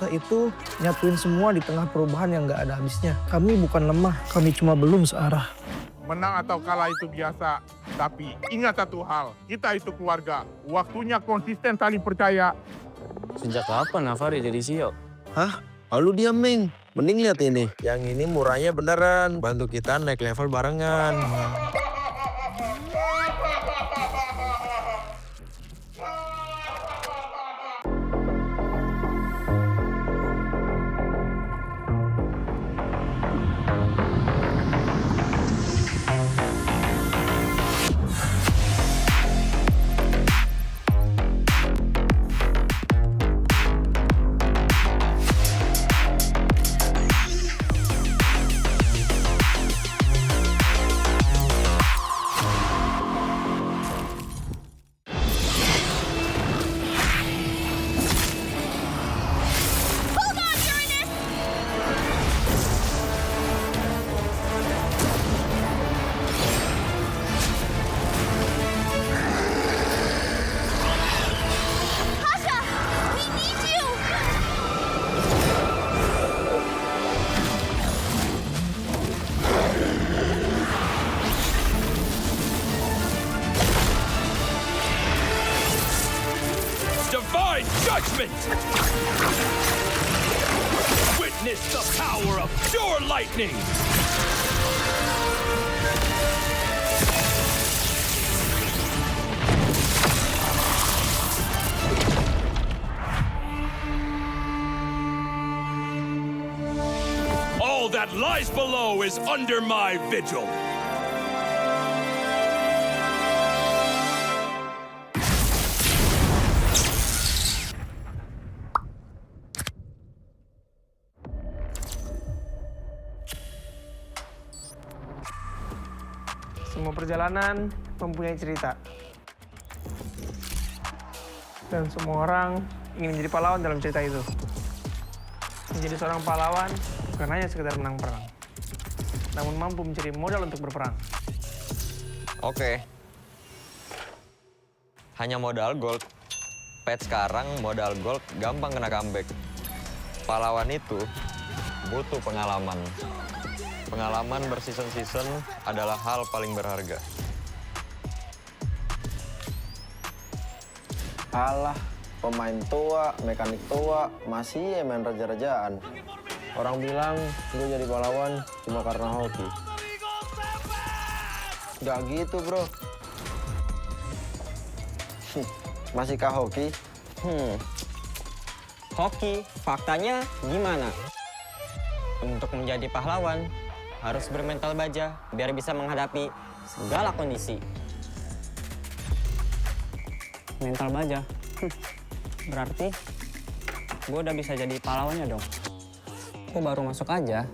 Kita itu nyatuin semua di tengah perubahan yang nggak ada habisnya. Kami bukan lemah, kami cuma belum searah. Menang atau kalah itu biasa, tapi ingat satu hal, kita itu keluarga. Waktunya konsisten saling percaya. Sejak kapan Nafari jadi CEO? Hah? Lalu diam, Ming. Mending lihat ini. Yang ini murahnya beneran. Bantu kita naik level barengan. Divine judgment! Witness the power of pure lightning! All that lies below is under my vigil. Semua perjalanan mempunyai cerita. Dan semua orang ingin menjadi pahlawan dalam cerita itu. Menjadi seorang pahlawan bukan hanya sekedar menang perang, namun mampu mencari modal untuk berperang. Oke. Hanya modal gold. Pet sekarang modal gold gampang kena comeback. Pahlawan itu butuh pengalaman. Pengalaman berseason-season adalah hal paling berharga. Alah, pemain tua, mekanik tua, masih ya main raja-rajaan. Orang bilang gue jadi pahlawan cuma karena hoki. Gak gitu, bro. Masihkah hoki? Hoki, faktanya gimana? Untuk menjadi pahlawan, harus bermental baja biar bisa menghadapi segala kondisi. Mental baja? Berarti gue udah bisa jadi pahlawannya dong. Gue baru masuk aja,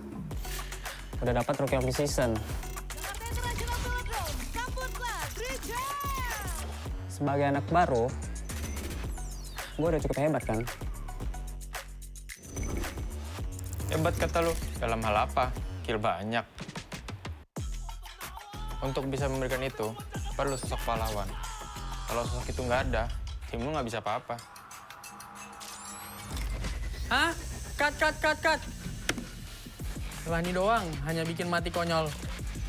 udah dapat Rookie of the Season. Sebagai anak baru, gue udah cukup hebat kan? Hebat kata lu, dalam hal apa? Kill banyak. Untuk bisa memberikan itu, perlu sosok pahlawan. Kalau sosok itu nggak ada, tim lu nggak bisa apa-apa. Hah? Cut! Lani doang, hanya bikin mati konyol.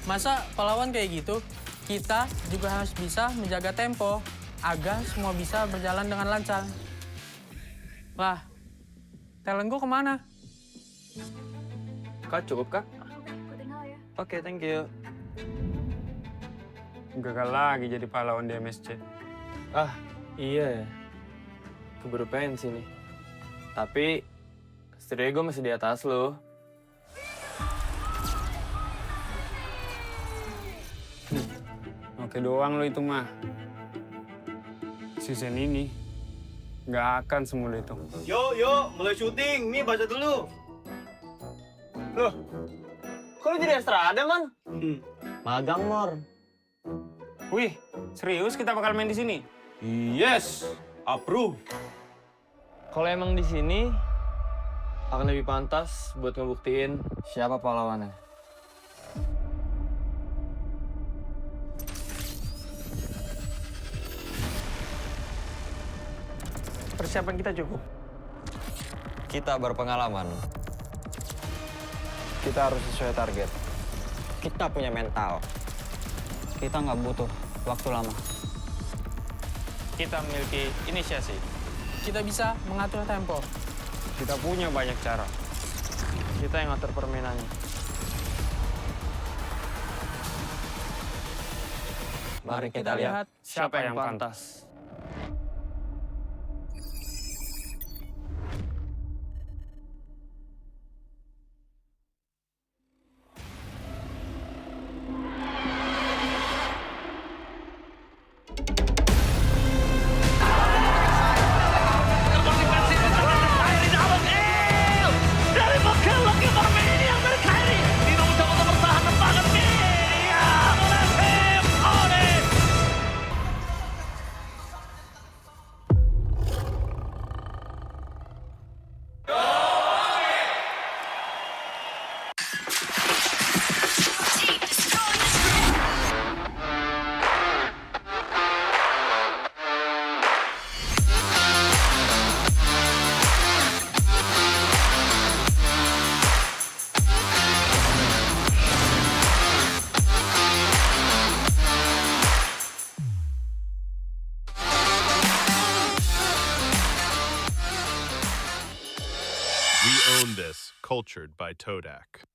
Masa pahlawan kayak gitu? Kita juga harus bisa menjaga tempo, agar semua bisa berjalan dengan lancar. Lah, talent gue kemana? Kak, cukup kak? Oke, thank you. Gagal lagi jadi pahlawan di MSC. Ah, iya ya. Keburu pensi nih. Tapi, setidaknya gue masih di atas lo. Oke doang lo itu mah. Season ini nggak akan semudah itu. Yuk, mulai syuting. Mi, baca dulu. Loh, kok lu jadi Estrada, Man? Magang, Mor. Wih, serius kita bakal main di sini? Yes, approve. Kalau emang di sini, akan lebih pantas buat ngebuktiin siapa pahlawannya. Persiapan kita cukup. Kita berpengalaman. Kita harus sesuai target. Kita punya mental. Kita nggak butuh waktu lama. Kita memiliki inisiasi. Kita bisa mengatur tempo. Kita punya banyak cara. Kita yang ngatur permainannya. Mari kita lihat Siapa yang pantas. We own this, cultured by Todak.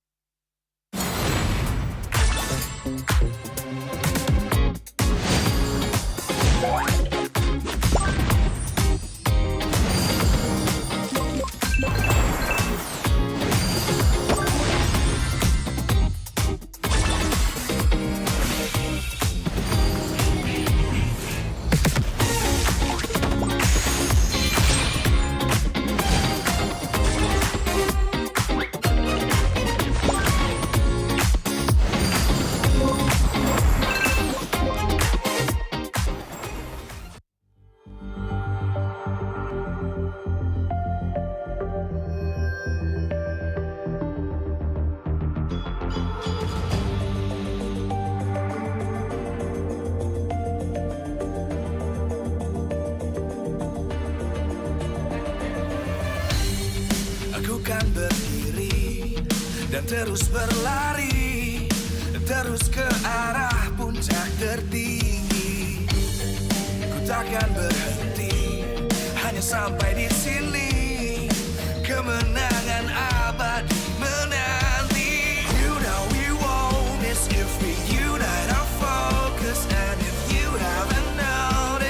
Aku kan berdiri dan terus berlari, terus ke arah puncak tertinggi. Ku takkan berhenti, hanya sampai di sini. Kemenangan abadi menanti. You know we won't miss if we unite our focus. And if you haven't noticed,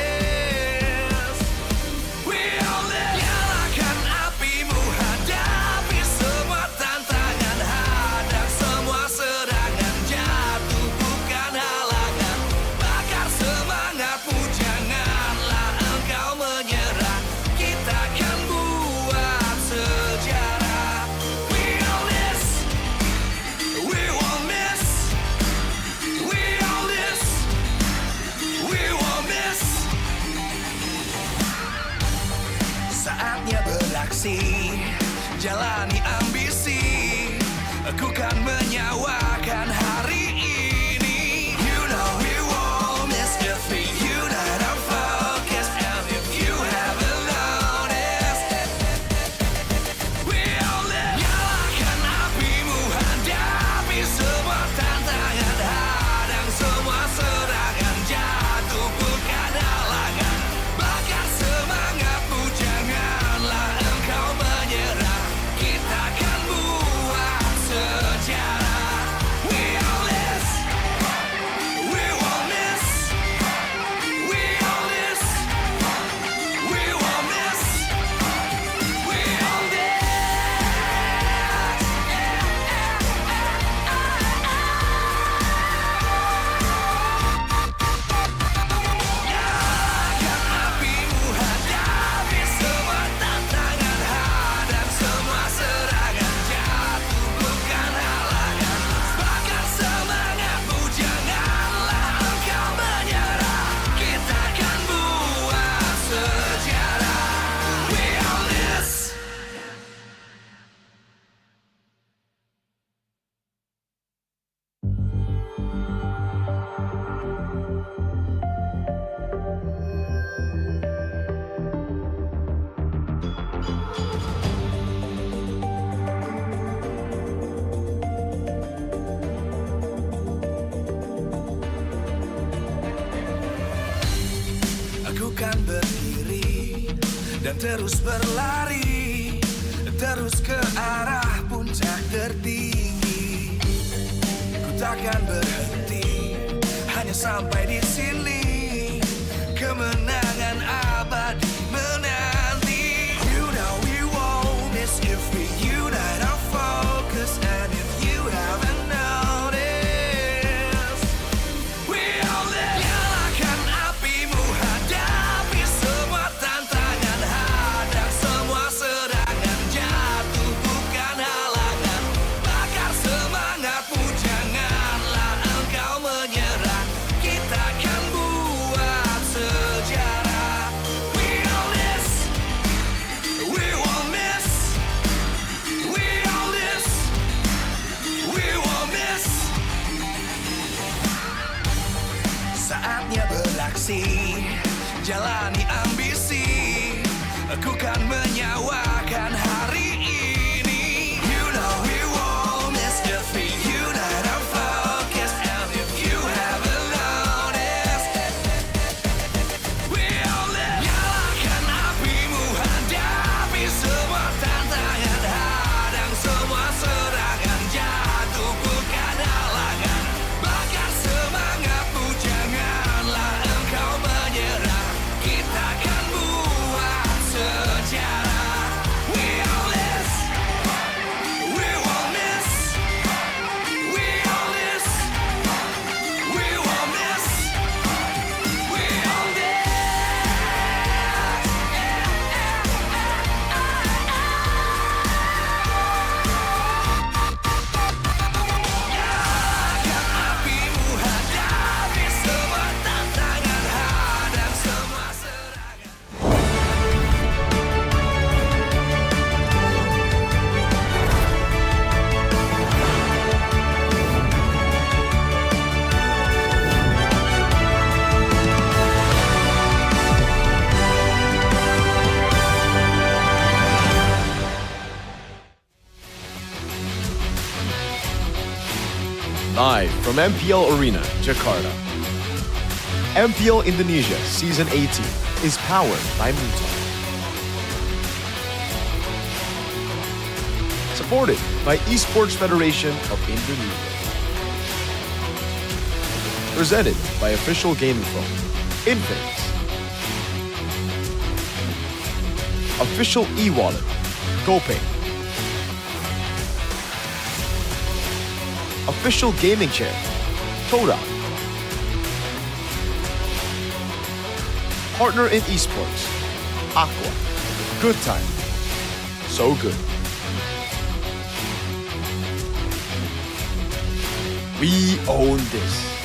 we all live. Nyalakan apimu, hadapi semua tantangan, hadang semua serangan, jatuh bukan halangan. Bakar semangatmu, janganlah engkau menyerah. Kita akan buat sejarah. We all this, we won't miss. We all this, we won't miss. Saatnya beraksi, jalani ambisi. Aku kan menyawakan hari ini. You know we won't miss if we unite our focus. And if you haven't noticed, we all live. Nyalakan apimu, hadapi semua tantangan, hadang semua serangan, jatuh bukan halangan. Bakar semangatmu, janganlah engkau menyerah. Kita akan buat sejarah. terus berlari, terus ke arah puncak tertinggi. Ku takkan berhenti, hanya sampai di sini. Kemenangan abadi menanti. You know we won't miss if we unite our focus. And if you haven't noticed, we all live. Nyalakan apimu, hadapi semua tantangan, hadang semua serangan, jatuh bukan halangan. Bakar semangatmu, janganlah engkau menyerah. Kita akan buat sejarah. We all this, we won't miss. We all this, we won't miss. Saatnya beraksi, jalani ambisi. Aku kan menyawakan hari ini. You know we won't miss if we unite our focus. And if you haven't noticed, we all live. Nyalakan apimu, hadapi semua tantangan, hadang semua serangan, jatuh bukan halangan. Bakar semangatmu, janganlah engkau menyerah. Kita akan buat sejarah. We all this, we won't miss. We all this, we won't miss. We all this. Nyalakan apimu, hadapi semua tantangan, hadang semua serangan. Live from MPL Arena, Jakarta. MPL Indonesia Season 18 is powered by Muta. Supported by Esports Federation of Indonesia. Presented by official gaming phone, Infinix. Official e-wallet, GoPay. Official gaming chair, Toda. Partner in esports, Aqua. Good time. So good. We own this.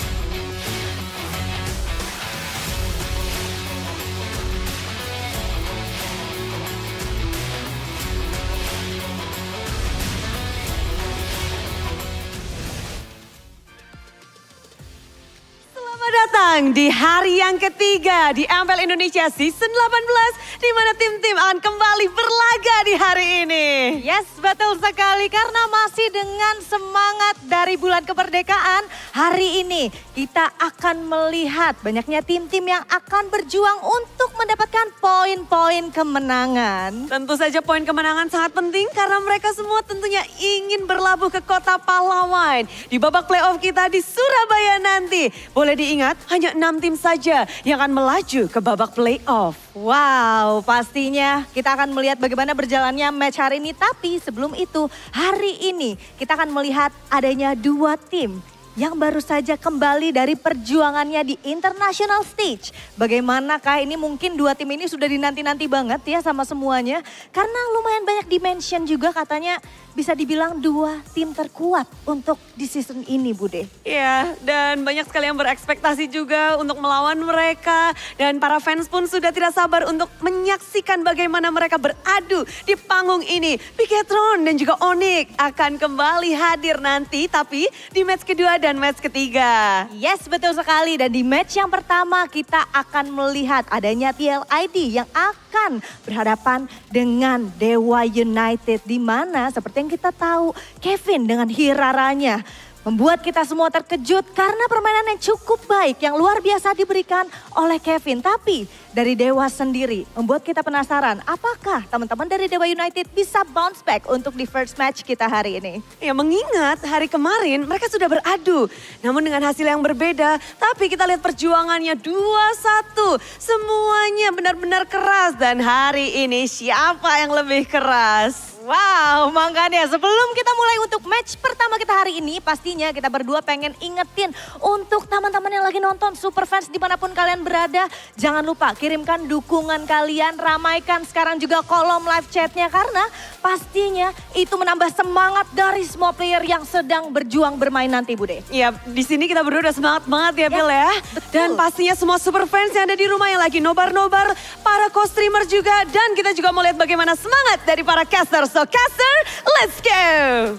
Selamat datang di hari yang ketiga di MPL Indonesia Season 18 di mana tim-tim akan kembali berlaga di hari ini. Yes, betul sekali karena masih dengan semangat dari bulan kemerdekaan, hari ini kita akan melihat banyaknya tim-tim yang akan berjuang untuk mendapatkan poin-poin kemenangan. Tentu saja poin kemenangan sangat penting karena mereka semua tentunya ingin berlabuh ke kota pahlawan di babak playoff kita di Surabaya nanti. Boleh diingat hanya 6 tim saja yang akan melaju ke babak playoff. Wow, pastinya kita akan melihat bagaimana berjalannya match hari ini. Tapi sebelum itu, hari ini kita akan melihat adanya 2 tim yang baru saja kembali dari perjuangannya di international stage. Bagaimanakah ini, mungkin 2 tim ini sudah dinanti-nanti banget ya sama semuanya. Karena lumayan banyak dimension juga, katanya bisa dibilang 2 tim terkuat untuk di season ini, Bude. Ya, dan banyak sekali yang berekspektasi juga untuk melawan mereka. Dan para fans pun sudah tidak sabar untuk menyaksikan bagaimana mereka beradu di panggung ini. Piketron dan juga Onyx akan kembali hadir nanti, tapi di match kedua dan match ketiga. Yes, betul sekali. Dan di match yang pertama kita akan melihat adanya TLID yang akan berhadapan dengan Dewa United. Di mana seperti yang kita tahu, Kevin dengan Hiraranya membuat kita semua terkejut karena permainan yang cukup baik, yang luar biasa diberikan oleh Kevin. Tapi dari Dewa sendiri membuat kita penasaran apakah teman-teman dari Dewa United bisa bounce back untuk di first match kita hari ini. Ya mengingat hari kemarin mereka sudah beradu, namun dengan hasil yang berbeda. Tapi kita lihat perjuangannya 2-1, semuanya benar-benar keras. Dan hari ini siapa yang lebih keras? Wow, makanya sebelum kita mulai untuk match pertama kita hari ini, pastinya kita berdua pengen ingetin untuk teman-teman yang lagi nonton Superfans dimanapun kalian berada, jangan lupa kirimkan dukungan kalian, ramaikan sekarang juga kolom live chatnya karena pastinya itu menambah semangat dari semua player yang sedang berjuang bermain nanti, Bude. Ya, di sini kita berdua udah semangat banget ya, Pil ya. Betul. Dan pastinya semua Superfans yang ada di rumah yang lagi nobar-nobar, para co-streamer juga, dan kita juga mau lihat bagaimana semangat dari para caster. So caster, let's go!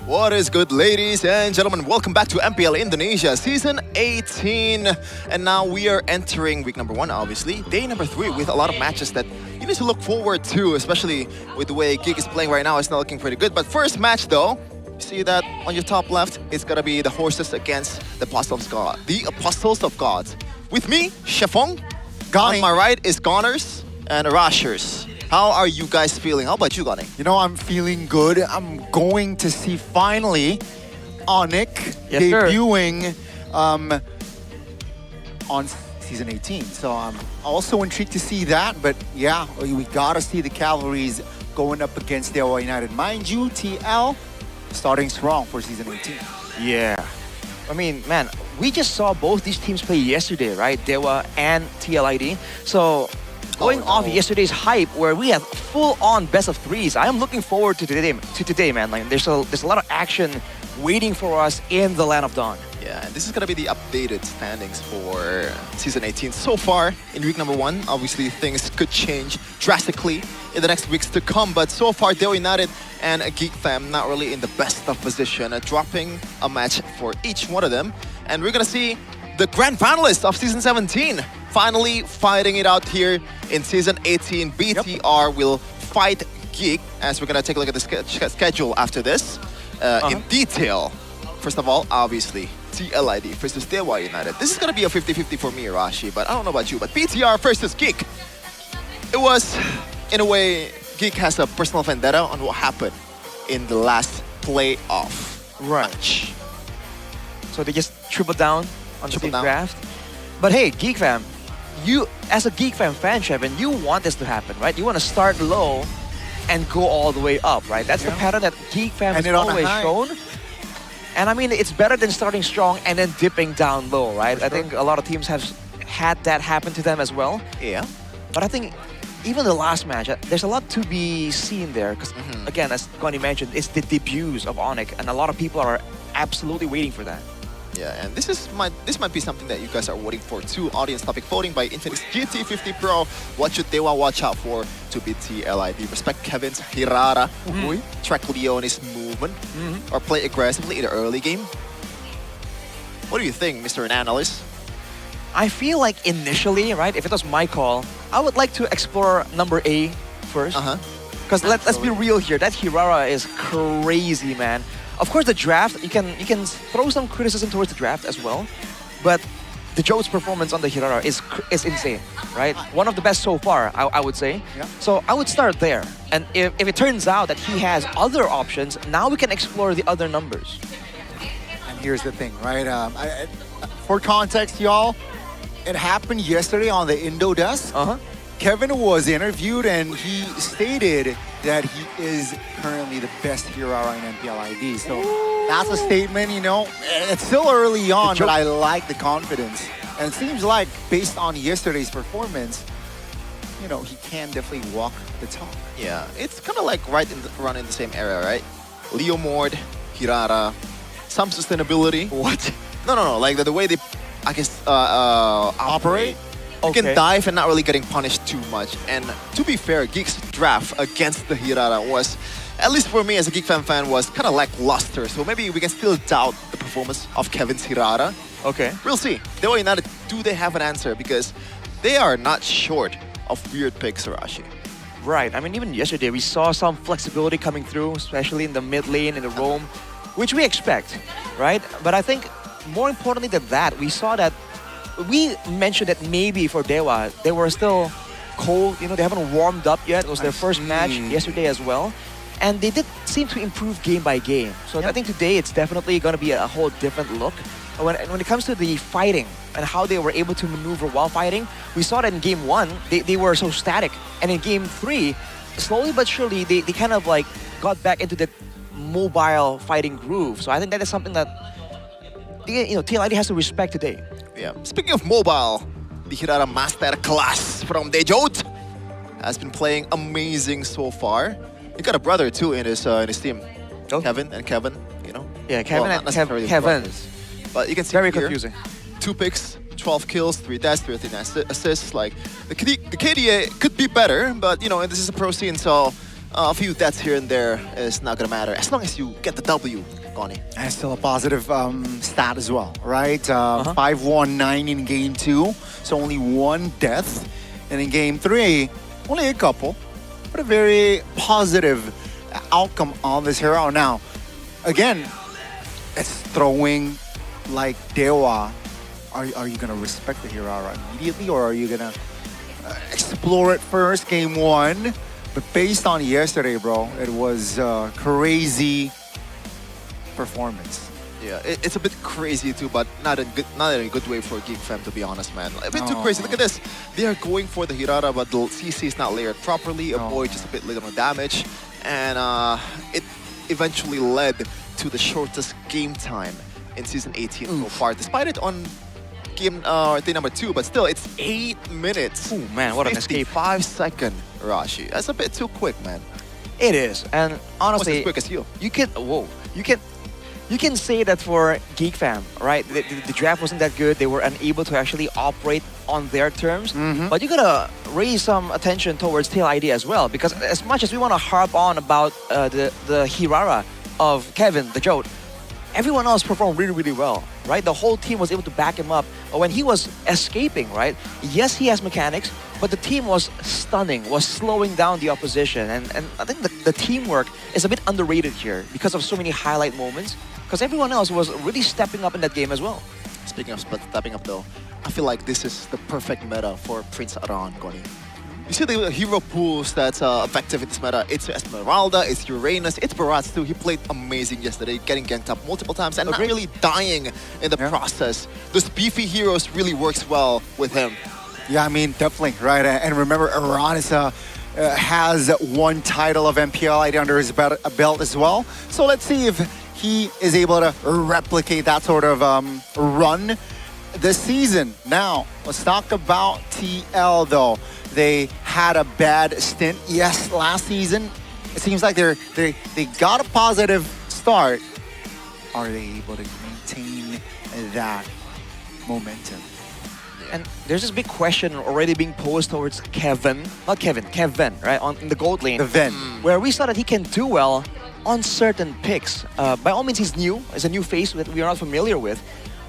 What is good, ladies and gentlemen? Welcome back to MPL Indonesia Season 18. And now we are entering week number 1, obviously. Day number 3 with a lot of matches that you need to look forward to, especially with the way Geek is playing right now. It's not looking pretty good. But first match, though, you see that on your top left, it's gonna be the horses against the Apostles of God. The Apostles of God. With me, Shefong. On my right is Goners and Rashers. How are you guys feeling? How about you, Gani? You know, I'm feeling good. I'm going to see finally Onyx debuting on Season 18. So I'm also intrigued to see that. But yeah, we gotta see the Cavalries going up against Dewa United. Mind you, TL starting strong for Season 18. Yeah. I mean, man, we just saw both these teams play yesterday, right? Dewa and TLID. So going off yesterday's hype where we have full-on best of threes, I am looking forward to today, man. Like, there's a lot of action waiting for us in the Land of Dawn. Yeah, and this is gonna be the updated standings for Season 18. So far, in week number 1, obviously things could change drastically in the next weeks to come. But so far, Dewa United and Geek Fam not really in the best of position, dropping a match for each one of them. And we're gonna see the grand finalists of Season 17 finally fighting it out here in Season 18. BTR will fight Geek, as we're gonna take a look at the schedule after this in detail. First of all, obviously, TLID versus Dewa United. This is gonna be a 50-50 for me, Rashi, but I don't know about you. But BTR versus Geek. It was, in a way, Geek has a personal vendetta on what happened in the last playoff match. So they just tripled down on the draft. But hey, Geek Fam, you, as a Geek Fam fan, Shevin, you want this to happen, right? You want to start low and go all the way up, right? That's the pattern that Geek Fam has always shown. And I mean, it's better than starting strong and then dipping down low, right? I think a lot of teams have had that happen to them as well. Yeah. But I think even the last match, there's a lot to be seen there. Because again, as Connie mentioned, it's the debuts of Onyx, and a lot of people are absolutely waiting for that. Yeah, and this might be something that you guys are voting for too. Audience topic voting by Infinix GT50 Pro. What should Dewa watch out for to beat TLID? Respect Kevin's Hirara, track Leone's movement, or play aggressively in the early game? What do you think, Mr. Analyst? I feel like initially, right, if it was my call, I would like to explore number A first. Because let's be real here, that Hirara is crazy, man. Of course, the draft, you can throw some criticism towards the draft as well, but the Joe's performance on the Hirara is insane, right? One of the best so far, I would say. Yeah. So I would start there. And if it turns out that he has other options, now we can explore the other numbers. And here's the thing, right? For context, y'all, it happened yesterday on the Indo desk. Kevin was interviewed and he stated that he is currently the best Hirara in MPLID. So that's a statement, you know. It's still early on, but I like the confidence. And it seems like, based on yesterday's performance, you know, he can definitely walk the talk. Yeah, it's kind of like run in the same area, right? Leo Mord, Hirara, some sustainability. What? No. Like the way they, I guess, operate. You can dive and not really getting punished too much. And to be fair, Geek's draft against the Hirara was, at least for me as a Geek fan, was kind of lackluster. So maybe we can still doubt the performance of Kevin's Hirara. Okay. We'll see. Dewa United, do they have an answer? Because they are not short of weird picks, Arashi. Right. I mean, even yesterday, we saw some flexibility coming through, especially in the mid lane, in the roam. which we expect, right? But I think more importantly than that, we saw that we mentioned that maybe for Dewa, they were still cold. You know, they haven't warmed up yet. It was their first match yesterday as well. And they did seem to improve game by game. So I think today it's definitely going to be a whole different look. When it comes to the fighting and how they were able to maneuver while fighting, we saw that in game 1, they were so static. And in game 3, slowly but surely, they kind of like got back into the mobile fighting groove. So I think that is something that TLID has to respect today. Yeah. Speaking of mobile, the Hirara Master class from Dejot has been playing amazing so far. He got a brother too in his team, Kevin, you know. Yeah, Kevin well, and Kevin. But you can see very here, confusing. 2 picks, 12 kills, 3 deaths, 13 assists. Like the KDA could be better, but you know this is a pro scene, so a few deaths here and there is not gonna matter as long as you get the W, Connie. And it's still a positive stat as well, right? 5-1-9 in game 2, so only 1 death. And in game 3, only a couple, but a very positive outcome on this hero. Now, again, it's throwing like Dewa. Are you gonna respect the Hirara immediately, or are you gonna explore it first, game 1? But based on yesterday, bro, it was crazy performance. Yeah, it's a bit crazy too, but not in a good way for Geek Fam, to be honest, man. A bit too crazy. Look at this. They are going for the Hirara, but the CC is not layered properly. Avoid just a bit little damage, and it eventually led to the shortest game time in Season 18 so far, despite it on day number 2, but still, it's 8 minutes. Oh man, what an escape. 55-second Rashi. That's a bit too quick, man. It is, and honestly, as quick as you. You can say that for Geek Fam, right? The draft wasn't that good. They were unable to actually operate on their terms. But you gotta raise some attention towards TLID as well, because as much as we want to harp on about the Hirara of Kevin, the Jote, everyone else performed really, really well, right? The whole team was able to back him up. When he was escaping, right? Yes, he has mechanics, but the team was stunning, was slowing down the opposition. And I think the teamwork is a bit underrated here because of so many highlight moments, because everyone else was really stepping up in that game as well. Speaking of stepping up though, I feel like this is the perfect meta for Prince Aran, Connie. You see the hero pools that's effective in this meta. It's Esmeralda, it's Uranus, it's Barats too. He played amazing yesterday, getting ganked up multiple times and not really dying in the process. Those beefy heroes really works well with him. Yeah, I mean, definitely, right? And remember, Uranus has 1 title of MPL ID under his belt as well. So let's see if he is able to replicate that sort of run this season. Now, let's talk about TL though. They had a bad stint, yes, last season. It seems like they got a positive start. Are they able to maintain that momentum? And there's this big question already being posed towards Kevin, right, in the gold lane. Where we saw that he can do well on certain picks. By all means, he's new. It's a new face that we are not familiar with.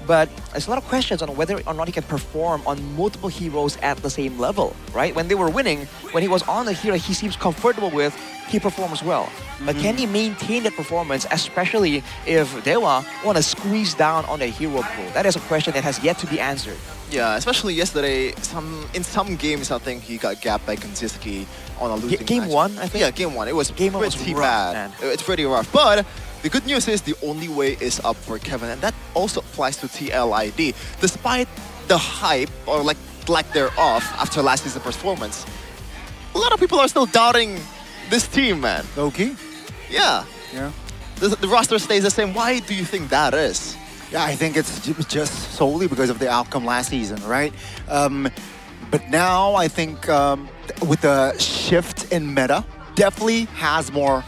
But there's a lot of questions on whether or not he can perform on multiple heroes at the same level, right? When they were winning, when he was on the hero he seems comfortable with, he performs well. But can he maintain that performance, especially if Dewa want to squeeze down on a hero pool? That is a question that has yet to be answered. Yeah, especially yesterday, in some games, I think he got gapped by Kanziski on a losing Game match. 1, I think? Yeah, game 1. It was pretty bad. Man. It's pretty rough. But the good news is the only way is up for Kevin, and that also applies to TLID. Despite the hype, or like thereof, after last season's performance, a lot of people are still doubting this team, man. Okay. Yeah. Yeah. The roster stays the same. Why do you think that is? Yeah, I think it's just solely because of the outcome last season, right? But now I think with the shift in meta, definitely has more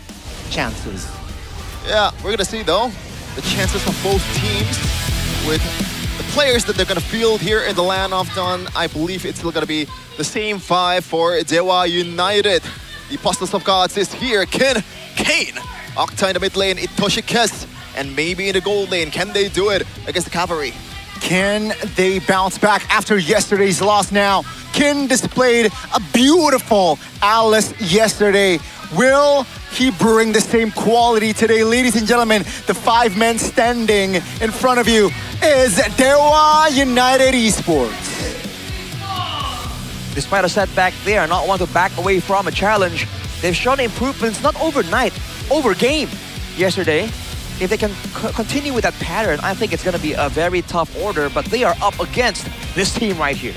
chances. Yeah, we're gonna see though the chances of both teams with the players that they're gonna field here in the land of Dawn. I believe it's still gonna be the same 5 for Dewa United. The Apostles of Gods is here. Kane, Octa in the mid lane, Itoshi Kes, and maybe in the gold lane. Can they do it against the Cavalry? Can they bounce back after yesterday's loss now? Kin displayed a beautiful Alice yesterday Will he bring the same quality today? Ladies and gentlemen, the 5 men standing in front of you is Dewa United Esports. Despite a setback, they are not one to back away from a challenge. They've shown improvements not overnight, over game yesterday. If they can continue with that pattern, I think it's going to be a very tough order, but they are up against this team right here.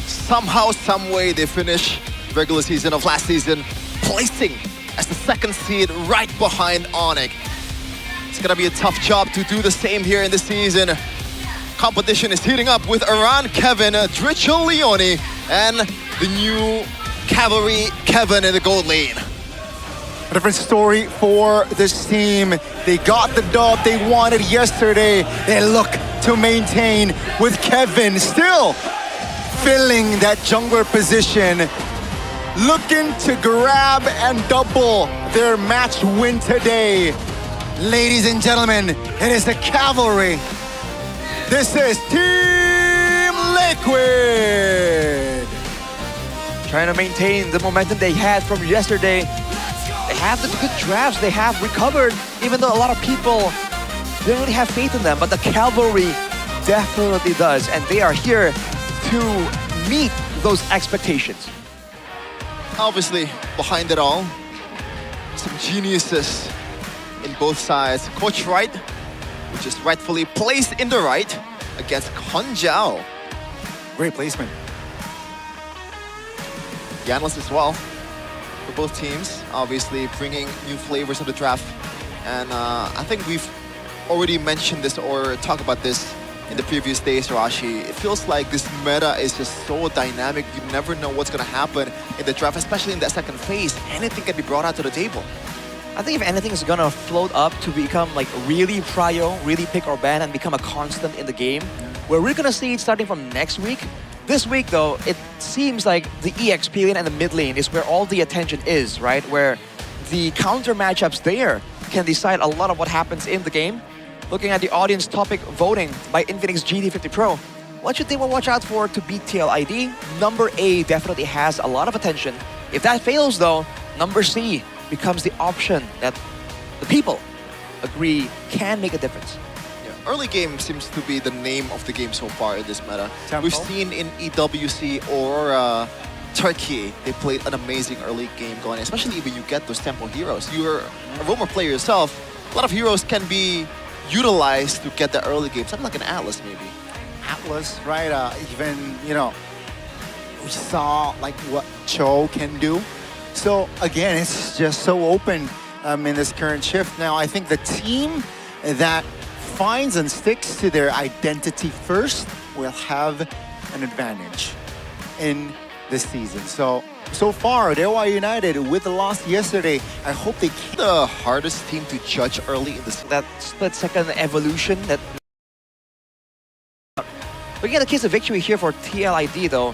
Somehow, some way, they finish regular season of last season, placing as the 2nd seed right behind Onyx. It's gonna be a tough job to do the same here in the season. Competition is heating up with Aran, Kevin, Drichel, Leone, and the new Cavalry, Kevin in the gold lane. A different story for this team. They got the dub they wanted yesterday. They look to maintain with Kevin still filling that jungler position, looking to grab and double their match win today. Ladies and gentlemen, it is the Cavalry. This is Team Liquid. Trying to maintain the momentum they had from yesterday. They have the good drafts, they have recovered, even though a lot of people didn't really have faith in them, but the Cavalry definitely does, and they are here to meet those expectations. Obviously, behind it all, some geniuses in both sides. Coach Wright, which is rightfully placed in the right against Konjao. Great placement. The analysts as well for both teams, obviously bringing new flavors of the draft. And I think we've already mentioned this or talked about this in the previous days, Rashi. It feels like this meta is just so dynamic. You never know what's going to happen in the draft, especially in that 2nd phase. Anything can be brought out to the table. I think if anything is gonna float up to become like really prio, really pick or ban and become a constant in the game, where we're gonna see it starting from next week. This week though, it seems like the EXP lane and the mid lane is where all the attention is, right? Where the counter matchups there can decide a lot of what happens in the game. Looking at the audience topic voting by Infinix GT50 Pro, what should they watch out for to beat TLID? Number A definitely has a lot of attention. If that fails though, number C becomes the option that the people agree can make a difference. Yeah, early game seems to be the name of the game so far in this meta. Tempo. We've seen in EWC or Turkey, they played an amazing early game going, especially when you get those tempo heroes. You're a roamer player yourself. A lot of heroes can be utilized to get the early game. Something like an Atlas maybe. Atlas, right? Even, you know, we saw like what Cho can do. So again, it's just so open in this current shift. Now, I think the team that finds and sticks to their identity first will have an advantage in this season. So far, Dewa United with the loss yesterday, I hope they keep the hardest team to judge early in this. That split-second evolution that... Looking at the case of victory here for TLID though,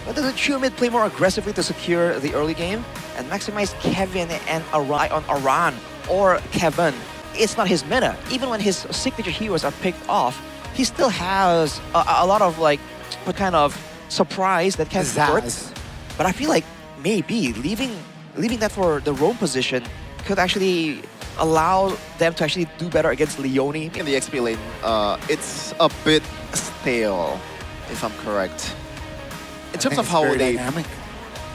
whether the true mid play more aggressively to secure the early game and maximize Kevin and Aran or Kevin, it's not his meta. Even when his signature heroes are picked off, he still has a lot of like kind of surprise that can work. But I feel like maybe leaving that for the roam position could actually allow them to actually do better against Leone. In the XP lane, it's a bit stale, if I'm correct. In terms of how they dynamic.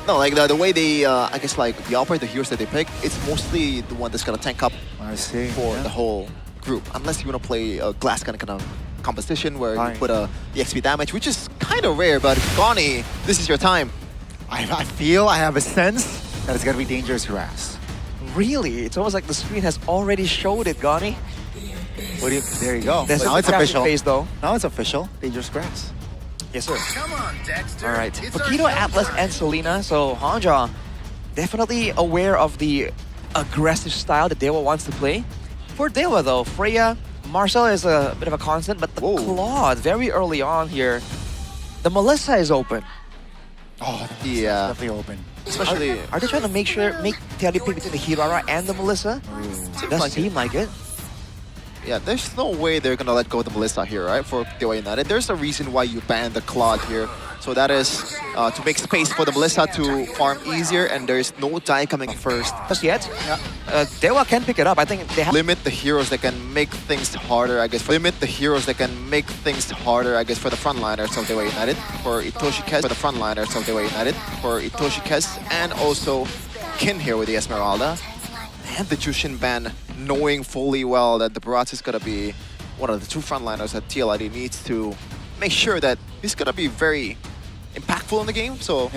No, like the way they, I guess like the operator heroes that they pick, it's mostly the one that's gonna tank up for the whole group. Unless you wanna play a glass kind of composition where you put a EXP damage, which is kind of rare, but Gani, this is your time. I feel, I have a sense that it's gonna be dangerous grass. Really? It's almost like the screen has already showed it, Gani. There you go. There's now it's official. Phase, though. Now it's official. Dangerous grass. Yes, sir. Come on, Dexter. All right. Paquito, Atlas, and Selena. So Hanja definitely aware of the aggressive style that Dewa wants to play. For Dewa, though, Freya, Marcel is a bit of a constant, but the Claude very early on here. The Melissa is open. Oh, yeah, definitely open. Especially, are they trying to make TLD pick between the Hirara and the Melissa? Does seem like it. Yeah, there's no way they're gonna let go of the Melissa here, right? For Dewa United, there's a reason why you banned the Claude here. So that is to make space for the Melissa to farm easier, and there is no die coming first. Just yet, Dewa can pick it up. I think they have... Limit the heroes that can make things harder, I guess. Limit the heroes that can make things harder, I guess, for the frontliners of Dewa United. For Itoshi Kez, for the frontliners of Dewa United. For Itoshi Kez, and also Kin here with the Esmeralda. And the Jushin ban, knowing fully well that the Barats is going to be one of the two frontliners that TLID needs to make sure that he's going to be very impactful in the game. So,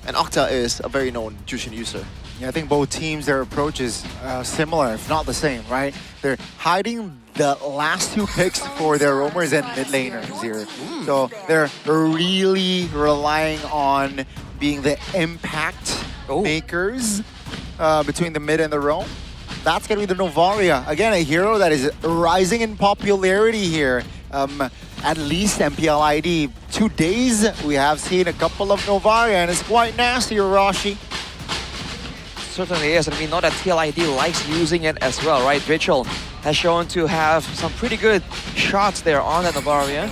and Octa is a very known Jushin user. Yeah, I think both teams, their approach is similar, if not the same, right? They're hiding the last two picks for their roamers and mid laners here. So they're really relying on being the impact makers between the mid and the roam. That's going to be the Novaria. Again, a hero that is rising in popularity here. At least MPL ID. 2 days, we have seen a couple of Novaria, and it's quite nasty, Arashi. Certainly is, and we know that TLID likes using it as well, right? Ritual has shown to have some pretty good shots there on the Novaria.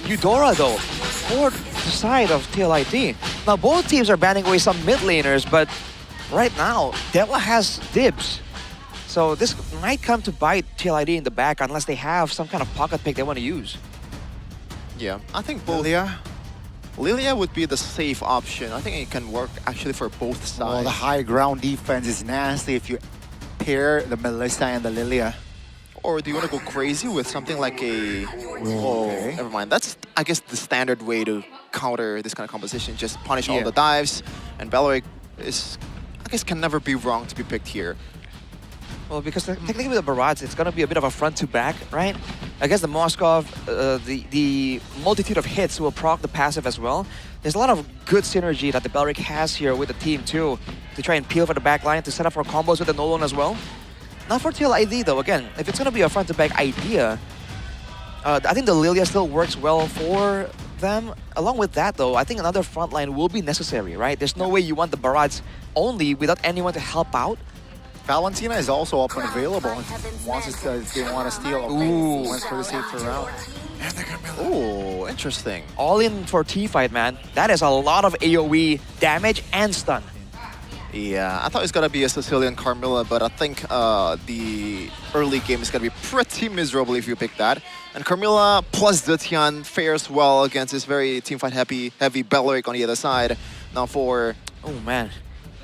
Eudora, though, for the side of TLID. Now, both teams are banning away some mid laners, but right now, Dewa has dibs. So this might come to bite TLID in the back unless they have some kind of pocket pick they want to use. Yeah, I think both. Lilia would be the safe option. I think it can work actually for both sides. Oh, the high ground defense is nasty if you pair the Melissa and the Lilia. Or do you want to go crazy with something like a... Oh, okay. Never mind. That's, I guess, the standard way to counter this kind of composition. Just punish all Yeah. the dives. And Beleric is, I guess, can never be wrong to be picked here. Well, because technically with the Barats, it's going to be a bit of a front-to-back, right? I guess the Moskov, the multitude of hits will proc the passive as well. There's a lot of good synergy that the Beleric has here with the team too, to try and peel for the back line, to set up for combos with the Nolan as well. Not for TLID though, again, if it's going to be a front-to-back idea, I think the Lilia still works well for them. Along with that though, I think another front line will be necessary, right? There's no way you want the Barats only without anyone to help out. Valentina is also up and available if they want to steal. Okay. Went for the safer route. Oh, interesting. All in for T-Fight, man. That is a lot of AoE damage and stun. Yeah, I thought it was going to be a Sicilian Carmilla, but I think the early game is going to be pretty miserable if you pick that. And Carmilla plus Zetian fares well against this very teamfight heavy Beleric on the other side. Now for... Oh, man.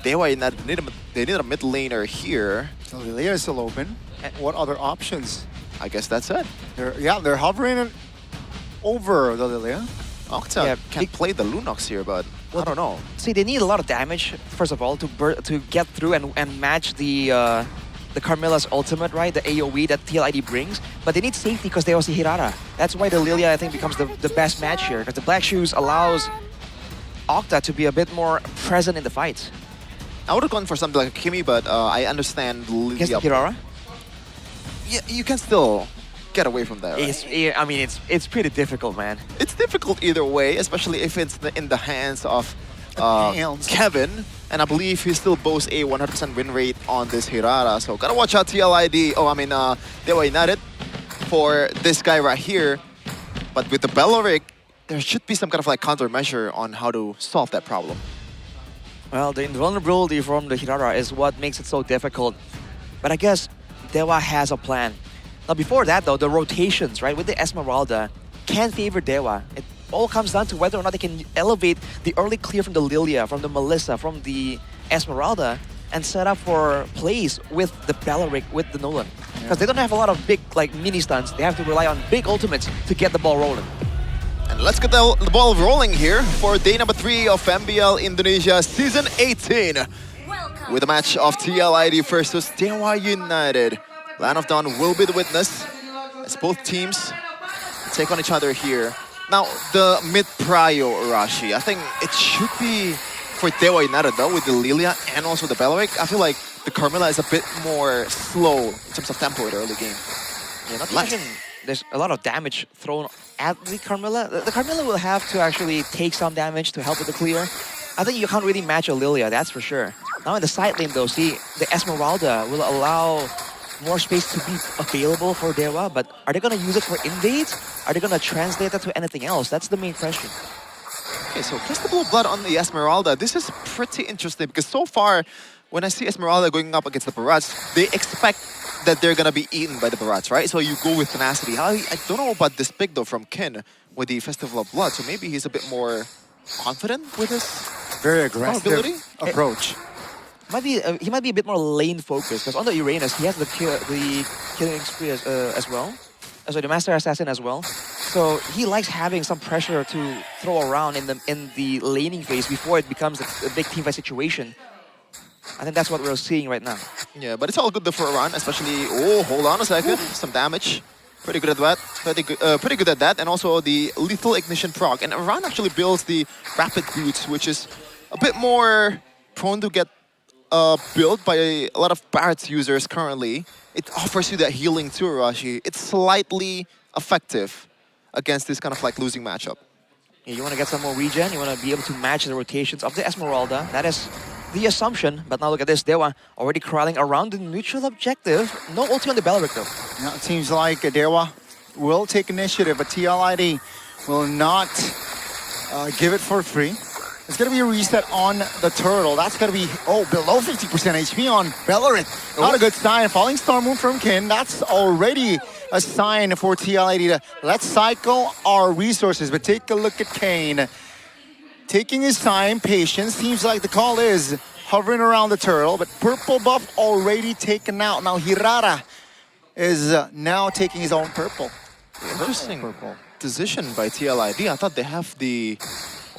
They need a mid laner here. So Lilia is still open. And what other options? I guess that's it. They're hovering over the Lilia. Octa can't play the Lunox here, but I don't know. See, they need a lot of damage, first of all, to get through and match the Carmilla's ultimate, right? The AoE that TLID brings. But they need safety because they also Hirara. That's why the Lilia, I think, becomes the best match here. Because the Black Shoes allows Octa to be a bit more present in the fights. I would have gone for something like a Kimi, but I understand Lilia. Against the Hirara? Yeah, you can still get away from that. Right? I mean, it's pretty difficult, man. It's difficult either way, especially if it's in the hands of Kevin. And I believe he still boasts a 100% win rate on this Hirara. So gotta watch out TLID. Dewa United for this guy right here. But with the Beleric, there should be some kind of like countermeasure on how to solve that problem. Well, the invulnerability from the Hirara is what makes it so difficult. But I guess Dewa has a plan. Now before that though, the rotations, right, with the Esmeralda can favor Dewa. It all comes down to whether or not they can elevate the early clear from the Lilia, from the Melissa, from the Esmeralda, and set up for plays with the Beleric, with the Nolan. Because they don't have a lot of big like mini stuns. They have to rely on big ultimates to get the ball rolling. And let's get the ball rolling here for day number 3 of MPL Indonesia Season 18. With a match of TLID versus Dewa United. Land of Dawn will be the witness as both teams take on each other here. Now, the mid-prio Arashi, I think it should be for Dewa United though, with the Lilia and also the Beleric. I feel like the Carmilla is a bit more slow in terms of tempo in the early game. Yeah, not to mention, there's a lot of damage thrown at the Carmilla. The Carmilla will have to actually take some damage to help with the clear. I think you can't really match a Lilia, that's for sure. Now in the side lane though, see, the Esmeralda will allow more space to be available for Dewa, but are they going to use it for invades? Are they going to translate that to anything else? That's the main question. Okay, so Festival of Blood on the Esmeralda. This is pretty interesting because so far, when I see Esmeralda going up against the Barats, they expect that they're gonna be eaten by the Barats, right? So you go with tenacity. I don't know about this pick though from Kin with the Festival of Blood. So maybe he's a bit more confident with his very aggressive ability approach. He might be a bit more lane focused because on the Uranus he has the killing spree as well. So the Master Assassin as well. So he likes having some pressure to throw around in the laning phase before it becomes a big teamfight situation. I think that's what we're seeing right now. Yeah, but it's all good though for Iran, especially. Oh, hold on a second, some damage. Pretty good at that. Pretty good at that, and also the lethal ignition proc. And Iran actually builds the rapid boots, which is a bit more prone to get built by a lot of Barrett's users currently. It offers you that healing too, Rashi. It's slightly effective against this kind of like losing matchup. Yeah, you want to get some more regen, you want to be able to match the rotations of the Esmeralda. That is the assumption, but now look at this. Dewa already crawling around the neutral objective. No ulti on the Belric though. Now it seems like Dewa will take initiative, but TLID will not give it for free. It's going to be a reset on the turtle. That's going to be, below 50% HP on Bellerin. Not a good sign. Falling Star Moon from Kin. That's already a sign for TLID to let's cycle our resources. But take a look at Kane. Taking his time, patience. Seems like the call is hovering around the turtle, but purple buff already taken out. Now Hirara is now taking his own purple. Interesting decision by TLID. I thought they have the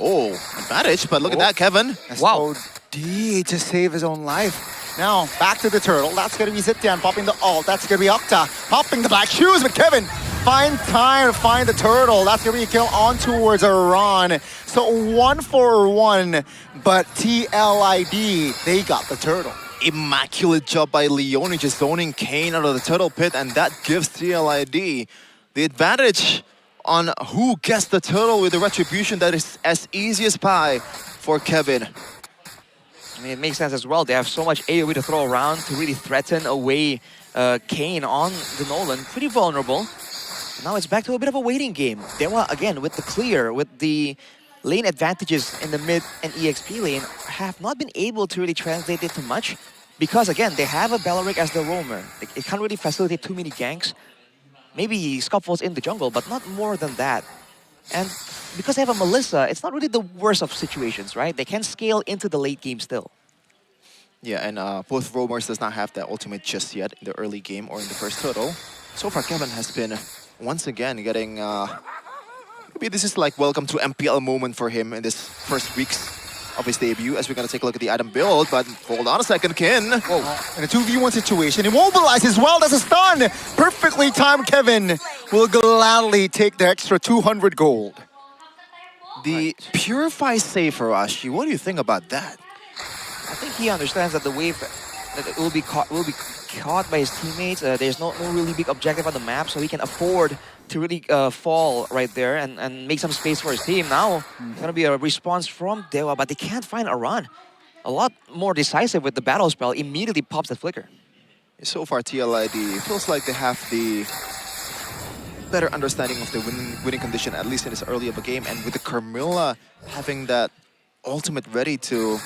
advantage, but look at that, Kevin. Wow. D to save his own life. Now, back to the turtle. That's going to be Zitian popping the ult. That's going to be Okta popping the black shoes, but Kevin find time to find the turtle. That's going to be a kill on towards Iran. So 1 for 1, but TLID, they got the turtle. Immaculate job by Leone just zoning Kane out of the turtle pit, and that gives TLID the advantage on who gets the turtle with the retribution that is as easy as pie for Kevin. I mean, it makes sense as well. They have so much AoE to throw around to really threaten away Kane on the Nolan. Pretty vulnerable. Now it's back to a bit of a waiting game. Dewa, again, with the clear, with the lane advantages in the mid and EXP lane, have not been able to really translate it too much. Because, again, they have a Beleric as the roamer. It can't really facilitate too many ganks. Maybe Scuffle's in the jungle, but not more than that. And because they have a Melissa, it's not really the worst of situations, right? They can scale into the late game still. Yeah, and both roamers does not have that ultimate just yet in the early game or in the first turtle. So far, Kevin has been once again getting... maybe this is like welcome to MPL moment for him in this first weeks of his debut, as we're going to take a look at the item build, but hold on a second, Kin. Whoa. In a 2v1 situation, immobilized as well, that's a stun! Perfectly timed, Kevin will gladly take the extra 200 gold. The Purify save for Ashi, what do you think about that? I think he understands that the wave that it will be caught by his teammates. There's no really big objective on the map, so he can afford to really fall right there and make some space for his team. Now, it's going to be a response from Dewa, but they can't find Aran. A lot more decisive with the battle spell, immediately pops the flicker. So far, TLID feels like they have the better understanding of the winning condition, at least in this early of a game. And with the Carmilla having that ultimate ready to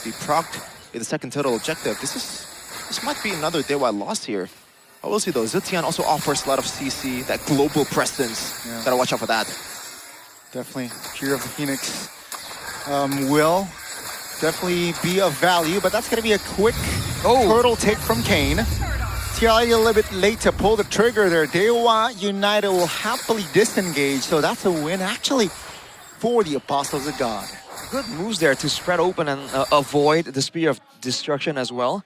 be procced in the second turtle objective, this might be another Dewa loss here. I will see though, Zitian also offers a lot of CC, that global presence. Yeah. Gotta watch out for that. Definitely, Fury of the Phoenix will definitely be of value, but that's gonna be a quick turtle take from Kane. TLID a little bit late to pull the trigger there. Dewa United will happily disengage, so that's a win actually for the Apostles of God. Good moves there to spread open and avoid the Spear of Destruction as well.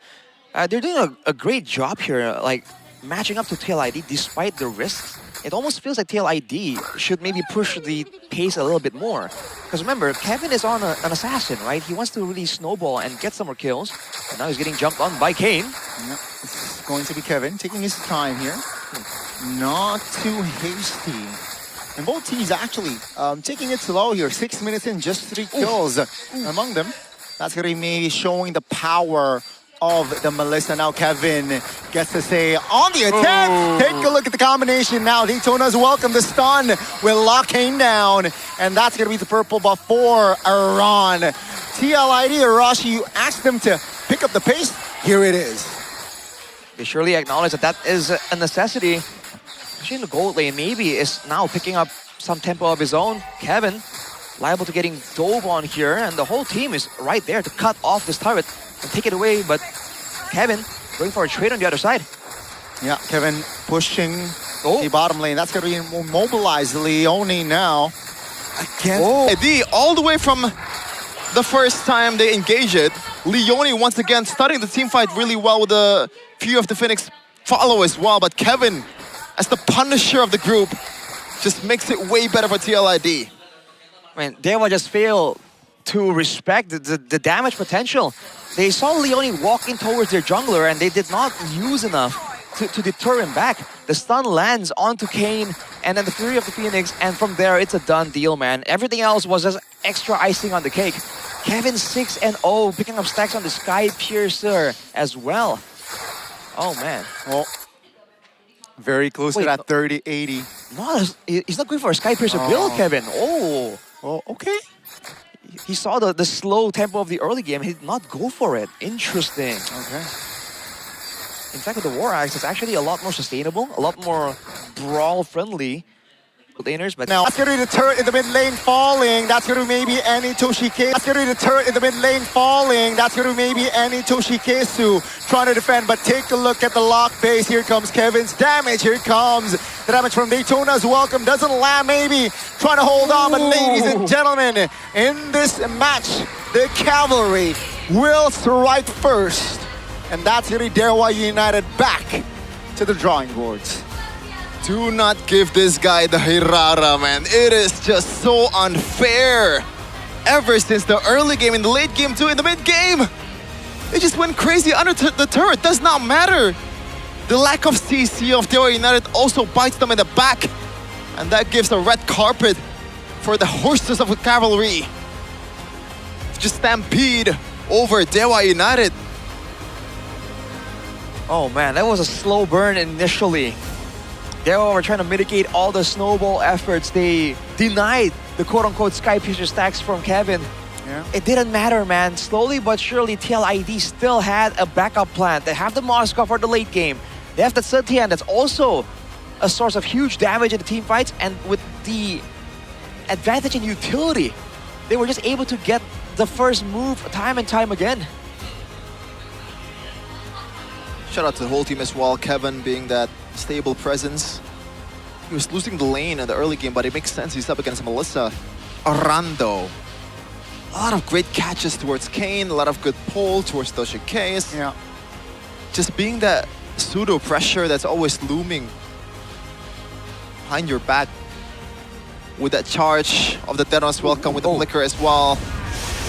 They're doing a great job here, like matching up to TLID despite the risks. It almost feels like TLID should maybe push the pace a little bit more. Because remember, Kevin is on an assassin, right? He wants to really snowball and get some more kills. And now he's getting jumped on by Kane. Yep. It's going to be Kevin taking his time here. Not too hasty. And both teams actually taking it slow here. 6 minutes in, just 3 kills among them. That's going to be maybe showing the power of the Melissa. Now Kevin gets to say on the attempt. Take a look at the combination now. Daytona's welcome the stun will lock Kane down. And that's going to be the purple buff for Iran. TLID, Arashi, you asked them to pick up the pace. Here it is. They surely acknowledge that is a necessity. Actually in the gold lane, maybe is now picking up some tempo of his own. Kevin, liable to getting dove on here, and the whole team is right there to cut off this turret and take it away, but Kevin going for a trade on the other side. Yeah, Kevin pushing the bottom lane. That's going to be immobilized Leone now. Again, all the way from the first time they engage it, Leone once again starting the team fight really well with a few of the Phoenix follow as well, but Kevin, as the punisher of the group, just makes it way better for TLID. I mean, Dewa just failed to respect the damage potential. They saw Leone walking towards their jungler and they did not use enough to deter him back. The stun lands onto Kane and then the Fury of the Phoenix, and from there it's a done deal, man. Everything else was just extra icing on the cake. Kevin 6-0, picking up stacks on the Sky Piercer as well. Oh man. Well, very close to that 30-80. No, he's not going for a Sky Piercer build, Kevin. Oh, okay. He saw the slow tempo of the early game. He did not go for it. Interesting. Okay. In fact, with the War Axe, it's actually a lot more sustainable, a lot more brawl-friendly laners. But now, that's going to be the turret in the mid lane falling. That's going to maybe any Toshikesu. That's going to be the turret in the mid lane falling. That's going to maybe any Toshikesu trying to defend. But take a look at the lock base. Here comes Kevin's damage. Here comes the damage from Daytona's welcome. Doesn't land maybe. Trying to hold on. But ladies and gentlemen, in this match, the Cavalry will strike first. And that's going to be Dewa United back to the drawing boards. Do not give this guy the Hirara, man. It is just so unfair. Ever since the early game, in the late game too, in the mid game, they just went crazy under the turret. Does not matter. The lack of CC of Dewa United also bites them in the back. And that gives a red carpet for the horses of the Cavalry. Just stampede over Dewa United. oh man, that was a slow burn initially. They were trying to mitigate all the snowball efforts. They denied the quote-unquote Sky Piercer stacks from Kevin. Yeah. It didn't matter, man. Slowly but surely, TLID still had a backup plan. They have the Moscow for the late game. They have the Setian that's also a source of huge damage in the team fights. And with the advantage in utility, they were just able to get the first move time and time again. Shout out to the whole team as well. Kevin being that stable presence. He was losing the lane in the early game, but it makes sense. He's up against Melissa. Arando. A lot of great catches towards Kane, a lot of good pull towards Toshikesu. Yeah. Just being that pseudo pressure that's always looming behind your back. With that charge of the Thanos welcome with the flicker as well.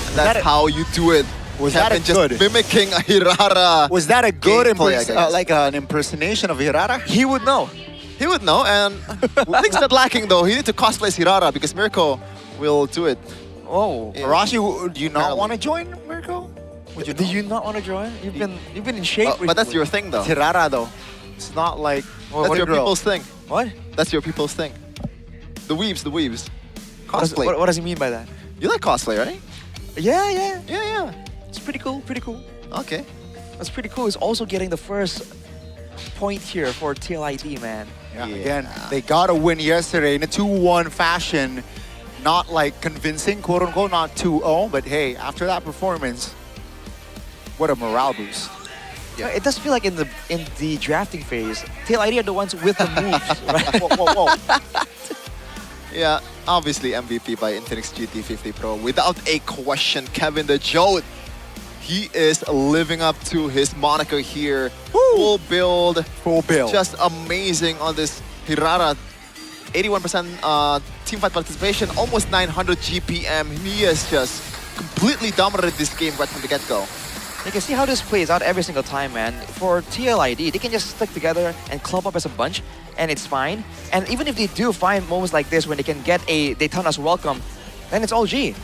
And that's how you do it. Was Kevin that just mimicking a Hirara. Was that a good gameplay, like an impersonation of Hirara? He would know. He would know, and things not lacking though. He needs to cosplay as Hirara because Mirko will do it. Oh, Arashi, do you not want to join Mirko? Do you not want to join? You've been in shape. But that's your thing though. Hirara though. It's not like that's your people's thing. What? That's your people's thing. The weaves. Cosplay. What does he mean by that? You like cosplay, right? Yeah. It's pretty cool. Okay. That's pretty cool. It's also getting the first point here for TLID, man. Yeah. Again, they got a win yesterday in a 2-1 fashion. Not like convincing, quote unquote, not 2-0, but hey, after that performance, what a morale boost. Yeah. It does feel like in the drafting phase, TLID are the ones with the moves, right? Whoa. Yeah, obviously MVP by Infinix GT50 Pro. Without a question, Kevin the Jote. He is living up to his moniker here. Full build. Just amazing on this Hirara. 81% team fight participation, almost 900 GPM. He has just completely dominated this game right from the get-go. You can see how this plays out every single time, man. For TLID, they can just stick together and clump up as a bunch, and it's fine. And even if they do find moments like this when they can get a Daytona's welcome, then it's all G.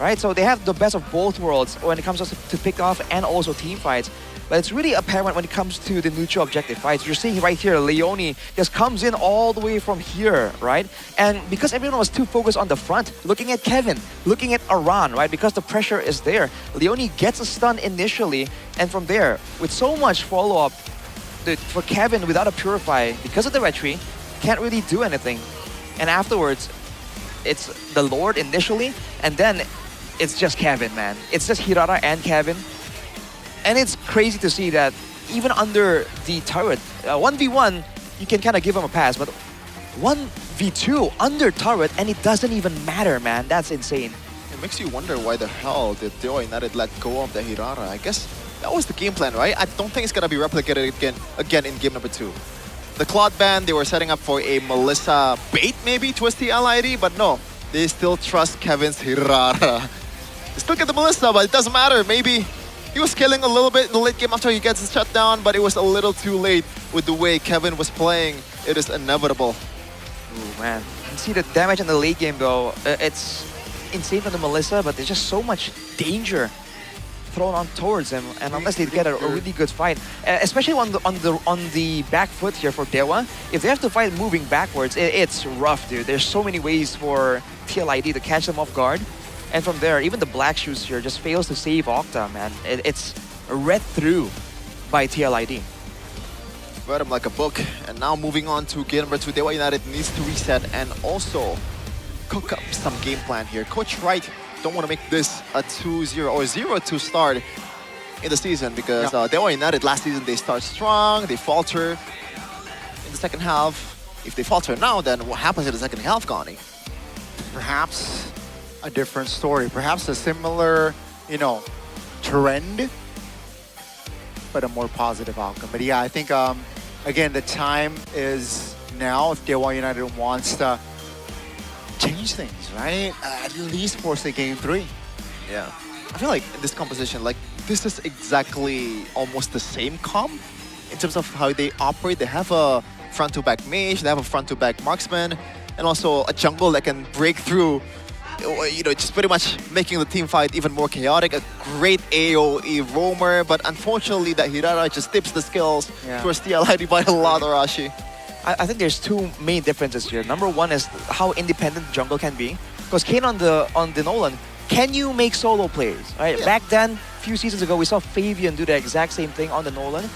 right? So they have the best of both worlds when it comes to pick off and also team fights. But it's really apparent when it comes to the neutral objective fights. You're seeing right here, Leone just comes in all the way from here, right? And because everyone was too focused on the front, looking at Kevin, looking at Aran, right? Because the pressure is there. Leone gets a stun initially, and from there, with so much follow-up, for Kevin without a Purify, because of the retry, can't really do anything. And afterwards, it's the Lord initially, and then it's just Kevin, man. It's just Hirara and Kevin. And it's crazy to see that even under the turret, 1v1, you can kind of give him a pass, but 1v2 under turret, and it doesn't even matter, man. That's insane. It makes you wonder why the hell did Dewa United let go of the Hirara. I guess that was the game plan, right? I don't think it's going to be replicated again in game number 2. The Claude Band, they were setting up for a Melissa bait, maybe, towards the LID, but no. They still trust Kevin's Hirara. They still get the Melissa, but it doesn't matter. Maybe he was killing a little bit in the late game after he gets his shutdown, but it was a little too late with the way Kevin was playing. It is inevitable. Ooh, man. You can see the damage in the late game, though. It's insane from the Melissa, but there's just so much danger thrown on towards him, and unless they get a really good fight, especially on the back foot here for Dewa, if they have to fight moving backwards, it's rough, dude. There's so many ways for TLID to catch them off guard. And from there, even the Black Shoes here just fails to save Octa, man. It's read through by TLID. Read him like a book. And now moving on to game number 2, Dewa United needs to reset and also cook up some game plan here. Coach Wright don't want to make this a 2-0 or 0-2 start in the season because Dewa United last season, they start strong, they falter in the second half. If they falter now, then what happens in the second half, Connie? Perhaps a different story. Perhaps a similar, trend, but a more positive outcome. But yeah, I think, again, the time is now if Dewa United wants to change things, right? At least force a game 3. Yeah. I feel like in this composition, like, this is exactly almost the same comp in terms of how they operate. They have a front-to-back mage, they have a front-to-back marksman, and also a jungle that can break through, just pretty much making the team fight even more chaotic. A great AoE roamer, but unfortunately that Hirara just tips the skills towards TLID by a lot, Arashi. I think there's two main differences here. Number one is how independent jungle can be. Because Kane on the Nolan, can you make solo plays? Right? Yeah. Back then, a few seasons ago, we saw Fabian do the exact same thing on the Nolan.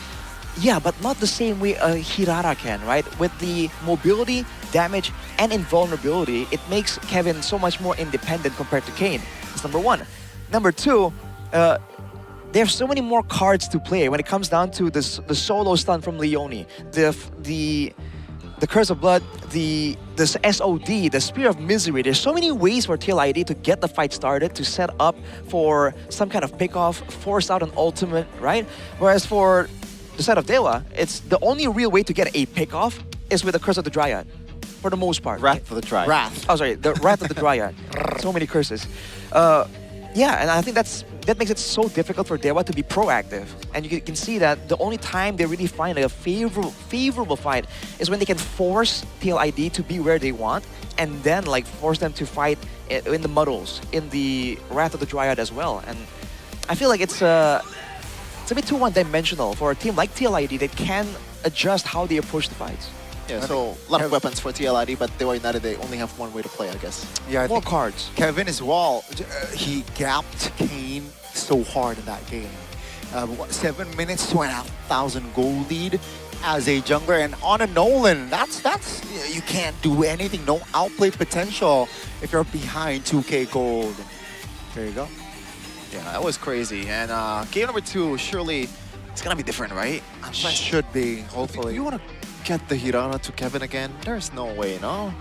Yeah, but not the same way a Hirara can, right? With the mobility, damage, and invulnerability, it makes Kevin so much more independent compared to Kane. That's number one. Number two, they have so many more cards to play when it comes down to the solo stun from Leone, the Curse of Blood, the SOD, the Spear of Misery. There's so many ways for TLID to get the fight started, to set up for some kind of pick-off, force out an ultimate, right? Whereas for the side of Dewa, it's the only real way to get a pick-off is with the Curse of the Dryad, for the most part. Wrath of the Dryad. Wrath. Oh, sorry, the Wrath of the Dryad. So many curses. Yeah, and I think that makes it so difficult for Dewa to be proactive. And you can see that the only time they really find a favorable fight is when they can force TLID to be where they want, and then like force them to fight in the muddles, in the Wrath of the Dryad as well. And I feel like it's a bit too one-dimensional for a team like TLID that can adjust how they approach the fights. Yeah, so a lot of weapons for TLID, but Dewa United, they only have one way to play, I guess. Yeah, I more think cards. Kevin as well, he gapped Kane so hard in that game. 7 minutes, 2,500 gold lead as a jungler, and on a Nolan, that's you can't do anything. No outplay potential if you're behind 2k gold. There you go. Yeah, that was crazy. And game number 2, surely it's gonna be different, right? Should be, hopefully. You wanna get the Hirana to Kevin again? There's no way, no?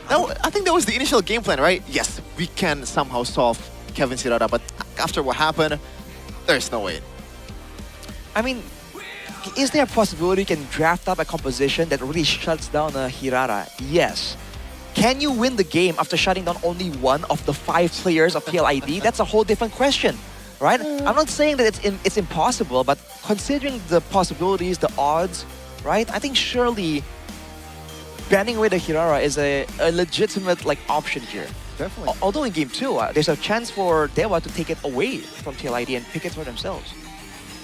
I think that was the initial game plan, right? Yes, we can somehow solve Kevin's Hirana, but after what happened, there's no way. I mean, is there a possibility you can draft up a composition that really shuts down a Hirara? Yes. Can you win the game after shutting down only one of the 5 players of TLID? That's a whole different question, right? I'm not saying that it's impossible, but considering the possibilities, the odds, right? I think surely banning away the Hirara is a legitimate option here. Definitely. Although in game 2, there's a chance for Dewa to take it away from TLID and pick it for themselves.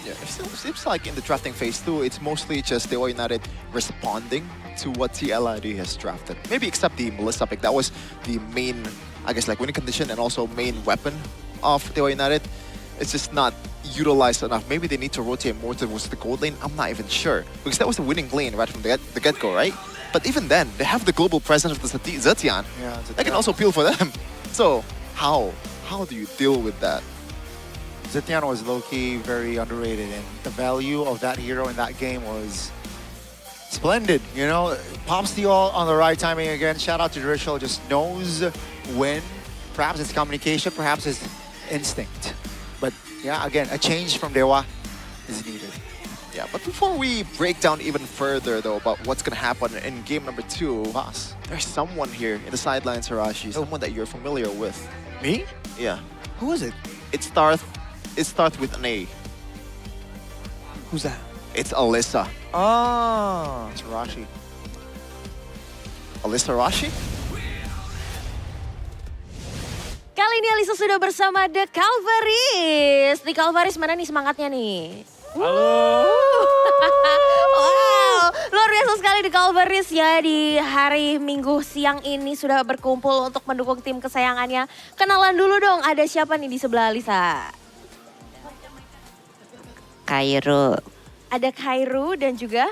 Yeah, it seems like in the drafting phase too, it's mostly just Dewa United responding to what TLID has drafted. Maybe except the Melissa pick. That was the main, I guess, like winning condition and also main weapon of Dewa United. It's just not utilized enough. Maybe they need to rotate more towards the gold lane. I'm not even sure. Because that was the winning lane right from the get-go, right? But even then, they have the global presence of the Zetian. Yeah, That can also appeal for them. So how do you deal with that? Zetian was low-key very underrated, and the value of that hero in that game was splendid. You know, pops to you all on the right timing again. Shout out to Drishel, just knows when. Perhaps it's communication, perhaps it's instinct. But yeah, again, a change from Dewa is needed. Yeah, but before we break down even further though about what's gonna happen in game number 2, there's someone here in the sidelines, Hirashi, someone that you're familiar with. Me? Yeah. Who is it? It starts with an A. Who's that? It's Alyssa. Oh. It's Rashi. Alyssa Rashi? Kali ini Alisa sudah bersama The Calvaries. Di Calvaries mana nih semangatnya nih? Halo. Wow, luar biasa sekali The Calvaries ya di hari Minggu siang ini sudah berkumpul untuk mendukung tim kesayangannya. Kenalan dulu dong, ada siapa nih di sebelah Alisa? Kairu. Ada Kairu dan juga...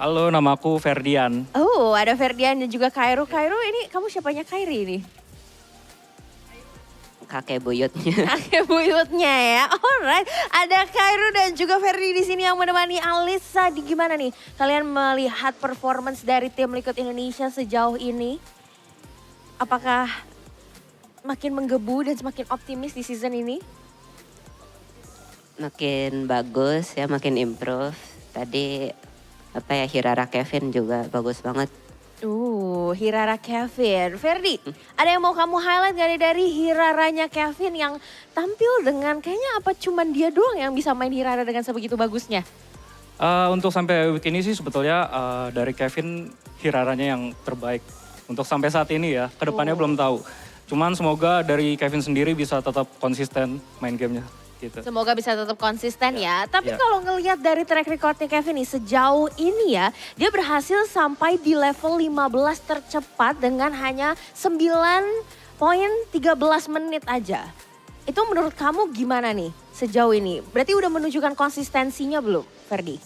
Halo, namaku Ferdian. Oh, ada Ferdian dan juga Kairu. Kairu ini kamu siapanya Kairi ini? Kakek buyutnya. Kakek buyutnya ya. Alright, ada Kairu dan juga Ferdi di sini yang menemani Alisa. Di gimana nih kalian melihat performance dari tim Liquid Indonesia sejauh ini? Apakah makin menggebu dan semakin optimis di season ini? Makin bagus ya, makin improve. Tadi Hirara Kevin juga bagus banget. Hirara Kevin. Ferdi, ada yang mau kamu highlight gak nih dari Hiraranya Kevin yang tampil dengan kayaknya apa cuman dia doang yang bisa main Hirara dengan sebegitu bagusnya? Untuk sampai week ini sih sebetulnya dari Kevin Hiraranya yang terbaik. Untuk sampai saat ini ya, kedepannya belum tahu. Cuman semoga dari Kevin sendiri bisa tetap konsisten main gamenya. Gitu. Semoga bisa tetap konsisten ya. Tapi kalau ngelihat dari track recordnya Kevin nih sejauh ini ya, dia berhasil sampai di level 15 tercepat dengan hanya 9.13 menit aja. Itu menurut kamu gimana nih sejauh ini? Berarti udah menunjukkan konsistensinya belum, Ferdi?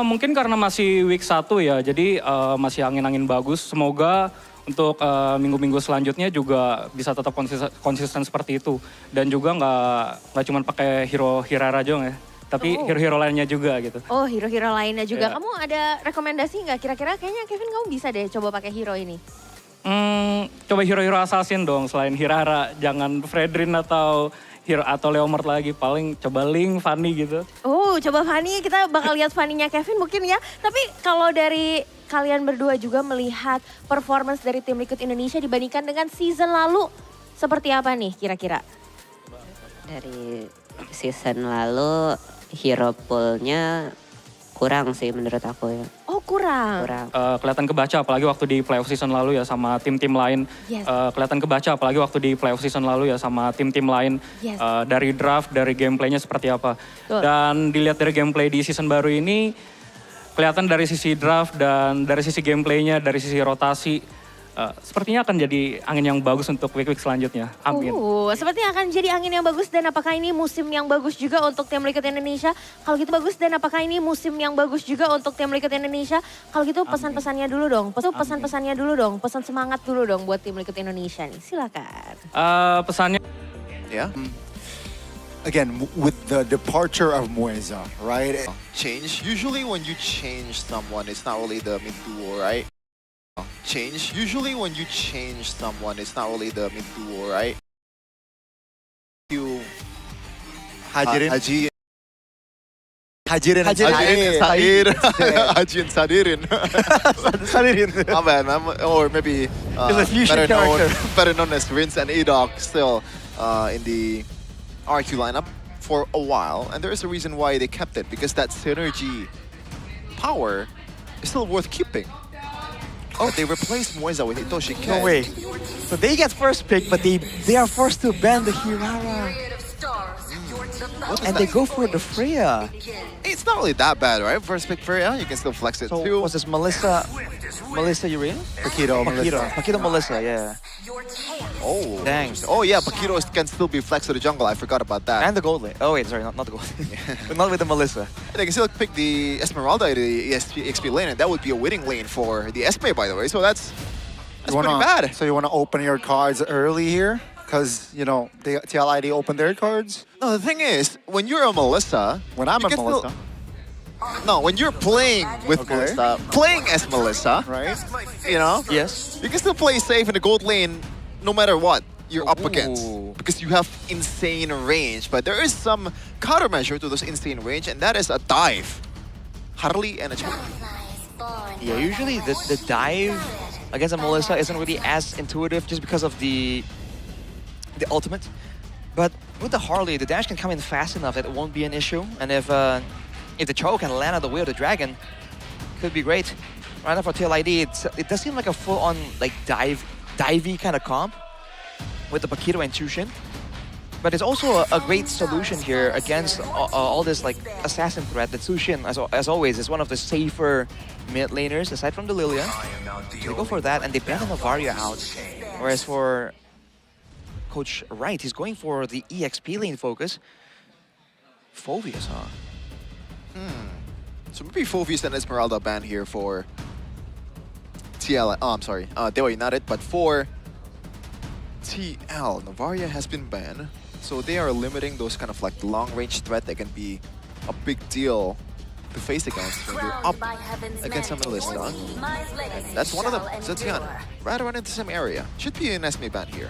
Mungkin karena masih week 1 ya, jadi masih angin-angin bagus. Semoga untuk minggu-minggu selanjutnya juga bisa tetap konsisten seperti itu. Dan juga nggak cuma pakai hero Hirara aja ya, tapi hero-hero lainnya juga gitu. Oh, hero-hero lainnya juga. Yeah. Kamu ada rekomendasi nggak? Kira-kira kayaknya Kevin kamu bisa deh coba pakai hero ini. Coba hero-hero assassin dong selain Hirara. Jangan Fredrin atau Leomord lagi. Paling coba Link, Fanny gitu. Oh, coba Fanny. Kita bakal lihat Fanny-nya Kevin mungkin ya. Tapi kalau dari kalian berdua juga melihat performance dari tim Liquid Indonesia dibandingkan dengan season lalu, seperti apa nih kira-kira? Dari season lalu hero pool-nya kurang sih menurut aku ya. Oh, kurang. Kelihatan kebaca apalagi waktu di playoff season lalu ya sama tim-tim lain. Yes. Kelihatan kebaca apalagi waktu di playoff season lalu ya sama tim-tim lain. Yes. Dari draft, dari gameplaynya seperti apa. Betul. Dan dilihat dari gameplay di season baru ini, kelihatan dari sisi draft dan dari sisi gameplaynya, dari sisi rotasi, sepertinya akan jadi angin yang bagus untuk week-week selanjutnya. Amin. Sepertinya akan jadi angin yang bagus dan apakah ini musim yang bagus juga untuk tim Liquid Indonesia? Kalau gitu bagus dan apakah ini musim yang bagus juga untuk tim Liquid Indonesia? Kalau gitu pesan-pesannya dulu dong. Pesan-pesannya dulu dong. Pesan semangat dulu dong buat tim Liquid Indonesia nih. Silakan. Pesannya. Ya. Again, with the departure of Mueza, right? Change. Usually when you change someone, it's not really the mid duo, right? Change. Usually when you change someone, it's not really the mid duo, right? You Hajirin. Hajirin Sadirin. My bad, man. Or maybe better known as Rince and Edok still in the RQ lineup for a while, and there is a reason why they kept it, because that synergy power is still worth keeping. Oh, they replaced Moisa with Hitoshi Ken. No way. So they get first pick, but they are forced to ban the Hirara. And they go for the Freya. It's not really that bad, right? First pick Freya, you can still flex it So too. was this Melissa Urena? Paquito Melissa, yeah. Oh, dang. Oh yeah, Paquito can still be flexed to the jungle. I forgot about that. And the gold lane. Oh wait, sorry, not the gold lane. But not with the Melissa. They can still pick the Esmeralda to the XP lane, and that would be a winning lane for the Esme, by the way. So that's pretty bad. So you want to open your cards early here? Because, you know, the TLID opened their cards? No, the thing is, when you're a Melissa... When I'm a Melissa. No, when you're playing with Melissa, playing as Melissa, right? You know? Yes. You can still play safe in the gold lane no matter what you're up against. Because you have insane range. But there is some countermeasure to those insane range, and that is a dive. Harley and a choke. Yeah, usually the dive against a Melissa isn't really as intuitive just because of the ultimate. But with the Harley, the dash can come in fast enough that it won't be an issue. And if the choke can land on the way of the dragon, could be great. Right now for TLID, it does seem like a full-on like divey kind of comp with the Paquito and Chushin. But it's also a great solution here against all this like assassin threat. The Chushin, as always, is one of the safer mid laners aside from the Lilia. They go for that and they ban the Novaria out. Whereas for Coach Wright, he's going for the EXP lane focus. Phoveus, huh? So maybe Phoveus and Esmeralda ban here for TL. Oh, I'm sorry. Dewa United, but for TL, Novaria has been banned. So they are limiting those kind of like long-range threat that can be a big deal to face against when you're up against a Melissa. And that's one of them, Zetian. Right around in the same area. Should be an Esme ban here.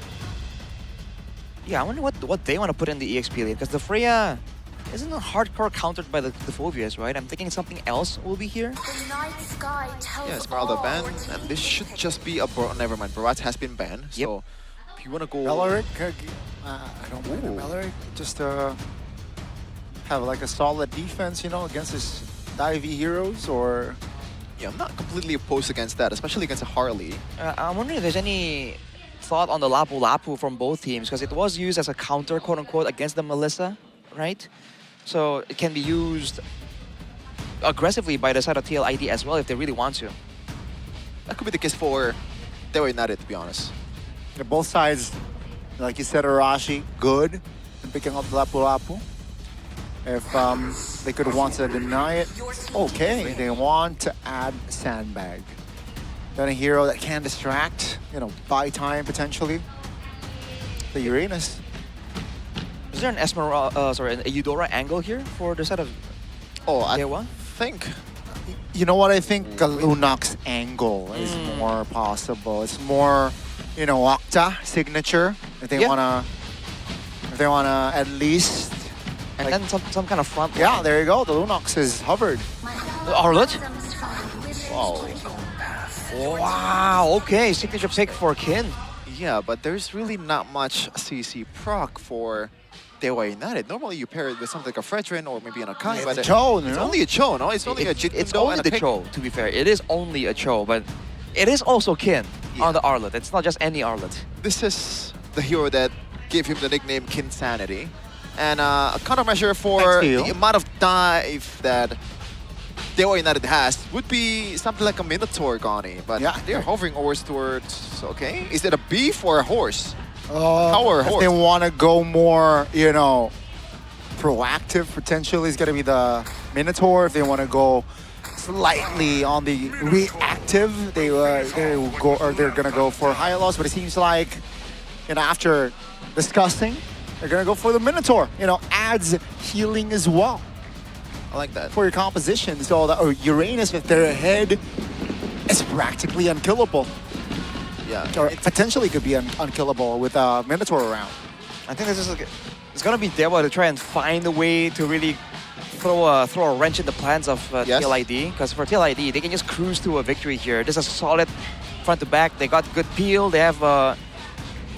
Yeah, I wonder what they want to put in the EXP lane, because the Freya isn't hardcore countered by the Phoveus, right? I'm thinking something else will be here. Yeah, Esmeralda banned, and this should just be a never mind. Barat has been banned, so if you want to go... Meloric? I don't mind Meloric. Just have like a solid defense, you know, against his divey heroes, or... Yeah, I'm not completely opposed against that, especially against a Harley. I'm wondering if there's any thought on the Lapu Lapu from both teams, because it was used as a counter, quote-unquote, against the Melissa, right? So it can be used aggressively by the side of TLID as well if they really want to. That could be the case for Dewa United, to be honest. Yeah, both sides, like you said, Arashi, good in picking up Lapu Lapu. If they could want to deny it, okay. They want to add Sandbag. Then a hero that can distract, you know, buy time potentially. The Uranus. Is there an a Eudora angle here for the side of Dewa? I think... You know what? I think a Lunox angle is more possible. It's more, you know, Octa signature. If they wanna at least. And like, then some kind of front. Yeah, there you go. The Lunox is hovered. Arlet? Wow. Wow. Okay, signature pick for Kin. Yeah, but there's really not much CC proc for Dewa United. Normally you pair it with something like a Fredrin or maybe an Akai, Yeah, but it's Cho, only a Cho, no? It's only a Jit It's only the Cho, to be fair. It is only a Cho, but it is also Kin on the Arlet. It's not just any Arlet. This is the hero that gave him the nickname Kinsanity. And a countermeasure for the amount of dive that Dewa United has would be something like a Minotaur Gani, but they're hovering towards, okay, is it a beef or a horse? Power horse. If they want to go more, you know, proactive, potentially it's going to be the Minotaur. If they want to go slightly on the reactive, they're going to go for Hylos. But it seems like, you know, after discussing, they're going to go for the Minotaur. You know, adds healing as well. I like that. For your composition. So the Uranus with their head is practically unkillable. Yeah. Or potentially could be unkillable with a Minotaur around. I think this is it's gonna be Dewa to try and find a way to really throw a wrench in the plans of TLID. Because for TLID, they can just cruise to a victory here. This is a solid front to back. They got good peel. They have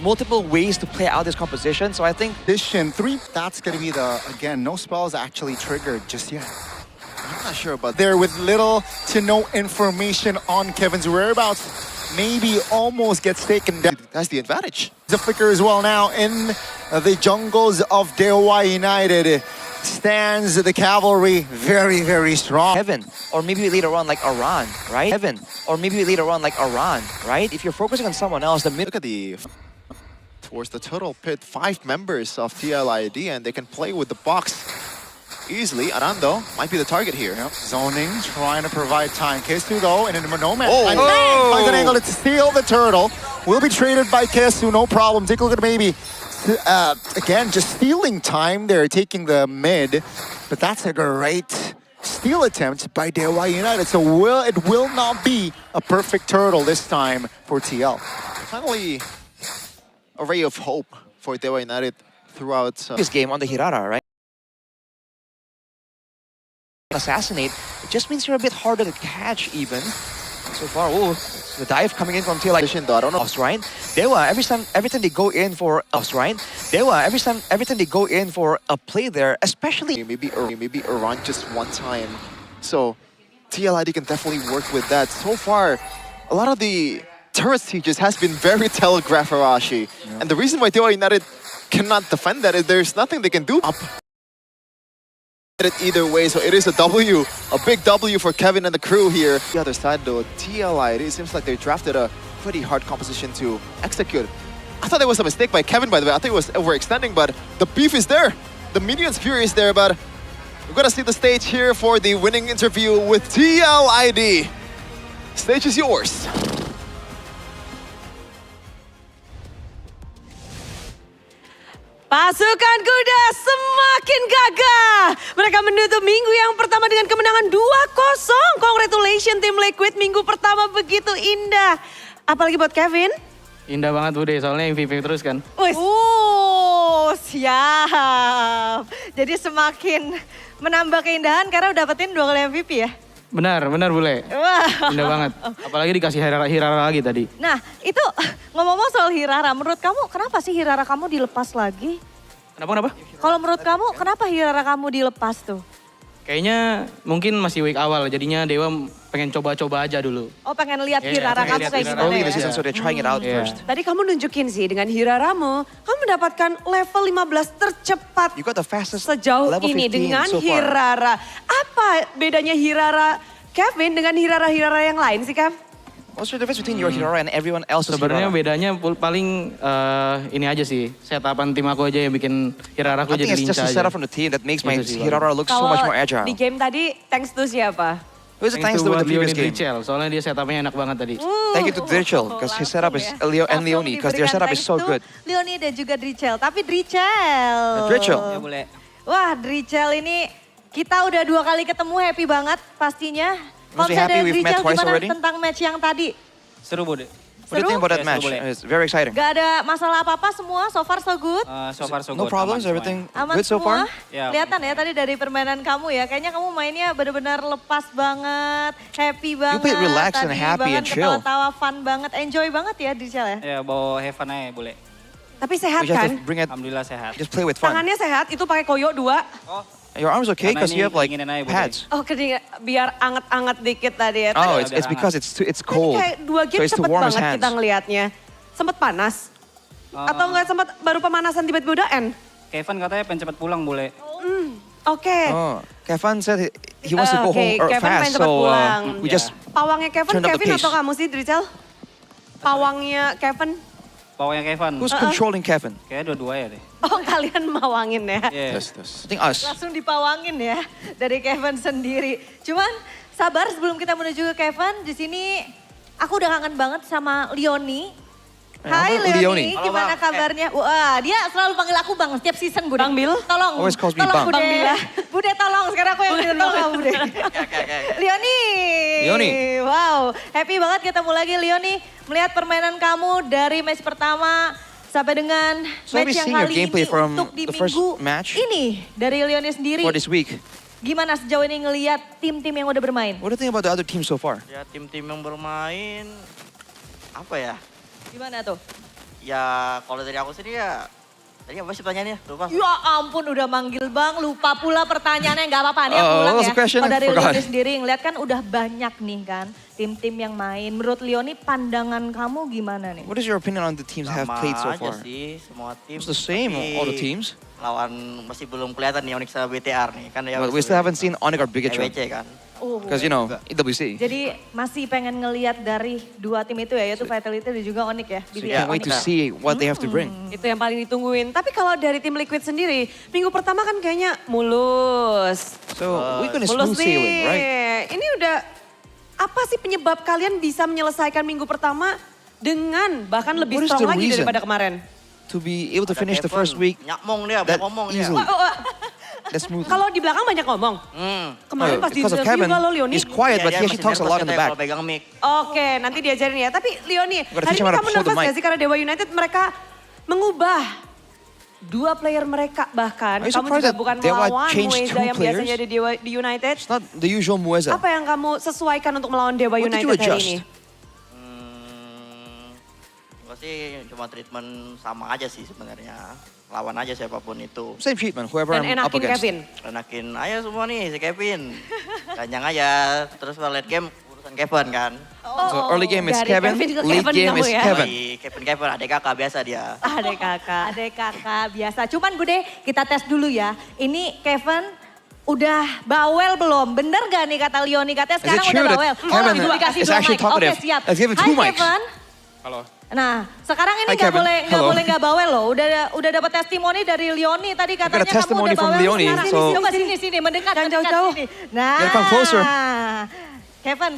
multiple ways to play out this composition. So I think this Shin 3, that's gonna be the, again, no spells actually triggered just yet. Not sure about There with little to no information on Kevin's whereabouts. Maybe almost gets taken down. That's the advantage. The flicker as well now in the jungles of Dewa United. Stands the cavalry very, very strong. Heaven, or maybe later on like Iran, right? Heaven, or maybe later on like Iran, right? If you're focusing on someone else, the mid. Look at the towards the turtle pit, 5 members of TLID, and they can play with the box easily. Arando might be the target here. Yep. Zoning, trying to provide time. Kesu though, and in no man. Oh. Finds an angle to steal the turtle. Will be traded by Kesu, no problem. Take a look at maybe. Again, just stealing time there, taking the mid. But that's a great steal attempt by Dewa United. So it will not be a perfect turtle this time for TL. Finally, a ray of hope for Dewa United throughout this game on the Hirara, right? Assassinate, it just means you're a bit harder to catch even. So far, the dive coming in from TL like right? Dewa, every time they go in for right? Dewa, every time they go in for a play there, especially maybe Iran just one time. So TLID can definitely work with that. So far, a lot of the turret sieges has been very telegraph Arashi. Yeah. And the reason why Dewa United cannot defend that is there's nothing they can do up it either way. So it is a W, a big W for Kevin and the crew here. The other side though, TLID, it seems like they drafted a pretty hard composition to execute. I thought it was a mistake by Kevin, by the way. I think it was overextending, but the beef is there. The Minion's Fury is there, but we're gonna see the stage here for the winning interview with TLID. Stage is yours. Pasukan kuda semakin gagah. Mereka menutup minggu yang pertama dengan kemenangan 2-0. Congratulations tim Liquid, minggu pertama begitu indah. Apalagi buat Kevin. Indah banget Bude, soalnya MVP terus kan. Siap. Jadi semakin menambah keindahan karena udah dapetin 2 kali MVP ya? Benar Bule. Wah. Indah banget. Apalagi dikasih Hirara lagi tadi. Nah itu ngomong-ngomong soal Hirara, menurut kamu kenapa sih Hirara kamu dilepas lagi? Kenapa? Kalau menurut kamu kenapa Hirara kamu dilepas tuh? Kayaknya mungkin masih week awal, jadinya Dewa pengen coba-coba aja dulu. Oh pengen lihat Hirara kamu kayak gimana Early in ya? the season, so they're trying it out first. Tadi kamu nunjukin sih dengan Hiraramu, kamu mendapatkan level 15 tercepat You got the fastest sejauh level 15 ini dengan so far. Hirara. Apa bedanya Hirara Kevin dengan Hirara-Hirara yang lain sih, Kev? What's the difference between your Hirara and everyone else's Sebenarnya Hirara? bedanya paling ini aja sih, setapan tim aku aja yang bikin Hirara aku I jadi think it's lincah just the aja. setup from the team that makes my Itu sih, Hirara look so much more agile. Di game tadi, thanks to siapa? Who's the thanks to the previous game? Drichel, soalnya dia setupnya enak banget tadi. Thank you to Drichel, because his setup is Leoni, because their setup is so good. Leoni dan juga Drichel, tapi Drichel. Drichel. Ya boleh. Wah Drichel ini kita udah 2 kali ketemu, happy banget pastinya. Must be Kalau happy misalnya we've met Drichel twice gimana already? tentang match yang tadi? Seru Bude. What do you think about that Yes, match? boleh. It's very exciting. Gak ada masalah apa-apa semua, so far so good. So far so No good. problems, aman everything Aman good so semua. far? Ya, Kelihatan ya tadi dari permainan kamu ya, kayaknya kamu mainnya benar-benar lepas banget, happy banget. played relaxed and tadi happy banget, and chill. Ketawa-tawa fun banget, enjoy banget ya Drichel ya. Ya bawa Heaven aja boleh. Tapi sehat You just kan? have to bring it, Alhamdulillah sehat. just play with fun. Tangannya sehat, itu pakai koyo 2. Your arm's okay Karena because ini you have like inginin aja, Bude. pads. Oh keringat, biar anget-anget dikit tadi ya. Oh, Tadi it's because it's cold. kayak 2 So game it's to cepet warm his banget hands. kita ngelihatnya. Sempet panas? Atau nggak sempet baru pemanasan tiba-tiba udah end? Kevin katanya pengen cepat pulang boleh. Oke. Oh, Kevin said he wants to go home Kevin fast, pengen cepat so pulang. we just Pawangnya Kevin, turned up the Kevin pace. atau kamu sih Drichel? Pawangnya Kevin? Pawangnya Kevin. Who's controlling Kevin? Kayaknya dua-dua ya deh. Oh kalian mawangin ya? Yeah. I think us. Langsung dipawangin ya dari Kevin sendiri. Cuman sabar sebelum kita menuju ke Kevin, di sini aku udah kangen banget sama Leoni. Hai Leoni. Leoni, gimana kabarnya? Wah, dia selalu panggil aku Bang setiap season, Bude. Bang Bil? Tolong, Always calls me tolong Bang. Bude. Bang Bila. Bude tolong, sekarang aku yang minta tolong Bude. Leoni. Leoni. Wow, happy banget ketemu lagi Leoni. Melihat permainan kamu dari match pertama sampai dengan So match we've yang seen your kali gameplay ini from untuk di the first minggu match ini dari Leoni sendiri. for this week. Gimana sejauh ini ngelihat tim-tim yang udah bermain? What do you think about the other team so far? Ya tim-tim yang bermain apa ya? Gimana tuh? Ya kalau dari aku sendiri ya Tadi apa sih pertanyaannya? Lupa. Ya ampun udah manggil Bang, lupa pula pertanyaannya, nggak apa-apa nih Oh, aku ulang what was ya. the question? Kalau dari Forgot. Leoni sendiri ngeliat kan udah banyak nih kan tim-tim yang main. Menurut Leoni pandangan kamu gimana nih? What is your opinion on the teams that have played so aja far? sih, semua tim. It's the same, tapi all the teams. Lawan masih belum kelihatan nih Onyx sama BTR nih. Kan ya But we still haven't seen Onyx or Bigatron. EWC kan. Because, you know, EWC. Jadi masih pengen ngeliat dari dua tim itu ya, yaitu Vitality dan juga Onyx ya. So you can't wait to see what they have to bring. Itu yang paling ditungguin. Tapi kalau dari tim Liquid sendiri, minggu pertama kan kayaknya mulus. So we're gonna Mulus smooth sailing, right? nih. Ini udah, apa sih penyebab kalian bisa menyelesaikan minggu pertama dengan bahkan lebih What is strong the lagi reason? daripada kemarin? To be able to finish the Kevin, first week nyakmong dia, that banyak ngomong dia. easily. That smoothly. Kalau di belakang banyak ngomong. Kemarin pas di because of interview Kevin, juga lo Leoni. he's quiet, but he actually talks a lot in the back. Kalau pegang mic. Oke, nanti diajarin ya. Tapi Leoni, Gotta hari teach him ini how to kamu hold the nervous mic. gak sih karena Dewa United mereka mengubah dua player mereka bahkan. Are you Kamu surprised juga that bukan Dewa melawan changed Mueza two yang players? biasanya di United. It's not the usual Mueza. Apa yang kamu sesuaikan untuk melawan Dewa What did you United hari adjust? ini? Gue sih cuma treatment sama aja sih sebenarnya. Lawan aja siapapun itu. Same treatment, whoever Dan I'm up enakin against. Kevin. Enakin aja semua nih si Kevin. Ganjang aja. Terus kalau late game urusan Kevin kan. So early game is dari Kevin, Kevin ke late Kevin game kamu is ya? Kevin. Kevin adik kakak biasa dia. Adek kakak biasa. Cuman Bude, kita tes dulu ya. Ini Kevin udah bawel belum? Bener gak nih kata Leoni? Katanya sekarang it udah true that bawel. Kevin dikasih is dua actually mic. Oke talkative? siap. Let's give him Hai two mics. Kevin. Halo. Nah, sekarang ini Hi, nggak Kevin. boleh Hello. nggak bawel loh. Udah dapat testimoni dari Leoni tadi got a katanya kamu testimony udah from bawel. Leoni, Sekarang so- coba sini mendekat jauh-jauh. sini. Nah, Gotta come closer. Kevin,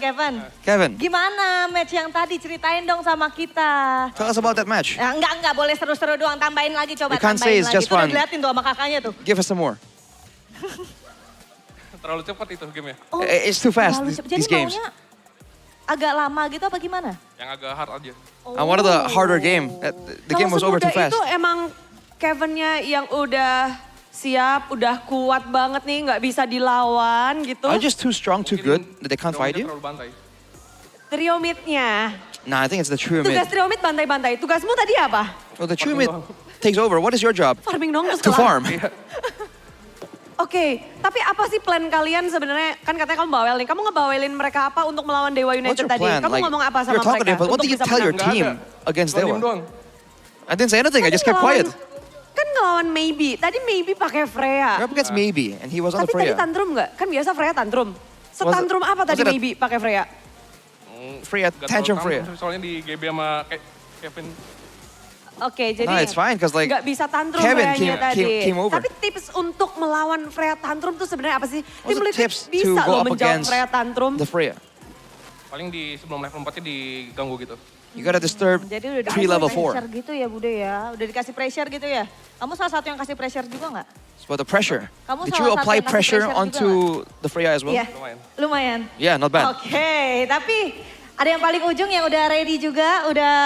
Kevin, gimana match yang tadi? Ceritain dong sama kita. tell us about that match. Ya, enggak boleh seru-seru doang. Tambahin lagi coba. You can't say tambahin it's lagi. just Itu udah fun. diliatin tuh sama kakaknya tuh. Give us some more. Terlalu cepat itu game ya. Oh, It's too fast, terlalu these cepet. Jadi games. maunya agak lama gitu apa gimana? Yang agak hard aja. I wanted a harder game. The game was over too Kalau fast. semudah itu emang Kevinnya yang udah siap, udah kuat banget nih, nggak bisa dilawan gitu. Are you just too strong, too good that they can't fight you? Terlalu bantai. Trio mid-nya. Nah, I think it's the trio mid. Tugas trio mid bantai-bantai. Tugasmu tadi apa? Well, the trio mid takes over. What is your job? Farming dong terus To kelar. farm. Oke, tapi apa sih plan kalian sebenarnya? Kan katanya kamu bawel nih. Kamu ngebawelin mereka apa untuk melawan Dewa What's United your tadi? plan? Kamu ngomong apa sama you're talkative, mereka? but what untuk did you bisa tell your menang? team against Cuma diem Dewa? doang. I didn't say anything. I just kept quiet. Kan ngelawan Maybe. Tadi Maybe pakai Freya. You're up against Maybe, and he was on Tapi the tadi Freya. tantrum nggak? Kan biasa Freya tantrum. Setantrum apa was tadi it a- Maybe pakai Freya? Freya, Nggak tantrum terlalu Freya. tampil, soalnya di GB sama Kevin. Oke, jadi No, it's fine, 'cause, like, nggak bisa tantrum Kevin Freya-nya tadi. came over. Tapi tips untuk melawan Freya tantrum tuh sebenarnya apa sih? What's Tim the Liquid tips to bisa go loh up menjawab against Freya tantrum. the Freya? Paling di sebelum level 4-nya diganggu gitu. You gotta disturb Jadi udah pre level dikasih 4. pressure gitu ya Bude ya. Udah dikasih pressure gitu ya. Kamu salah satu yang kasih pressure juga nggak? It's about the pressure. Kamu Did salah you satu apply yang kasih pressure pressure onto the Freya as well? Iya, lumayan. Yeah, not bad. Oke, tapi ada yang paling ujung yang udah ready juga, udah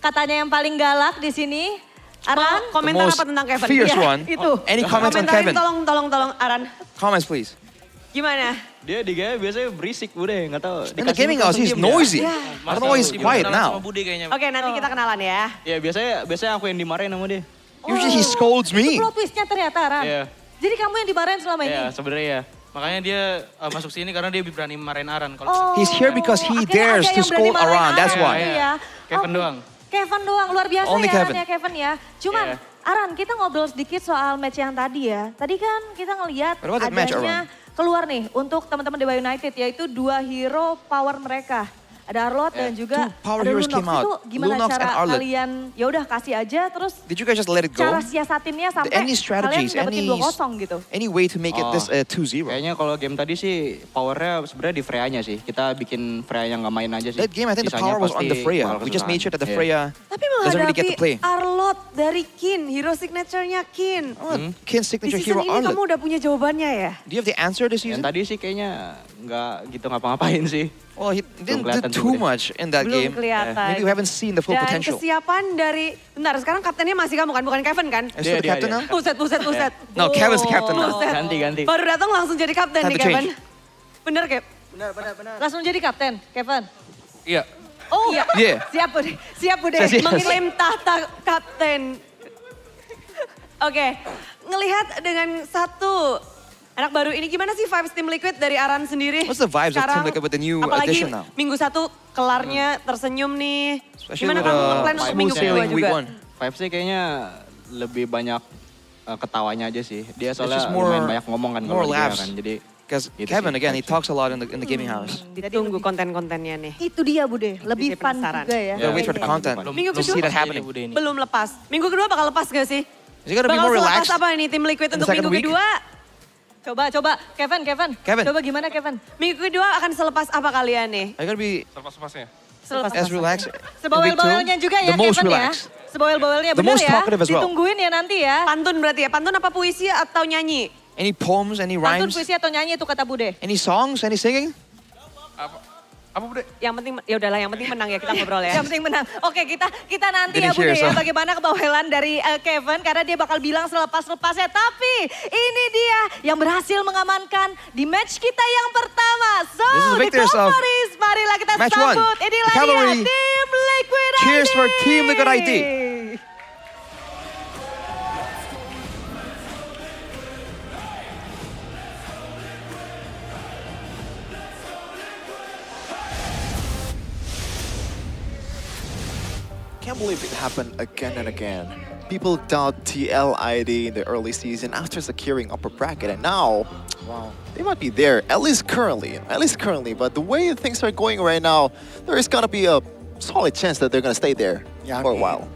katanya yang paling galak di sini. Aran, Komentar most apa tentang Kevin? fierce Iya, one. Itu. Any comments on Komentarin, Kevin? tolong Aran. Comments, please. Gimana? Dia di gaya biasanya berisik Bude, nggak tahu. In the gaming house, he's noisy. I don't know why he's quiet now. Oke, nanti kita kenalan ya. Ya biasanya aku yang dimarahin sama dia. Usually he scolds Itu me. plot twistnya ternyata Aran. Iya. Jadi kamu yang dimarahin selama ini? Iya, sebenarnya ya. Makanya dia masuk sini karena dia berani marahin Aran. Kalau He's here because he dares to scold around. That's why. Iya. Kevin doang. Kevin doang, luar biasa Only ya Kevin. Aran ya Kevin ya. Cuman Iya. Aran, kita ngobrol sedikit soal match yang tadi ya. Tadi kan kita ngelihat What about that match, adanya keluar nih untuk teman-teman Dewa United yaitu dua hero power mereka. Ada Arlot dan juga Two power ada heroes Lunox. came out. Itu gimana Lunox and cara Arlot. kalian ya udah kasih aja terus Did you guys just let it go? cara siasatinnya sampai Any strategies, kalian dapetin any 2-0 gitu. Any way to make it this 2-0? Kayaknya kalau game tadi sih powernya sebenarnya di Freya-nya sih. Kita bikin Freya yang nggak main aja sih. That game, I think the Sisanya power was on pasti the Freya. bakal We just made sure that the kesusahan. Freya Tapi doesn't really get menghadapi to play. Arlot dari Kin, hero signature-nya Kin. Kin's Di signature season hero ini Arlot. kamu udah punya jawabannya ya? Do you have the answer this Yang season? tadi sih kayaknya nggak gitu ngapa-ngapain sih. Well, he didn't do kelihatan too sih, much in that Belum game. kelihatan. Maybe we haven't seen the full Dan potential. kesiapan dari, bentar sekarang kaptennya masih kamu kan, bukan Kevin kan? Is he the captain now? Buset. No, Kevin's the captain now. Buset. Ganti. Baru datang langsung jadi kapten Time nih to Kevin. change. Bener Kev? Langsung jadi kapten, Kevin. Iya. Oh, Yeah. siap Bude. Saya siap. Mengklaim tahta kapten. Oke, ngelihat dengan satu anak baru ini, gimana sih vibes Team Liquid dari Aran sendiri? What's the vibes of Team Sekarang, Liquid with the new apalagi addition now? minggu 1 kelarnya tersenyum nih. Especially Gimana with, kamu ngeplan untuk minggu kedua week juga? one. Vibes-nya kayaknya lebih banyak ketawanya aja sih. Dia soalnya just more- lumayan banyak ngomong kan. more kalau dia laughs. kan. Jadi Because gitu Kevin, sih, again, he vibes-nya. talks a lot in the gaming house. Ditunggu konten-kontennya nih. Itu dia Bude, lebih Jadi fun penasaran. juga ya. Gotta wait for the content. Minggu To kedua see that happening. belum lepas. Minggu kedua bakal lepas gak sih? Is it gonna be Bakal more selepas relaxed? apa ini Tim Liquid in the untuk second minggu week? kedua? Coba, Kevin. Kevin. Coba gimana Kevin? Minggu kedua akan selepas apa kalian nih? Are you gonna be Selepas-lepasnya. as relaxed? Sebawel-bawelnya juga ya The most Kevin relaxed. ya. Sebawel-bawelnya The benar most ya. talkative as well. Ditungguin ya nanti ya. Pantun berarti ya? Pantun apa puisi atau nyanyi? Any poems, any Pantun rhymes, puisi atau nyanyi itu kata Bude. any songs, any singing? Apa Bude? Yang penting, ya udahlah yang penting menang ya kita ngobrol ya. Yang penting menang. Oke, kita nanti Didn't ya Bude hear, ya so. bagaimana kebawelan dari Kevin karena dia bakal bilang selepas-lepasnya. Tapi ini dia yang berhasil mengamankan di match kita yang pertama. So, This is the di victors of Paris, marilah kita match one. sambut. Inilah dia Cavalry. Team Liquid ID. Cheers for Team Liquid ID. Can't believe it happened again and again. People doubt TLID in the early season after securing upper bracket, and now, wow, they might be there, at least currently. But the way things are going right now, there is gonna be a solid chance that they're gonna stay there for a while.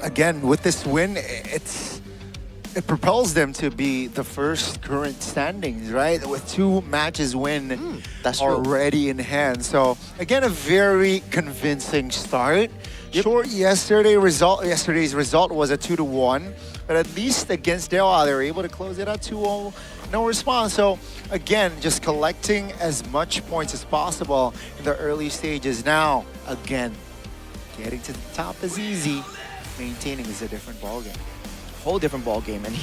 Again, with this win, it propels them to be the first current standings, right? With 2 matches win that's true. already in hand. So again, a very convincing start. Short yesterday's result was a 2-1, but at least against Dewa, they were able to close it out 2-0. No response. So again, just collecting as much points as possible in the early stages. Now, again, getting to the top is easy. Maintaining is a different ballgame. Whole different ball game, and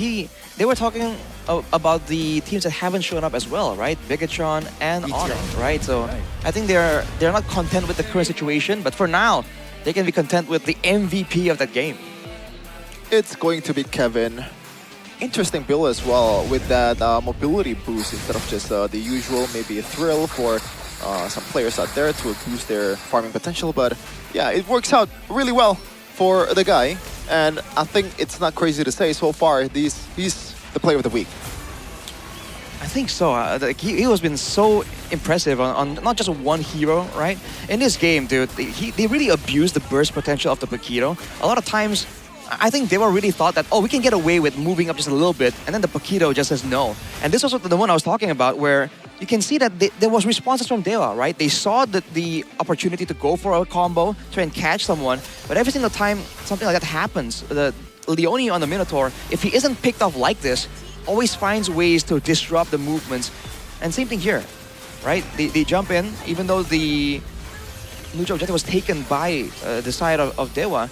they were talking about the teams that haven't shown up as well, right? Bigatron and Honor, right? So I think they're not content with the current situation, but for now, they can be content with the MVP of that game. It's going to be Kevin. Interesting build as well with that mobility boost instead of just the usual maybe a thrill for some players out there to boost their farming potential. But yeah, it works out really well for the guy. And I think it's not crazy to say so far he's the player of the week. I think so. He has been so impressive on not just one hero, right? In this game, dude, they really abused the burst potential of the Paquito. A lot of times, I think they were really thought that, oh, we can get away with moving up just a little bit, and then the Paquito just says no. And this was the one I was talking about, where you can see that there was responses from Dewa, right? They saw the opportunity to go for a combo, try and catch someone, but every single time something like that happens, the Leone on the Minotaur, if he isn't picked off like this, always finds ways to disrupt the movements. And same thing here, right? They jump in, even though the neutral objective was taken by the side of Dewa,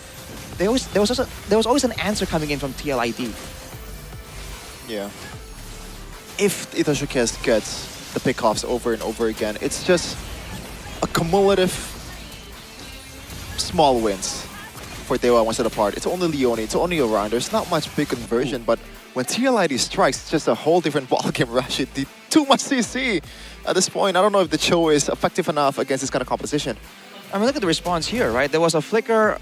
there was always an answer coming in from TLID. Yeah. If Itashukes gets the pickoffs over and over again, it's just a cumulative small wins for Dewa once at apart. It's only Leone, it's only around. There's not much big conversion, but when TLID strikes, it's just a whole different ballgame, Rashid. Too much CC at this point. I don't know if the Cho is effective enough against this kind of composition. I mean, look at the response here, right? There was a flicker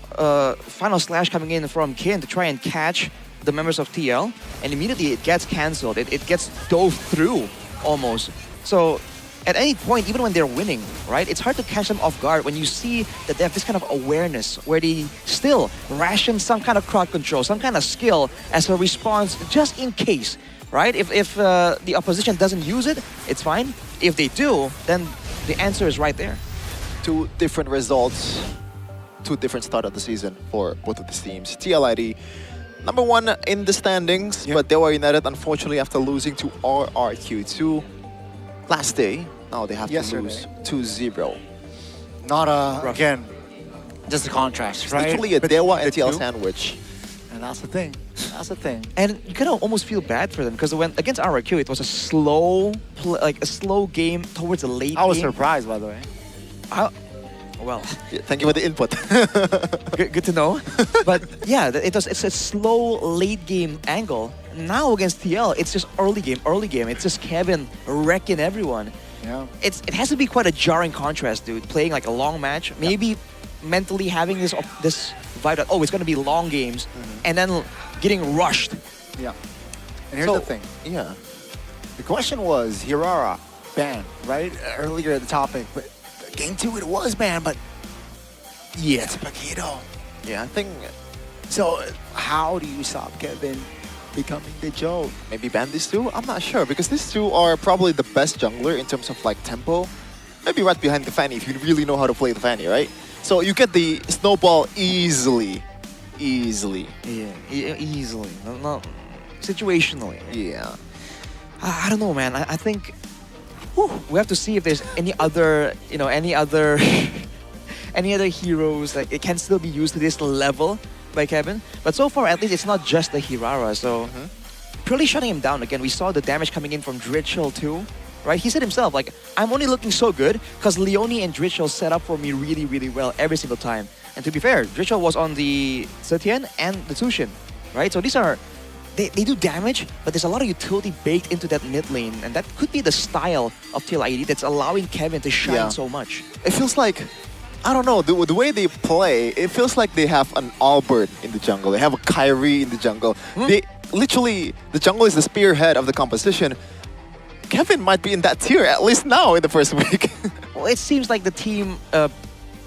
final slash coming in from Kin to try and catch the members of TL, and immediately it gets cancelled. It gets dove through almost. So at any point, even when they're winning, right, it's hard to catch them off guard when you see that they have this kind of awareness where they still ration some kind of crowd control, some kind of skill as a response just in case, right? If the opposition doesn't use it, it's fine. If they do, then the answer is right there. 2 different results, 2 different start of the season for both of these teams. TLID, number 1 in the standings, but they were United, unfortunately, after losing to RRQ2 last day. Now they have to lose 2-0. Not again, just a contrast, It's right? literally a Dewa and TL sandwich. And that's the thing. That's the thing. And you kind of almost feel bad for them because when against RRQ, it was a slow game towards the late I was game. surprised, by the way. Well, thank you for the input. good to know. But yeah, it's a slow late game angle. Now against TL, it's just early game. It's just Kevin wrecking everyone. Yeah. It has to be quite a jarring contrast, dude. Playing like a long match, maybe mentally having this vibe that it's gonna be long games, and then getting rushed. Yeah. And here's the thing. Yeah. The question was Hirara banned, right? Earlier at the topic, but game 2 it was banned, but yeah, it's Paquito. Yeah, I think. So how do you stop Kevin becoming the joke? Maybe ban these two? I'm not sure, because these two are probably the best jungler in terms of like tempo. Maybe right behind the Fanny if you really know how to play the Fanny, right? So you get the snowball easily. Yeah, easily. No, situationally. Yeah. I don't know, man. I think we have to see if there's any other, any other heroes that it can still be used to this level by Kevin. But so far, at least it's not just the Hirara. So purely shutting him down again. We saw the damage coming in from Dritchell too, right? He said himself, like, I'm only looking so good because Leone and Dritchell set up for me really, really well every single time. And to be fair, Dritchell was on the Zetian and the Tushin, right? So these are, they do damage, but there's a lot of utility baked into that mid lane. And that could be the style of TL that's allowing Kevin to shine so much. It feels like, I don't know, the way they play, it feels like they have an Albert in the jungle. They have a Kyrie in the jungle. They literally, the jungle is the spearhead of the composition. Kevin might be in that tier, at least now in the first week. Well, it seems like the team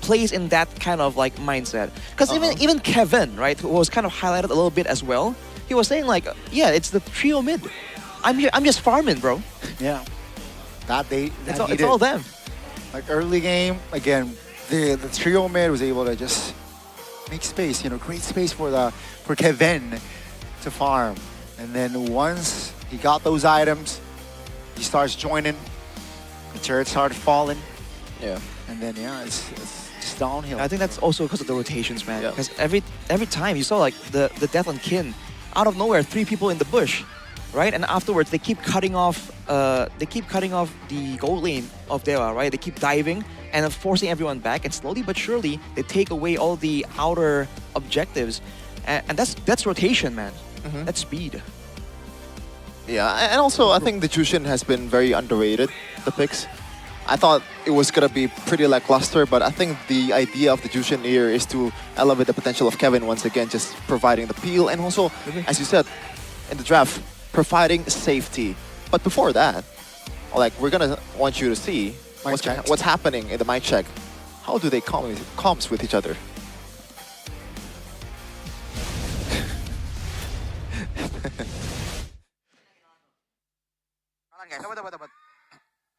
plays in that kind of like mindset. Because even Kevin, right, who was kind of highlighted a little bit as well, he was saying like, yeah, it's the trio mid. I'm here, I'm just farming, bro. Yeah. It's all them. Like early game, again, the trio mid was able to just make space, create space for Kevin to farm. And then once he got those items, he starts joining, the turret started falling. Yeah. And then it's just downhill. I think that's also because of the rotations, man. Because every time you saw like the death on Kin, out of nowhere, 3 people in the bush, right? And afterwards they keep cutting off the gold lane of Dewa, right? They keep diving and forcing everyone back, and slowly but surely they take away all the outer objectives, and that's rotation, man. That's speed. Yeah, and also I think the Jushin has been very underrated, the picks. I thought it was gonna be pretty lackluster, but I think the idea of the Jushin here is to elevate the potential of Kevin once again, just providing the peel, and also, as you said, in the draft, providing safety. But before that, like, we're gonna want you to see what's happening in the mic check. How do they comms with each other?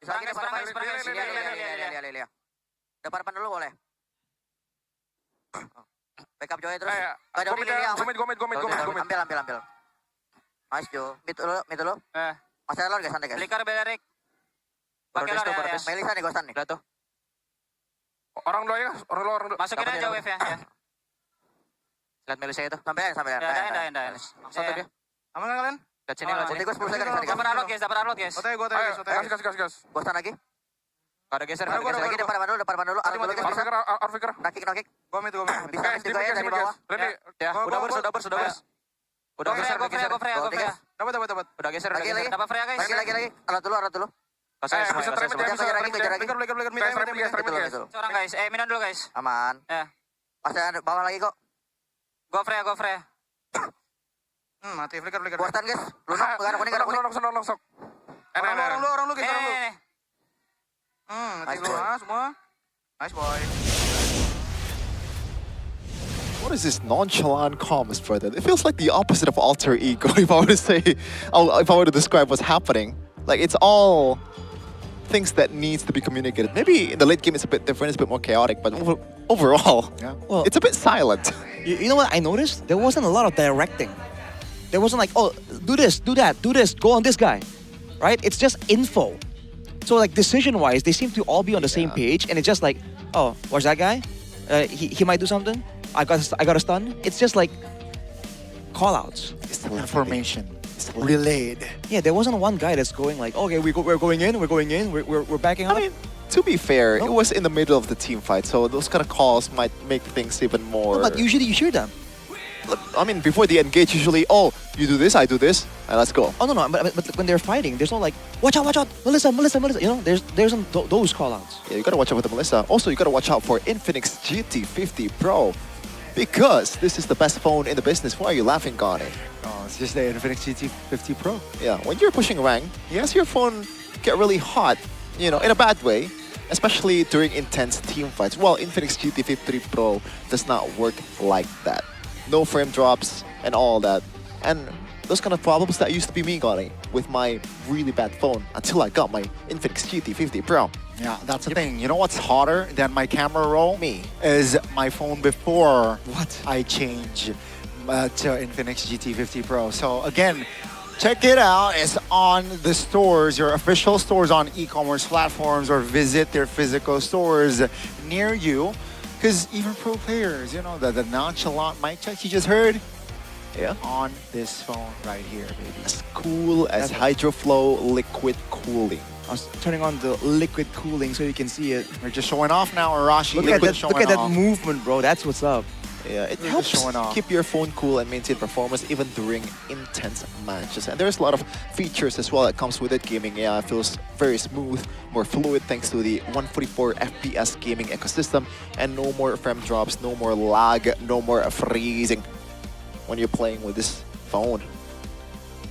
Dapat. Depan dulu boleh. Backup Joy terus. Ambil. Nice Jo. Mid dulu. Mas Elon guys, santai guys. Flicker Belerik. Pakai lor ya. Melisa nih gosan nih. Udah tuh. Orang dulu ya, orang dulu. Masukin aja wave ya. Lihat Melisa itu. Sampai. Dah. Satu dia. Aman kan kalian? Lihat sini. Gue 10 second. Dapat upload guys. Oke, gas. Gosan lagi. Ada geser. Lagi depan dulu. Nakik. Gua mid. Bisa dari bawah. Ready? Ya, udah bers. Udah geser. Dapat. Udah geser. Lagi. Dapat Freya guys. Lagi. Alat dulu. Bisa Seorang guys. Minan dulu guys. Aman. Masih ada bawah lagi kok. Go Freya. Mati flicker. Buatan guys. Lunak. Longsok. Orang lu guys. Mati lu semua. Nice boy. What is this nonchalant comms, brother? It feels like the opposite of alter ego, if I were to describe what's happening. Like, it's all things that needs to be communicated. Maybe in the late game it's a bit different, it's a bit more chaotic, but overall, it's a bit silent. You know what I noticed? There wasn't a lot of directing. There wasn't like, oh, do this, do that, do this, go on this guy, right? It's just info. So like decision-wise, they seem to all be on the same page, and it's just like, oh, where's that guy? He might do something. I got a stun. It's just like call-outs. It's the information. It's relayed. Yeah, there wasn't one guy that's going like, okay, we're going in, we're backing up. I mean, To be fair, it was in the middle of the team fight, so those kind of calls might make things even more... But usually you hear them. Look, I mean, before they engage, usually, oh, you do this, I do this, and let's go. Oh, no, but when they're fighting, there's no like, watch out, Melissa. You know, there's some those call-outs. Yeah, you gotta watch out with the Melissa. Also, you gotta watch out for Infinix GT50 Pro, because this is the best phone in the business. Why are you laughing, Gani? Oh, it's just the Infinix GT50 Pro. Yeah, when you're pushing rank, yes, your phone get really hot, you know, in a bad way, especially during intense team fights. Well, Infinix GT53 Pro does not work like that. No frame drops and all that. And those kind of problems that used to be me, Gani, with my really bad phone until I got my Infinix GT50 Pro. Yeah, that's the thing. You know what's hotter than my camera roll? Me. Is my phone before I change to Infinix GT50 Pro. So again, check it out. It's on the stores, your official stores on e-commerce platforms, or visit their physical stores near you. Because even pro players, you know, the nonchalant mic checks you just heard, on this phone right here, baby. As cool as HydroFlow liquid cooling. I was turning on the liquid cooling so you can see it. We're just showing off now, Arashi. Look at that movement, bro. That's what's up. Yeah, it helps keep your phone cool and maintain performance even during intense matches. And there's a lot of features as well that comes with it. Gaming, it feels very smooth, more fluid thanks to the 144 FPS gaming ecosystem, and no more frame drops, no more lag, no more freezing when you're playing with this phone.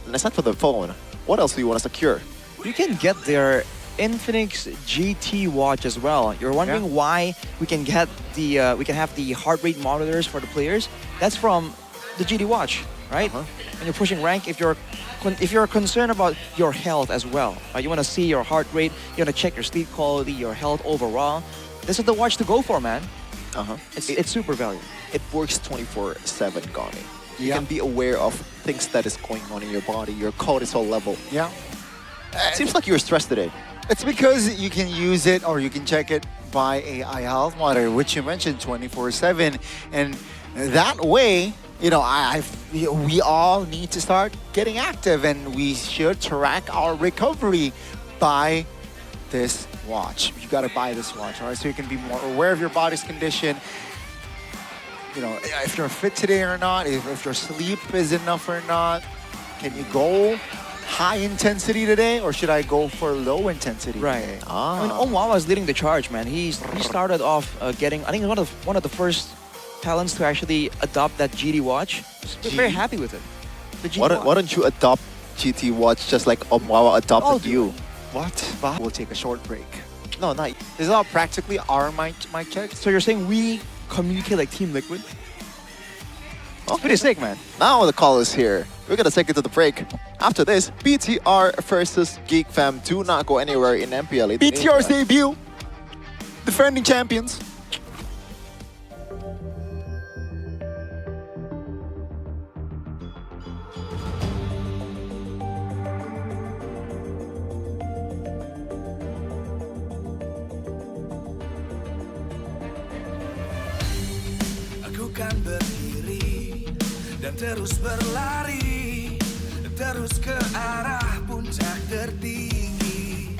And aside from the phone, what else do you want to secure? You can get their Infinix GT watch as well. You're wondering why we can get the we can have the heart rate monitors for the players. That's from the GT watch, right? When you're pushing rank, if you're concerned about your health as well, right? You want to see your heart rate, you want to check your sleep quality, your health overall. This is the watch to go for, man. It's super valuable. It works 24/7, Gani. You can be aware of things that is going on in your body, your cortisol level. Yeah. It seems like you're stressed today. It's because you can use it, or you can check it by AI health monitor, which you mentioned 24/7, and that way, you know, we all need to start getting active, and we should track our recovery by this watch. You got to buy this watch, all right? So you can be more aware of your body's condition. You know, if you're fit today or not, if your sleep is enough or not. Can you go high intensity today, or should I go for low intensity today? I mean, Omwawa is leading the charge, man. He started off getting, I think, one of the first talents to actually adopt that GT watch. We're very happy with it. The GT watch. Why don't you adopt GT watch just like Omwawa adopted you? What? We'll take a short break. No, not. This is all practically our mic check. So you're saying we communicate like Team Liquid? It's pretty sick, man. Now the call is here. We're gonna take it to the break. After this, BTR versus Geek Fam. Do not go anywhere in MPL. BTR's debut. Defending champions. Aku kan berdiri dan terus berlari, terus ke arah puncak tertinggi.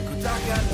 Ku takkan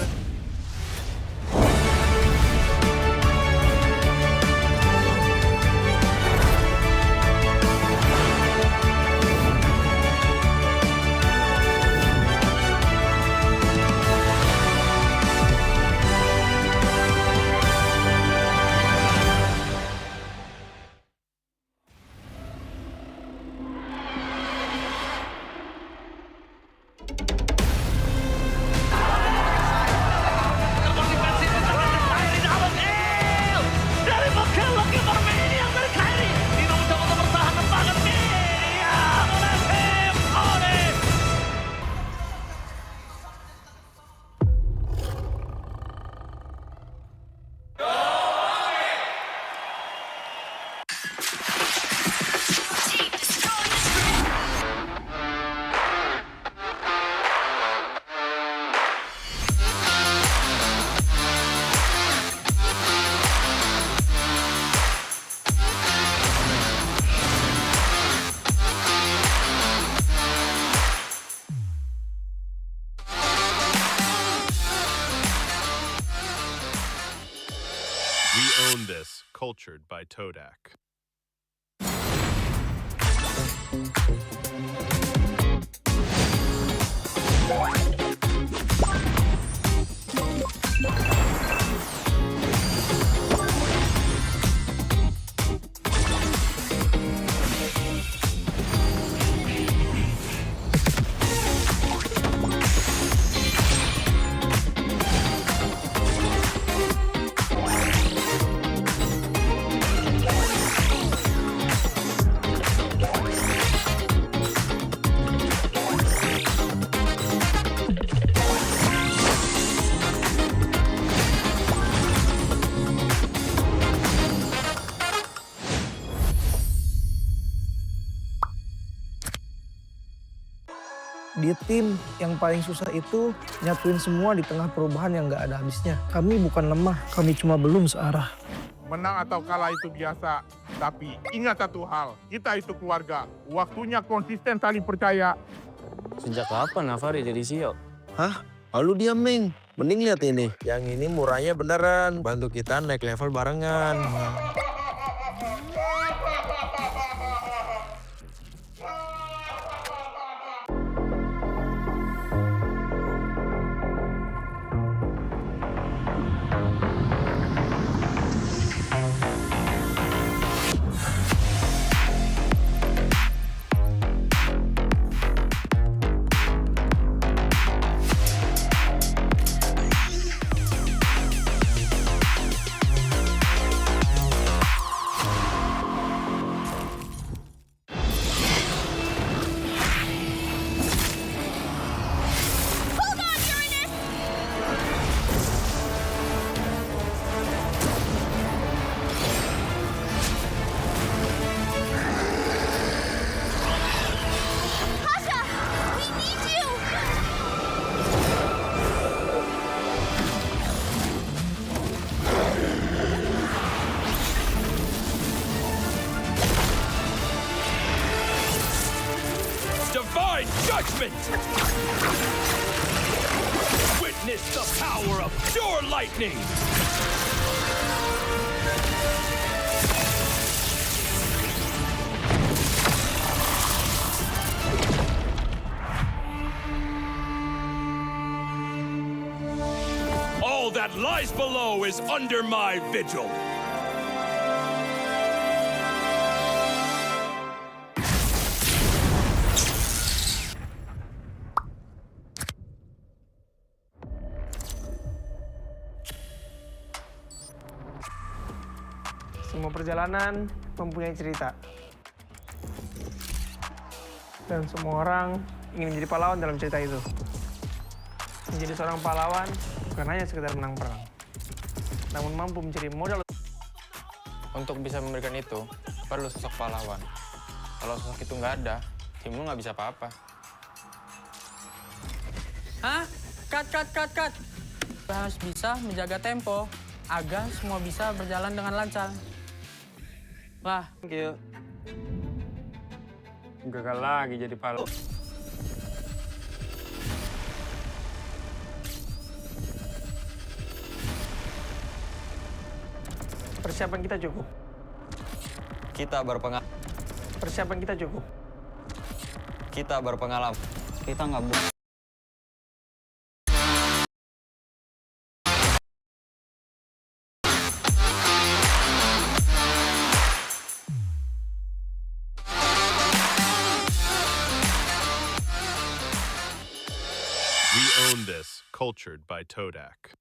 cultured by Todak. Di tim yang paling susah itu nyatuin semua di tengah perubahan yang nggak ada habisnya. Kami bukan lemah, kami cuma belum searah. Menang atau kalah itu biasa, tapi ingat satu hal, kita itu keluarga. Waktunya konsisten saling percaya. Sejak kapan Navari jadi CEO? Hah? Lalu dia Ming. Mending lihat ini. Yang ini murahnya beneran. Bantu kita naik level barengan. Divine judgment! Witness the power of pure lightning! All that lies below is under my vigil. Semua perjalanan mempunyai cerita. Dan semua orang ingin menjadi pahlawan dalam cerita itu. Menjadi seorang pahlawan bukan hanya sekedar menang perang, namun mampu mencari modal. Untuk bisa memberikan itu, perlu sosok pahlawan. Kalau sosok itu nggak ada, tim lu nggak bisa apa-apa. Hah? Cut. Kita harus bisa menjaga tempo agar semua bisa berjalan dengan lancar. Wah, Thank you. Gagal lagi jadi pahlawan. Persiapan kita cukup. Persiapan kita cukup. Kita berpengalaman. Kita nggak butuh. We own this, cultured by Todak.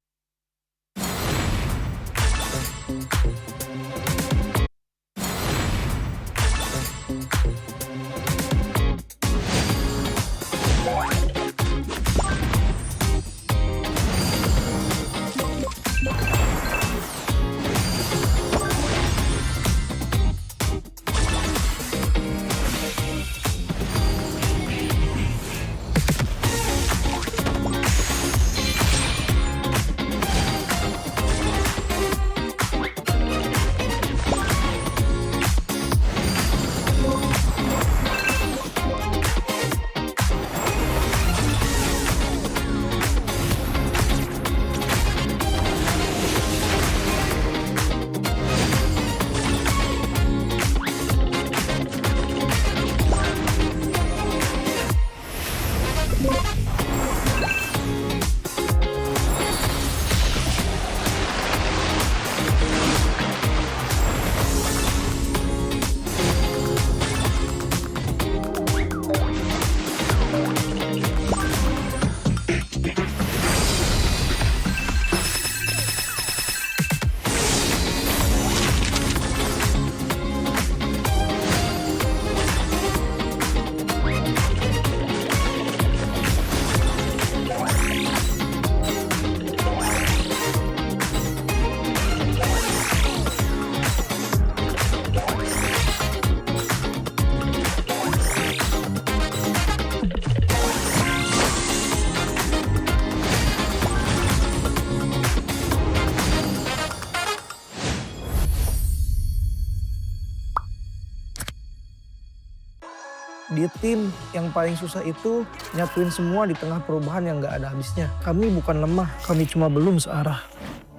Jadi tim yang paling susah itu nyatuin semua di tengah perubahan yang nggak ada habisnya. Kami bukan lemah, kami cuma belum searah.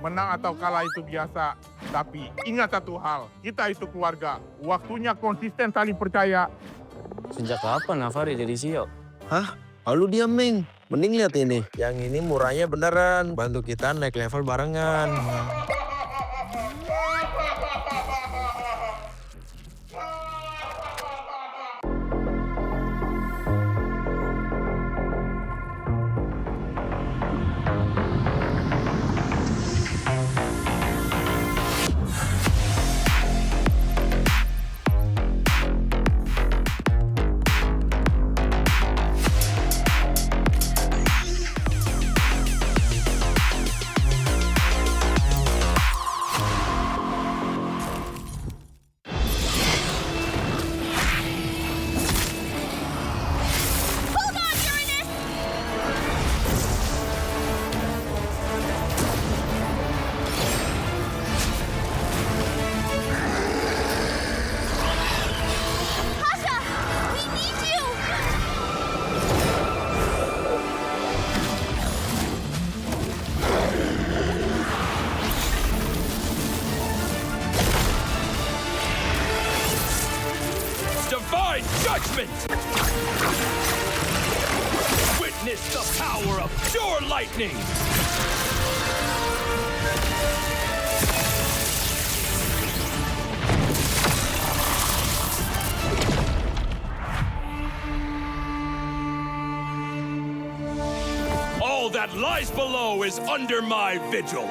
Menang atau kalah itu biasa, tapi ingat satu hal, kita itu keluarga. Waktunya konsisten saling percaya. Sejak kapan Navari jadi CEO? Hah? Lalu diam, Ming. Mending lihat ini. Yang ini murahnya beneran. Bantu kita naik level barengan. Divine judgment! Witness the power of pure lightning! All that lies below is under my vigil.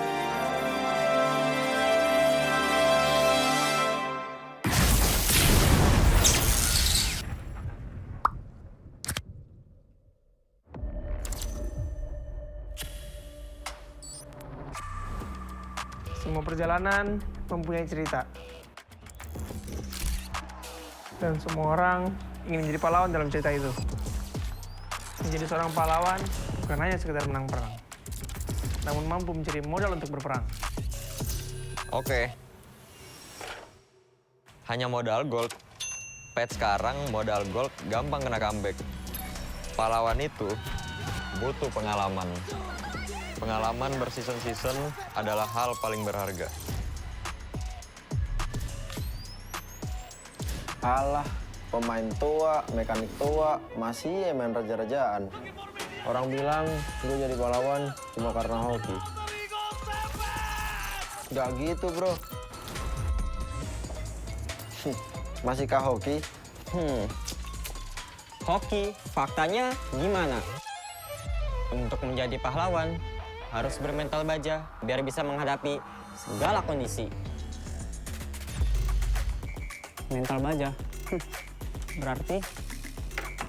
Semua perjalanan mempunyai cerita. Dan semua orang ingin menjadi pahlawan dalam cerita itu. Menjadi seorang pahlawan bukan hanya sekedar menang perang, namun mampu mencari modal untuk berperang. Oke. Hanya modal gold. Pet sekarang modal gold gampang kena comeback. Pahlawan itu butuh pengalaman. Pengalaman berseason-season adalah hal paling berharga. Alah, pemain tua, mekanik tua, masih main raja-rajaan. Orang bilang gue jadi pahlawan cuma karena hoki. Gak gitu, bro. Masihkah hoki? Hoki, faktanya gimana? Untuk menjadi pahlawan, harus bermental baja biar bisa menghadapi segala kondisi. Mental baja? Berarti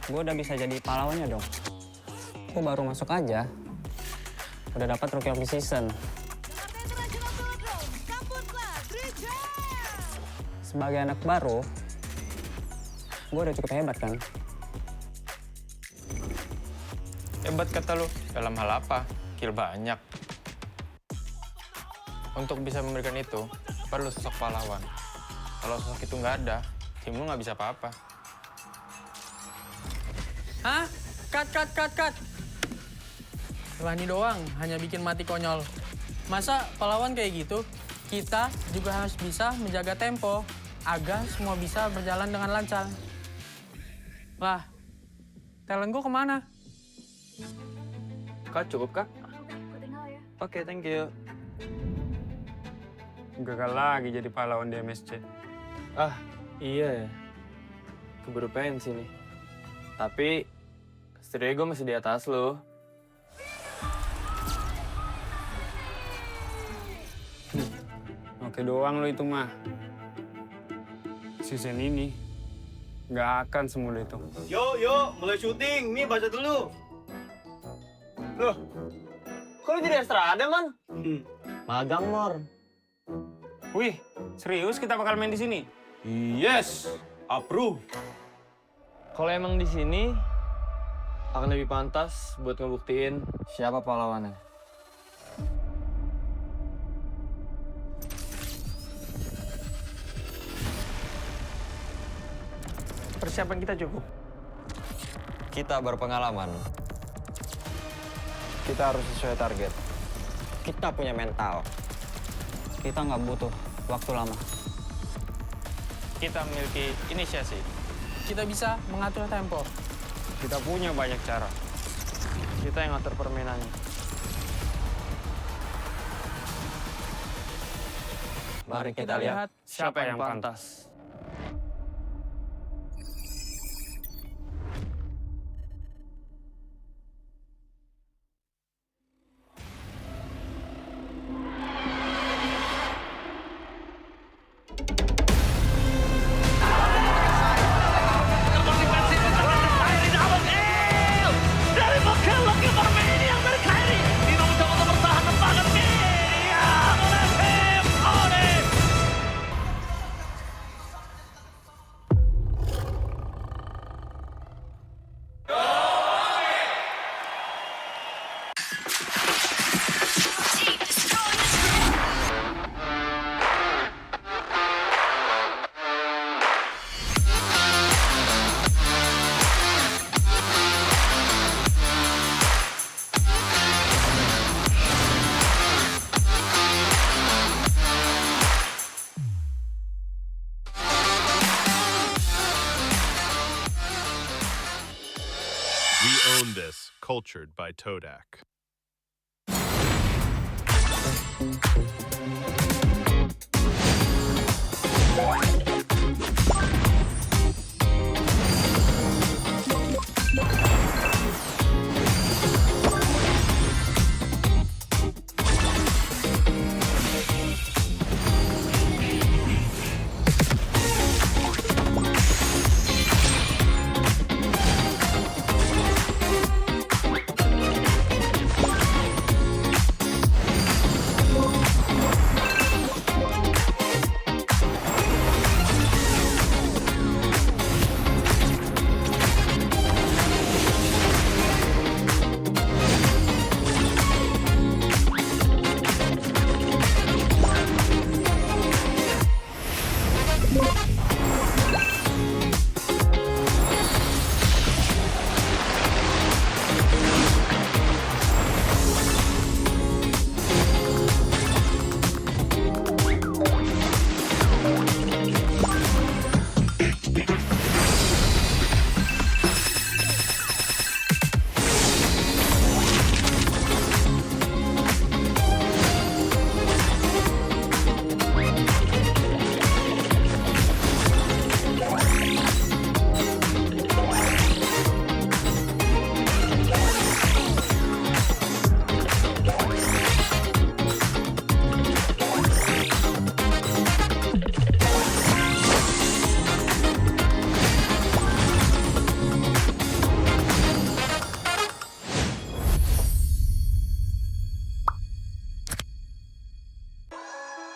gue udah bisa jadi pahlawannya dong. Gue baru masuk aja, udah dapat Rookie of the Season. Sebagai anak baru, gue udah cukup hebat kan? Hebat kata lu, dalam hal apa? Kill banyak. Untuk bisa memberikan itu, perlu sosok pahlawan. Kalau sosok itu nggak ada, tim lu nggak bisa apa-apa. Hah? Cut. Rani doang, hanya bikin mati konyol. Masa pahlawan kayak gitu? Kita juga harus bisa menjaga tempo, agar semua bisa berjalan dengan lancar. Lah, talent gue kemana? Kak, cukup kak? Oke, thank you. Gagal lagi jadi pahlawan di MSC. Ah, iya ya. Keburu pensi nih. Tapi, setidaknya gue masih di atas lo. Oke doang lo itu mah. Season ini, nggak akan semudah itu. Yo, mulai syuting. Nih, baca dulu. Loh, kok lu jadi Estrada, Man? Magang, Mor. Wih, serius kita bakal main di sini? Yes, approve. Kalau emang di sini, akan lebih pantas buat ngebuktiin siapa pahlawannya. Persiapan kita cukup. Kita berpengalaman. Kita harus sesuai target. Kita punya mental. Kita nggak butuh waktu lama. Kita memiliki inisiasi. Kita bisa mengatur tempo. Kita punya banyak cara. Kita yang ngatur permainannya. Mari kita lihat siapa yang pantas. We own this, cultured by Todak.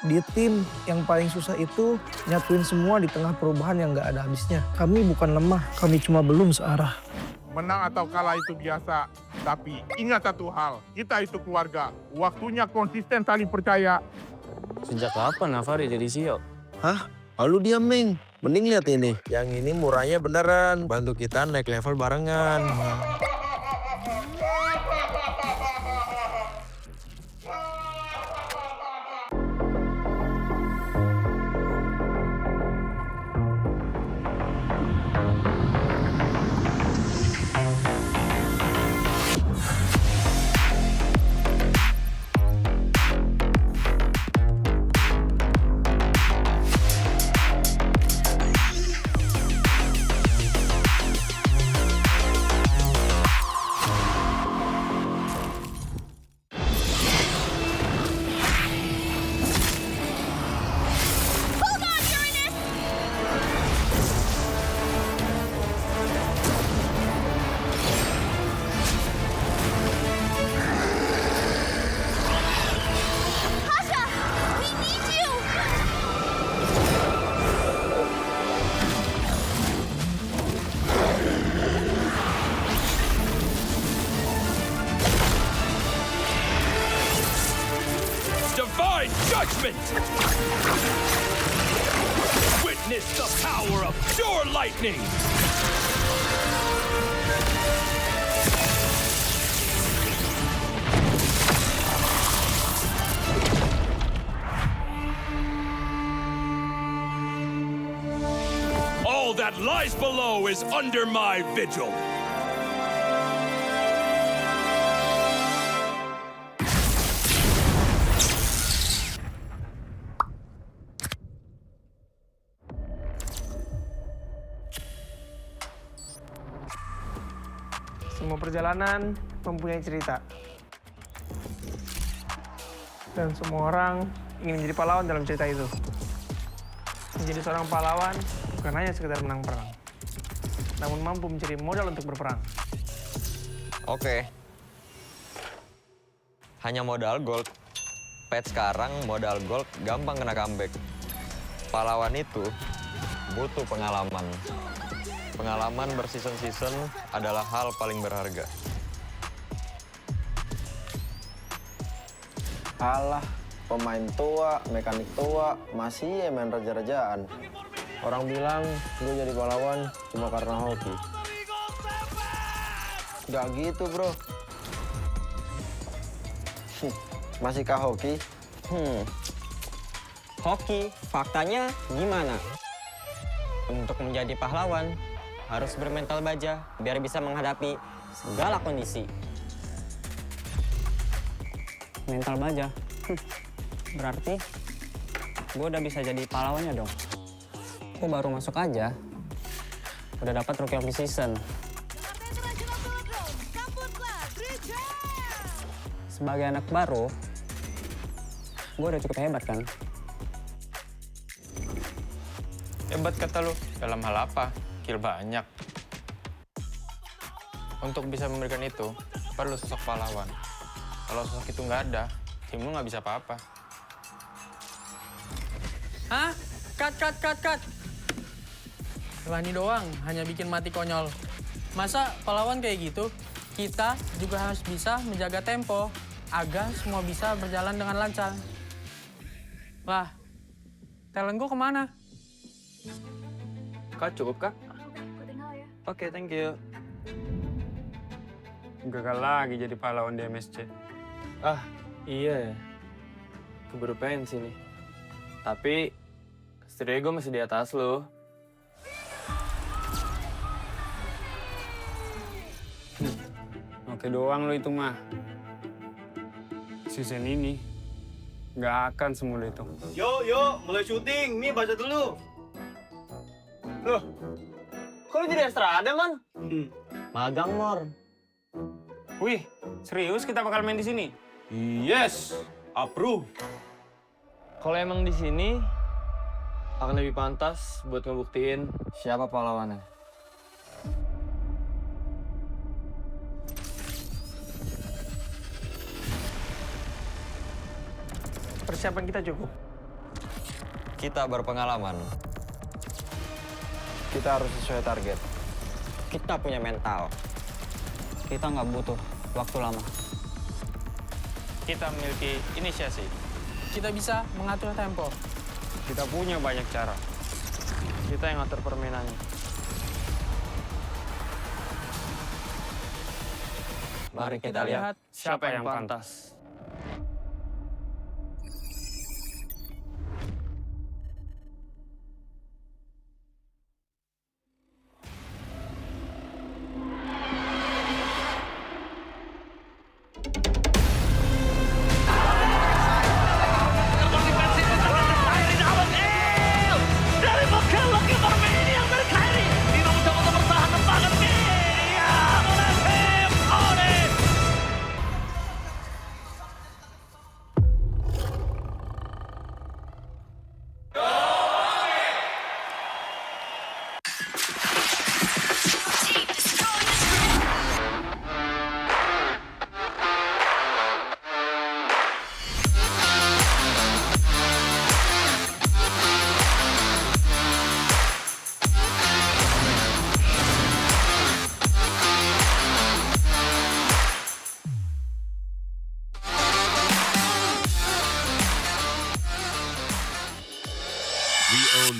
Di tim yang paling susah itu nyatuin semua di tengah perubahan yang nggak ada habisnya. Kami bukan lemah, kami cuma belum searah. Menang atau kalah itu biasa, tapi ingat satu hal, kita itu keluarga. Waktunya konsisten saling percaya. Sejak kapan Navari jadi CEO? Hah? Lalu diam, Ming. Mending lihat ini. Yang ini murahnya beneran. Bantu kita naik level barengan. Divine judgment! Witness the power of pure lightning! lies below is under my vigil. Semua perjalanan mempunyai cerita. Dan semua orang ingin menjadi pahlawan dalam cerita itu. Menjadi seorang pahlawan bukan hanya sekedar menang perang, namun mampu mencari modal untuk berperang. Oke. Hanya modal gold. Pet sekarang modal gold gampang kena comeback. Pahlawan itu butuh pengalaman. Pengalaman berseason-season adalah hal paling berharga. Alah, pemain tua, mekanik tua, masih main raja-rajaan. Orang bilang gue jadi pahlawan cuma karena hoki. Gak gitu, bro. Masihkah hoki? Hoki, faktanya gimana? Untuk menjadi pahlawan, harus bermental baja biar bisa menghadapi segala kondisi. Mental baja? Berarti gue udah bisa jadi pahlawannya dong. Gue baru masuk aja, udah dapat Rookie of the Season. Sebagai anak baru, gue udah cukup hebat kan? Hebat kata lu, dalam hal apa? Kill banyak. Untuk bisa memberikan itu, perlu sosok pahlawan. Kalau sosok itu nggak ada, tim lu nggak bisa apa-apa. Hah? Cut. Lani doang, hanya bikin mati konyol. Masa pahlawan kayak gitu? Kita juga harus bisa menjaga tempo, agar semua bisa berjalan dengan lancar. Lah, talent gue kemana? Kak, cukup, Kak? Oke, thank you. Gagal lagi jadi pahlawan di MSC. Ah, iya ya. Keburu pensi nih. Tapi, setidaknya gue masih di atas lo. Oke doang lo itu mah. Season ini, nggak akan semudah itu. Yuk, mulai syuting. Nih, baca dulu. Loh, kok lu jadi Estrada, Man? Magang, Mor. Wih, serius kita bakal main di sini? Yes, approve. Kalau emang di sini, akan lebih pantas buat ngebuktiin siapa pahlawannya. Persiapan kita cukup. Kita berpengalaman. Kita harus sesuai target. Kita punya mental. Kita nggak butuh waktu lama. Kita memiliki inisiasi. Kita bisa mengatur tempo. Kita punya banyak cara. Kita yang ngatur permainannya. Mari kita lihat siapa yang pantas.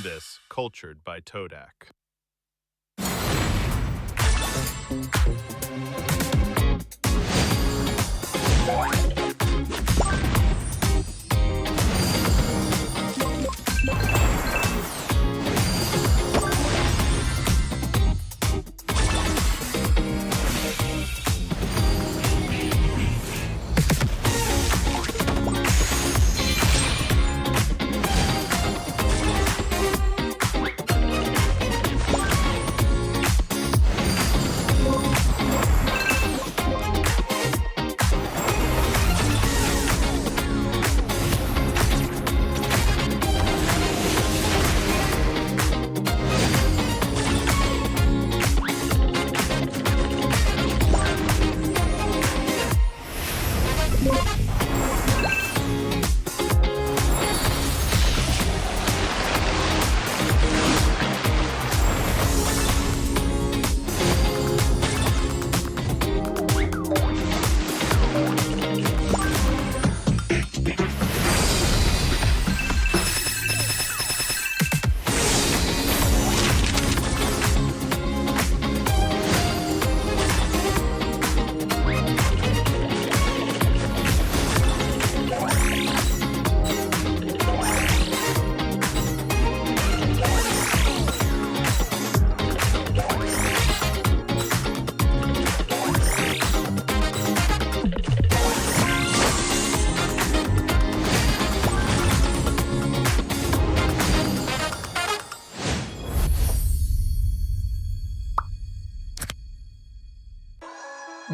This, cultured by Todak.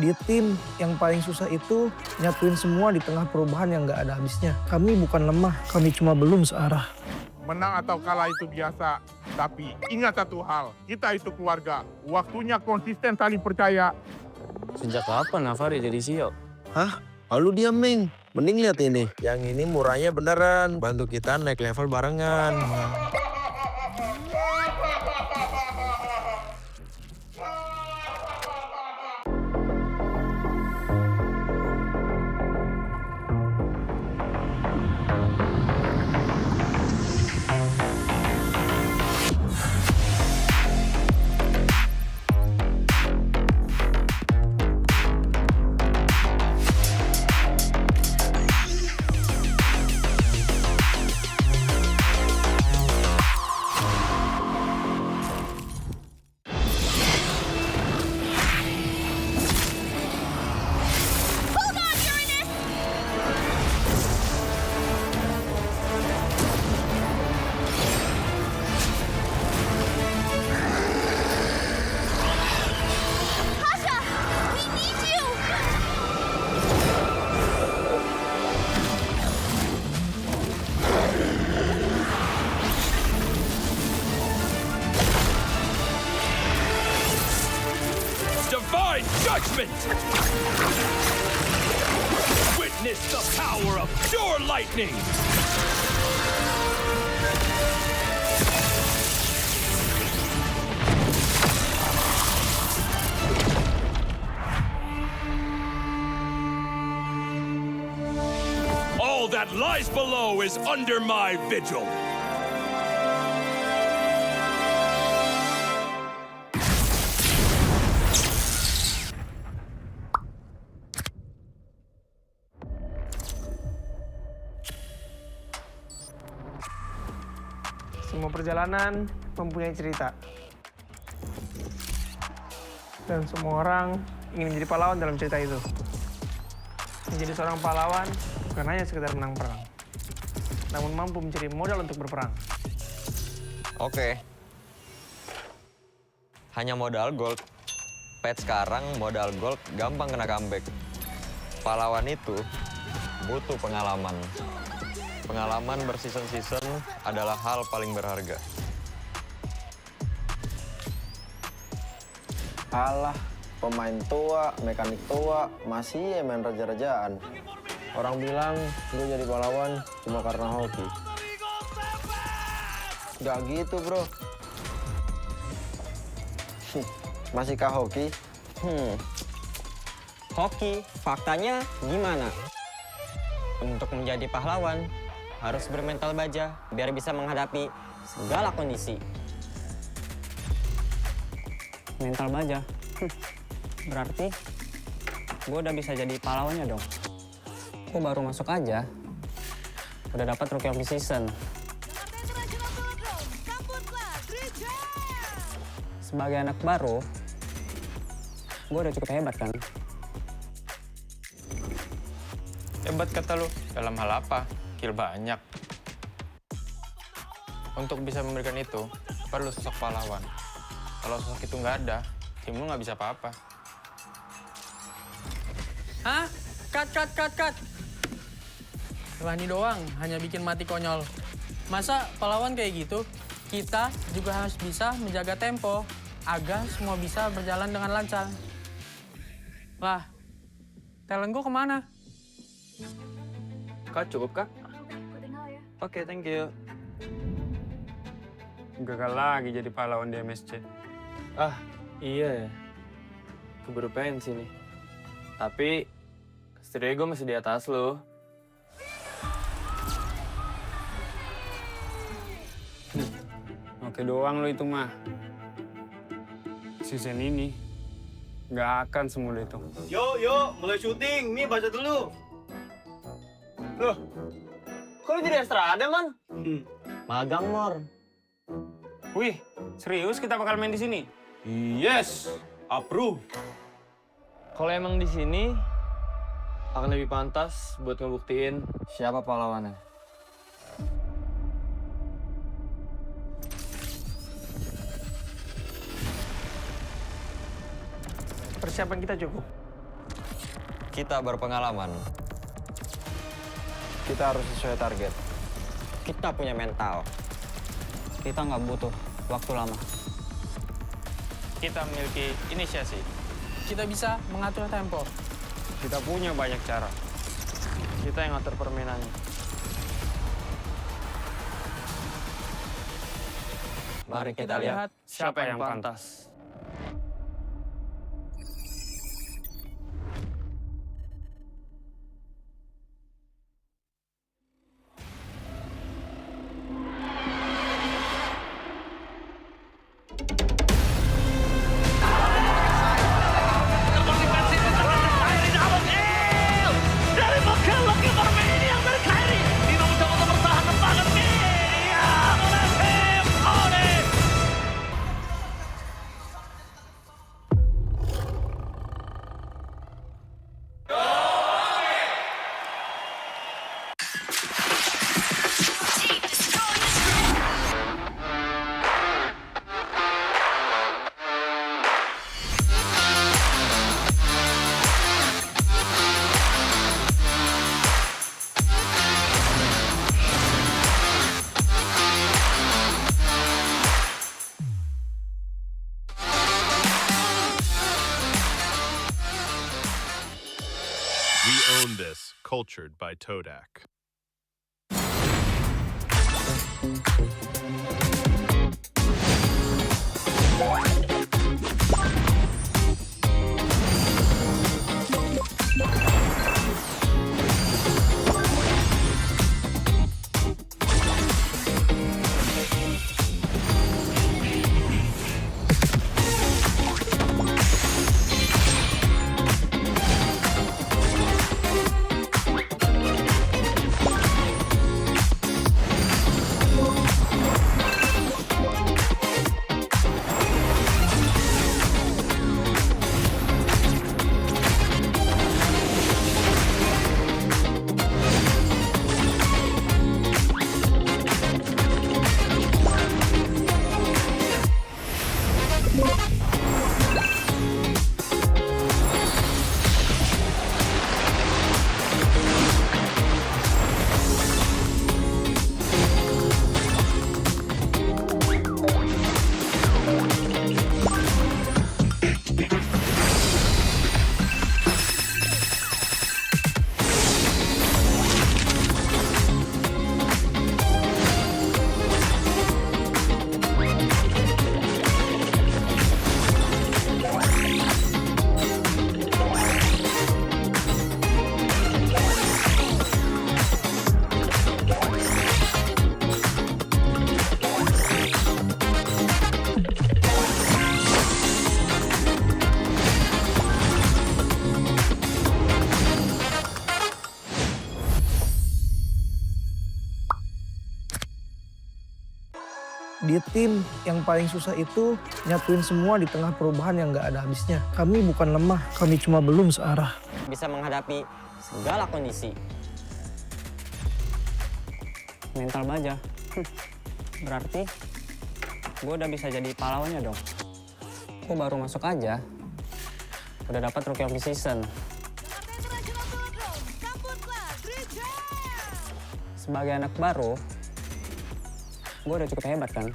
Di tim yang paling susah itu nyatuin semua di tengah perubahan yang nggak ada habisnya. Kami bukan lemah, kami cuma belum searah. Menang atau kalah itu biasa, tapi ingat satu hal, kita itu keluarga. Waktunya konsisten saling percaya. Sejak kapan Navari jadi CEO? Hah? Lalu dia Ming. Mending lihat ini. Yang ini murahnya beneran. Bantu kita naik level barengan. Divine judgment! Witness the power of pure lightning! All that lies below is under my vigil. Semua perjalanan mempunyai cerita. Dan semua orang ingin menjadi pahlawan dalam cerita itu. Menjadi seorang pahlawan bukan hanya sekedar menang perang, namun mampu mencari modal untuk berperang. Oke. Hanya modal gold. Patch sekarang modal gold gampang kena comeback. Pahlawan itu butuh pengalaman. Pengalaman berseason-season adalah hal paling berharga. Alah, pemain tua, mekanik tua, masih main raja-rajaan. Orang bilang gue jadi pahlawan cuma karena hoki. Gak gitu bro. Masihkah hoki? Hoki, faktanya gimana? Untuk menjadi pahlawan, harus bermental baja biar bisa menghadapi segala kondisi. Mental baja? Berarti gue udah bisa jadi pahlawannya dong. Gue baru masuk aja, udah dapat Rookie of the Season. Sebagai anak baru, gue udah cukup hebat kan? Hebat kata lu, dalam hal apa? Kill banyak. Untuk bisa memberikan itu, perlu sosok pahlawan. Kalau sosok itu nggak ada, tim lu nggak bisa apa-apa. Hah? Cut. Rani doang, hanya bikin mati konyol. Masa pahlawan kayak gitu? Kita juga harus bisa menjaga tempo, agar semua bisa berjalan dengan lancar. Lah, talent gue kemana? Kak, cukup kak? Oke, thank you. Gagal lagi jadi pahlawan di MSC. Ah, iya ya. Keburu pensi nih. Tapi, setidaknya gue masih di atas lo. Oke doang lo itu mah. Season ini, nggak akan semudah itu. Yuk, mulai syuting. Nih, baca dulu. Loh, kok lu jadi Estrada, Man? Magang, Mor. Wih, serius kita bakal main di sini? Yes, approve. Kalau emang di sini, akan lebih pantas buat ngebuktiin siapa pahlawannya. Persiapan kita cukup. Kita berpengalaman. Kita harus sesuai target. Kita punya mental. Kita nggak butuh waktu lama. Kita memiliki inisiasi. Kita bisa mengatur tempo. Kita punya banyak cara. Kita yang ngatur permainannya. Mari kita lihat siapa yang pantas. Dari MPL lagi bermain yang berkairi. Dino mencoba untuk bertahan tembakan media oleh tim Onyx. We own this, cultured by Todak. Di tim yang paling susah itu nyatuin semua di tengah perubahan yang nggak ada habisnya. Kami bukan lemah, kami cuma belum searah. Bisa menghadapi segala kondisi. Mental baja. Berarti gue udah bisa jadi pahlawannya dong. Gue baru masuk aja, udah dapat Rookie of the Season. Sebagai anak baru, gue udah cukup hebat kan?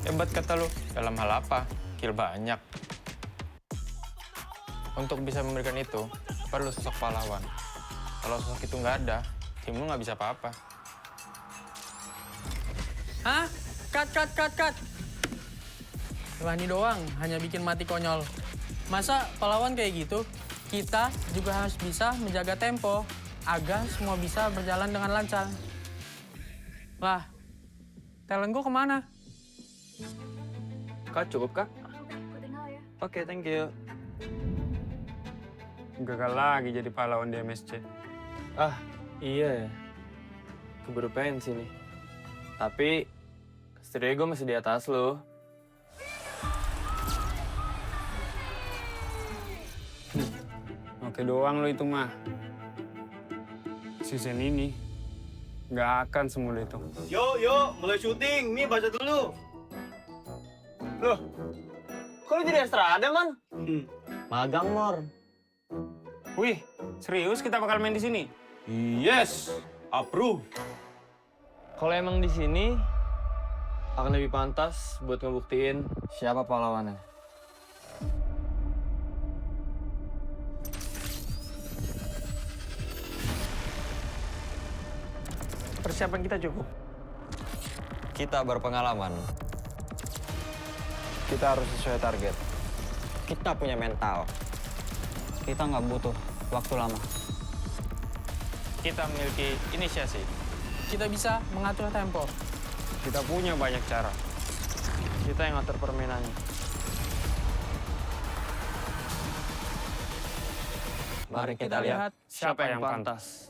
Hebat kata lu, dalam hal apa? Kill banyak. Untuk bisa memberikan itu, perlu sosok pahlawan. Kalau sosok itu nggak ada, tim lu nggak bisa apa-apa. Hah? Cut. Wani doang, hanya bikin mati konyol. Masa pahlawan kayak gitu? Kita juga harus bisa menjaga tempo, agar semua bisa berjalan dengan lancar. Lah, talent gue kemana? Kak, cukup kak? Oke, thank you. Gagal lagi jadi pahlawan di MSC. Ah, iya ya. Keburu pensi nih. Tapi, setidaknya gue masih di atas lo. Oke doang lo itu mah. Season ini nggak akan semudah itu. Yuk, mulai syuting. Mi, baca dulu. Loh, kok lu jadi extra ada, Man? Magang, Mor. Wih, serius kita bakal main di sini? Yes, approve. Kalau emang di sini akan lebih pantas buat ngebuktiin siapa pahlawannya. Persiapan kita cukup. Kita berpengalaman. Kita harus sesuai target. Kita punya mental. Kita nggak butuh waktu lama. Kita memiliki inisiasi. Kita bisa mengatur tempo. Kita punya banyak cara. Kita yang ngatur permainannya. Mari kita lihat siapa yang pantas.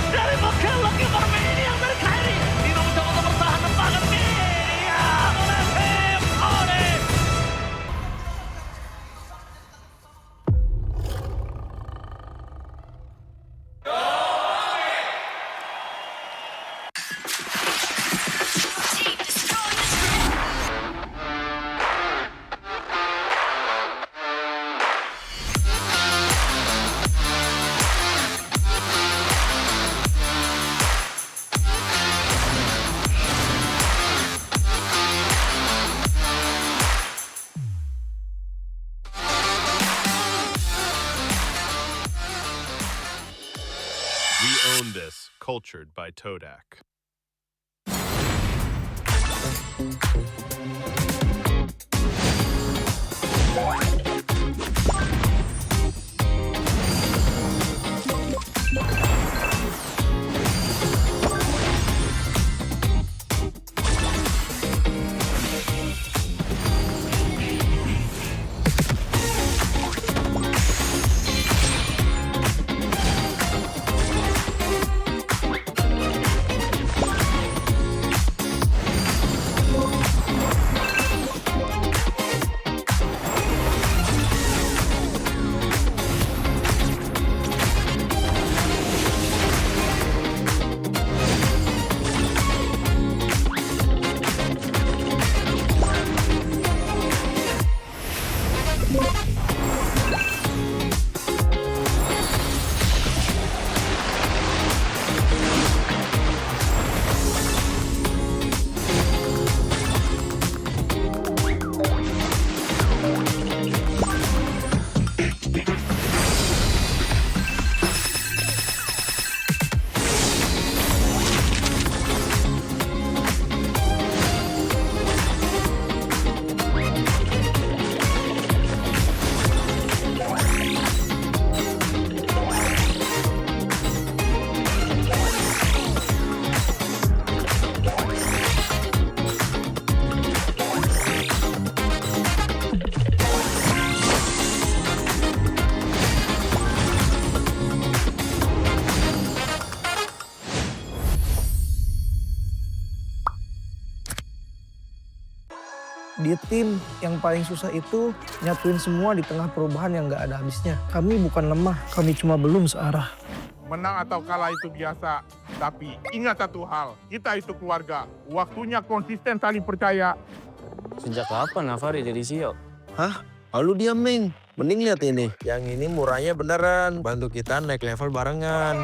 Dari MPL MLBB yang berkairi Indonesia untuk bertahan tembakan media oleh tim Onyx. We own this, cultured by Todak. Di tim yang paling susah itu nyatuin semua di tengah perubahan yang nggak ada habisnya. Kami bukan lemah, kami cuma belum searah. Menang atau kalah itu biasa, tapi ingat satu hal, kita itu keluarga. Waktunya konsisten saling percaya. Sejak kapan Navari jadi CEO? Hah? Lalu diam, Ming. Mending lihat ini. Yang ini murahnya beneran. Bantu kita naik level barengan.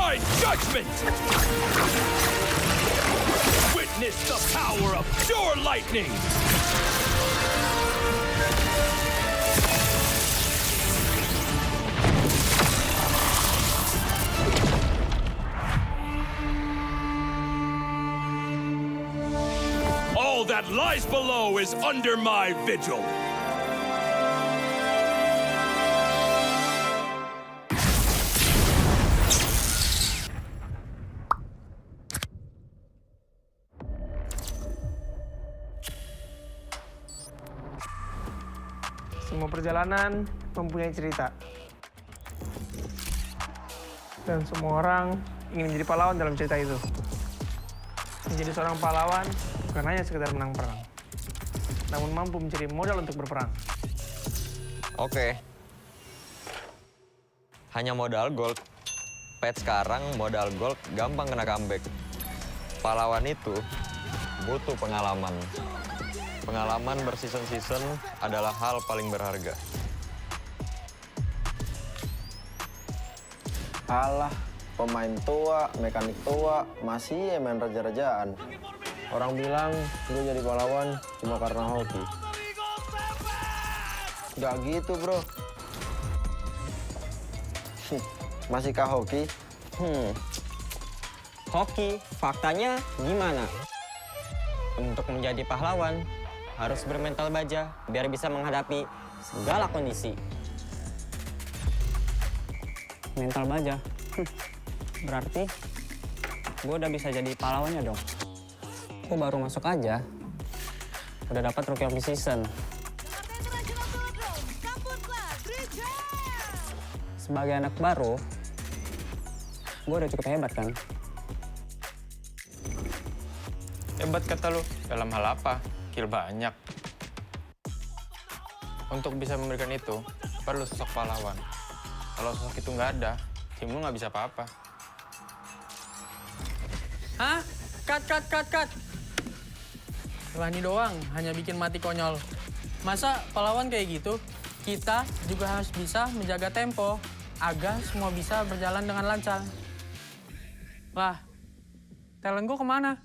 my judgment! Witness the power of pure lightning! All that lies below is under my vigil. Semua perjalanan mempunyai cerita. Dan semua orang ingin menjadi pahlawan dalam cerita itu. Menjadi seorang pahlawan bukan hanya sekedar menang perang, namun mampu mencari modal untuk berperang. Oke. Hanya modal gold. Pet sekarang modal gold gampang kena comeback. Pahlawan itu butuh pengalaman. Pengalaman berseason-season adalah hal paling berharga. Alah, pemain tua, mekanik tua, masih main raja-rajaan. Orang bilang gue jadi pahlawan cuma karena hoki. Gak gitu, bro. Masihkah hoki? Hoki, faktanya gimana? Untuk menjadi pahlawan, harus bermental baja biar bisa menghadapi segala kondisi. Mental baja? Berarti gue udah bisa jadi pahlawannya dong. Gue baru masuk aja, udah dapat Rookie of the Season. Sebagai anak baru, gue udah cukup hebat kan? Hebat kata lu, dalam hal apa? Kill banyak. Untuk bisa memberikan itu, perlu sosok pahlawan. Kalau sosok itu nggak ada, tim lu nggak bisa apa-apa. Hah? Cut. Lani doang, hanya bikin mati konyol. Masa pahlawan kayak gitu? Kita juga harus bisa menjaga tempo, agar semua bisa berjalan dengan lancar. Lah, talent gue kemana?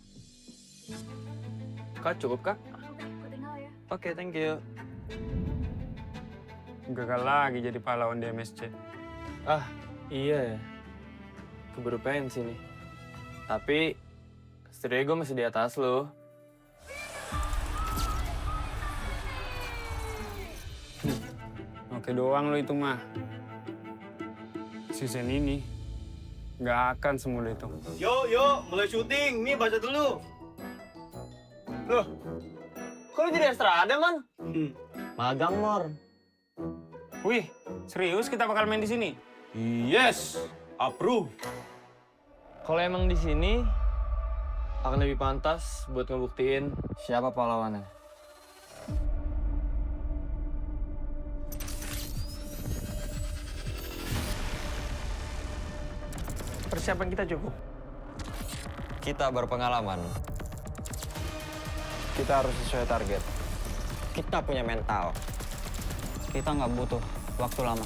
Kak, cukup kak? Oke, thank you. Gagal lagi jadi pahlawan di MSC. Ah, iya ya. Keburu pensi nih. Tapi, setidaknya gue masih di atas lo. Oke doang lo itu mah. Season ini, nggak akan semudah itu. Yo, mulai syuting. Nih, baca dulu. Loh, kok lu jadi Estrada, Man? Magang, Mor. Wih, serius kita bakal main di sini? Yes, approve. Kalau emang di sini, akan lebih pantas buat ngebuktiin siapa pahlawannya. Persiapan kita cukup. Kita berpengalaman. Kita harus sesuai target. Kita punya mental. Kita nggak butuh waktu lama.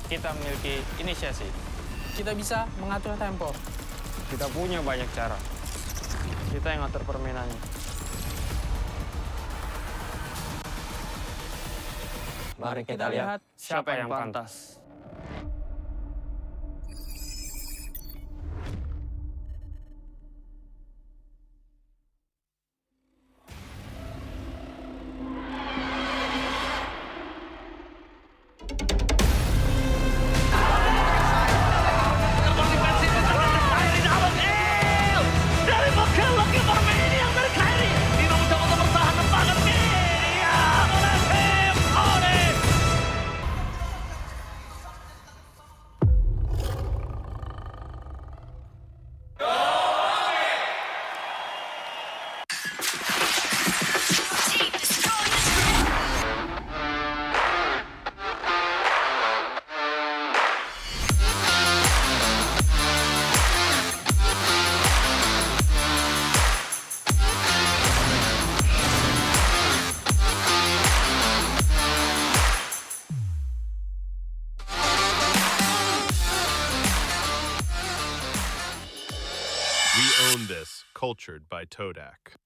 Kita memiliki inisiasi. Kita bisa mengatur tempo. Kita punya banyak cara. Kita yang ngatur permainannya. Mari kita lihat siapa yang pantas. Dari MPL lagi bermain yang berkari. Tidak mencoba untuk bertahan tembakan media oleh tim Onyx. own this, cultured by Todak.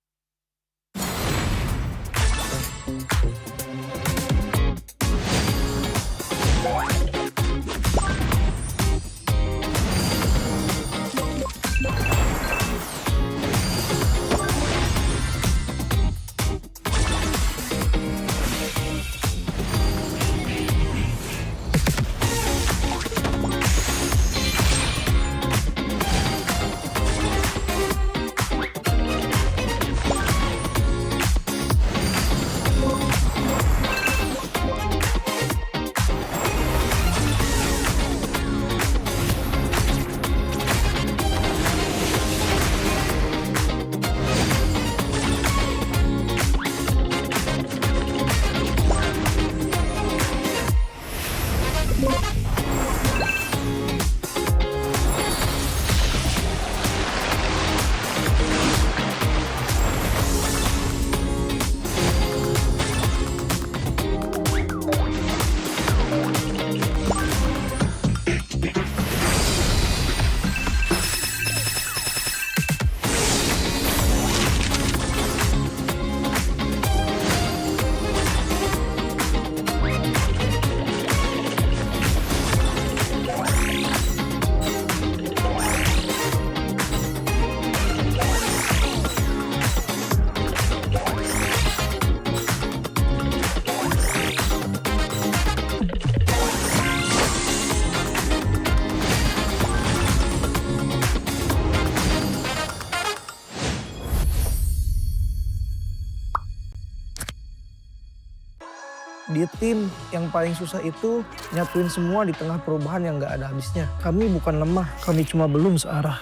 Di tim yang paling susah itu nyatuin semua di tengah perubahan yang nggak ada habisnya. Kami bukan lemah, kami cuma belum searah.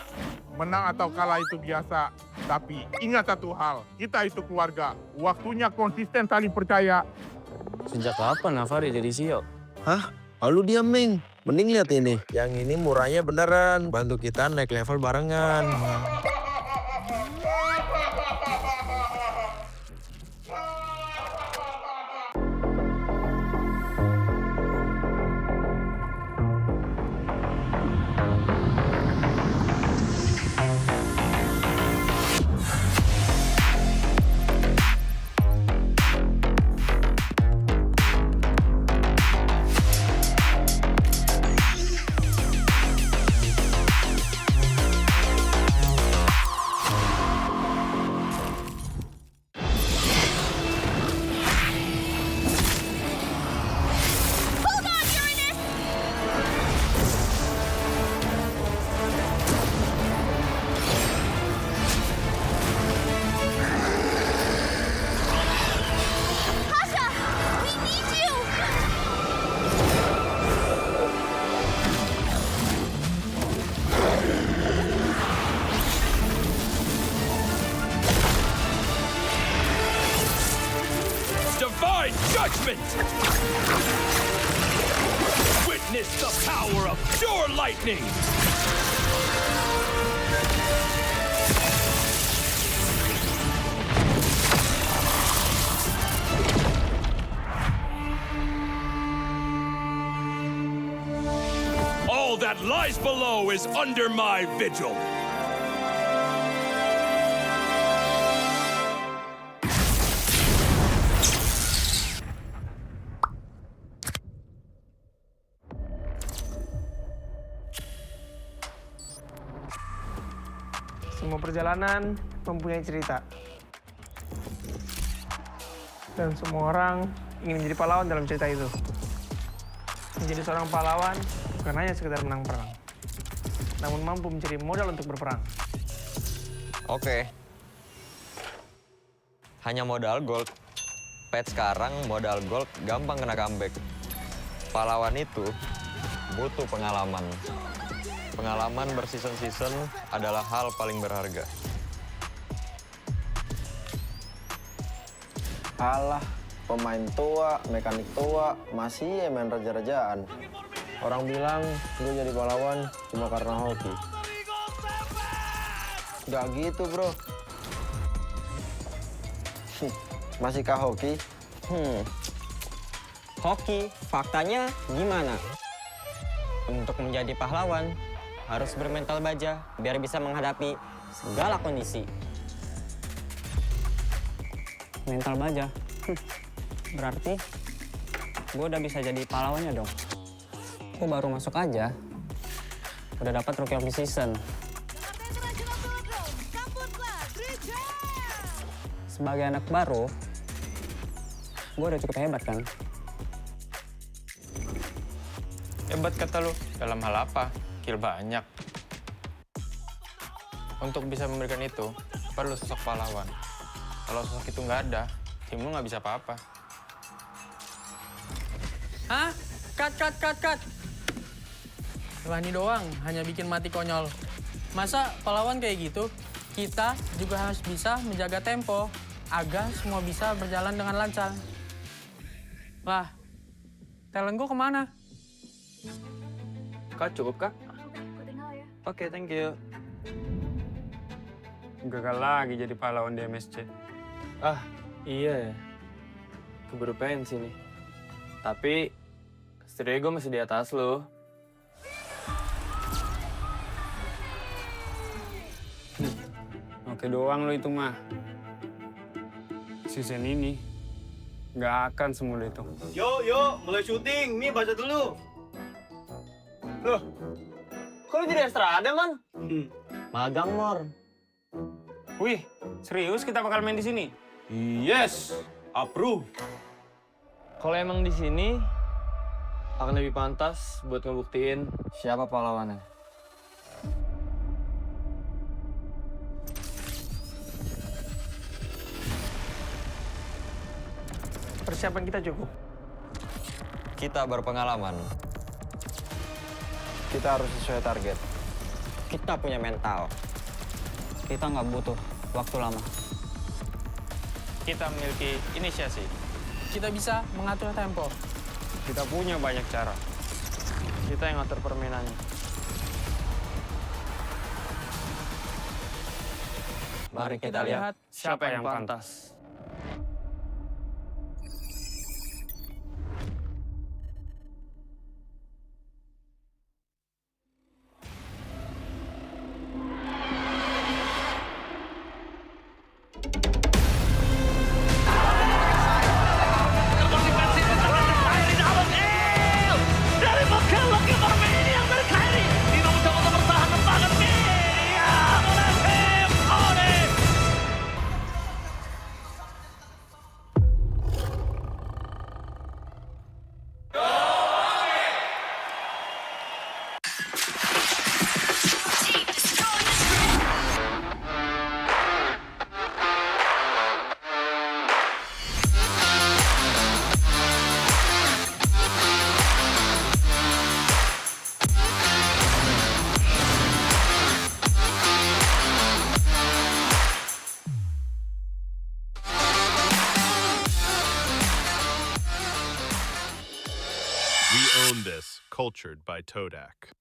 Menang atau kalah itu biasa, tapi ingat satu hal, kita itu keluarga. Waktunya konsisten saling percaya. Sejak kapan Navari jadi CEO? Hah? Lalu diam, Ming. Mending lihat ini. Yang ini murahnya beneran. Bantu kita naik level barengan. Judgment! Witness the power of pure lightning! All that lies below is under my vigil. Semua perjalanan mempunyai cerita. Dan semua orang ingin menjadi pahlawan dalam cerita itu. Menjadi seorang pahlawan bukan hanya sekedar menang perang, namun mampu mencari modal untuk berperang. Oke. Hanya modal gold. Patch sekarang modal gold gampang kena comeback. Pahlawan itu butuh pengalaman. Pengalaman berseason-season adalah hal paling berharga. Alah, pemain tua, mekanik tua, masih ya main raja-rajaan. Orang bilang gue jadi pahlawan cuma karena hoki. Gak gitu, bro. Masihkah hoki? Hoki, faktanya gimana? Untuk menjadi pahlawan, harus bermental baja biar bisa menghadapi segala kondisi. Mental baja. Berarti gue udah bisa jadi pahlawannya dong. Gue baru masuk aja, udah dapat Rookie of the Season. Sebagai anak baru, gue udah cukup hebat kan? Hebat kata lu, dalam hal apa? Kill banyak. Untuk bisa memberikan itu, perlu sosok pahlawan. Kalau sosok itu nggak ada, tim lu nggak bisa apa-apa. Hah? Cut. Rani doang, hanya bikin mati konyol. Masa pahlawan kayak gitu? Kita juga harus bisa menjaga tempo agar semua bisa berjalan dengan lancar. Lah, talent gue kemana? Kak, cukup kak? Oke, thank you. Gagal lagi jadi pahlawan di MSC. Ah, iya ya. Keburu pensi nih. Tapi, setidaknya gue masih di atas lo. Oke doang lo itu mah. Season ini nggak akan semudah itu. Yuk, mulai syuting. Mi, baca dulu. Loh, kok lu jadi Estrada, Man? Magang, Mor. Wih, serius kita bakal main di sini? Yes, approve. Kalau emang di sini akan lebih pantas buat ngebuktiin siapa pahlawannya. Persiapan kita cukup. Kita berpengalaman. Kita harus sesuai target. Kita punya mental. Kita nggak butuh waktu lama. Kita memiliki inisiasi. Kita bisa mengatur tempo. Kita punya banyak cara. Kita yang ngatur permainannya. Mari kita lihat siapa yang pantas. Dari MPL lagi bermain yang berkairi. Tidak mencoba untuk bertahan tembakan media oleh tim Onyx. We own this, cultured by Todak.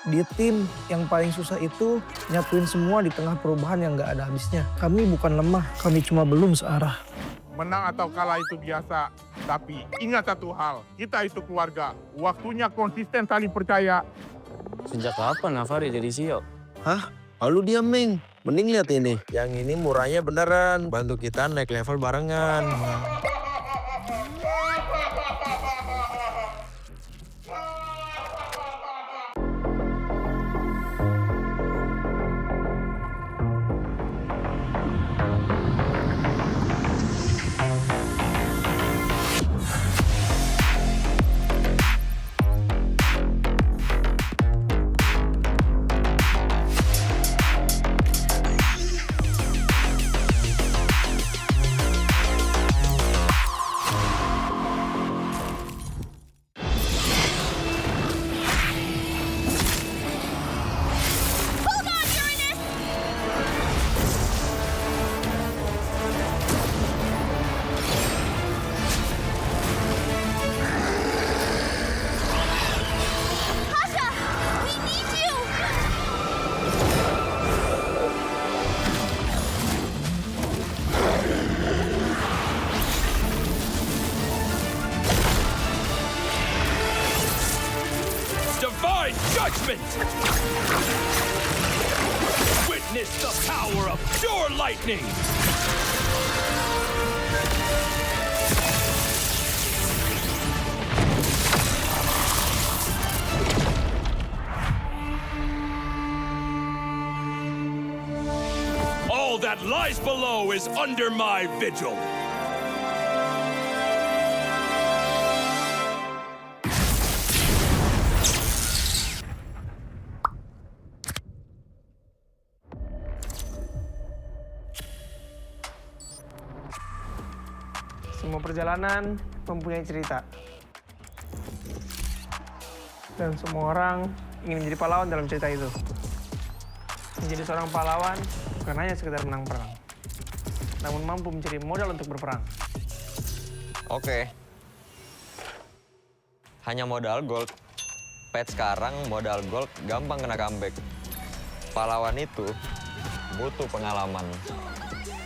Di tim yang paling susah itu nyatuin semua di tengah perubahan yang nggak ada habisnya. Kami bukan lemah, kami cuma belum searah. Menang atau kalah itu biasa, tapi ingat satu hal, kita itu keluarga. Waktunya konsisten saling percaya. Sejak kapan Navari jadi CEO? Hah? Lalu dia Ming. Mending lihat ini. Yang ini murahnya beneran. Bantu kita naik level barengan. Divine judgment! Witness the power of pure lightning! All that lies below is under my vigil. Semua perjalanan mempunyai cerita. Dan semua orang ingin menjadi pahlawan dalam cerita itu. Menjadi seorang pahlawan bukan hanya sekedar menang perang, namun mampu mencari modal untuk berperang. Oke. Hanya modal gold. Pet sekarang modal gold gampang kena comeback. Pahlawan itu butuh pengalaman.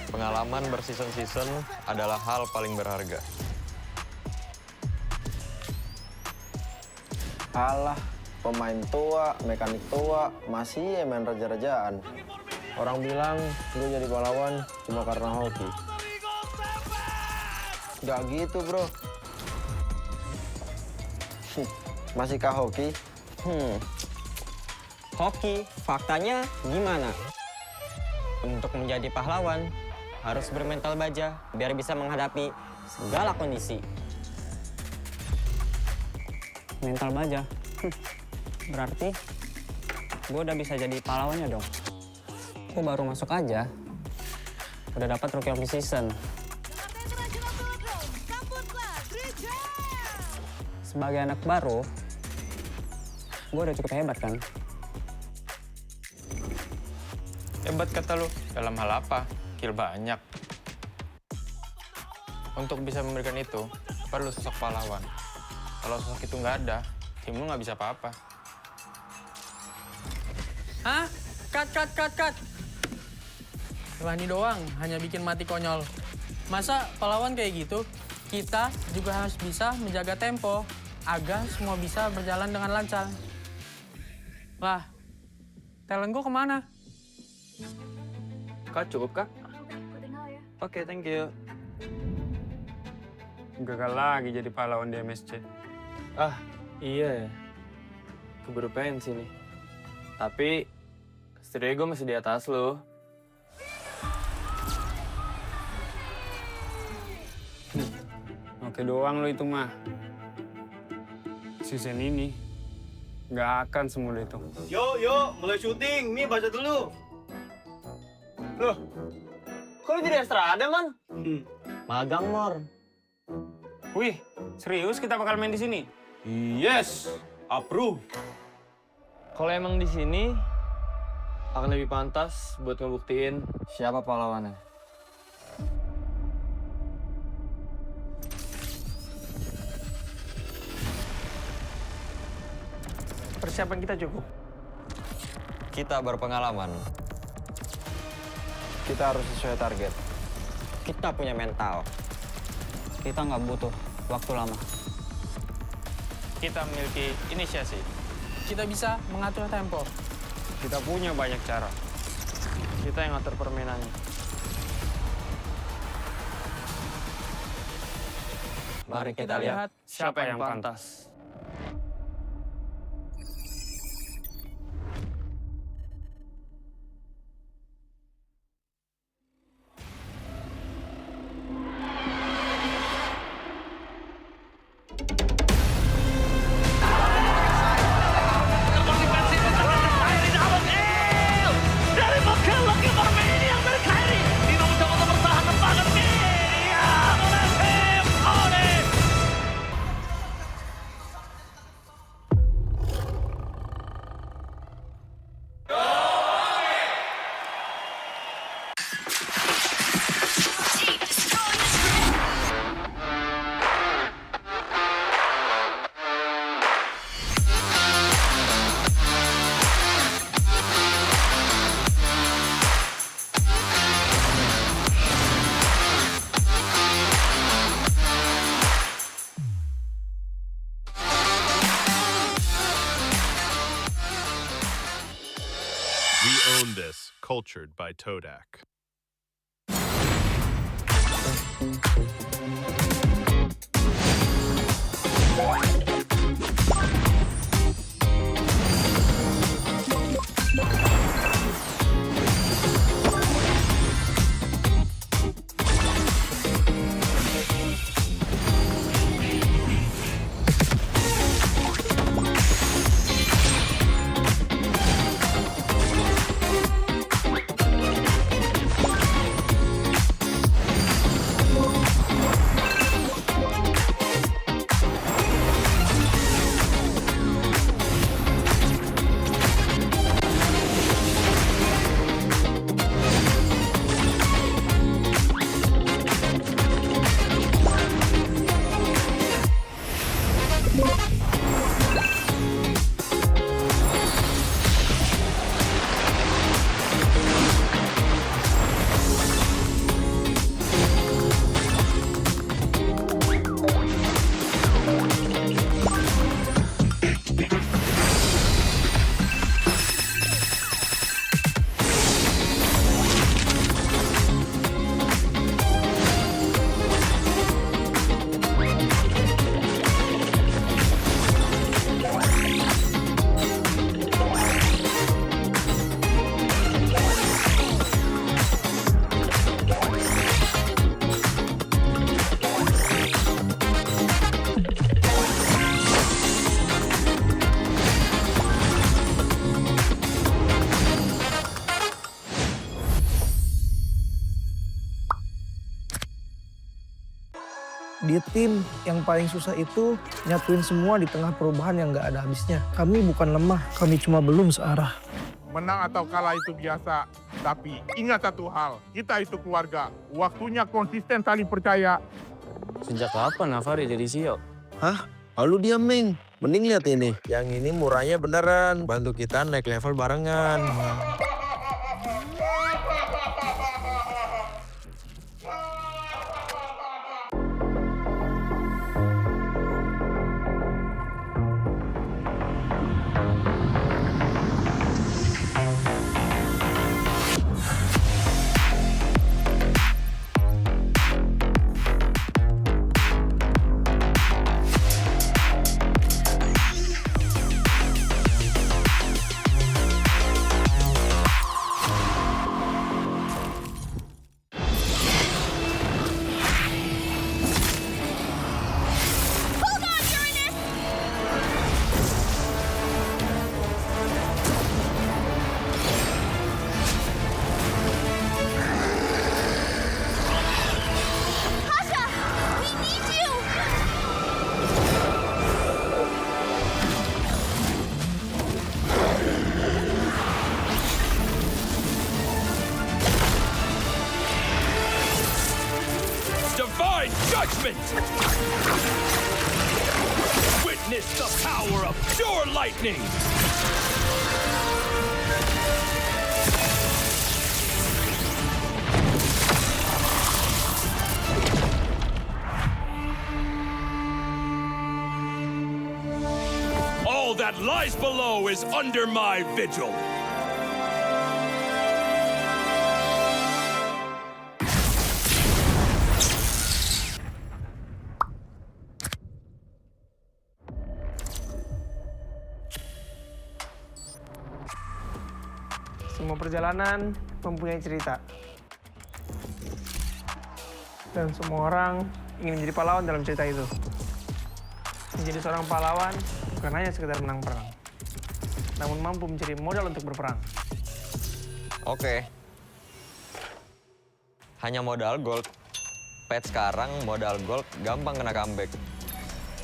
Pengalaman berseason-season adalah hal paling berharga. Alah, pemain tua, mekanik tua, masih main raja-rajaan. Orang bilang gue jadi pahlawan cuma karena hoki. Gak gitu bro. Masihkah hoki? Hoki, faktanya gimana? Untuk menjadi pahlawan, harus bermental baja biar bisa menghadapi segala kondisi. Mental baja? Berarti gue udah bisa jadi pahlawannya dong. Gue baru masuk aja, udah dapat Rookie of the Season. Sebagai anak baru, gue udah cukup hebat kan? Hebat kata lu, dalam hal apa? Kill banyak. Untuk bisa memberikan itu, perlu sosok pahlawan. Kalau sosok itu nggak ada, tim lu nggak bisa apa-apa. Hah? Cut. Lani doang, hanya bikin mati konyol. Masa pahlawan kayak gitu? Kita juga harus bisa menjaga tempo, agar semua bisa berjalan dengan lancar. Lah, talent gue kemana? Kak, cukup kak? Oke, thank you. Gagal lagi jadi pahlawan di MSC. Ah, iya ya. Keburu pensi nih. Tapi, setidaknya gue masih di atas lo. Oke doang lo itu mah. Season ini, nggak akan semudah itu. Yuk, mulai syuting. Mi, baca dulu. Loh, kok lu jadi Estrada, Man? Magang, Mor. Wih, serius kita bakal main di sini? Yes, approve. Kalau emang di sini, akan lebih pantas buat ngebuktiin siapa pahlawannya. Persiapan kita cukup. Kita berpengalaman. Kita harus sesuai target. Kita punya mental. Kita nggak butuh waktu lama. Kita memiliki inisiasi. Kita bisa mengatur tempo. Kita punya banyak cara. Kita yang ngatur permainannya. Mari kita lihat siapa yang pantas. Dari MPL lagi bermain yang berkairi. Dino mencoba untuk bertahan tembakan Media oleh tim Onyx. We own this, cultured by Todak. Di tim yang paling susah itu nyatuin semua di tengah perubahan yang nggak ada habisnya. Kami bukan lemah, kami cuma belum searah. Menang atau kalah itu biasa, tapi ingat satu hal, kita itu keluarga. Waktunya konsisten saling percaya. Sejak kapan Navari jadi CEO? Hah? Lalu dia Ming. Mending lihat ini. Yang ini murahnya beneran. Bantu kita naik level barengan. Divine judgment! Witness the power of pure lightning! All that lies below is under my vigil. Semua perjalanan mempunyai cerita. Dan semua orang ingin menjadi pahlawan dalam cerita itu. Menjadi seorang pahlawan bukan hanya sekedar menang perang, namun mampu mencari modal untuk berperang. Oke. Hanya modal gold. Patch sekarang modal gold gampang kena comeback.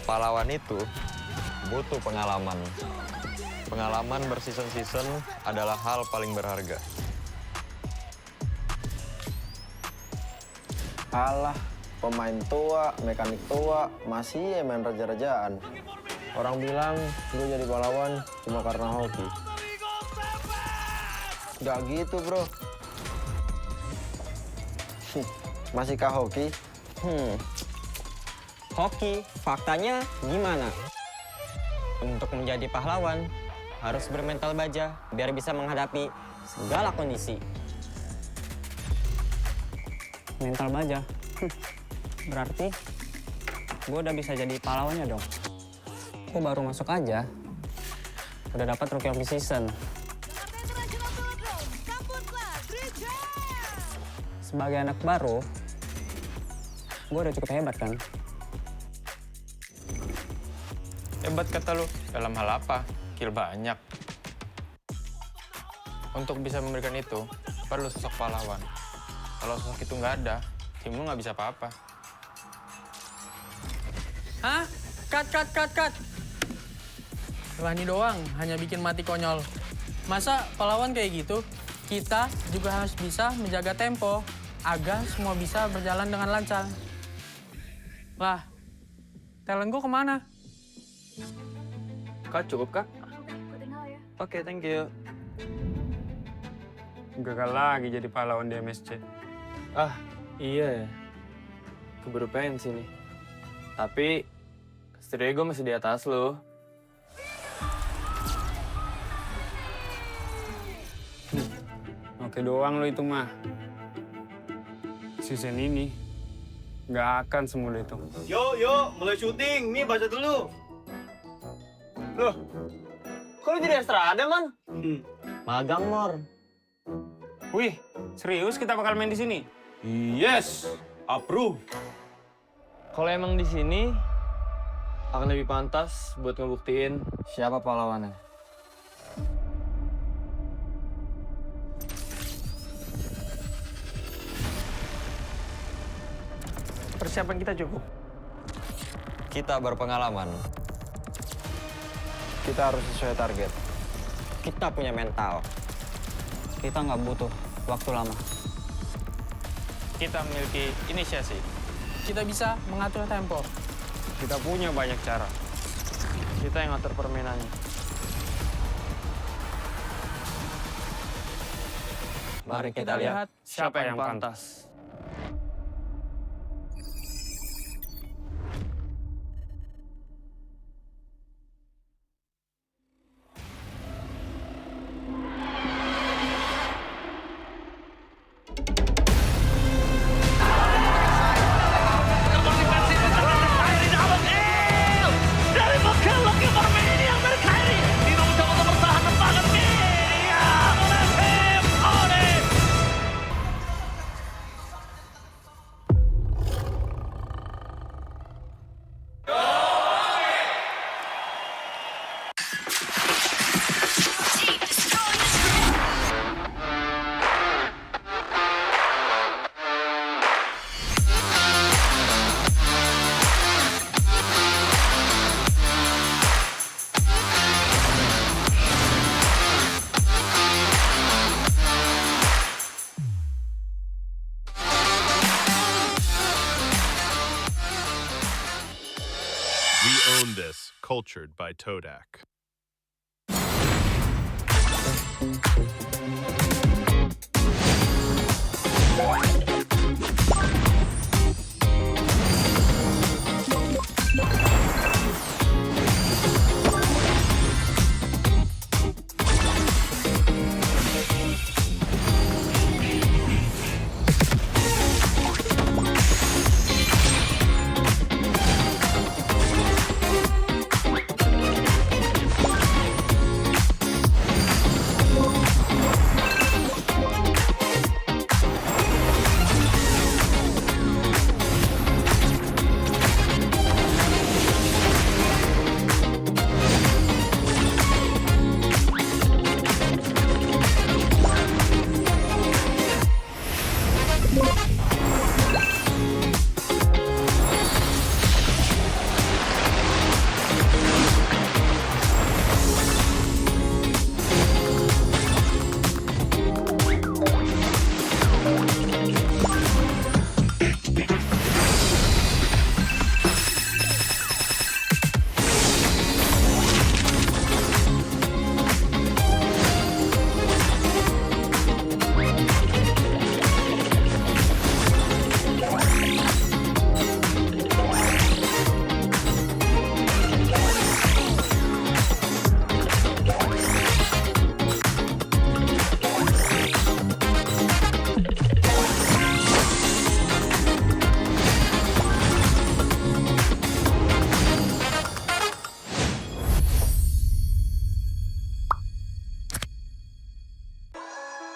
Pahlawan itu butuh pengalaman. Pengalaman berseason-season adalah hal paling berharga. Alah, pemain tua, mekanik tua, masih main raja-rajaan. Orang bilang gue jadi pahlawan cuma karena hoki. Gak gitu, bro. Masihkah hoki? Hoki, faktanya gimana? Untuk menjadi pahlawan, harus bermental baja biar bisa menghadapi segala kondisi. Mental baja? Berarti gue udah bisa jadi pahlawannya dong. Gue baru masuk aja, udah dapat Rookie of the Season. Sebagai anak baru, gue udah cukup hebat kan? Hebat kata lu, dalam hal apa? Kill banyak. Untuk bisa memberikan itu, perlu sosok pahlawan. Kalau sosok itu nggak ada, tim lu nggak bisa apa-apa. Hah? Cut. Rani doang, hanya bikin mati konyol. Masa pahlawan kayak gitu? Kita juga harus bisa menjaga tempo, agar semua bisa berjalan dengan lancar. Lah, talent gue kemana? Kak, cukup kak? Oke, thank you. Gagal lagi jadi pahlawan di MSC. Ah, iya ya. Keburu pensi nih. Tapi, setidaknya gue masih di atas lo. Oke doang lo itu mah. Season ini, nggak akan semudah itu. Yo, mulai syuting. Nih, baca dulu. Loh, kok lu jadi Estrada, Man? Magang, Mor. Wih, serius kita bakal main di sini? Yes, approve. Kalau emang di sini, akan lebih pantas buat ngebuktiin siapa pahlawannya. Persiapan kita cukup. Kita berpengalaman. Kita harus sesuai target. Kita punya mental. Kita nggak butuh waktu lama. Kita memiliki inisiasi. Kita bisa mengatur tempo. Kita punya banyak cara. Kita yang ngatur permainannya. Mari kita lihat siapa yang pantas. Dari MPL lagi bermain yang berkairi di mencoba untuk bertahan tembakan media oleh tim Onyx. We own this, cultured by Todak.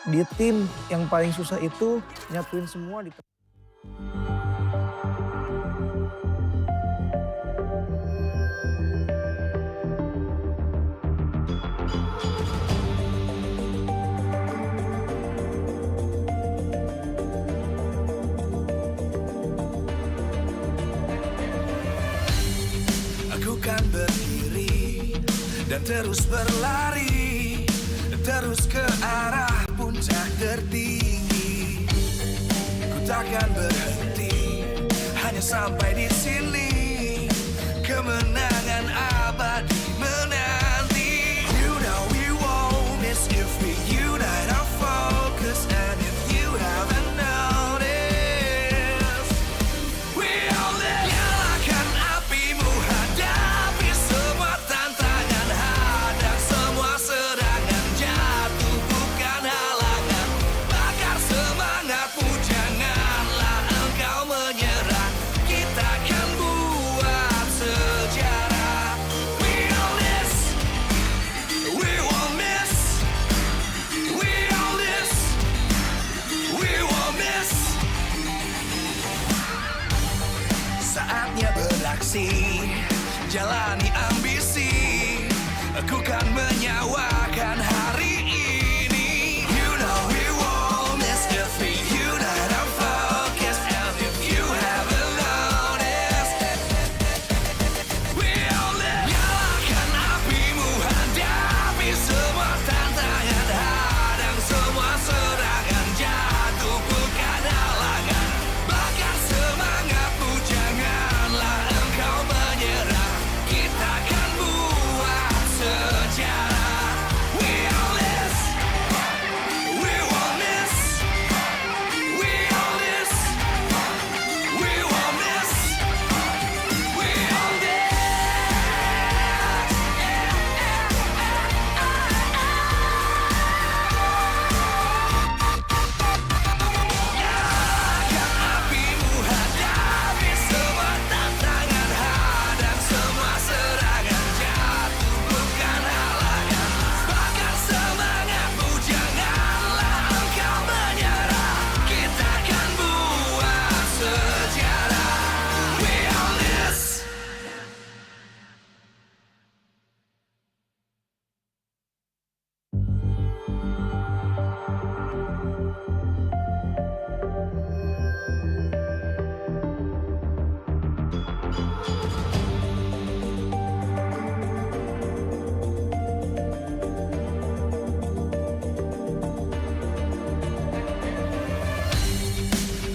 Di tim yang paling susah itu nyatuin semua di Aku kan berdiri dan terus berlari, terus ke arah puncak tertinggi. Ku takkan berhenti, hanya sampai di sini. Kemenangan abadi menanti. You know we won't miss if we unite our focus. And if you haven't noticed, we only nyalakan apimu, hadapi semua tantangan, hadang semua serangan, jatuh bukan halangan, bakar semangatmu, janganlah engkau menyerah, kita akan buat sejarah. We all this, we won't miss, we all this, we won't miss. Saatnya beraksi, jalani ambisi, aku kan menyawakan hari ini. You know we won't miss if we unite our focus. And if you haven't noticed, we all live. Nyalakan apimu, hadapi semua tantangan, hadang semua serangan, jatuh bukan halangan, bakar semangatmu, janganlah engkau menyerah, kita akan buat sejarah. We all this, we won't miss, we all this, we won't miss, we all this. Nyalakan apimu, hadapi semua tantangan, hadang semua serangan, jatuh bukan halangan, bakar semangatmu, janganlah engkau menyerah, kita akan buat sejarah. We all this.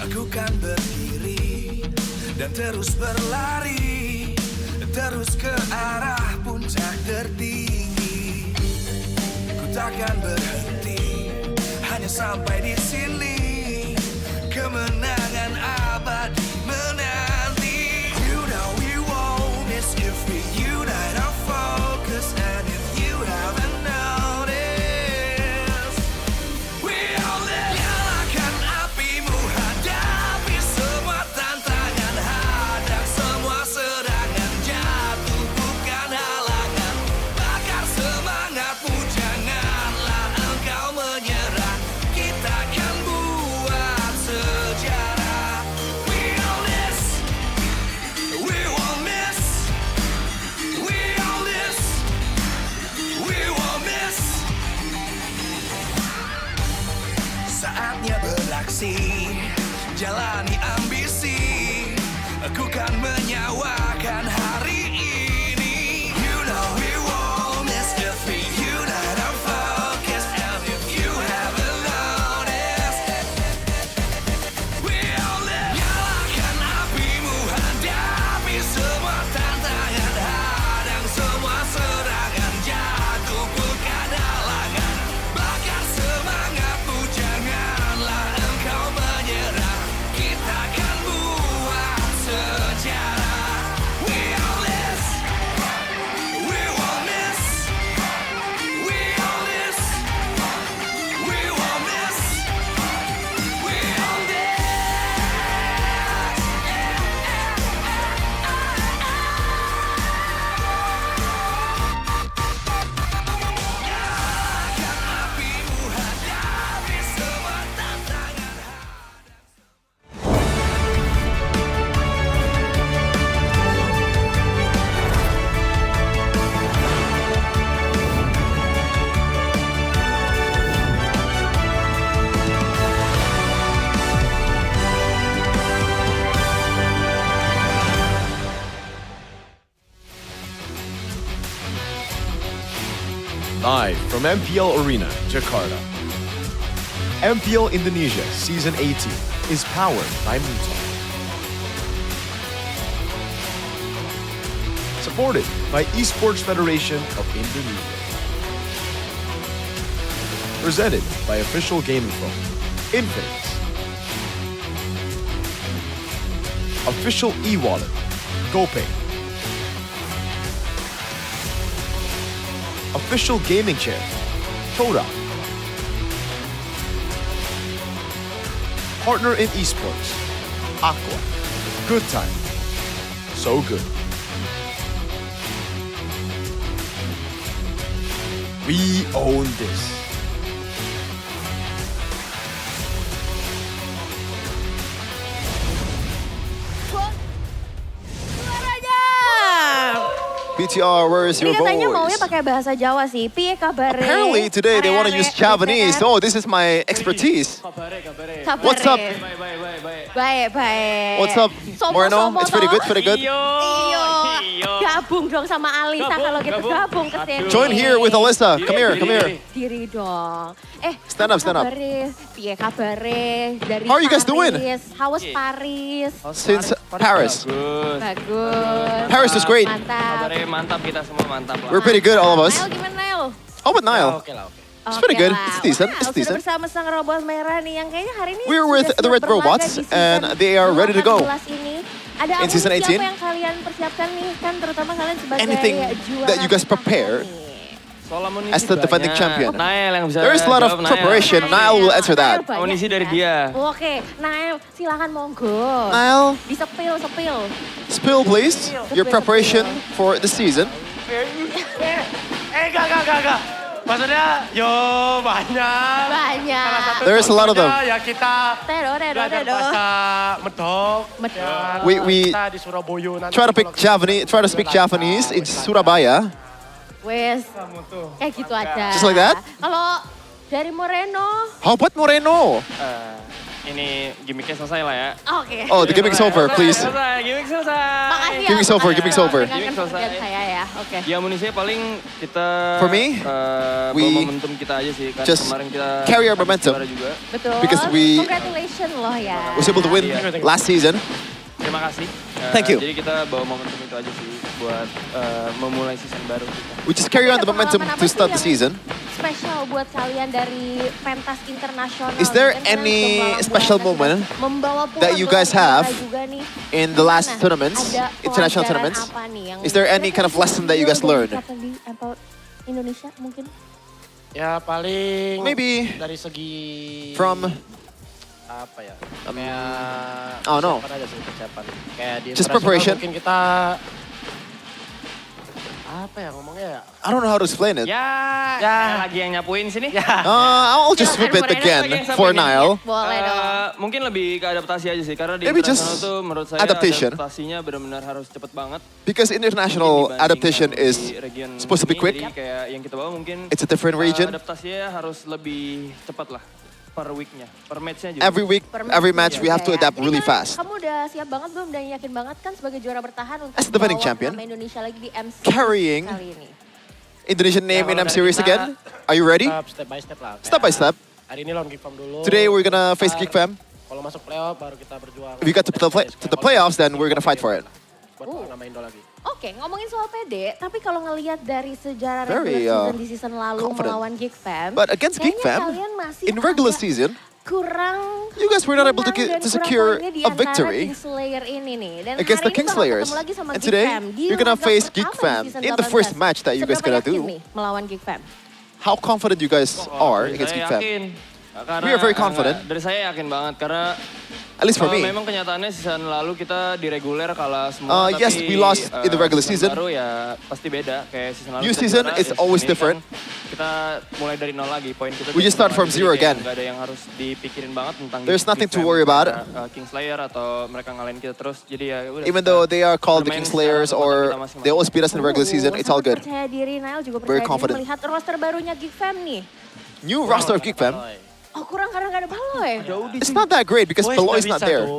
Aku kan berdiri dan terus berlari, terus ke arah puncak tertinggi. Ku takkan berhenti, hanya sampai di sini. Kemenangan abadi menanti. You know we won't miss if we unite our focus. And if you haven't noticed, we all live. Nyalakan apimu, hadapi semua tantangan, hadang semua serangan, jatuh bukan halangan, bakar semangatmu, janganlah engkau menyerah, kita akan buat sejarah. We all this, we won't miss, we all this, we won't miss. Saatnya beraksi, jalani ambisi, aku kan menyawakan hari ini. You know we won't miss if we unite our focus. And if you haven't noticed, we all live. Nyalakan apimu, hadapi semua tantangan, hadang semua serangan, jatuh bukan halangan, bakar semangatmu, janganlah engkau menyerah, kita akan buat sejarah. Live from MPL Arena, Jakarta. MPL Indonesia Season 18 is powered by Mutal. Supported by Esports Federation of Indonesia. Presented by official gaming phone, Infinix. Official e-wallet, GoPay. Official gaming chair, Toda. Partner in esports, Aqua. Good time. So good. We own this. PTR, where is Ini your katanya maunya voice? pakai bahasa Jawa sih. Piye kabare? Apparently today they want to use Javanese. Oh, this is my expertise. Kabare. What's up? Baik. What's up, Moreno? It's pretty good, pretty good. Iyo. Gabung dong sama Alisa kalau gitu gabung ke sini. Join here with Alyssa. Come here, come here. Diri dong. Stand up, stand up. Piye kabare? Dari How are you guys doing? How was Paris? Since Paris. Bagus. Paris was great. Mantap. Mantap, kita semua mantap lah. We're pretty good, all of us. Nail gimana Nail? How about Nile? It's pretty good. It's decent. Wow, It's sudah decent. bersama sang robot merah nih yang kayaknya hari ini We're with sudah the siap Red berlaga Robots, di season and they are ready to go. 18 ini. Ada In season amunisi 18. apa yang kalian persiapkan nih? Kan terutama kalian sebagai Anything juara that you guys prepare as the defending champion. Nael yang bisa There is a lot of jawab, preparation. Nile will answer that. Amunisi dari dia. Oke, Nael silakan monggo. Nile. Disepil. Spill, please, your preparation for the season. Enggak. Maksudnya, banyak. Banyak. There's a lot of them. Ya kita belajar bahasa Medok. We Kita di Surabaya nanti. try to speak Javanese in Surabaya. Wes, kayak gitu aja. Just like that? Kalau dari Moreno, How about Moreno? Ini gimmicknya selesai lah ya. oke. Oh, the gimmick's over, please. Gimmick selesai. Makasih ya. Gimmick's over, gimmick's over. Dengan pekerjaan saya ya, oke. Ya amunisinya paling kita For me, bawa we momentum kita aja sih. Kan just kemarin kita carry our momentum. juara juga. Betul. Because we Congratulations loh ya. was able to win last season. Terima kasih. Thank you. Jadi kita bawa momentum itu aja sih buat memulai season baru kita. We just carry on the momentum to start the season. Spesial buat kalian dari pentas internasional. Is there Mungkin kalian any membawa special buat moment membawa pulang that you guys have juga nih. in the last Nah, tournaments, ada international pelajaran tournaments? apa nih yang Is there any kind of lesson that you guys learned? di MPL Indonesia mungkin? Ya paling Maybe dari segi from apa ya? Kayak Oh, no. persiapan aja sih persiapan. Kayak di Just internasional preparation. mungkin kita apa ya ngomongnya ya? I don't know how to explain it. Ya, lagi yang nyapuin sini. I'll just flip it again for Nile. Boleh dong. Mungkin lebih ke adaptasi aja sih, karena di Maybe internasional just tuh menurut saya adaptation. adaptasinya benar-benar harus cepet banget. Because international adaptation is Di region supposed to be ini, quick. Jadi kayak yang kita bawa mungkin It's a different region. adaptasinya harus lebih cepat lah per weeknya, per matchnya juga. Every week, every match, we have to adapt really fast. Kamu udah siap banget belum dan yakin banget kan sebagai juara bertahan untuk As the defending bawa champion, nama Indonesia lagi di MC carrying kali ini? Indonesian name in M Series again. Are you ready? Step by step lah. Step by step. Hari ini lawan Geek Fam dulu. Today we're gonna face Geek Fam. Kalau masuk playoff baru kita berjuang. If we got to the playoffs, then we're gonna fight for it. Buat bawa nama Indo lagi. Oke, ngomongin soal PD, tapi kalau ngelihat dari sejarah Very, regular season di season lalu confident. melawan Geek Fam, But against Geek kayaknya Fam, kalian masih in regular agak season, kurang you guys were not able to menang dan to kurang secure poinnya di a antara victory Kingslayer ini nih. Dan against hari the ini bakal Kingslayers. ketemu lagi sama And Geek today, Fam di you're gonna laga face Geek pertama Fam di season in the first 18. match that you guys Seberapa gonna yakin do. nih melawan Geek Fam? How confident you guys are Dari against saya Geek Fam? yakin. Karena, We are very confident. Dari saya yakin banget karena At least for me. memang kenyataannya season lalu kita di reguler kalah semua. Yes, we lost in the regular season. Baru ya pasti beda kayak season lalu. New kita season juara, is ya always season ini different. kan kita mulai dari nol lagi, poin kita. We tuh just start from jadi zero kayak again. nggak ada yang harus dipikirin banget tentang. There's nothing Geek to Fam, worry about. Kingslayer atau mereka ngalahin kita terus, jadi ya udah. Even kita though they are called the bermain Kingslayers secara or kita masing-masing. they always beat us in the regular season, it's all good. Percaya diri, Nail juga Very percaya confident. diri melihat roster barunya Geek Fam nih. New roster of Geek Fam. Oh kurang karena nggak ada Baloy. It's not that great because Beloy is not there.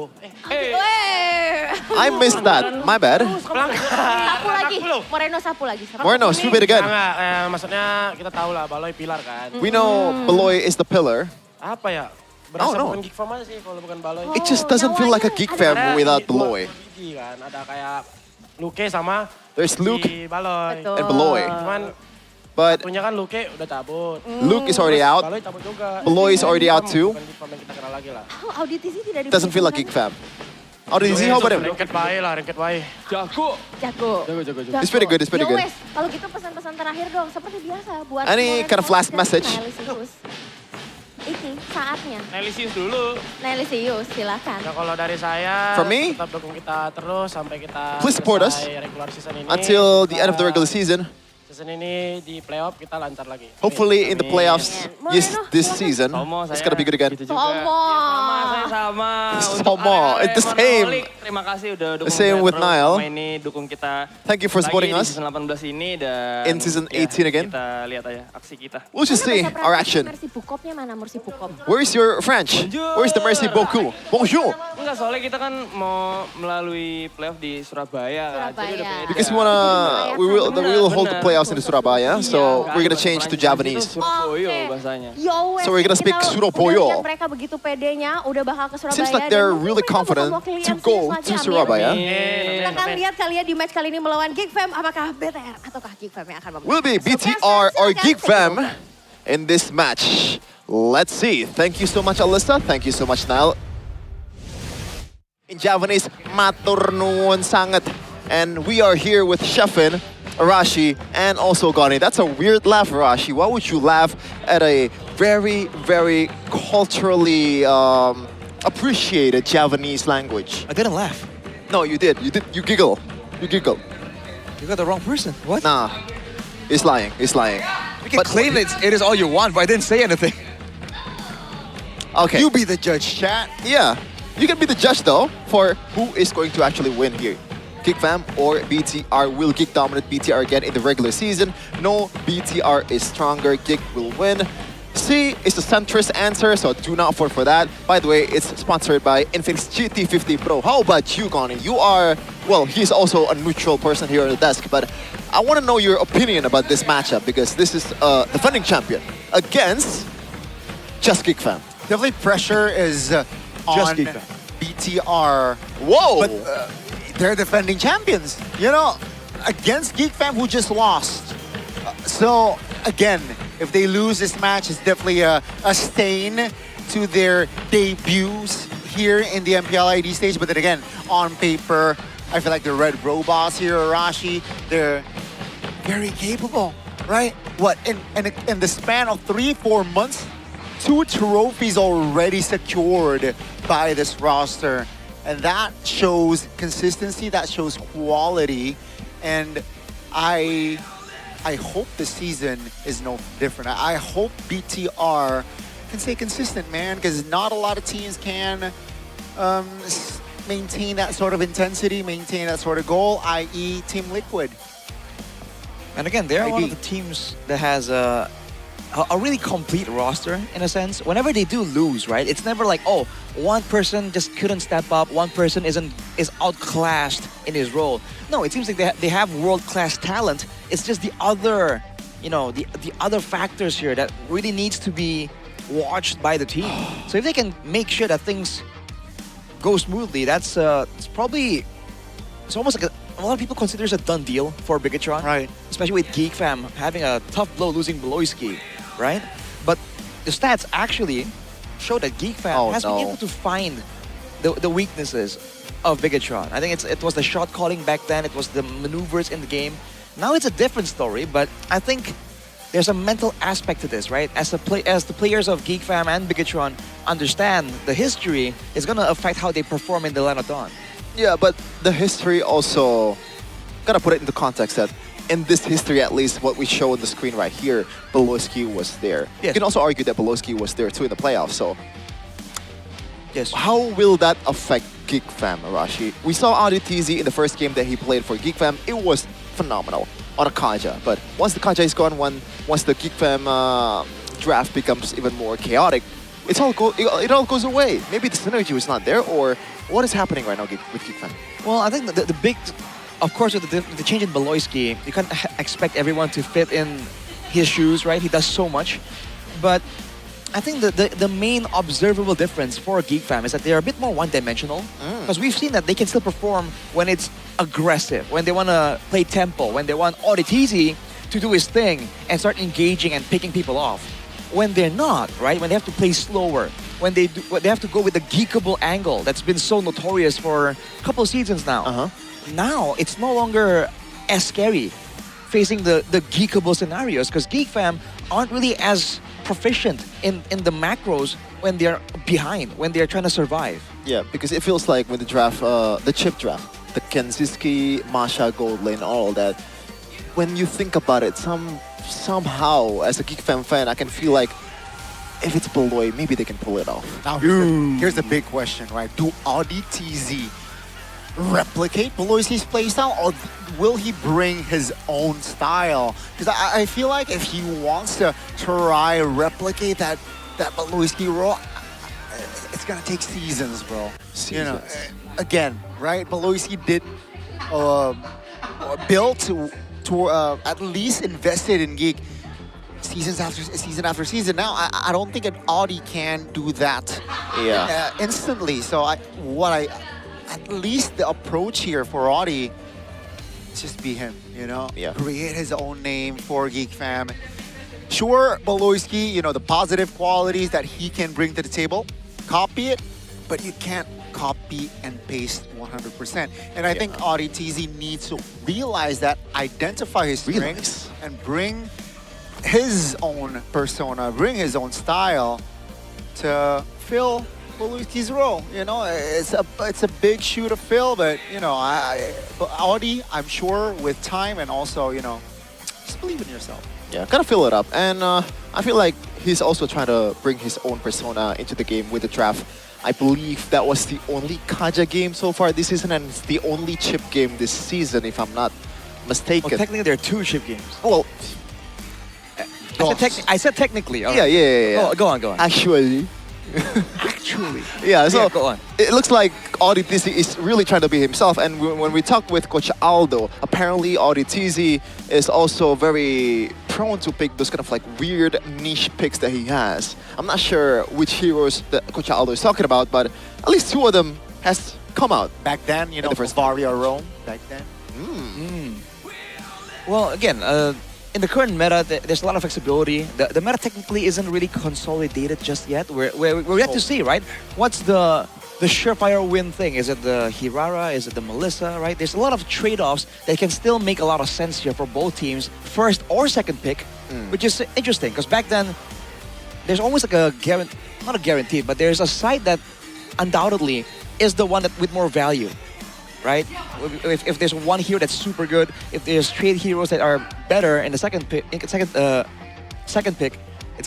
I missed that. My bad. Sapu lagi. Moreno sapu lagi. Moreno, sweep it again. Enggak, maksudnya kita tahu lah Baloy pilar kan. We know Beloy is the pillar. Apa ya? Berasa no. bukan Geek Fam aja sih kalau bukan Baloy. It just doesn't feel like a Geek Fam without Beloy. Kan ada kayak Luke sama There's Luke Baloy. and Beloy. Cuman But punya kan Luke udah cabut. Luke is already out. Baloy cabut juga. Beloy is already out too. Bukan Geek Fam yang kita kenal lagi lah. Auditisi tidak Doesn't feel like Geek Fam. Auditisi, how about him? Rengket bae lah, rengket bae. Jago. It's pretty good, it's pretty good. Wes, kalau gitu pesan-pesan terakhir dong, seperti biasa buat Any Moreno kind of last dan message? Nelisius. Ini saatnya. Nelisius dulu. Nelisius, silakan. Ya kalau dari saya, For me? tetap dukung kita terus sampai kita Please support us selesai regular season ini. until the end of the regular season. Season ini di playoff kita lancar lagi. Hopefully in the playoffs this season, it's gonna be good again. Saya sama. Somo, it's the same. Terima kasih udah dukung Same with Niall. ini dukung kita. Thank you for supporting us Lagi di season 18 ini dan in season 18 again. Kita lihat aja aksi kita. We'll just see our action. Mercy Bukopnya mana Mercy Bukom? Where's your French? Where's the merci beaucoup? Bonjour. Enggak, soalnya kita kan mau melalui playoff di Surabaya. Jadi udah beda. Because we will hold the playoffs in the Surabaya, so we're gonna change to Javanese. Surabaya bahasanya. So we're gonna speak Surabaya. Mereka begitu pedenya udah bakal ke Surabaya. Seems like they're really confident to go to Surabaya. Kita akan lihat kali ya di match kali ini melawan Geek Fam, apakah BTR ataukah Geek Fam yang akan memenang. Will be BTR or Geek Fam in this match. Let's see. Thank you so much, Alyssa. Thank you so much, Niall. In Javanese, matur nuwun sangat. And we are here with Sheffin, Arashi, and also Gani. That's a weird laugh, Arashi. Why would you laugh at a very, very culturally appreciated Javanese language? I didn't laugh. No, you did. You giggle. You giggle. You got the wrong person. What? Nah, he's lying. He's lying. You can claim it is all you want, but I didn't say anything. Okay. You be the judge, chat. Yeah. You can be the judge, though, for who is going to actually win here. Geek Fam or BTR. Will Geek dominate BTR again in the regular season? No, BTR is stronger. Geek will win. C is the centrist answer, so do not vote for that. By the way, it's sponsored by Infinix GT50 Pro. How about you, Gani? You are, well, he's also a neutral person here on the desk, but I want to know your opinion about this matchup because this is defending champion against just Geek Fam. Definitely pressure is on Geek Fam. BTR. Whoa! But they're defending champions, you know, against Geek Fam who just lost. So again, if they lose this match, it's definitely a stain to their debuts here in the MPL ID stage. But then again, on paper, I feel like the Red Robots here, Arashi, they're very capable, right? What, in the span of 3-4 months, 2 trophies already secured by this roster. And that shows consistency, that shows quality. And I hope the season is no different. I hope BTR can stay consistent, man, because not a lot of teams can maintain that sort of intensity, maintain that sort of goal, i.e. Team Liquid. And again, they're one of the teams that has a really complete roster, in a sense. Whenever they do lose, right, it's never like, oh, one person just couldn't step up, one person is outclassed in his role. No, it seems like they have world-class talent. It's just the other, you know, the other factors here that really needs to be watched by the team. So if they can make sure that things go smoothly, that's it's probably, it's almost like a lot of people consider it a done deal for Bigatron. Right. Especially with Geek Fam having a tough blow losing Beloyski, right? But the stats actually show that Geek Fam has been able to find the weaknesses of Bigatron. I think it was the shot calling back then, it was the maneuvers in the game. Now it's a different story, but I think there's a mental aspect to this, right? As the players of Geek Fam and Bigatron understand the history, is gonna affect how they perform in the Lane of Dawn. Yeah, but the history also, gotta put it into context that in this history, at least what we show on the screen right here, Beloyski was there. Yes. You can also argue that Beloyski was there too in the playoffs, so. Yes. How will that affect Geek Fam, Arashi? We saw AudiTZ in the first game that he played for Geek Fam. It was phenomenal on a Kaja, but once the Kaja is gone, once the Geek Fam draft becomes even more chaotic, it all goes away. Maybe the synergy was not there, or what is happening right now with GeekFam? Well, I think the big, of course, with the change in Beloyski, you can't expect everyone to fit in his shoes, right? He does so much. But I think the main observable difference for GeekFam is that they're a bit more one-dimensional. Because we've seen that they can still perform when it's aggressive, when they want to play tempo, when they want Auditizi to do his thing and start engaging and picking people off. When they're not, right? When they have to play slower, when they have to go with the geekable angle that's been so notorious for a couple of seasons now. Now it's no longer as scary facing the geekable scenarios because GeekFam aren't really as proficient in the macros when they're behind, when they're trying to survive. Yeah, because it feels like with the draft, the chip draft, the Kenziski, Masha, Gold Lane, all that. When you think about it, somehow, as a GeekFam fan, I can feel like if it's Beloy, maybe they can pull it off. Now, here's the big question, right? Do Auditizi replicate Beloyski's playstyle, or will he bring his own style? Because I feel like if he wants to try replicate that Beloyski role, it's gonna take seasons, bro. You know, again, right? Beloyski did built to at least invested in Geek season after season. Now I don't think an Audi can do that instantly. So at least the approach here for Audi is just be him, you know? Create his own name for GeekFam. Sure, Beloyski, you know, the positive qualities that he can bring to the table, copy it, but you can't copy and paste 100%. And I think Auditizi needs to realize that, identify his strengths, and bring his own persona, bring his own style to fill Beloyski's role. You know, it's a big shoe to fill, but you know, but Audi, I'm sure with time and also, you know, just believe in yourself. Yeah, gotta fill it up. And I feel like he's also trying to bring his own persona into the game with the draft. I believe that was the only Kaja game so far this season, and it's the only chip game this season, if I'm not mistaken. Well, technically, there are 2 chip games. Well, I said technically. Yeah. Oh, go on. Actually. Yeah, so go on. It looks like Auditizi is really trying to be himself, and when we talk with Coach Aldo, apparently Auditizi is also very prone to pick those kind of like weird niche picks that he has. I'm not sure which heroes that Coach Aldo is talking about, but at least 2 of them has come out. Back then, you know, the first Varia Rome, back then. Well, again, in the current meta, there's a lot of flexibility. The meta technically isn't really consolidated just yet. We're yet to see, right? What's the surefire win thing? Is it the Hirara? Is it the Melissa, right? There's a lot of trade-offs that can still make a lot of sense here for both teams, first or second pick, which is interesting because back then, there's almost like not a guarantee, but there's a side that undoubtedly is the one that with more value. Right? If there's one hero that's super good, if there's trade heroes that are better in the second pick, it's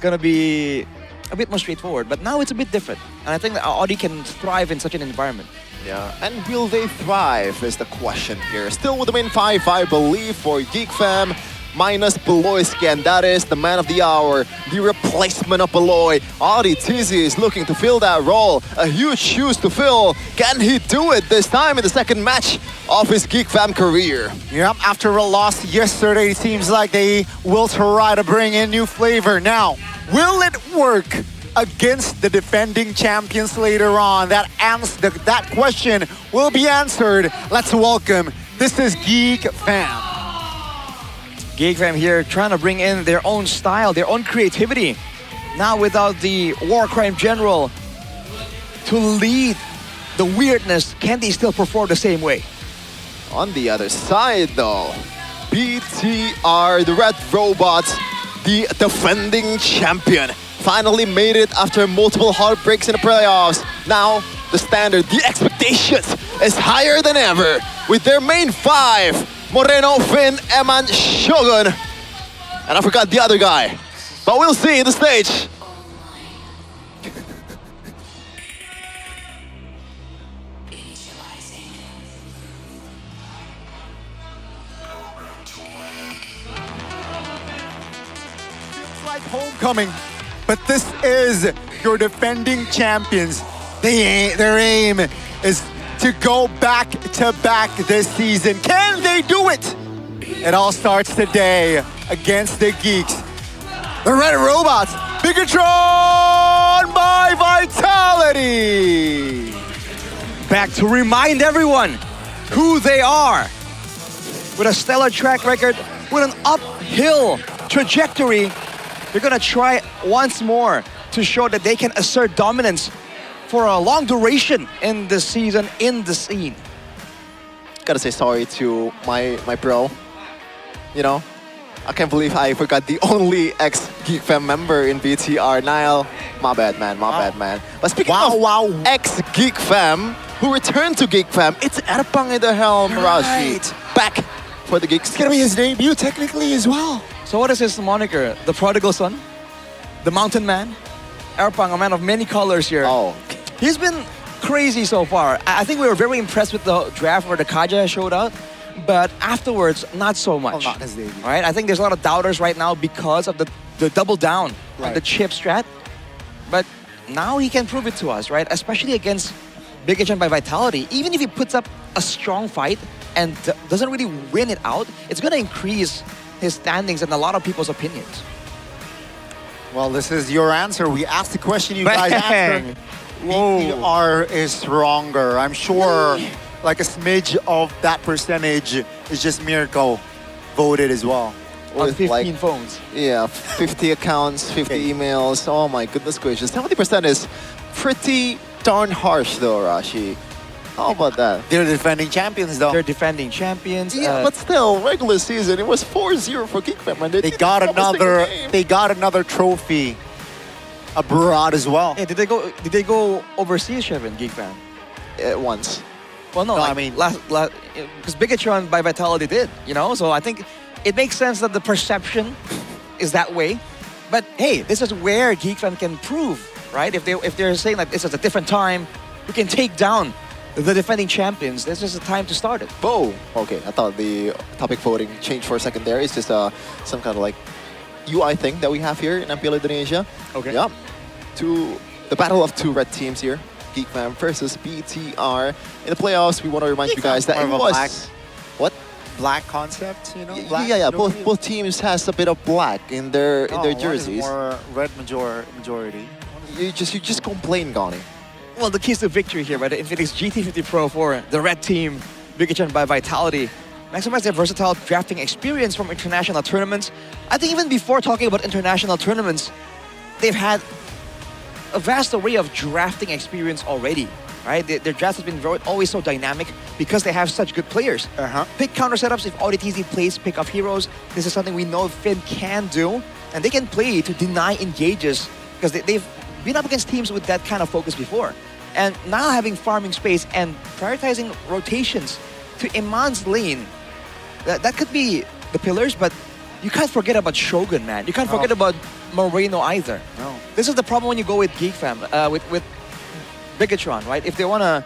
gonna be a bit more straightforward. But now it's a bit different, and I think that Audi can thrive in such an environment. Yeah, and will they thrive is the question here. Still with the main 5, I believe, for GeekFam, minus Beloyski, and that is the man of the hour, the replacement of Beloy. Auditizi is looking to fill that role. A huge shoes to fill. Can he do it this time in the second match of his GeekFam career? Yeah, after a loss yesterday, it seems like they will try to bring in new flavor. Now, will it work against the defending champions later on? That question will be answered. Let's welcome, this is GeekFam. GeekFam here trying to bring in their own style, their own creativity. Now without the War Crime General to lead the weirdness, can they still perform the same way? On the other side though, BTR, the Red Robots, the defending champion, finally made it after multiple heartbreaks in the playoffs. Now the standard, the expectations is higher than ever with their main 5. Moreno, Finn, Eman, Shogun. And I forgot the other guy. But we'll see the stage. It's like homecoming but this is your defending champions. Their aim is to go back to back this season. Can they do it? It all starts today against the Geeks. The Red Robots, Bigatron by Vitality. Back to remind everyone who they are. With a stellar track record, with an uphill trajectory, they're gonna try once more to show that they can assert dominance for a long duration in the season, in the scene. Gotta say sorry to my bro. You know, I can't believe I forgot the only ex-Geek Fam member in BTR, Niall. My bad, man. My bad, man. But speaking of ex-Geek Fam, who returned to Geek Fam, it's Erpang in the helm, Rashi. Back for the Geeks. It's gonna be his debut technically as well. So what is his moniker? The prodigal son? The mountain man? Erpang, a man of many colors here. Oh. He's been crazy so far. I think we were very impressed with the draft where the Kaja showed out, but afterwards, not so much. Not his debut. Right? I think there's a lot of doubters right now because of the double down on the chip strat. But now he can prove it to us, right? Especially against Bigatron by Vitality. Even if he puts up a strong fight and doesn't really win it out, it's going to increase his standings and a lot of people's opinions. Well, this is your answer. We asked the question, you guys answered. BTR is stronger. I'm sure like a smidge of that percentage is just Mirko voted as well. On 15 like, phones. Yeah, 50 accounts, 50 emails. Oh my goodness gracious. 70% is pretty darn harsh though, Rashi. How about that? They're defending champions though. They're defending champions. Yeah, but still, regular season, it was 4-0 for Geek Fam, man. They got another trophy abroad as well. Yeah, did they go overseas, Shevin, Geek Fam? Once. Well, no, I mean, because Bigatron by Vitality did, you know? So I think it makes sense that the perception is that way. But hey, this is where Geek Fam can prove, right? If they're saying that this is a different time, we can take down the defending champions. This is the time to start it. Whoa! Okay, I thought the topic voting changed for a second there. It's just some kind of like UI thing that we have here in MPL Indonesia. Okay. Yeah. The battle of two red teams here. Geek Fam versus BTR. In the playoffs, we want to remind you guys that it was... Black concept, you know? Yeah. Both teams has a bit of black in their jerseys. One is more red majority. You just complain, Gani. Well, the keys to victory here by the Infinix GT50 Pro for the red team, Bigatron by Vitality. Maximize their versatile drafting experience from international tournaments. I think even before talking about international tournaments, they've had a vast array of drafting experience already, right? Their draft has been always so dynamic because they have such good players. Pick counter setups if ODTZ plays pick off heroes. This is something we know Finn can do, and they can play to deny engages because they've been up against teams with that kind of focus before. And now having farming space and prioritizing rotations to Iman's lane, that could be the pillars, but you can't forget about Shogun, man. You can't forget about Moreno either. No. This is the problem when you go with Geek Fam, with Bigatron, right? If they want to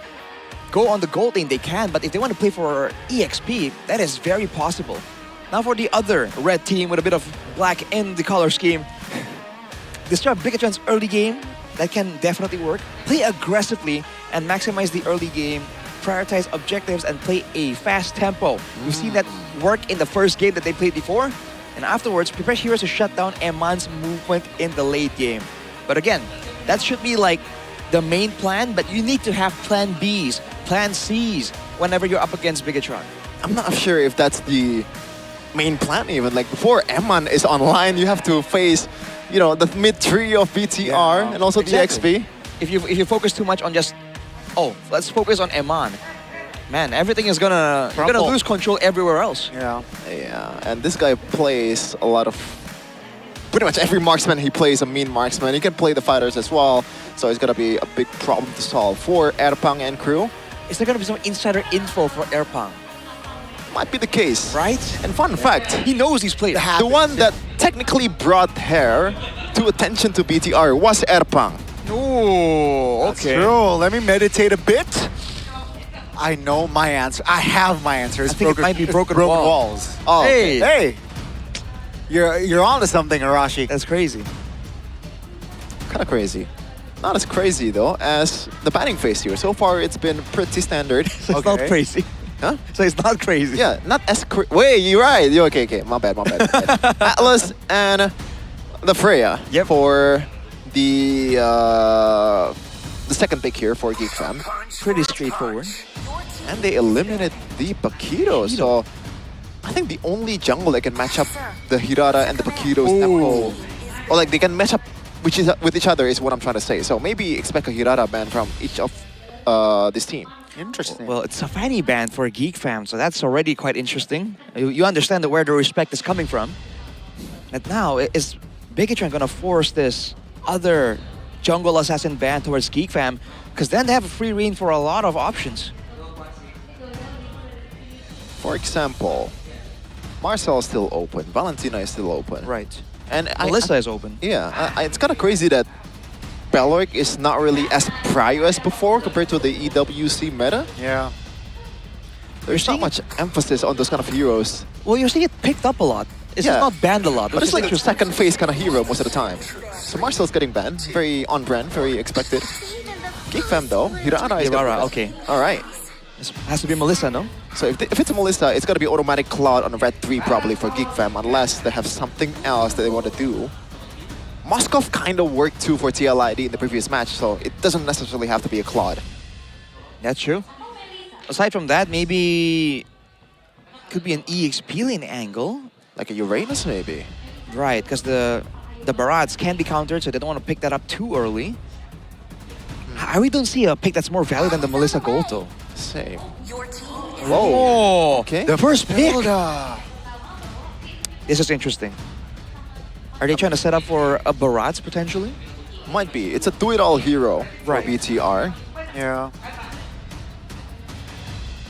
go on the gold lane, they can, but if they want to play for EXP, that is very possible. Now for the other red team with a bit of black in the color scheme, disrupt Bigatron's early game. That can definitely work. Play aggressively and maximize the early game, prioritize objectives, and play a fast tempo. We've seen that work in the first game that they played before, and afterwards, prepare heroes to shut down Eman's movement in the late game. But again, that should be like the main plan, but you need to have plan Bs, plan Cs whenever you're up against Bigatron. I'm not sure if that's the main plan even. Like before Eman is online, you have to face, you know, the mid three of BTR and also exactly. DXP. If you focus too much on just, oh, let's focus on Eman. Man, everything is gonna you're gonna lose control everywhere else. Yeah, and this guy plays a lot of, pretty much every marksman he plays a mean marksman. He can play the fighters as well, so it's gonna be a big problem to solve for Erpang and crew. Is there gonna be some insider info for Erpang? Might be the case, right? And fun fact, he knows these players. The one that technically brought hair to attention to BTR was Erpang. Ooh, That's true. Let me meditate a bit. I know my answer. I have my answer. I think it might be broken walls. Oh, hey, you're onto something, Arashi. That's crazy. Kind of crazy. Not as crazy though as the banning phase here. So far, it's been pretty standard. So it's not crazy. Huh? So it's not crazy. Yeah, not as Wait, you're right. You're okay. My bad. Atlas and the Freya for the second pick here for Geek Fam. Pretty straightforward. And they eliminated the Paquito. So I think the only jungle that can match up the Hirata and the Paquito's tempo, or like they can match up with each other, is what I'm trying to say. So maybe expect a Hirata ban from each of this team. Interesting. Well, it's a fanny band for Geek Fam, so that's already quite interesting. You understand where the respect is coming from. And now, is Bigatron gonna force this other jungle assassin ban towards Geek Fam? Because then they have a free reign for a lot of options. For example, Marcel is still open, Valentina is still open. Right. And Melissa is open. Yeah, it's kind of crazy that Belloik is not really as prio as before compared to the EWC meta. Yeah. There's not much emphasis on those kind of heroes. Well, you're seeing it picked up a lot. It's just not banned a lot. But it's like a second phase kind of hero most of the time. So Marcel's getting banned. Very on brand, very expected. Geek Fam though, Hirata is okay. Alright. It has to be Melissa, no? So if it's a Melissa, it's got to be automatic Cloud on Red 3 probably for Geek Fam, unless they have something else that they want to do. Moskov kind of worked too for TLID in the previous match, so it doesn't necessarily have to be a Claude. That's true. Aside from that, maybe could be an EXP lane angle. Like a Uranus, maybe. Right, because the Barats can be countered, so they don't want to pick that up too early. I really don't see a pick that's more valid than the Melissa Gold, though. Same. Whoa! Okay. The first pick! This is interesting. Are they trying to set up for a Barats, potentially? Might be. It's a do-it-all hero for Right. BTR. Yeah.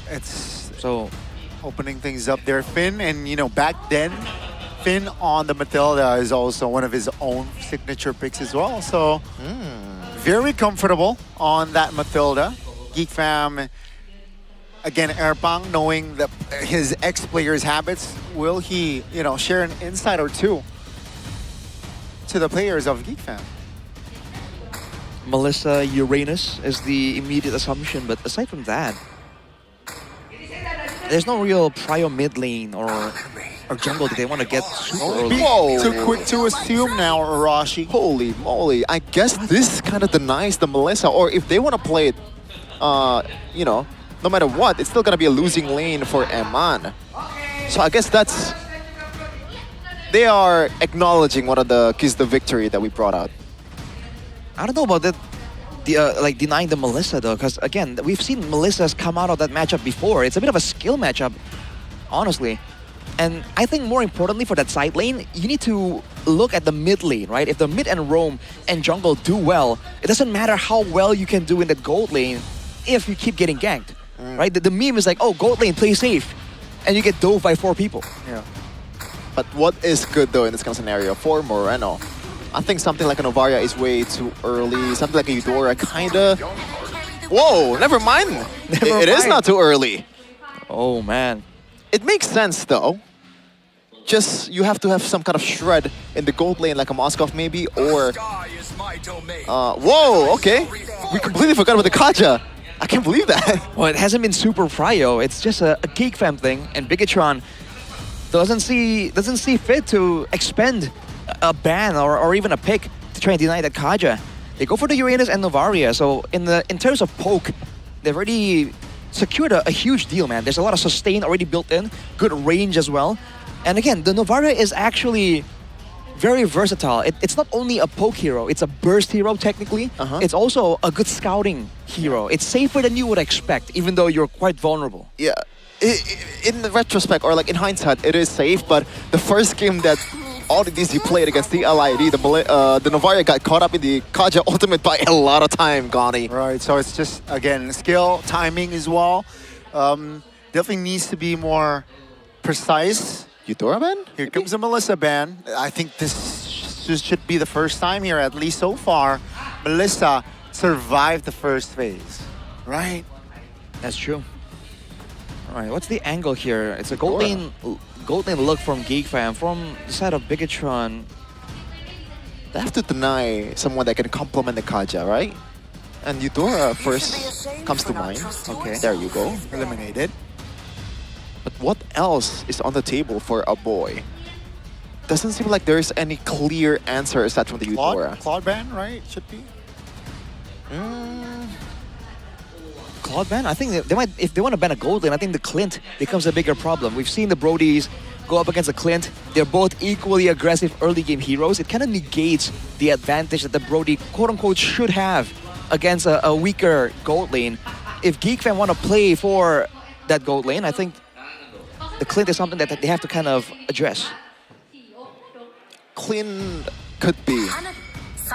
It's so opening things up there. Finn, and you know, back then, Finn on the Matilda is also one of his own signature picks as well. So very comfortable on that Matilda. Geek Fam, again, Erpang, knowing that his ex-players' habits, will he, you know, share an insight or two to the players of Geek Fam? Melissa Uranus is the immediate assumption, but aside from that, there's no real prio mid lane or jungle that they want to get super early. Whoa! Too quick to assume now, Arashi. Holy moly! I guess this kind of denies the Melissa, or if they want to play it, you know, no matter what, it's still gonna be a losing lane for Eman. So I guess that's, they are acknowledging one of the keys to victory that we brought out. I don't know about that, like denying the Melissa though, because again, we've seen Melissas come out of that matchup before. It's a bit of a skill matchup, honestly. And I think more importantly for that side lane, you need to look at the mid lane, right? If the mid and roam and jungle do well, it doesn't matter how well you can do in that gold lane if you keep getting ganked, right? The meme is like, oh, gold lane, play safe. And you get dove by 4 people. Yeah. But what is good though in this kind of scenario for Moreno? I think something like a Novaria is way too early. Something like a Eudora kinda... Whoa, never mind. It is not too early. Oh man. It makes sense though. Just, you have to have some kind of shred in the gold lane like a Moskov maybe, or... whoa, okay. We completely forgot about the Kaja. I can't believe that. Well, it hasn't been super prio. It's just a Geek Fam thing, and Bigatron doesn't see fit to expend a ban or even a pick to try and deny that Kaja. They go for the Uranus and Novaria. So in terms of poke, they've already secured a huge deal, man. There's a lot of sustain already built in, good range as well. And again, the Novaria is actually very versatile. It's not only a poke hero, it's a burst hero technically. It's also a good scouting hero. It's safer than you would expect, even though you're quite vulnerable. Yeah, in the retrospect, or like in hindsight, it is safe, but the first game that all the DZ played against the LID, the Novaria got caught up in the Kaja ultimate by a lot of time, Gani. Right, so it's just, again, skill, timing as well. Definitely needs to be more precise. Eudora ban? Here comes a Melissa ban. I think this should be the first time here, at least so far. Melissa survived the first phase, right? That's true. All right, what's the angle here? It's a gold lane look from Geek Fam. From the side of Bigatron, they have to deny someone that can complement the Kaja, right? And Eudora first comes to mind. Okay, there you go. Eliminated. But what else is on the table for a boy? Doesn't seem like there's any clear answer aside from the Eudora. Claude ban, right? Should be. Claude ban? I think they might, if they want to ban a gold lane, I think the Clint becomes a bigger problem. We've seen the Brodies go up against the Clint. They're both equally aggressive early game heroes. It kind of negates the advantage that the Brody quote-unquote should have against a weaker gold lane. If Geek Fam want to play for that gold lane, I think the Clint is something that they have to kind of address. Clint could be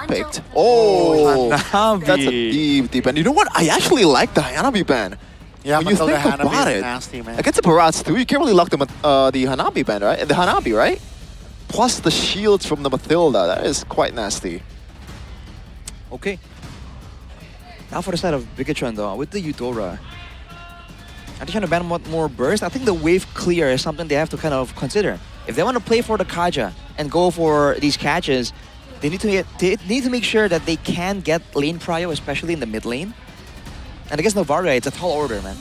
picked. Oh, Hanabi. That's a deep ban. You know what? I actually like the Hanabi ban. Yeah, when you think Hanabi about is it, nasty, man. against the Barats too, you can't really lock the Hanabi ban, right? The Hanabi, right? Plus the shields from the Mathilda. That is quite nasty. Okay. Now for the side of Bigatron though, with the Eudora. Are they trying to ban more burst? I think the wave clear is something they have to kind of consider. If they want to play for the Kaja and go for these catches, they need to make sure that they can get lane prio, especially in the mid lane. And against Novaria, it's a tall order, man.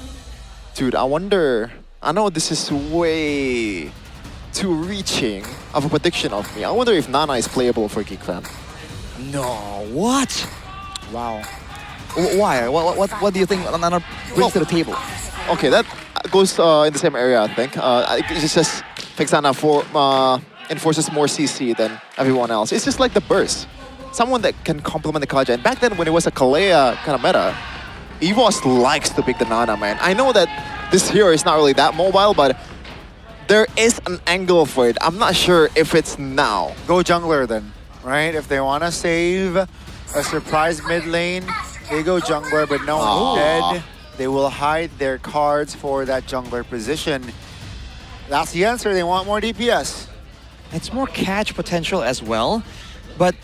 Dude, I wonder... I know this is way too reaching of a prediction of me. I wonder if Nana is playable for Geek Fam. No, what? Wow. Why? What do you think Nana brings to the table? Okay, that goes in the same area, I think. It's just Vexana enforces more CC than everyone else. It's just like the burst. Someone that can complement the Kaja. And back then, when it was a Kalea kind of meta, EVOS likes to pick the Nana, man. I know that this hero is not really that mobile, but there is an angle for it. I'm not sure if it's now. Go jungler then, right? If they want to save a surprise mid lane, they go jungler, but no, instead, they will hide their cards for that jungler position. That's the answer. They want more DPS. It's more catch potential as well, but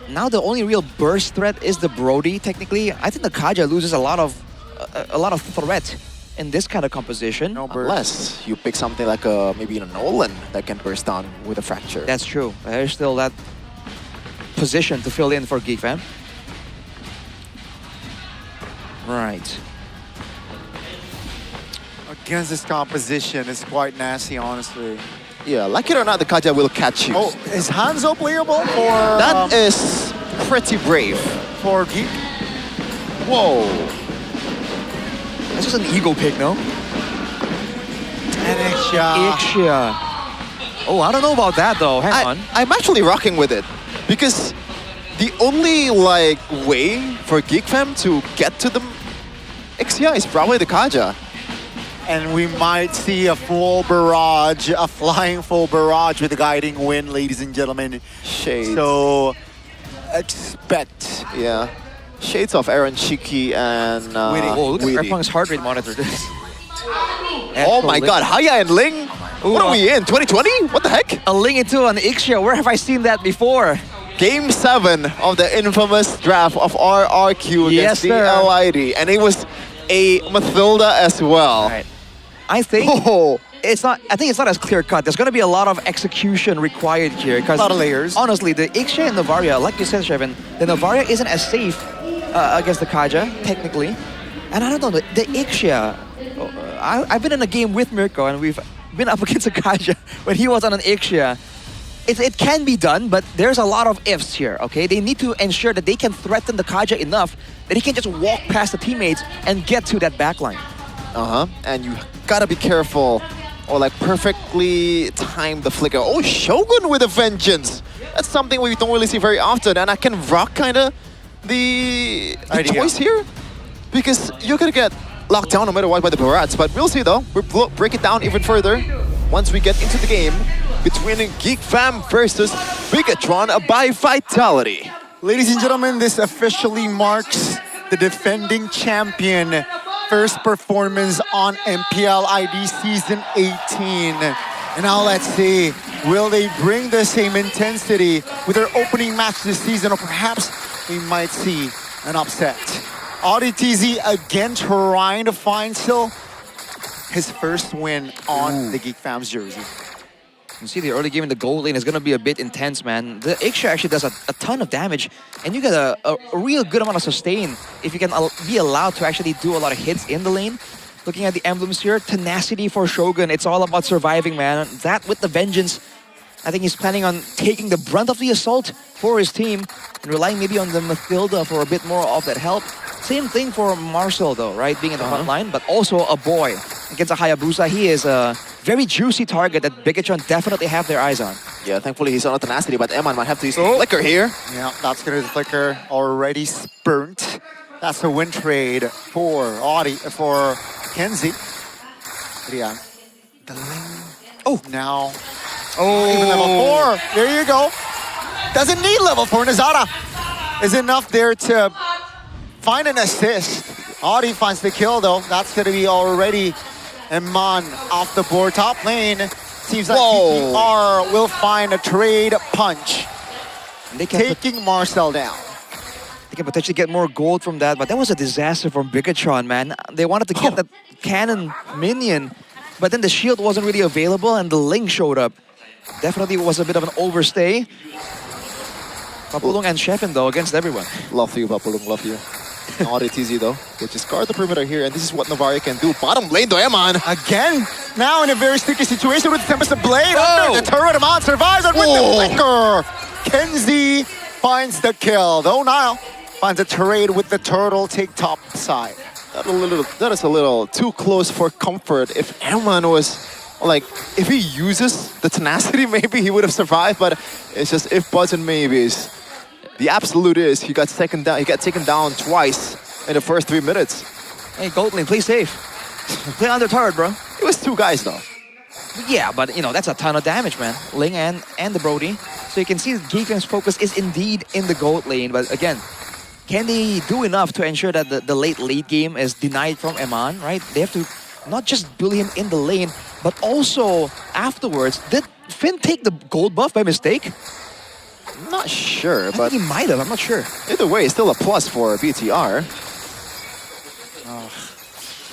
now the only real burst threat is the Brody. Technically, I think the Kaja loses a lot of threat in this kind of composition. No burst. Unless you pick something like maybe a Nolan that can burst down with a fracture. That's true. There's still that position to fill in for Geek Fam. Right. Against this composition, it's quite nasty, honestly. Yeah, like it or not, the Kaja will catch you. Oh, is Hanzo playable for... That is pretty brave. For Geek? Whoa. That's just an ego pick, no? And Ixia. Oh, I don't know about that, though. Hang on. I'm actually rocking with it. Because the only, way for Geek Fam to get to the Ixia is probably the Kaja. And we might see a full barrage, a flying full barrage with a guiding wind, ladies and gentlemen. Shades. So, expect. Yeah. Shades of Aaron Shiki and Oh, look at Weedy. Erpong's heart rate monitor. This. Oh my god, Haya and Ling? What are we in, 2020? What the heck? A Ling into an Ixia, where have I seen that before? Game 7 of the infamous draft of RRQ against the sir. LID. And it was a Mathilda as well. Right. I think it's not. I think it's not as clear cut. There's going to be a lot of execution required here because a lot of layers. Honestly, the Ixia and Novaria, like you said, Shevin, the Novaria isn't as safe against the Kaja technically, and I don't know the Ixia. I've been in a game with Mirko and we've been up against a Kaja when he was on an Ixia. It can be done, but there's a lot of ifs here. Okay, they need to ensure that they can threaten the Kaja enough that he can just walk past the teammates and get to that backline. And you gotta be careful or perfectly time the flicker. Oh, Shogun with a vengeance. That's something we don't really see very often, and I can rock kinda the choice here because you're gonna get locked down no matter what by the Barats. But we'll see though. We'll break it down even further once we get into the game between Geek Fam versus Bigatron by Vitality. Ladies and gentlemen, this officially marks the defending champion first performance on MPL ID Season 18. And now let's see, will they bring the same intensity with their opening match this season, or perhaps we might see an upset. Audi TZ again trying to find still his first win on the Geek Fam's jersey. You see the early game in the gold lane is going to be a bit intense, man. The Ixia actually does a ton of damage, and you get a real good amount of sustain if you can be allowed to actually do a lot of hits in the lane. Looking at the emblems here, tenacity for Shogun. It's all about surviving, man. That with the vengeance, I think he's planning on taking the brunt of the assault for his team and relying maybe on the Mathilda for a bit more of that help. Same thing for Marcel, though, right? Being in the front line, but also a boy. Against a Hayabusa, he is a very juicy target that Bigatron definitely have their eyes on. Yeah, thankfully he's on a tenacity, but Eman might have to use the flicker here. Yeah, that's gonna be the flicker already burnt. That's a win trade for Kenzie. But yeah, the lane. Oh, now. Oh, even level 4. There you go. Doesn't need level 4. Nazara is enough there to find an assist. Audi finds the kill though. That's gonna be already Eman off the board. Top lane. Seems like PPR will find a trade punch. They taking Marcel down. They can potentially get more gold from that, but that was a disaster from Bigatron, man. They wanted to get that cannon minion, but then the shield wasn't really available and the link showed up. Definitely was a bit of an overstay. Papulung and Sheffin, though, against everyone. Love you, Papulung, love you. Not it easy, though. Which is guard the perimeter here, and this is what Navari can do. Bottom lane, though, Eman. Again, now in a very sticky situation with Tempest of Blade. Under the turret, Eman survives and with the flicker. Kenzie finds the kill, though Nile finds a trade with the turtle, take top side. That is a little too close for comfort. If Eman was, like, if he uses the tenacity, maybe he would have survived, but it's just if, buts, and maybes. The absolute is he got taken down. He got taken down twice in the first 3 minutes. Hey, gold lane, play safe. Play under turret, bro. It was 2 guys, though. Yeah, but you know, that's a ton of damage, man. Ling and the Brody. So you can see Geekfam's focus is indeed in the gold lane. But again, can they do enough to ensure that the late game is denied from Eman, right? They have to not just bully him in the lane, but also afterwards. Did Finn take the gold buff by mistake? I'm not sure, but he might have. I'm not sure. Either way, it's still a plus for BTR.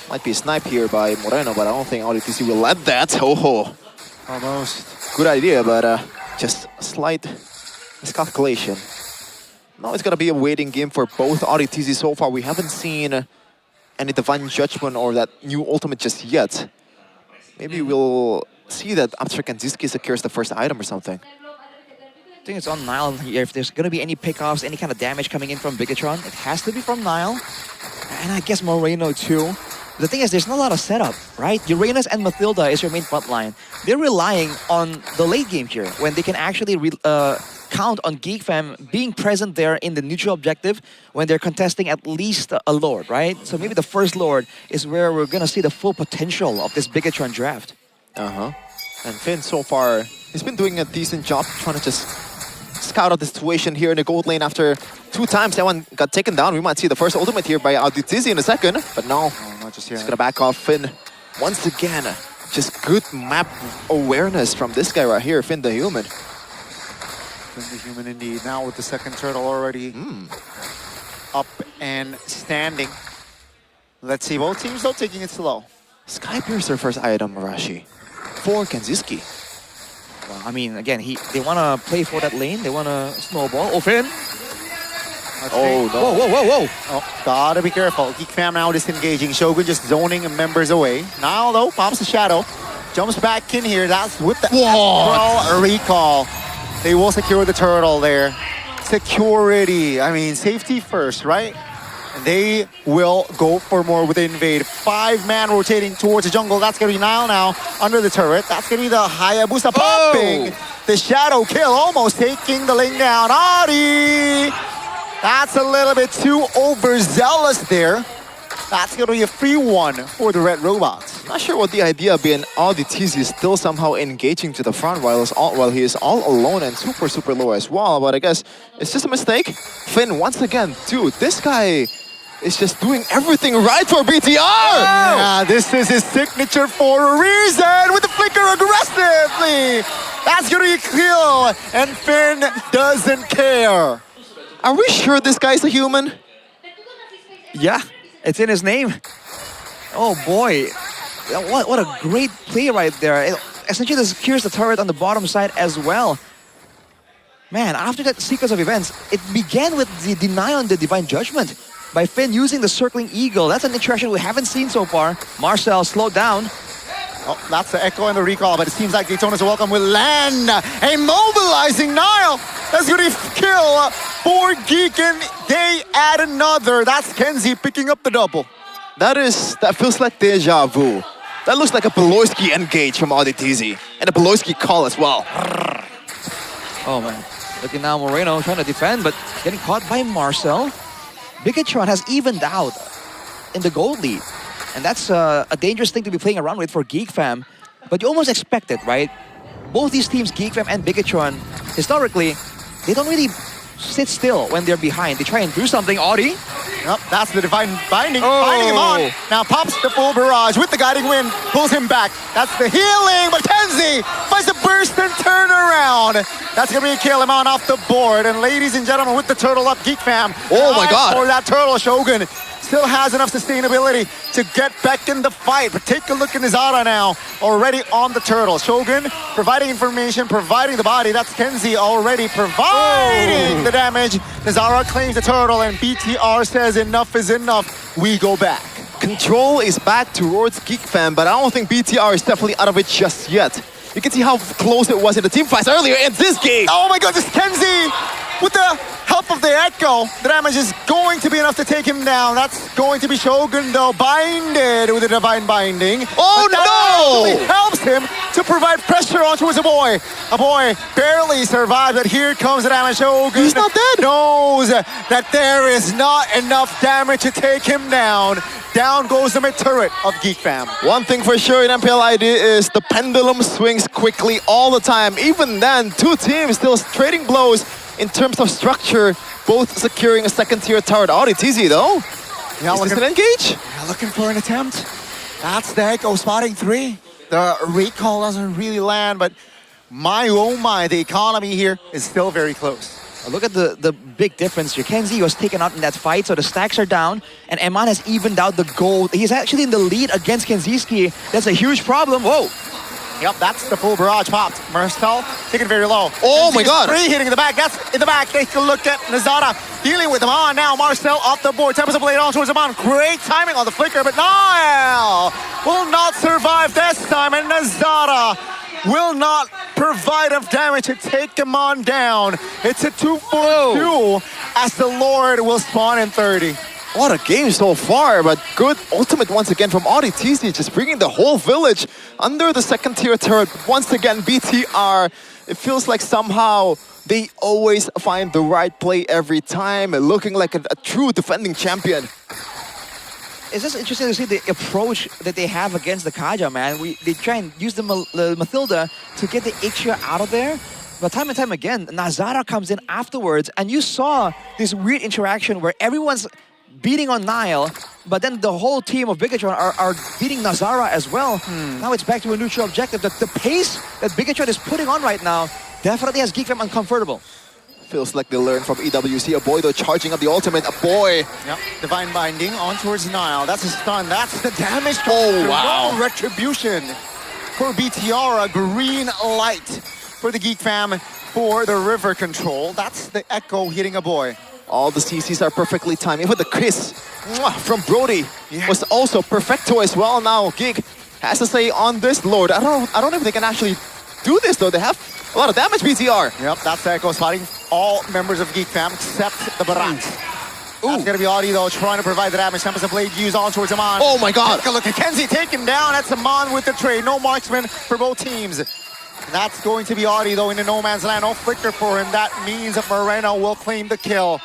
Might be sniped here by Moreno, but I don't think LDTC will let that. Oh, almost. Good idea, but just a slight miscalculation. Now it's gonna be a waiting game for both RTZ so far. We haven't seen any Divine Judgment or that new ultimate just yet. Maybe we'll see that after Kanziski secures the first item or something. I think it's on Nile here. If there's gonna be any pickoffs, any kind of damage coming in from Bigatron, it has to be from Nile. And I guess Moreno too. The thing is, there's not a lot of setup, right? Uranus and Mathilda is your main front line. They're relying on the late game here, when they can actually count on GeekFam being present there in the neutral objective when they're contesting at least a Lord, right? So maybe the first Lord is where we're gonna see the full potential of this Bigatron draft. And Finn, so far, he's been doing a decent job trying to just scout out the situation here in the gold lane. After 2 times that one got taken down, we might see the first ultimate here by Auditizi in a second, but no, not just he's gonna back off. Finn once again, just good map awareness from this guy right here, Finn the Human. Finn the Human indeed. Now with the second turtle already up and standing. Let's see, both teams though taking it slow. Skypiercer first item, Marashi, for Kanziski. Well, I mean, again, they want to play for that lane. They want to snowball. Oh, Finn! Oh, no. Whoa. Oh, gotta be careful. GeekFam now disengaging. Shogun just zoning members away. Now, though, pops the shadow. Jumps back in here. That's with the Astral recall. They will secure the turtle there. Security. I mean, safety first, right? And they will go for more with the invade. 5-man rotating towards the jungle. That's going to be Nile now under the turret. That's going to be the Hayabusa popping. The shadow kill almost taking the lane down. Adi! That's a little bit too overzealous there. That's going to be a free one for the Red Robots. Not sure what the idea being Auditizi is still somehow engaging to the front while he is all alone and super low as well. But I guess it's just a mistake. Finn, once again, dude, this guy is just doing everything right for BTR! Yeah, this is his signature for a reason with the flicker aggressively. That's going to be kill, and Finn doesn't care. Are we sure this guy's a human? Yeah, it's in his name. Oh boy, what a great play right there. essentially secures the turret on the bottom side as well. Man, after that sequence of events, it began with the denial on the Divine Judgment by Finn using the Circling Eagle. That's an interaction we haven't seen so far. Marcel slowed down. Oh, that's the echo and the recall, but it seems like Daytona's welcome will land. Immobilizing Nile. That's going to kill for Geek, and they add another. That's Kenzie picking up the double. That feels like deja vu. That looks like a Beloyski engage from Auditizi. And a Beloyski call as well. Oh man, looking now Moreno trying to defend, but getting caught by Marcel. Bigatron has evened out in the gold lead. And that's a dangerous thing to be playing around with for Geek Fam. But you almost expect it, right? Both these teams, Geek Fam and Bigatron, historically, they don't really sit still when they're behind. They try and do something. Audi. Yep, that's the Divine Binding, binding him on. Now pops the full barrage with the guiding wind, pulls him back. That's the healing, but Kenzie finds the burst and turn around. That's gonna be a kill. Him on off the board. And ladies and gentlemen, with the turtle up, Geek Fam. Oh my God. For that turtle, Shogun still has enough sustainability to get back in the fight. But take a look at Nizara now, already on the turtle. Shogun providing information, providing the body. That's Kenzie already providing the damage. Nizara claims the turtle, and BTR says enough is enough. We go back. Control is back towards Geek Fam, but I don't think BTR is definitely out of it just yet. You can see how close it was in the team fights earlier in this game. Oh my God, this Kenzie with the help of the Echo. The damage is going to be enough to take him down. That's going to be Shogun though, binded with the Divine Binding. Oh no! Actually helps him to provide pressure on towards a boy. A boy barely survived, but here comes the damage. Shogun He's not dead. Knows that there is not enough damage to take him down. Down goes the mid-turret of Geek Fam. One thing for sure in MPL ID is the pendulum swings quickly all the time. Even then, two teams still trading blows in terms of structure, both securing a second-tier turret. Auditizi though, is this an engage? Yeah, looking for an attempt. That's the Echo spotting 3. The recall doesn't really land, but my oh my, the economy here is still very close. Look at the big difference here. Kenzie was taken out in that fight, so the stacks are down, and Eman has evened out the gold. He's actually in the lead against Kenziski. That's a huge problem. Whoa. Yep, that's the full barrage popped. Marcel taking it very low. Oh my God. Free hitting the back. That's in the back. Take a look at Nazara dealing with him on now. Marcel off the board. Tempest blade on towards him on. Great timing on the flicker, but Niall will not survive this time, and Nazara will not provide enough damage to take him on down. It's a 2-4-2 as the Lord will spawn in 30. What a game so far, but good ultimate once again from Auditizi, just bringing the whole village under the second-tier turret. Once again, BTR, it feels like somehow they always find the right play every time, looking like a true defending champion. It's just interesting to see the approach that they have against the Kaja, man. They try and use the Mathilda to get the Ixia out of there. But time and time again, Nazara comes in afterwards, and you saw this weird interaction where everyone's beating on Nile, but then the whole team of Bigatron are beating Nazara as well. Now it's back to a neutral objective. The pace that Bigatron is putting on right now definitely has Geek Fam uncomfortable. Feels like they learned from EWC. A boy though charging up the ultimate. A boy. Yep. Divine Binding on towards Nile. That's a stun. That's the damage. Oh, wow. No retribution for BTR. A green light for the Geek Fam for the river control. That's the Echo hitting a boy. All the CCs are perfectly timed. Even the kiss from Brody was also perfecto as well. Now Geek has to say on this Lord. I don't know if they can actually do this though. They have a lot of damage, BTR. Yep, that's the Echo spotting all members of Geek Fam except the Barat. That's gonna be Audi though, trying to provide the damage. Tempest blade used on towards Aman. Oh my God. Take a look at Kenzie, take him down. That's Aman with the trade. No marksman for both teams. That's going to be Audi though in the no man's land. No flicker for him. That means that Moreno will claim the kill.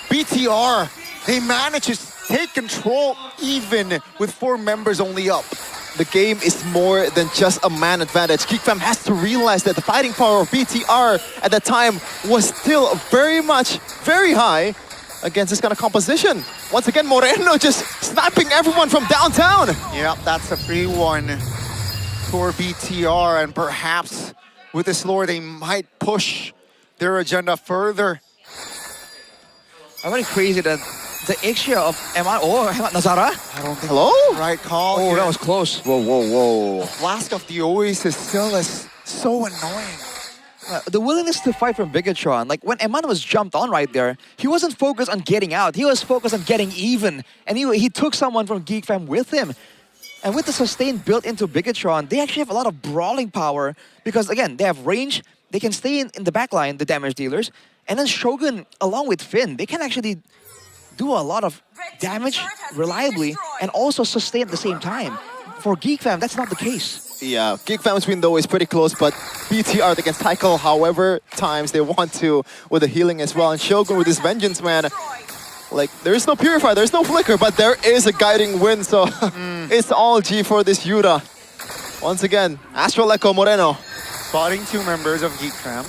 BTR, they manage to take control even with 4 members only up. The game is more than just a man advantage. Geek Fam has to realize that the fighting power of BTR at that time was still very high against this kind of composition. Once again, Moreno just sniping everyone from downtown. Yep, that's a free one for BTR, and perhaps with this lore they might push their agenda further. I find it crazy that the Ixia of Eman. Oh, Nazara. I don't think. Hello? Right call. Oh, here. that was close. Whoa, whoa, whoa. Flask of the Oasis still is so annoying. The willingness to fight from Bigatron, like when Eman was jumped on right there, he wasn't focused on getting out. He was focused on getting even. And he took someone from Geek Fam with him. And with the sustain built into Bigatron, they actually have a lot of brawling power because, again, they have range. They can stay in the backline, the damage dealers. And then Shogun, along with Finn, they can actually do a lot of damage reliably and also sustain at the same time. For Geek Fam, that's not the case. Yeah, Geek Fam's win though is pretty close, but BTR, they can cycle however times they want to with the healing as well. And Shogun with his vengeance, man. Like, there is no Purify, there's no Flicker, but there is a guiding wind, so it's all G for this Yuta. Once again, Astral Echo Moreno. Spotting 2 members of Geek Fam.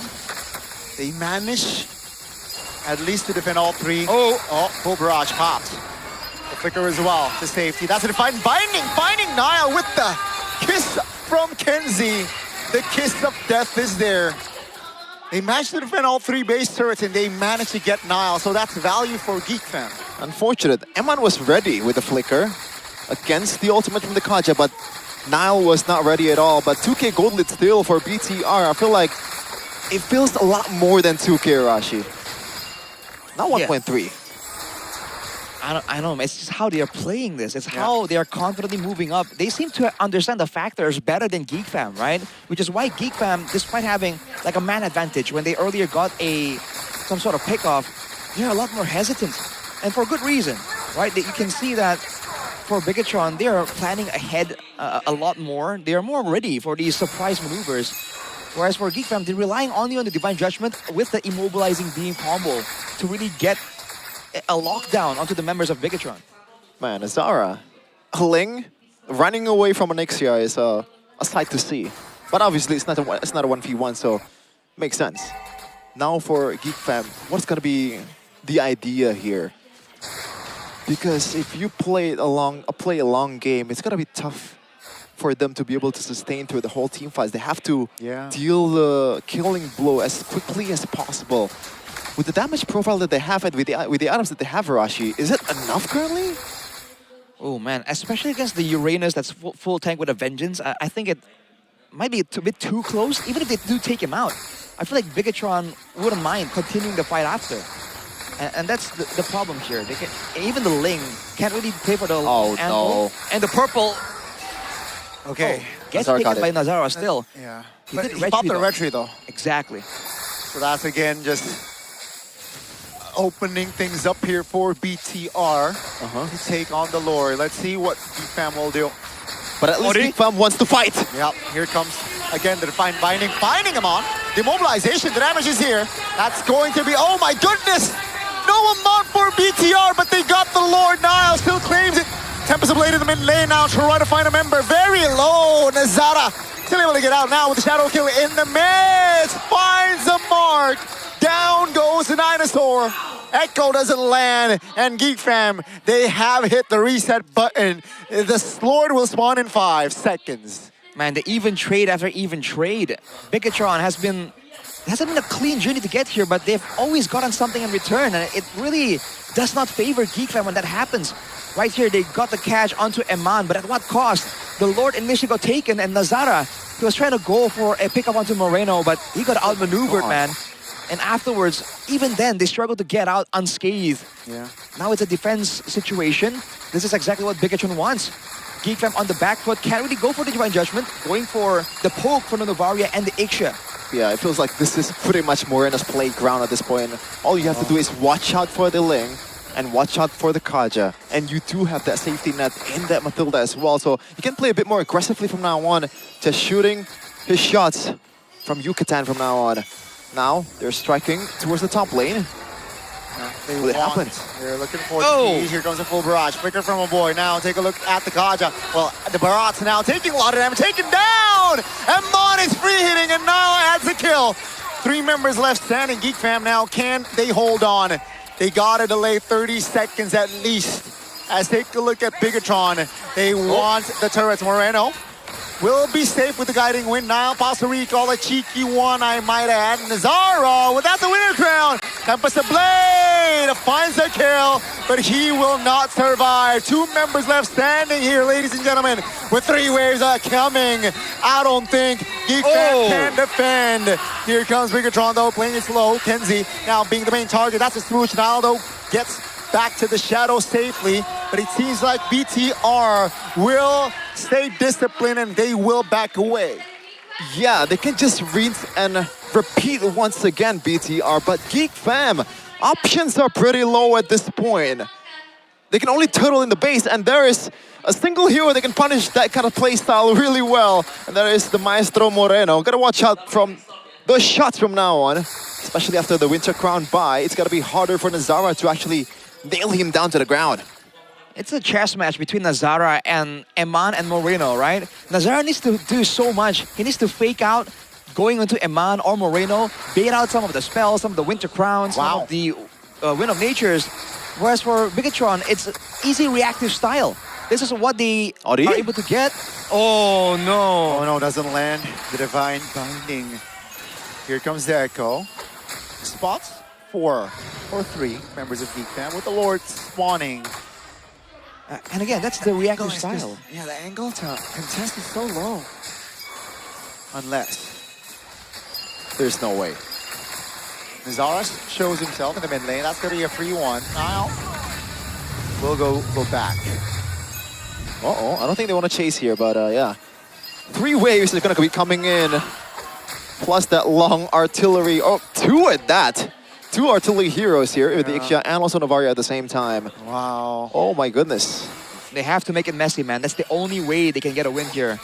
They manage at least to defend all 3. Oh, full barrage popped. The Flicker as well to safety. That's a defined binding, finding Nile with the kiss from Kenzie. The kiss of death is there. They managed to defend all 3 base turrets and they managed to get Nile, so that's value for Geek Fam. Unfortunate. Eman was ready with the Flicker against the ultimate from the Kaja, but Nile was not ready at all. But 2K gold lead still for BTR. I feel like it feels a lot more than 2K, Rashi. Not 1.3. I don't know, it's just how they are playing this. It's how they are confidently moving up. They seem to understand the factors better than Geek Fam, right? Which is why Geek Fam, despite having like a man advantage, when they earlier got some sort of pickoff, they're a lot more hesitant. And for good reason, right? You can see that for Bigatron, they are planning ahead a lot more. They are more ready for these surprise maneuvers. Whereas for Geek Fam, they're relying only on the Divine Judgment with the immobilizing beam combo to really get a lockdown onto the members of Bigatron. Man, Azara, Ling running away from an Ixia is a sight to see. But obviously, it's not a 1v1, so makes sense. Now for Geek Fam, what's gonna be the idea here? Because if you play a long game, it's gonna be tough for them to be able to sustain through the whole team fights. They have to deal the killing blow as quickly as possible. With the damage profile that they have and with the items that they have, Arashi, is it enough currently? Oh man, especially against the Uranus that's full tank with a vengeance, I think it might be a bit too close. Even if they do take him out, I feel like Bigatron wouldn't mind continuing the fight after. And that's the problem here. They can, even the Ling can't really pay for the anvil. And the purple gets taken by Nazara still. Yeah. He But did he popped the retry though. Exactly. So that's again just opening things up here for BTR to take on the Lord. Let's see what Geek Fam will do. But at least Geek Fam wants to fight. Yep, here comes again the defined binding, finding him on. Demobilization, the damage is here. That's going to be, oh my goodness! No amount for BTR, but they got the Lord. Nile still claims it. Tempest Blade in the mid lane now, trying to find a member. Very low, Nazara still able to get out now with the Shadow Kill in the midst. Finds the mark. Down goes the Dinosaur. Echo doesn't land, and Geek Fam, they have hit the reset button. The Lord will spawn in 5 seconds. Man, the even trade after even trade. Bigatron hasn't been a clean journey to get here, but they've always gotten something in return, and it really does not favor Geek Fam when that happens. Right here, they got the catch onto Eman, but at what cost? The Lord initially got taken, and Nazara, he was trying to go for a pickup onto Moreno, but he got outmaneuvered, man. And afterwards, even then, they struggled to get out unscathed. Yeah. Now it's a defense situation. This is exactly what Bigatron wants. Geek Fam on the back foot, can't really go for the Divine Judgment, going for the poke from the Novaria and the Ixia. Yeah, it feels like this is pretty much Moreno's playground at this point. All you have to do is watch out for the Ling and watch out for the Kaja. And you do have that safety net in that Matilda as well. So you can play a bit more aggressively from now on, just shooting his shots from Yucatan from now on. Now they're striking towards the top lane. Will it happen? They're looking for the keys. Here comes a full barrage. Flicker from a boy. Now take a look at the Kaja. Well, the Barat's now taking a lot of damage. Taken down! And Mon is free hitting, and now adds the kill. 3 members left standing. Geek Fam now, can they hold on? They gotta delay 30 seconds at least. As take a look at Bigatron. They want the turrets. Moreno will be safe with the guiding wind. Nile possible recall, a cheeky one, I might add. Nazara, well, that's a winner crown. Tempest of Blade Marina finds the kill, but he will not survive. 2 members left standing here, ladies and gentlemen, with 3 waves coming. I don't think GeekFam can defend. Here comes Bigatron though, playing it slow. Kenzie now being the main target. That's a swoosh. Naldo gets back to the shadow safely, but it seems like BTR will stay disciplined and they will back away. Yeah, they can just rinse and repeat once again, BTR, but GeekFam, options are pretty low at this point. They can only turtle in the base, and there is a single hero that can punish that kind of playstyle really well, and that is the Maestro Moreno. Gotta watch out from those shots from now on, especially after the Winter Crown buy. It's gotta be harder for Nazara to actually nail him down to the ground. It's a chess match between Nazara and Eman and Moreno, right? Nazara needs to do so much. He needs to fake out going into Eman or Moreno, bait out some of the spells, some of the Winter Crowns, some of the Wind of Natures. Whereas for Bigatron, it's easy reactive style. This is what they are able to get. Oh no! Oh no, doesn't land. The Divine Binding. Here comes the Echo. Spots 4 or 3 members of GeekFam with the Lord spawning. And again, that's the reactive style. Yeah, the angle to contest is so low. Unless there's no way. Nazara shows himself in the mid lane. That's going to be a free one. Now we'll go back. Uh-oh, I don't think they want to chase here, but yeah. 3 waves are going to be coming in. Plus that long artillery. Oh, 2 at that. 2 artillery heroes here with the Ixia and also Novaria at the same time. Wow. Oh my goodness. They have to make it messy, man. That's the only way they can get a win here.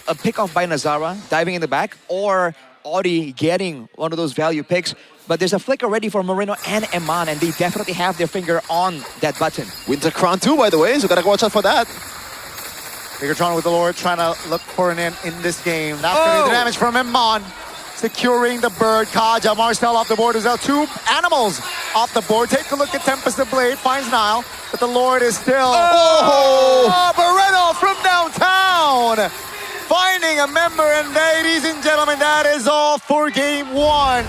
A pick-off by Nazara, diving in the back, or Audi getting one of those value picks. But there's a flicker ready for Moreno and Eman, and they definitely have their finger on that button. Winter Crown too, by the way, so gotta watch out for that. Bigatron with the Lord trying to look for an end in this game. That's going to be the damage from Eman. Securing the bird. Kaja, Marcel off the board as well. 2 animals off the board. Take a look at Tempest the Blade. Finds Nile, but the Lord is still... Moreno from downtown! Finding a member, and ladies and gentlemen, that is all for game 1.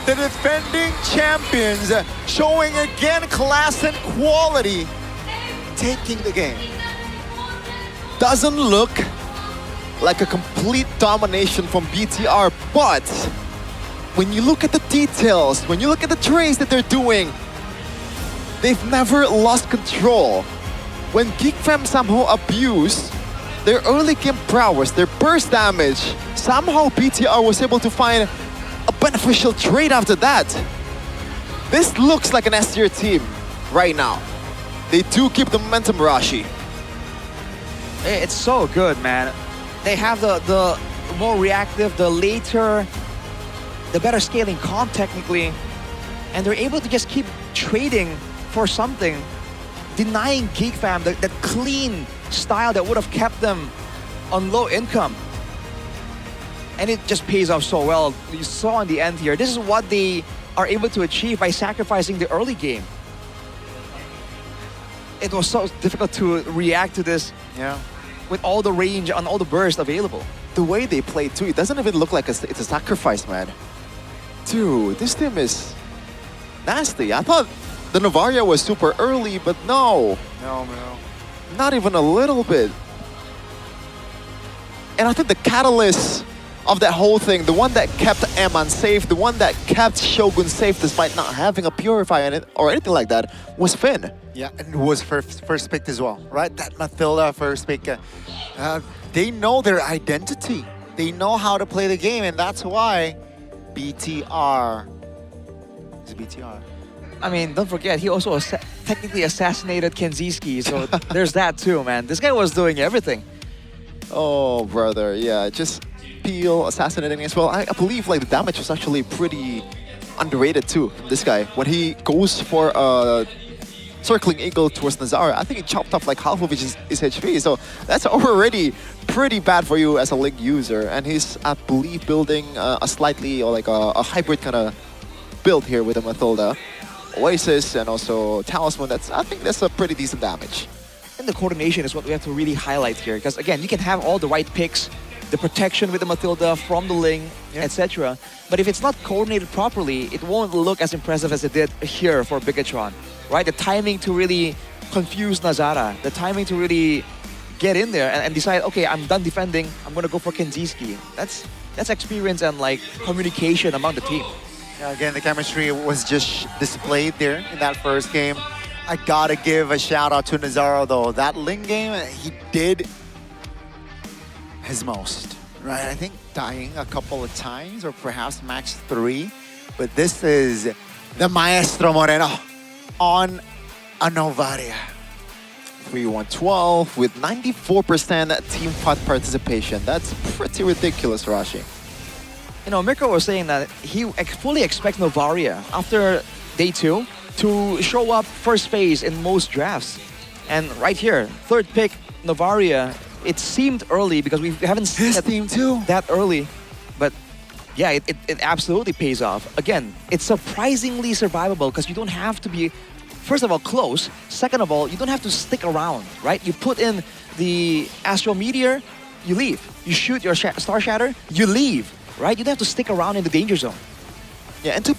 The defending champions showing again class and quality, taking the game. Doesn't look like a complete domination from BTR, but when you look at the details, when you look at the trades that they're doing, they've never lost control. When GeekFam somehow abused their early game prowess, their burst damage, somehow BTR was able to find a beneficial trade after that. This looks like an S-tier team right now. They do keep the momentum, Rashi. It's so good, man. They have the more reactive, the later, the better scaling comp technically, and they're able to just keep trading for something, denying GeekFam that clean style that would have kept them on low income. And it just pays off so well. You saw in the end here, this is what they are able to achieve by sacrificing the early game. It was so difficult to react to this. Yeah. With all the range and all the burst available. The way they play too, it doesn't even look like it's a sacrifice, man. Dude, this team is nasty. I thought the Novaria was super early, but no. No. Not even a little bit. And I think the catalyst of that whole thing, the one that kept Eman safe, the one that kept Shogun safe despite not having a Purify or anything like that, was Finn. Yeah, and it was first pick as well, right? That Mathilda first pick. They know their identity. They know how to play the game, and that's why BTR is BTR. I mean, don't forget, he also technically assassinated Kenziski, so there's that too, man. This guy was doing everything. Oh, brother, yeah, just Peel assassinating as well. I believe like the damage was actually pretty underrated too from this guy. When he goes for a circling eagle towards Nazara, I think he chopped off like half of his HP, so that's already pretty bad for you as a Link user. And he's, I believe, building a slightly, or like a hybrid kind of build here with a Mathilda. Oasis and also Talisman, I think that's a pretty decent damage. And the coordination is what we have to really highlight here, because again, you can have all the right picks, the protection with the Matilda from the Ling, etc. But if it's not coordinated properly, it won't look as impressive as it did here for Bigatron, right? The timing to really confuse Nazara, the timing to really get in there and decide, okay, I'm done defending, I'm gonna go for Kenziski. That's experience and like communication among the team. Yeah, again, the chemistry was just displayed there in that first game. I gotta give a shout out to Nazaro though. That Ling game, he did his most, right? I think dying a couple of times or perhaps max 3. But this is the Maestro Moreno on a Novaria. 3-1-12 with 94% team pot participation. That's pretty ridiculous, Rashi. You know, Mirko was saying that he fully expects Novaria after day 2 to show up first phase in most drafts. And right here, third pick, Novaria, it seemed early because we haven't seen it that early. But yeah, it absolutely pays off. Again, it's surprisingly survivable because you don't have to be, first of all, close. Second of all, you don't have to stick around, right? You put in the Astral Meteor, you leave. You shoot your Star Shatter, you leave, right? You don't have to stick around in the danger zone. Yeah, and to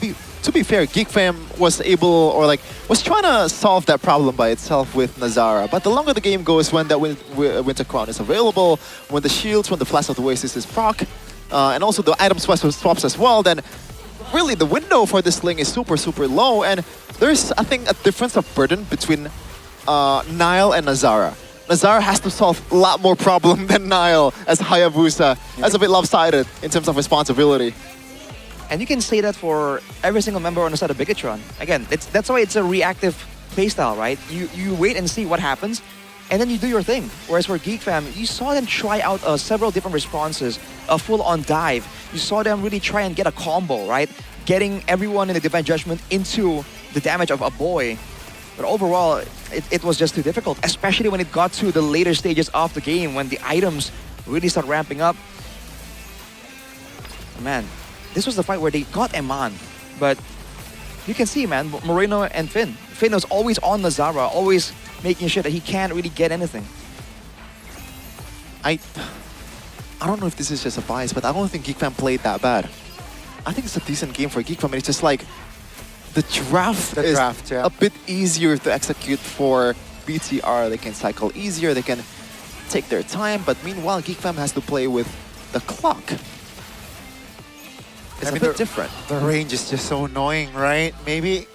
be fair, Geek Fam was able, or like, was trying to solve that problem by itself with Nazara. But the longer the game goes, when that Winter Crown is available, when the shields, when the Flash of the Oasis is proc, and also the item swaps as well, then really the window for this Ling is super, super low. And there's, I think, a difference of burden between Nile and Nazara. Nazara has to solve a lot more problem than Nile as Hayabusa. That's a bit lopsided in terms of responsibility. And you can say that for every single member on the side of Bigatron. Again, that's why it's a reactive playstyle, right? You wait and see what happens, and then you do your thing. Whereas for Geek Fam, you saw them try out several different responses, a full-on dive. You saw them really try and get a combo, right? Getting everyone in the Divine Judgment into the damage of a boy. But overall, it was just too difficult, especially when it got to the later stages of the game, when the items really start ramping up. Man, this was the fight where they got Eman, but you can see, man, Moreno and Finn. Finn was always on Nazara, always making sure that he can't really get anything. I don't know if this is just a bias, but I don't think Geek Fam played that bad. I think it's a decent game for Geek Fam, and it's just like the draft is a bit easier to execute for BTR. They can cycle easier, they can take their time, but meanwhile, Geek Fam has to play with the clock. It's a bit different. The range is just so annoying, right? Maybe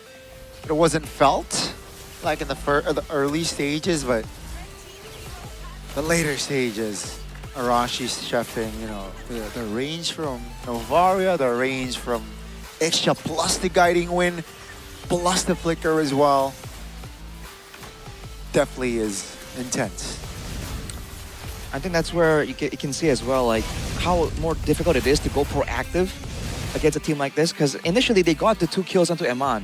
it wasn't felt like in the early stages, but the later stages, Arashi's chefing, you know, the range from Novaria, the range from Extra plus the Guiding Wind, plus the Flicker as well, definitely is intense. I think that's where you can see as well, like, how more difficult it is to go proactive against a team like this, because initially they got the 2 kills onto Eman,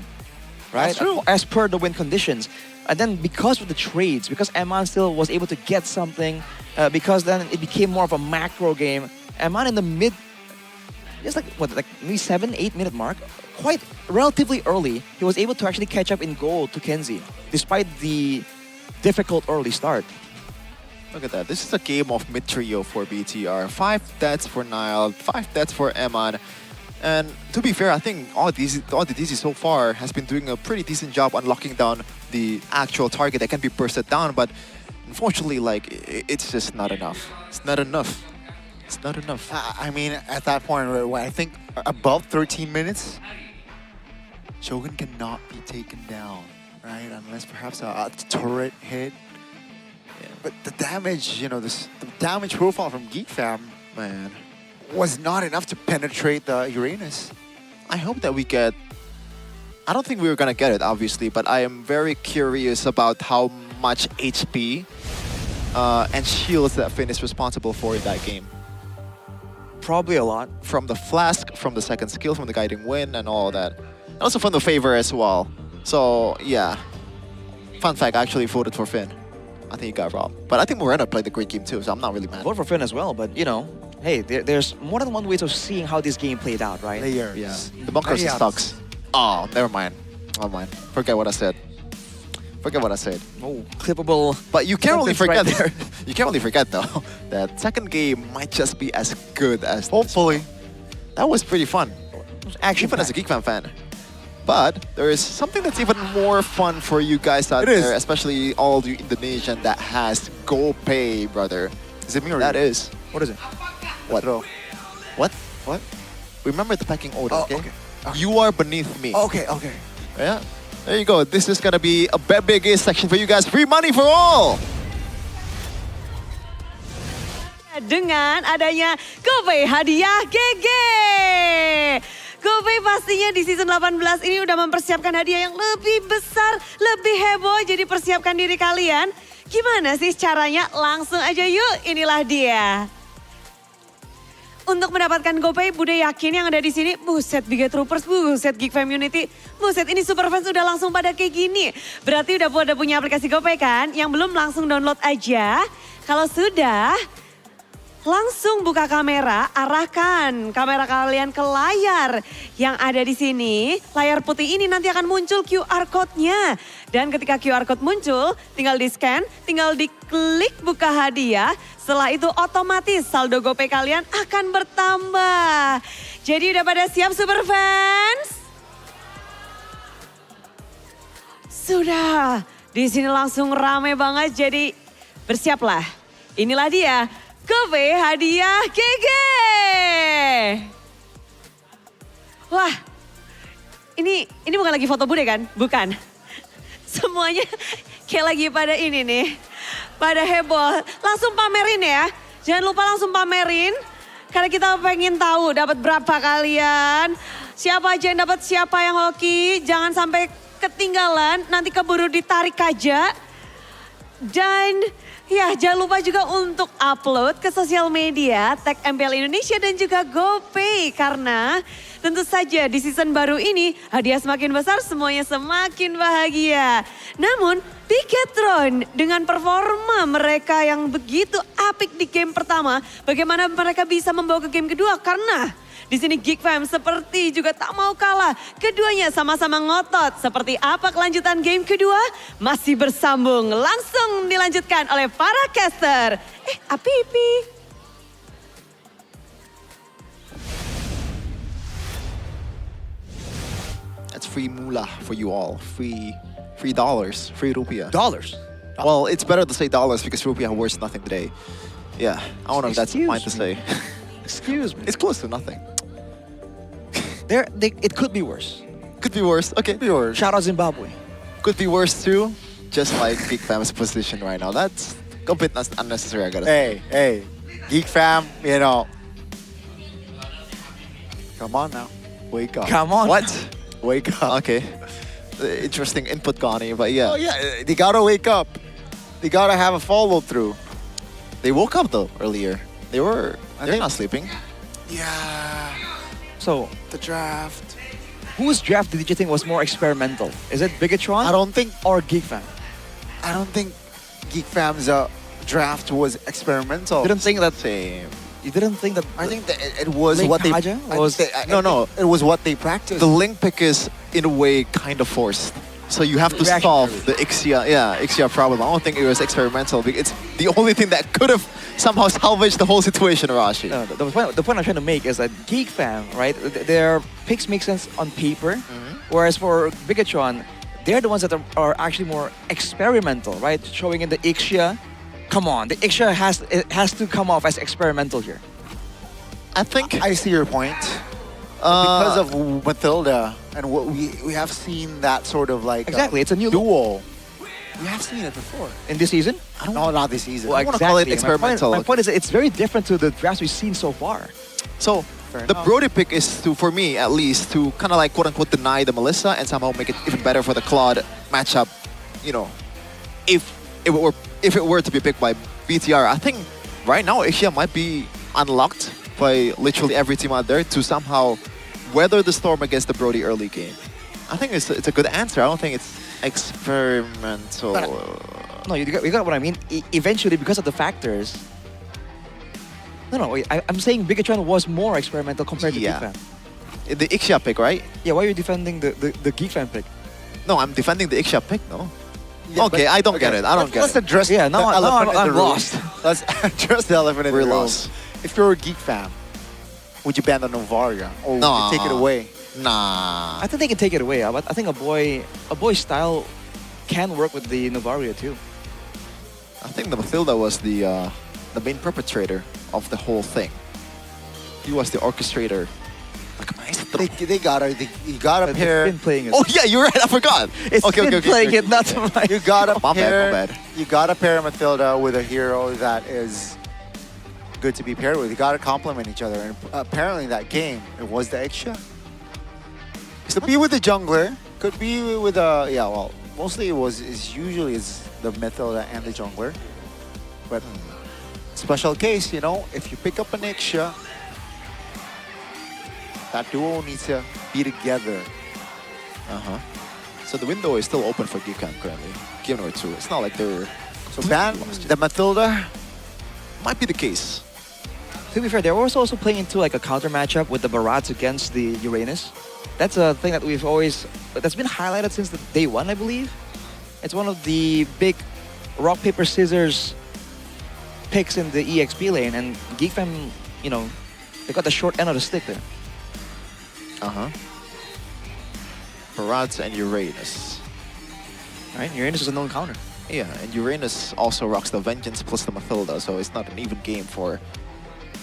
right? That's true. As per the win conditions. And then because of the trades, because Eman still was able to get something, because then it became more of a macro game, Eman in the mid, just like, what, like maybe 7-8 minute mark, quite relatively early, he was able to actually catch up in gold to Kenzie, despite the difficult early start. Look at that. This is a game of mid-trio for BTR. 5 deaths for Nile, 5 deaths for Eman. And to be fair, I think all the DC so far has been doing a pretty decent job on locking down the actual target that can be bursted down, but unfortunately, like, it's just not enough. It's not enough. It's not enough. I mean, at that point, I think above 13 minutes, Shogun cannot be taken down, right? Unless perhaps a turret hit. Yeah, but the damage, you know, the damage profile from Geek Fam, man, was not enough to penetrate the Uranus. I hope that we get... I don't think we were gonna get it, obviously, but I am very curious about how much HP and shields that Finn is responsible for in that game. Probably a lot. From the Flask, from the second skill, from the Guiding Wind, and all that. And also from the Favor as well. So, yeah. Fun fact, I actually voted for Finn. I think he got robbed. But I think Moreno played a great game too, so I'm not really mad. Vote for Finn as well, but, you know, hey, there's more than one way of seeing how this game played out, right? Layers. Yeah. The bunkers sucks. Oh, never mind. Never mind. Forget what I said. Forget what I said. Oh, clippable. But you can't really sentence forget right you can't really forget though that second game might just be as good as Hopefully. that was pretty fun. Action Even as a Geek Fan fan. But there is something that's even more fun for you guys out there, especially all you Indonesian that has GoPay, brother. Is it me or that you? is? What is it? What? What? What? Remember the pecking order, Oh, okay? okay. You are beneath me. Okay, okay. Yeah. There you go. This is gonna be a big section for you guys. Free money for all. Dengan adanya GoPay hadiah GG. GoPay pastinya di season 18 ini udah mempersiapkan hadiah yang lebih besar, lebih heboh. Jadi persiapkan diri kalian. Gimana sih caranya? Langsung aja yuk, inilah dia. Untuk mendapatkan GoPay, Bude yakin yang ada di sini, buset Biget Troopers, buset Geek Community, buset ini Superfans udah langsung pada kayak gini. Berarti udah punya aplikasi GoPay kan? Yang belum langsung download aja. Kalau sudah, langsung buka kamera, arahkan kamera kalian ke layar yang ada di sini. Layar putih ini nanti akan muncul QR code-nya. Dan ketika QR code muncul, tinggal di-scan, tinggal diklik buka hadiah. Setelah itu otomatis saldo GoPay kalian akan bertambah. Jadi udah pada siap Superfans? Sudah, di sini langsung rame banget jadi bersiaplah. Inilah dia. GoPay hadiah GG. Wah, ini bukan lagi foto Bude kan? Bukan. Semuanya kayak lagi pada ini nih. Pada heboh. Langsung pamerin ya. Jangan lupa langsung pamerin. Karena kita pengen tahu dapat berapa kalian. Siapa aja yang dapat, siapa yang hoki. Jangan sampai ketinggalan. Nanti keburu ditarik aja. Dan ya jangan lupa juga untuk upload ke sosial media, tag MPL Indonesia dan juga GoPay. Karena tentu saja di season baru ini hadiah semakin besar, semuanya semakin bahagia. Namun Bigetron dengan performa mereka yang begitu apik di game pertama, bagaimana mereka bisa membawa ke game kedua? Karena di sini Geek Fam seperti juga tak mau kalah. Keduanya sama-sama ngotot. Seperti apa kelanjutan game kedua? Masih bersambung. Langsung dilanjutkan oleh para caster. Api-api. That's free moolah for you all. Free dollars. Free rupiah. Dollars? Well, it's better to say dollars because rupiah worth nothing today. Yeah, I don't know if that's fine to say. Excuse me. It's close to nothing. It could be worse. Could be worse. Okay. Could be worse. Shout out Zimbabwe. Could be worse too. Just like Geek Fam's position right now. That's a bit unnecessary, I gotta say. Hey, Geek Fam, you know. Come on now. Wake up. Come on. What? Wake up. Okay. Interesting input, Connie, but yeah. Oh yeah, they gotta wake up. They gotta have a follow through. They woke up though earlier. They're not sleeping. Yeah. So, the draft. Whose draft did you think was more experimental? Is it Bigetron? I don't think. Or Geek Fam? I don't think Geek Fam's draft was experimental. Didn't think that. Same. You didn't think that. I think that it was Link what they. Haja was. No. It was what they practiced. The link pick is in a way kind of forced. So you have to solve the Ixia problem. I don't think it was experimental. It's the only thing that could have somehow salvaged the whole situation, Rashi. No, the point I'm trying to make is that Geek Fam, right? Their picks make sense on paper, whereas for Bigetron, they're the ones that are actually more experimental, right? Showing in the Ixia. Come on, the Ixia has to come off as experimental here. I think I see your point. Because of Matilda and what we have seen that sort of like exactly, it's a new duel. We have seen it before in this season. No, not this season. Well, I want to call it experimental. My point is that it's very different to the drafts we've seen so far. So the Brody pick is to, for me at least, to kind of like quote unquote deny the Melissa and somehow make it even better for the Claude matchup. You know, if it were to be picked by BTR, I think right now Asia might be unlocked by literally every team out there to somehow weather the storm against the Brody early game. I think it's a good answer. I don't think it's experimental. No, you got what I mean. Eventually, because of the factors. No, I'm saying Bigetron was more experimental compared to Geek Fam. The Ixia pick, right? Yeah, why are you defending the Geek Fam pick? No, I'm defending the Ixia pick, no? Okay, I don't get it. I don't get Let's it. address Yeah, the now elephant in the I'm room. lost. Let's address the elephant in We're the room. lost. If you're a Geek fan, would you ban the Novaria or would you take it away? Nah. I think they can take it away. But I think a boy style can work with the Novaria too. I think the Mathilda was the main perpetrator of the whole thing. He was the orchestrator. Like a maestro. You gotta pair. Been playing it. Oh yeah, you're right. I forgot. It's been playing it, not to my. You gotta My pair. bad. You gotta pair Mathilda with a hero that is good to be paired with. You gotta complement each other. And apparently, that game it was the Exia. Could be with the jungler. Could be with well, mostly it's usually the Mathilda and the jungler. But special case, you know, if you pick up an Exia, that duo needs to be together. So the window is still open for Geekcam currently. Given or two. It's not like they're So ban the Mathilda. might be the case. To be fair, they were also playing into like a counter matchup with the Barats against the Uranus. That's a thing that that's been highlighted since the day one, I believe. It's one of the big rock, paper, scissors picks in the EXP lane, and GeekFam, you know, they got the short end of the stick there. Barats and Uranus. Right? Uranus is a known counter. Yeah, and Uranus also rocks the Vengeance plus the Mathilda, so it's not an even game for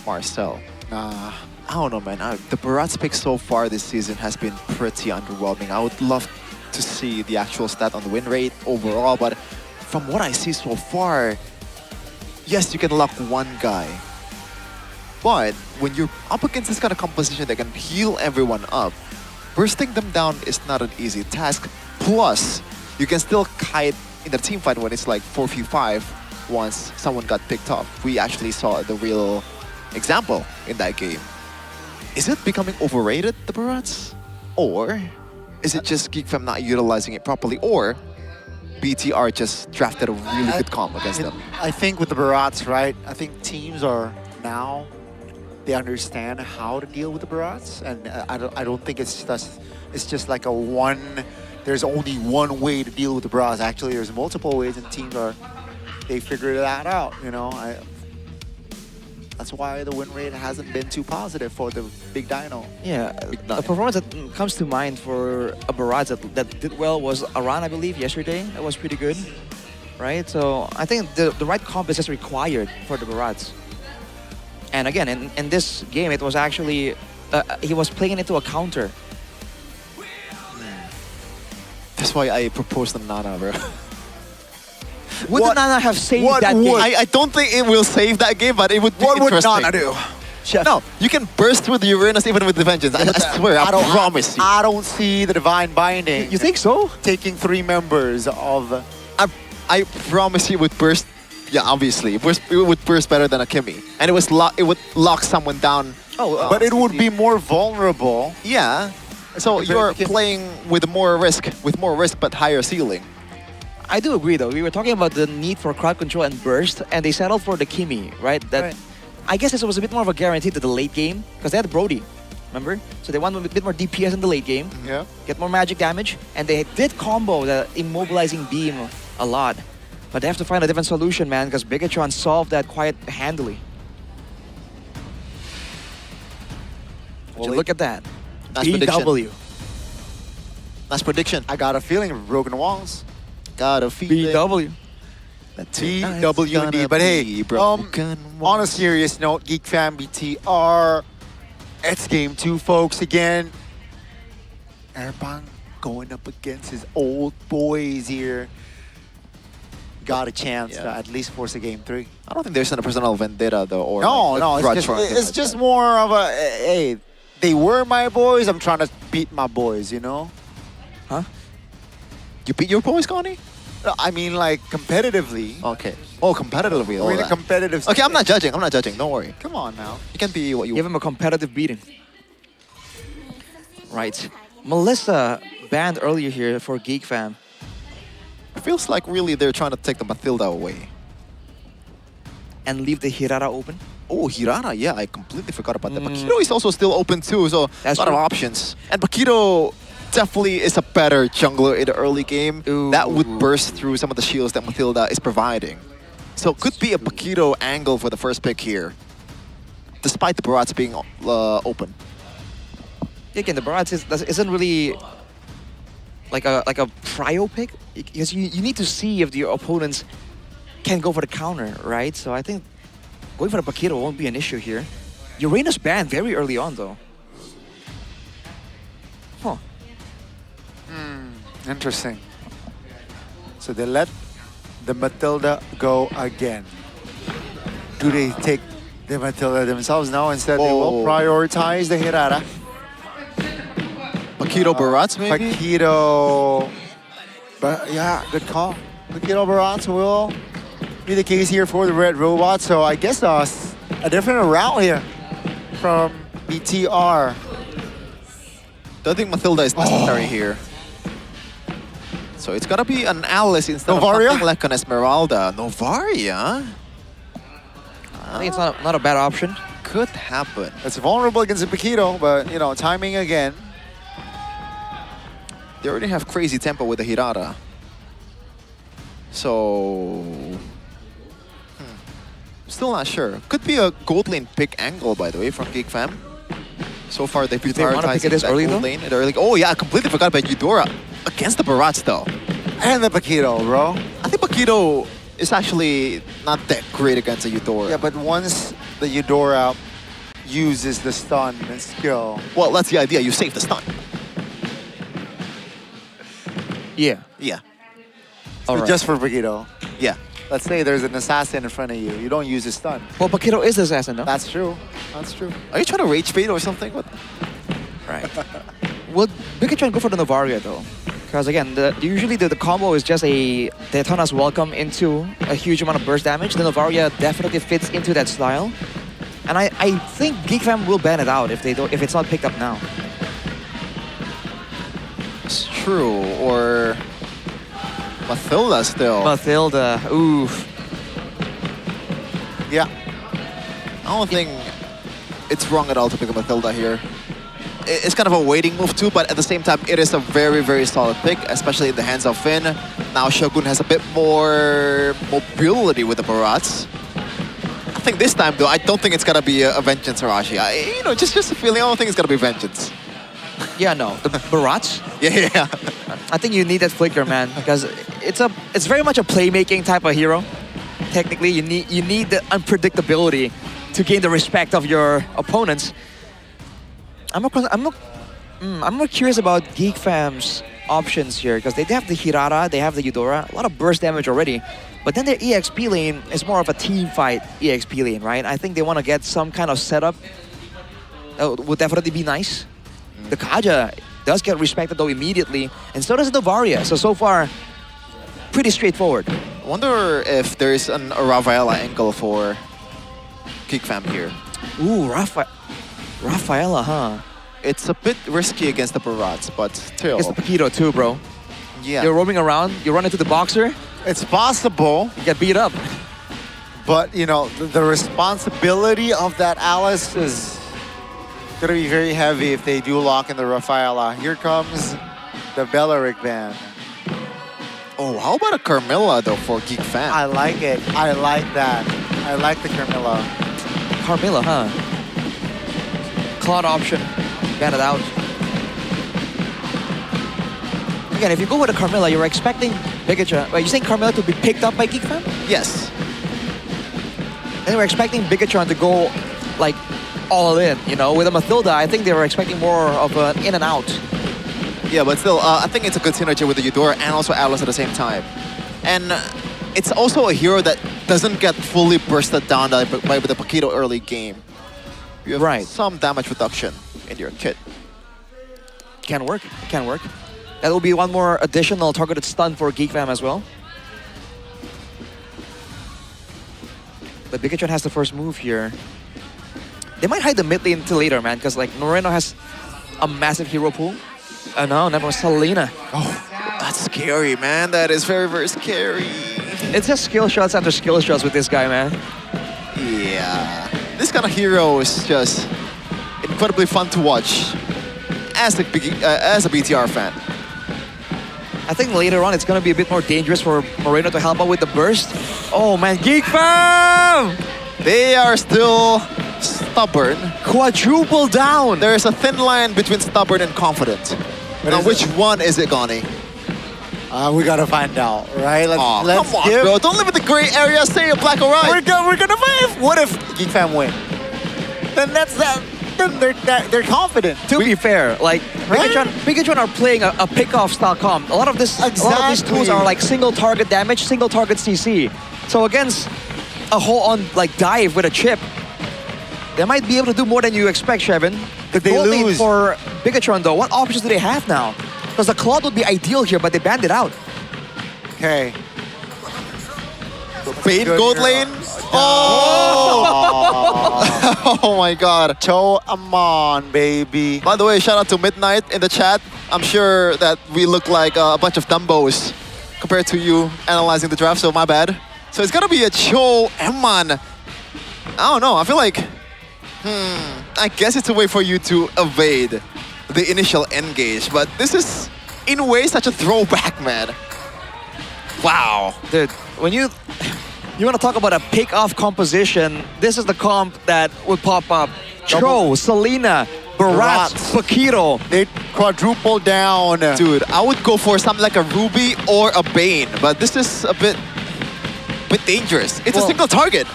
Marcel. I don't know, man. The Barats pick so far this season has been pretty underwhelming. I would love to see the actual stat on the win rate overall, but from what I see so far, yes, you can lock one guy. But when you're up against this kind of composition that can heal everyone up, bursting them down is not an easy task. Plus, you can still kite in the team fight when it's like 4v5 once someone got picked off. We actually saw the real example in that game. Is it becoming overrated, the Barats? Or is it just GeekFam not utilizing it properly? Or BTR just drafted a really good comp against them? I think with the Barats, right? I think teams are now, they understand how to deal with the Barats, and I don't think it's just like there's only one way to deal with the Barats. Actually, there's multiple ways, and teams they figured that out. You know, that's why the win rate hasn't been too positive for the Big Dino. Yeah, a performance that comes to mind for a Barats that did well was Aran, I believe, yesterday. That was pretty good, right? So I think the right comp is just required for the Barats. And again, in this game, it was actually, he was playing into a counter. That's why I proposed the Nana, bro. Would the Nana have saved that game? I don't think it will save that game, but it would be interesting. What would Nana do? No, you can burst through the Uranus even with the Vengeance. I swear, I promise you. I don't see the Divine Binding. You think so? Taking 3 members of... I promise you it would burst. Yeah, obviously. It would burst better than a Kimmy. And it would lock someone down. But it would be more vulnerable. Yeah. So you're playing with more risk but higher ceiling. I do agree though. We were talking about the need for crowd control and burst, and they settled for the Kimmy, right? I guess this was a bit more of a guarantee to the late game, because they had Brody, remember? So they wanted a bit more DPS in the late game, get more magic damage, and they did combo the immobilizing beam a lot. But they have to find a different solution, man, because Bigatron solved that quite handily. Would you look at that? Nice prediction. BW. Nice prediction. I got a feeling of broken walls. Got a feeling. BW. BWD. But hey, on a serious note, GeekFam BTR, it's game 2, folks, again. Airbang going up against his old boys here. Got a chance to at least force a game 3. I don't think there's a personal vendetta though, or no, it's just more of a hey, they were my boys. I'm trying to beat my boys, you know? Huh? You beat your boys, Connie? I mean, like competitively. Okay. Oh, competitively. We're in a competitive. Okay, I'm not judging. Don't worry. Come on now. You can be what you. Give him a competitive beating. Right. Melissa banned earlier here for GeekFam. It feels like really they're trying to take the Mathilda away. And leave the Hirara open? Oh, Hirara, yeah, I completely forgot about that. Bakiro is also still open too, so that's a lot of options. And Bakiro definitely is a better jungler in the early game. That would burst through some of the shields that Matilda is providing. So could be a Paquito angle for the first pick here, despite the Barats being open. Again, the Barats isn't really like a prio pick, because you need to see if your opponents can go for the counter, right? So I think going for the Paquito won't be an issue here. Uranus banned very early on though. Huh. Interesting. So they let the Matilda go again. Do they take the Matilda themselves now? Instead, they will prioritize the Hirara. Paquito Barats, maybe? Paquito. But yeah, good call. Paquito Barats will be the case here for the Red Robot. So I guess a different route here from BTR. Don't think Matilda is necessary here. So it's gotta be an Alice instead of something like an Esmeralda. Novaria? I think it's not a bad option. Could happen. It's vulnerable against the Paquito, but you know, timing again. They already have crazy tempo with the Hirara. So... Still not sure. Could be a gold lane pick angle, by the way, from Geek Fam. So far, they've prioritized that gold lane in the early. Oh yeah, I completely forgot about Eudora against the Barats though. And the Paquito, bro. I think Paquito is actually not that great against a Eudora. Yeah, but once the Eudora uses the stun skill. Well, that's the idea. You save the stun. Yeah. Yeah. So just for Paquito. Yeah. Let's say there's an assassin in front of you. You don't use a stun. Well, Paquito is the assassin, no? That's true. That's true. Are you trying to rage bait or something? What? Right. Will Bigatron go for the Novaria though? Because again, usually the combo is just a Daytona's welcome into a huge amount of burst damage. The Novaria definitely fits into that style. And I think Geek Fam will ban it out if it's not picked up now. It's true, or Matilda still. Matilda, oof. Yeah. I don't think it's wrong at all to pick up Matilda here. It's kind of a waiting move too, but at the same time, it is a very, very solid pick, especially in the hands of Finn. Now Shogun has a bit more mobility with the Barats. I think this time though, I don't think it's gonna be a Vengeance Arashi. Just a feeling, I don't think it's gonna be Vengeance. Yeah, no, the Barats? Yeah. I think you need that flicker, man, because it's very much a playmaking type of hero. Technically, you need the unpredictability to gain the respect of your opponents. I'm more curious about Geek Fam's options here, because they have the Hirara, they have the Eudora, a lot of burst damage already. But then their EXP lane is more of a team fight EXP lane, right? I think they want to get some kind of setup. That would definitely be nice. The Kaja does get respected though immediately, and so does the Varia. So far, pretty straightforward. I wonder if there's a Rafaela angle for Geek Fam here. Ooh, Rafaela, huh? It's a bit risky against the Barats, but still. It's the Paquito too, bro. Yeah. You're roaming around, you run into the boxer. It's possible. You get beat up. But, you know, the responsibility of that Alice is going to be very heavy if they do lock in the Rafaela. Here comes the Bellaric ban. Oh, how about a Carmilla, though, for Geek Fam? I like it. I like that. I like the Carmilla. Carmilla, huh? Cloud option. Ban it out. Again, if you go with a Carmilla, you're expecting Bigatron. Are you saying Carmilla to be picked up by Geek Fam? Yes. And we're expecting Bigatron to go, like, all in, you know? With a Matilda, I think they were expecting more of an in and out. Yeah, but still, I think it's a good synergy with the Eudora and also Alice at the same time. And it's also a hero that doesn't get fully bursted down by the Paquito early game. You have some damage reduction in your kit. Can work, can work. That will be one more additional targeted stun for Geek Fam as well. But Bigatron has the first move here. They might hide the mid lane until later, man, because like Noreno has a massive hero pool. Oh no, never Selena. Oh, that's scary, man. That is very, very scary. It's just skill shots after skill shots with this guy, man. Yeah. This kind of hero is just incredibly fun to watch. as a BTR fan. I think later on it's gonna be a bit more dangerous for Moreno to help out with the burst. Oh man, Geek Fam! They are still stubborn. Quadruple down. There's a thin line between stubborn and confident. Now, which one is it, Gani? We gotta find out, right? Let's come on, bro. Don't live in the gray area. Say a black or white. We're gonna find. What if Geek Fam win? Then that's that. Then they're confident. To be fair, like Pikachu are playing a pick-off style comp. A lot of these tools are like single target damage, single target CC. So against a whole-on like dive with a chip, they might be able to do more than you expect, Shevin. Could they lose? For Pikachu though, what options do they have now? Because the Claude would be ideal here, but they banned it out. Okay. Bane gold lane. Oh! Oh my god. Cho Amon, baby. By the way, shout out to Midnight in the chat. I'm sure that we look like a bunch of Dumbos compared to you analyzing the draft, so my bad. So it's gonna be a Cho Amon. I don't know, I feel like, I guess it's a way for you to evade the initial engage, but this is, in a way, such a throwback, man. Wow. Dude, when you want to talk about a pick-off composition, this is the comp that would pop up. Cho, Selena, Barat, Paquito. They quadruple down. Dude, I would go for something like a Ruby or a Bane, but this is a bit dangerous. It's a single target.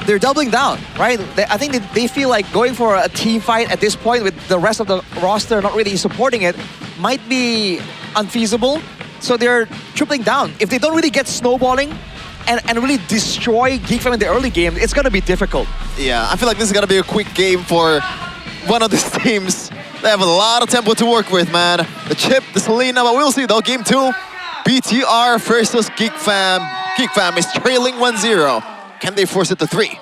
They're doubling down, right? I think they feel like going for a team fight at this point with the rest of the roster not really supporting it might be unfeasible. So they're tripling down. If they don't really get snowballing and really destroy Geek Fam in the early game, it's gonna be difficult. Yeah, I feel like this is gonna be a quick game for one of these teams. They have a lot of tempo to work with, man. The Chip, the Selena, but we'll see though. Game 2, BTR versus Geek Fam. Geek Fam is trailing 1-0. Can they force it to 3?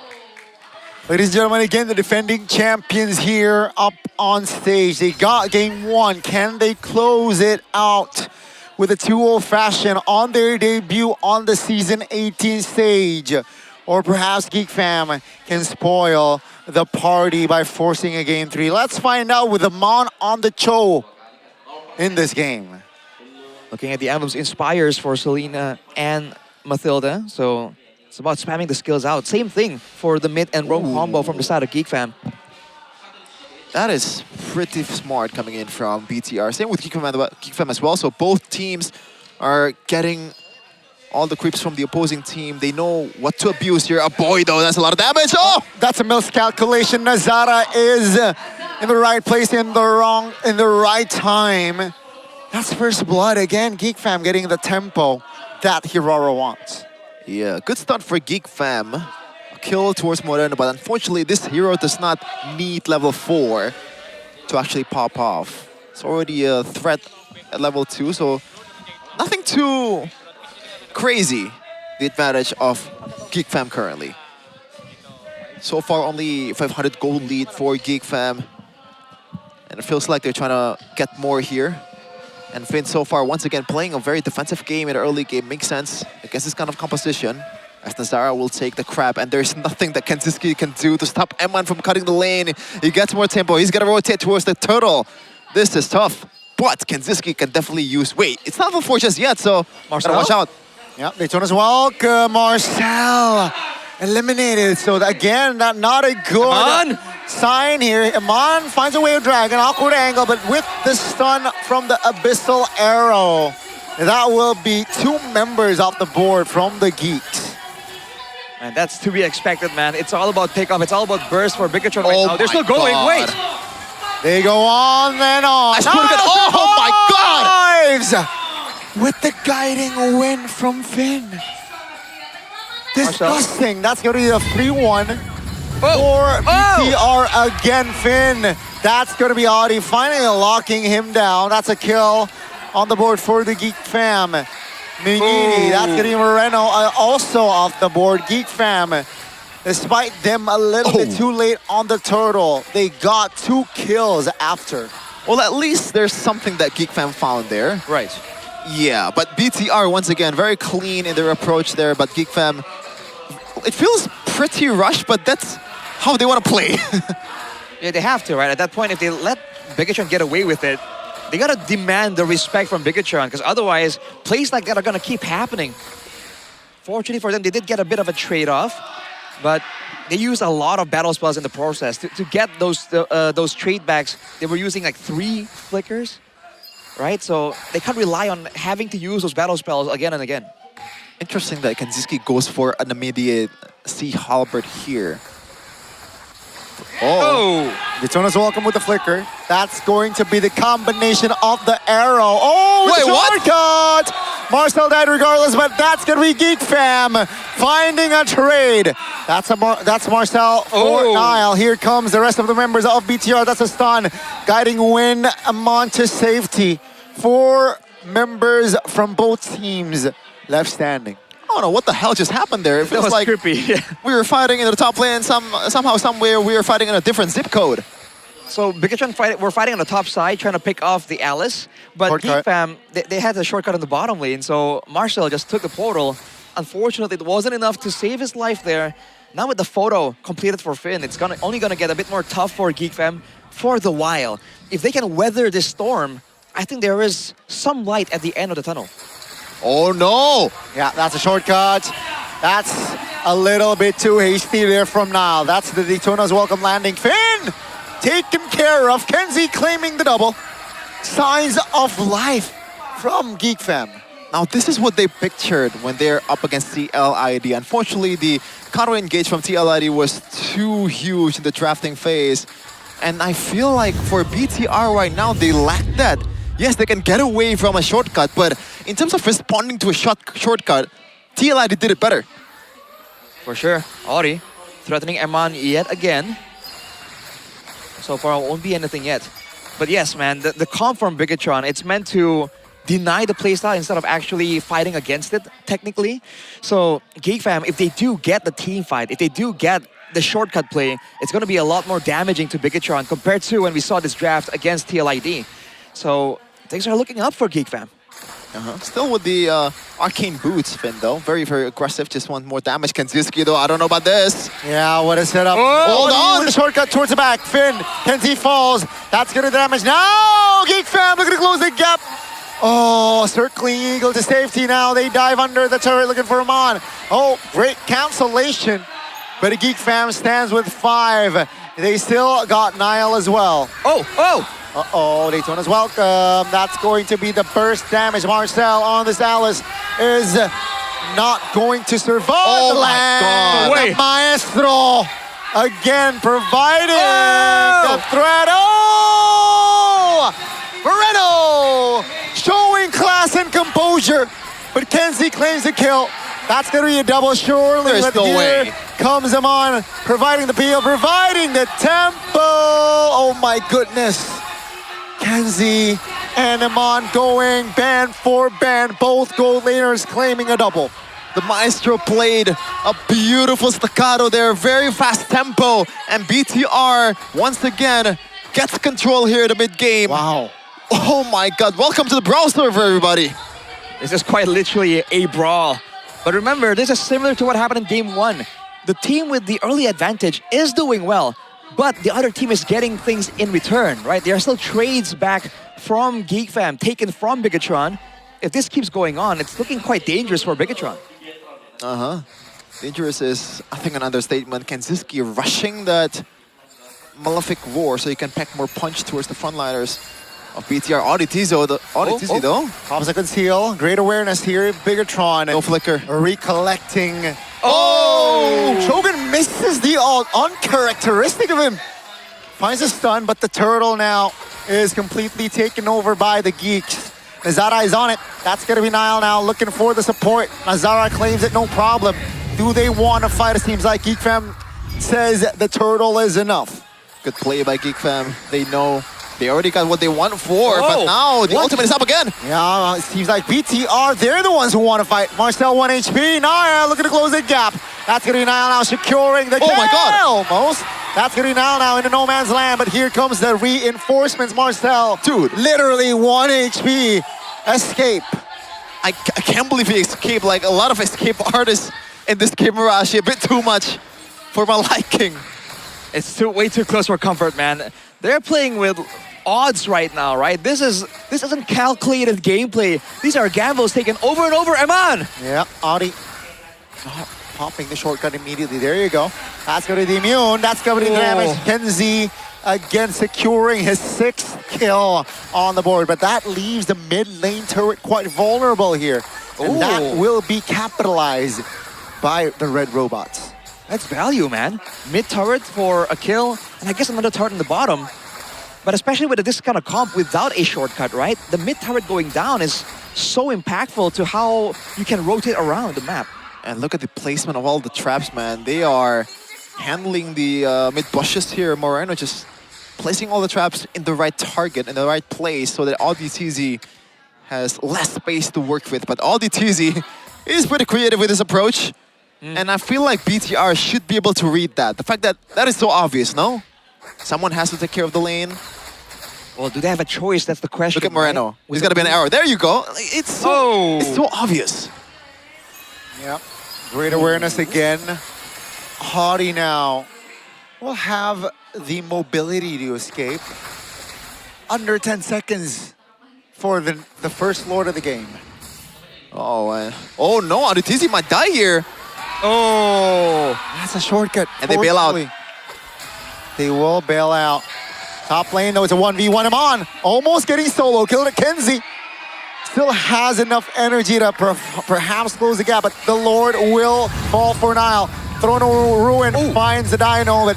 Ladies and gentlemen, again, the defending champions here up on stage. They got game 1. Can they close it out with a 2-0 fashion on their debut on the Season 18 stage? Or perhaps Geek Fam can spoil the party by forcing a game 3. Let's find out with Amon on the Cho in this game. Looking at the emblems, inspires for Selena and Mathilda. So it's about spamming the skills out. Same thing for the mid and roam combo from the side of Geek Fam. That is pretty smart coming in from BTR. Same with Geek Fam as well. So both teams are getting all the creeps from the opposing team. They know what to abuse here. Boy, though, that's a lot of damage. Oh! That's a miscalculation. Nazara is in the right place in the right time. That's first blood again. Geek Fam getting the tempo that Hiroro wants. Yeah, good start for Geek Fam. A kill towards Moreno, but unfortunately this hero does not need level 4 to actually pop off. It's already a threat at level 2, so nothing too crazy, the advantage of Geek Fam currently. So far only 500 gold lead for Geek Fam. And it feels like they're trying to get more here. And Finn so far, once again, playing a very defensive game in the early game. Makes sense against this kind of composition. As Nazara will take the crab, and there's nothing that Kenziski can do to stop M1 from cutting the lane. He gets more tempo. He's gonna rotate towards the turtle. This is tough, but Kenziski can definitely use... Wait, it's not level 4 just yet, so gotta watch out. Yeah, Daytona's welcome. Marcel eliminated. So again, not a good sign here. Iman finds a way to drag an awkward angle, but with the stun from the Abyssal Arrow, that will be 2 members off the board from the Geeks. And that's to be expected, man. It's all about pickoff. It's all about burst for Bigatron right now. They're still going. Wait. They go on and on. Oh my God! With the guiding win from Finn. Disgusting. That's going to be a 3-1 for BTR again, Finn. That's going to be Audi finally locking him down. That's a kill on the board for the Geek Fam. Mingini, that's going to be Moreno also off the board. Geek Fam, despite them a little bit too late on the turtle, they got 2 kills after. Well, at least there's something that Geek Fam found there. Right. Yeah, but BTR, once again, very clean in their approach there, but Geek Fam, it feels pretty rushed, but that's how they want to play. Yeah, they have to, right? At that point, if they let Bigatron get away with it, they gotta demand the respect from Bigatron, because otherwise, plays like that are gonna keep happening. Fortunately for them, they did get a bit of a trade-off, but they used a lot of battle spells in the process. To get those trade backs, they were using like 3 flickers, right? So they can't rely on having to use those battle spells again and again. Interesting that Kenziski goes for an immediate Sea Halberd here. Oh! Daytona's welcome with the flicker. That's going to be the combination of the arrow. Oh, wait, what? Shortcut! Marcel died regardless, but that's going to be Geek Fam finding a trade. That's Marcel for Niall. Here comes the rest of the members of BTR. That's a stun. Guiding Win Amon to safety. 4 members from both teams left standing. I don't know what the hell just happened there. It feels like creepy. We were fighting in the top lane, somehow, somewhere, we were fighting in a different zip code. So Bigatron we're fighting on the top side, trying to pick off the Alice. But Geek Fam, they had a shortcut in the bottom lane, so Marcel just took the portal. Unfortunately, it wasn't enough to save his life there. Now with the photo completed for Finn, it's only gonna get a bit more tough for Geek Fam for the while. If they can weather this storm, I think there is some light at the end of the tunnel. Oh no! Yeah, that's a shortcut. That's a little bit too hasty there from Niall. That's the Daytona's welcome landing. Finn taken care of. Kenzie claiming the double. Signs of life from Geek Fam. Now this is what they pictured when they're up against TLID. Unfortunately, the counter engage from TLID was too huge in the drafting phase. And I feel like for BTR right now, they lack that. Yes, they can get away from a shortcut, but in terms of responding to a shortcut, TLID did it better. For sure. Ori threatening Eman yet again. So far, it won't be anything yet. But yes, man, the comp from Bigatron, it's meant to deny the playstyle instead of actually fighting against it, technically. So, Geek Fam, if they do get the team fight, if they do get the shortcut play, it's going to be a lot more damaging to Bigatron compared to when we saw this draft against TLID. So, things are looking up for Geek Fam. Still with the arcane boots, Finn, though. Very, very aggressive. Just want more damage. Kenziski, though, I don't know about this. Yeah, what a setup. Hold on! The shortcut towards the back. Finn, Kenzie falls. That's gonna damage. Now, Geek Fam looking to close the gap. Oh, circling eagle to safety now. They dive under the turret looking for Amon. Oh, great cancellation. But Geek Fam stands with 5. They still got Niall as well. Uh-oh, Daytona's welcome. That's going to be the burst damage. Marcel on this Alice is not going to survive. Oh my God. The Maestro again providing the threat. Oh! Moreno showing class and composure. But Kenzie claims the kill. That's going to be a double surely. There's no way. Comes him on, providing the peel, providing the tempo. Oh my goodness. Kenzie and Amon going band for band. Both gold laners claiming a double. The Maestro played a beautiful staccato there, very fast tempo. And BTR, once again, gets control here in the mid-game. Wow. Oh my God, welcome to the Brawl server, everybody. This is quite literally a brawl. But remember, this is similar to what happened in Game 1. The team with the early advantage is doing well, but the other team is getting things in return, right? There are still trades back from Geek Fam, taken from Bigatron. If this keeps going on, it's looking quite dangerous for Bigatron. Dangerous is, I think, an understatement. Kenziski rushing that Malefic Roar so he can pack more punch towards the frontliners of BTR. Auditizo, though. Obstacle heal, great awareness here. Bigatron. No flicker. Recollecting. Oh! Shogun misses the ult, uncharacteristic of him. Finds a stun, but the turtle now is completely taken over by the Geeks. Nazara is on it. That's gonna be Niall now looking for the support. Nazara claims it, no problem. Do they want to fight? It seems like Geek Fam says the turtle is enough. Good play by Geek Fam. They know they already got what they want for, but now the ultimate is up again. Yeah, it seems like BTR, they're the ones who want to fight. Marcel 1 HP, Niall looking to close the gap. That's gonna be Niall now securing the Oh my God. almost. That's gonna be Niall now into no man's land, but here comes the reinforcements, Marcel. Dude. Literally 1 HP. Escape. I can't believe he escaped. Like, a lot of escape artists in this game are actually a bit too much for my liking. It's way too close for comfort, man. They're playing with odds right now, right? This isn't calculated gameplay. These are gambles taken over and over. Eman! Yeah, Audi not popping the shortcut immediately. There you go. That's going to be the immune. That's going to be the damage. Kenzie again securing his 6th kill on the board. But that leaves the mid lane turret quite vulnerable here. And that will be capitalized by the red robots. That's value, man. Mid turret for a kill, and I guess another turret in the bottom. But especially with this kind of comp without a shortcut, right? The mid turret going down is so impactful to how you can rotate around the map. And look at the placement of all the traps, man. They are handling the mid bushes here. Moreno just placing all the traps in the right target, in the right place, so that AudiTZ has less space to work with. But AudiTZ is pretty creative with his approach. And I feel like BTR should be able to read that. The fact that that is so obvious, no? Someone has to take care of the lane. Well, do they have a choice? That's the question. Look at Moreno. Right? He's got to be an arrow. There you go. It's so obvious. Yep. Great awareness again. Haughty now will have the mobility to escape. Under 10 seconds for the first Lord of the game. Oh no, AudiTZ might die here. Oh, that's a shortcut. And they bail out. They will bail out. Top lane though, it's a 1v1 him on. Almost getting solo killed at Kenzie. Still has enough energy to perhaps close the gap, but the Lord will fall for Nile. Throne of Ruin finds the Dino, but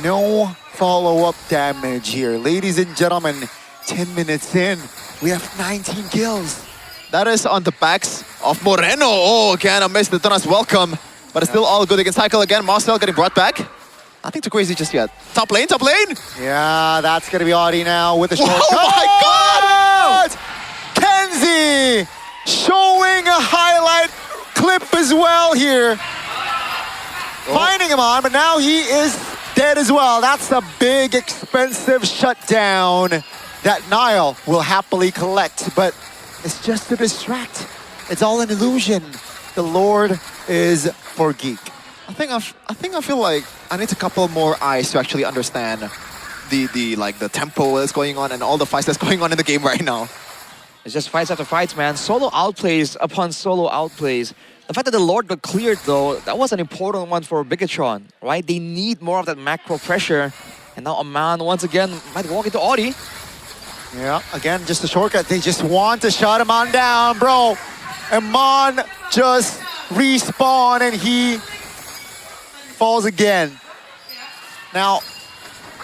no follow-up damage here. Ladies and gentlemen, 10 minutes in, we have 19 kills. That is on the backs of Moreno. Oh, again, I missed the Donas welcome. But it's still all good. They can cycle again. Marcel getting brought back. Nothing too crazy just yet. Top lane, top lane. Yeah, that's going to be Audi now with the short. Oh my God! Kenzie showing a highlight clip as well here. Finding him on, but now he is dead as well. That's a big, expensive shutdown that Nile will happily collect. But it's just to distract. It's all an illusion. The Lord is for Geek. I think I feel like I need a couple more eyes to actually understand the tempo that's going on and all the fights that's going on in the game right now. It's just fights after fights, man. Solo outplays upon solo outplays. The fact that the Lord got cleared, though, that was an important one for Bigatron, right? They need more of that macro pressure. And now Aman, once again, might walk into Audi. Yeah, again, just a shortcut. They just want to shut him on down, bro. Aman just respawn and he falls again. Now,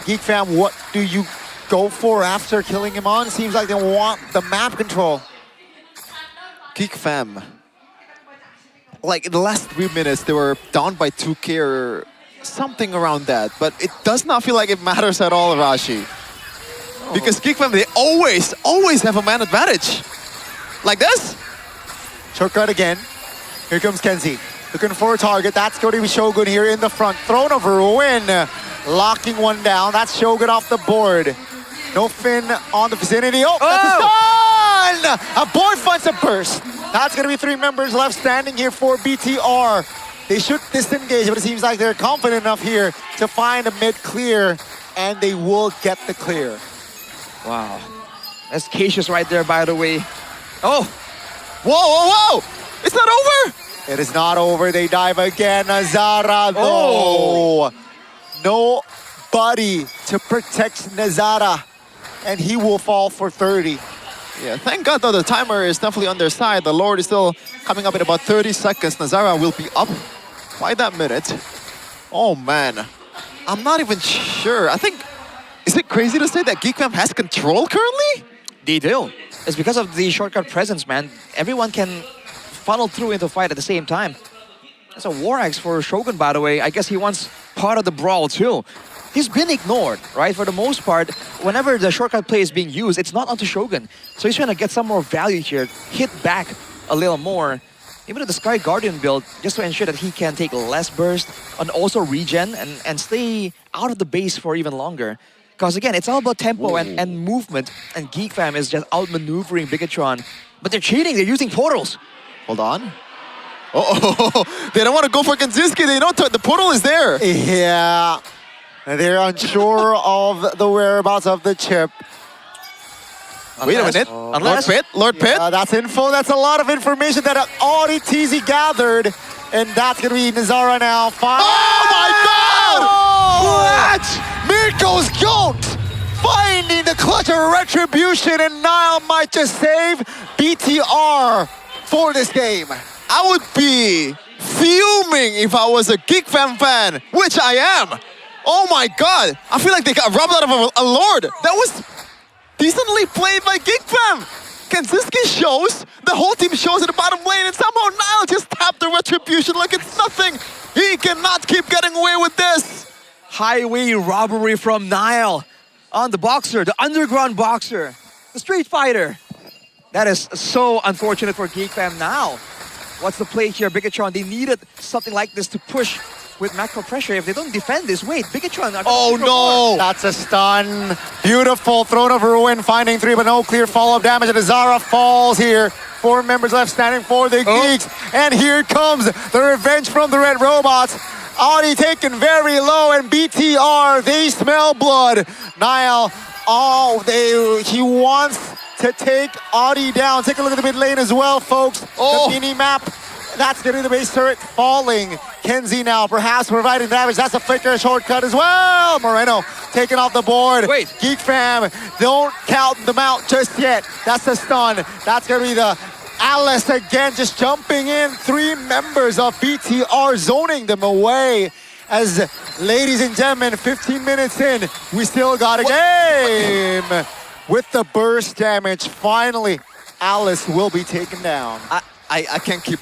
Geek Fam, what do you go for after killing him on? Seems like they want the map control. Geek Fam, like in the last 3 minutes, they were down by 2K or something around that. But it does not feel like it matters at all, Rashi. Because Geek Fam, they always have a man advantage. Like this. Shortcut again. Here comes Kenzie. Looking for a target. That's going to be Shogun here in the front. Throne of Ruin. Locking one down. That's Shogun off the board. No Finn on the vicinity. Oh, that's done! A board finds a burst. That's going to be 3 members left standing here for BTR. They should disengage, but it seems like they're confident enough here to find a mid-clear, and they will get the clear. Wow. That's Cassius right there, by the way. Oh! Whoa, whoa, whoa! It's not over! It is not over. They dive again. Nazara, though. Nobody to protect Nazara. And he will fall for 30. Yeah, thank God, though, the timer is definitely on their side. The Lord is still coming up in about 30 seconds. Nazara will be up by that minute. Oh, man. I'm not even sure. I think... Is it crazy to say that Geek Fam has control currently? They do. It's because of the shortcut presence, man. Everyone can funnel through into the fight at the same time. That's a War Axe for Shogun, by the way. I guess he wants part of the brawl, too. He's been ignored, right? For the most part, whenever the shortcut play is being used, it's not onto Shogun. So he's trying to get some more value here, hit back a little more. Even with the Sky Guardian build, just to ensure that he can take less burst and also regen and stay out of the base for even longer. Because again, it's all about tempo and movement, and Geek Fam is just outmaneuvering Bigatron. But they're cheating, they're using portals. Hold on. Oh, they don't want to go for Kanzinski. They know the portal is there. Yeah. They're unsure of the whereabouts of the chip. Wait a minute. Lord Pitt? Yeah, that's info. That's a lot of information that Audi TZ gathered. And that's going to be Nazara now. Oh my God! What? Mirko's GOAT finding the clutch of retribution, and Niall might just save BTR for this game. I would be fuming if I was a Geek fan, which I am. Oh my God! I feel like they got robbed out of a Lord. That was decently played by Geek Fam. Kanziski shows, the whole team shows at the bottom lane, and somehow Niall just tapped the retribution like it's nothing. He cannot keep getting away with this. Highway robbery from Niall on the Boxer, the underground Boxer, the Street Fighter. That is so unfortunate for Geek Fam now. What's the play here, Bigatron? They needed something like this to push with macro pressure. If they don't defend this, wait, Bigatron. Oh no! That's a stun. Beautiful Throne of Ruin, finding 3, but no clear follow-up damage. And Zara falls here. 4 members left standing for the Geeks. And here comes the revenge from the Red Robots. Audi taken very low, and BTR, they smell blood. Niall, he wants to take Audi down. Take a look at the mid lane as well, folks. The mini map. That's getting the base turret falling. Kenzie now perhaps providing damage. That's a flicker shortcut as well. Moreno taken off the board. Wait. Geek Fam, don't count them out just yet. That's a stun. That's going to be the Alice again, just jumping in. 3 members of BTR zoning them away. As, ladies and gentlemen, 15 minutes in, we still got a game. With the burst damage, finally, Alice will be taken down. I can't keep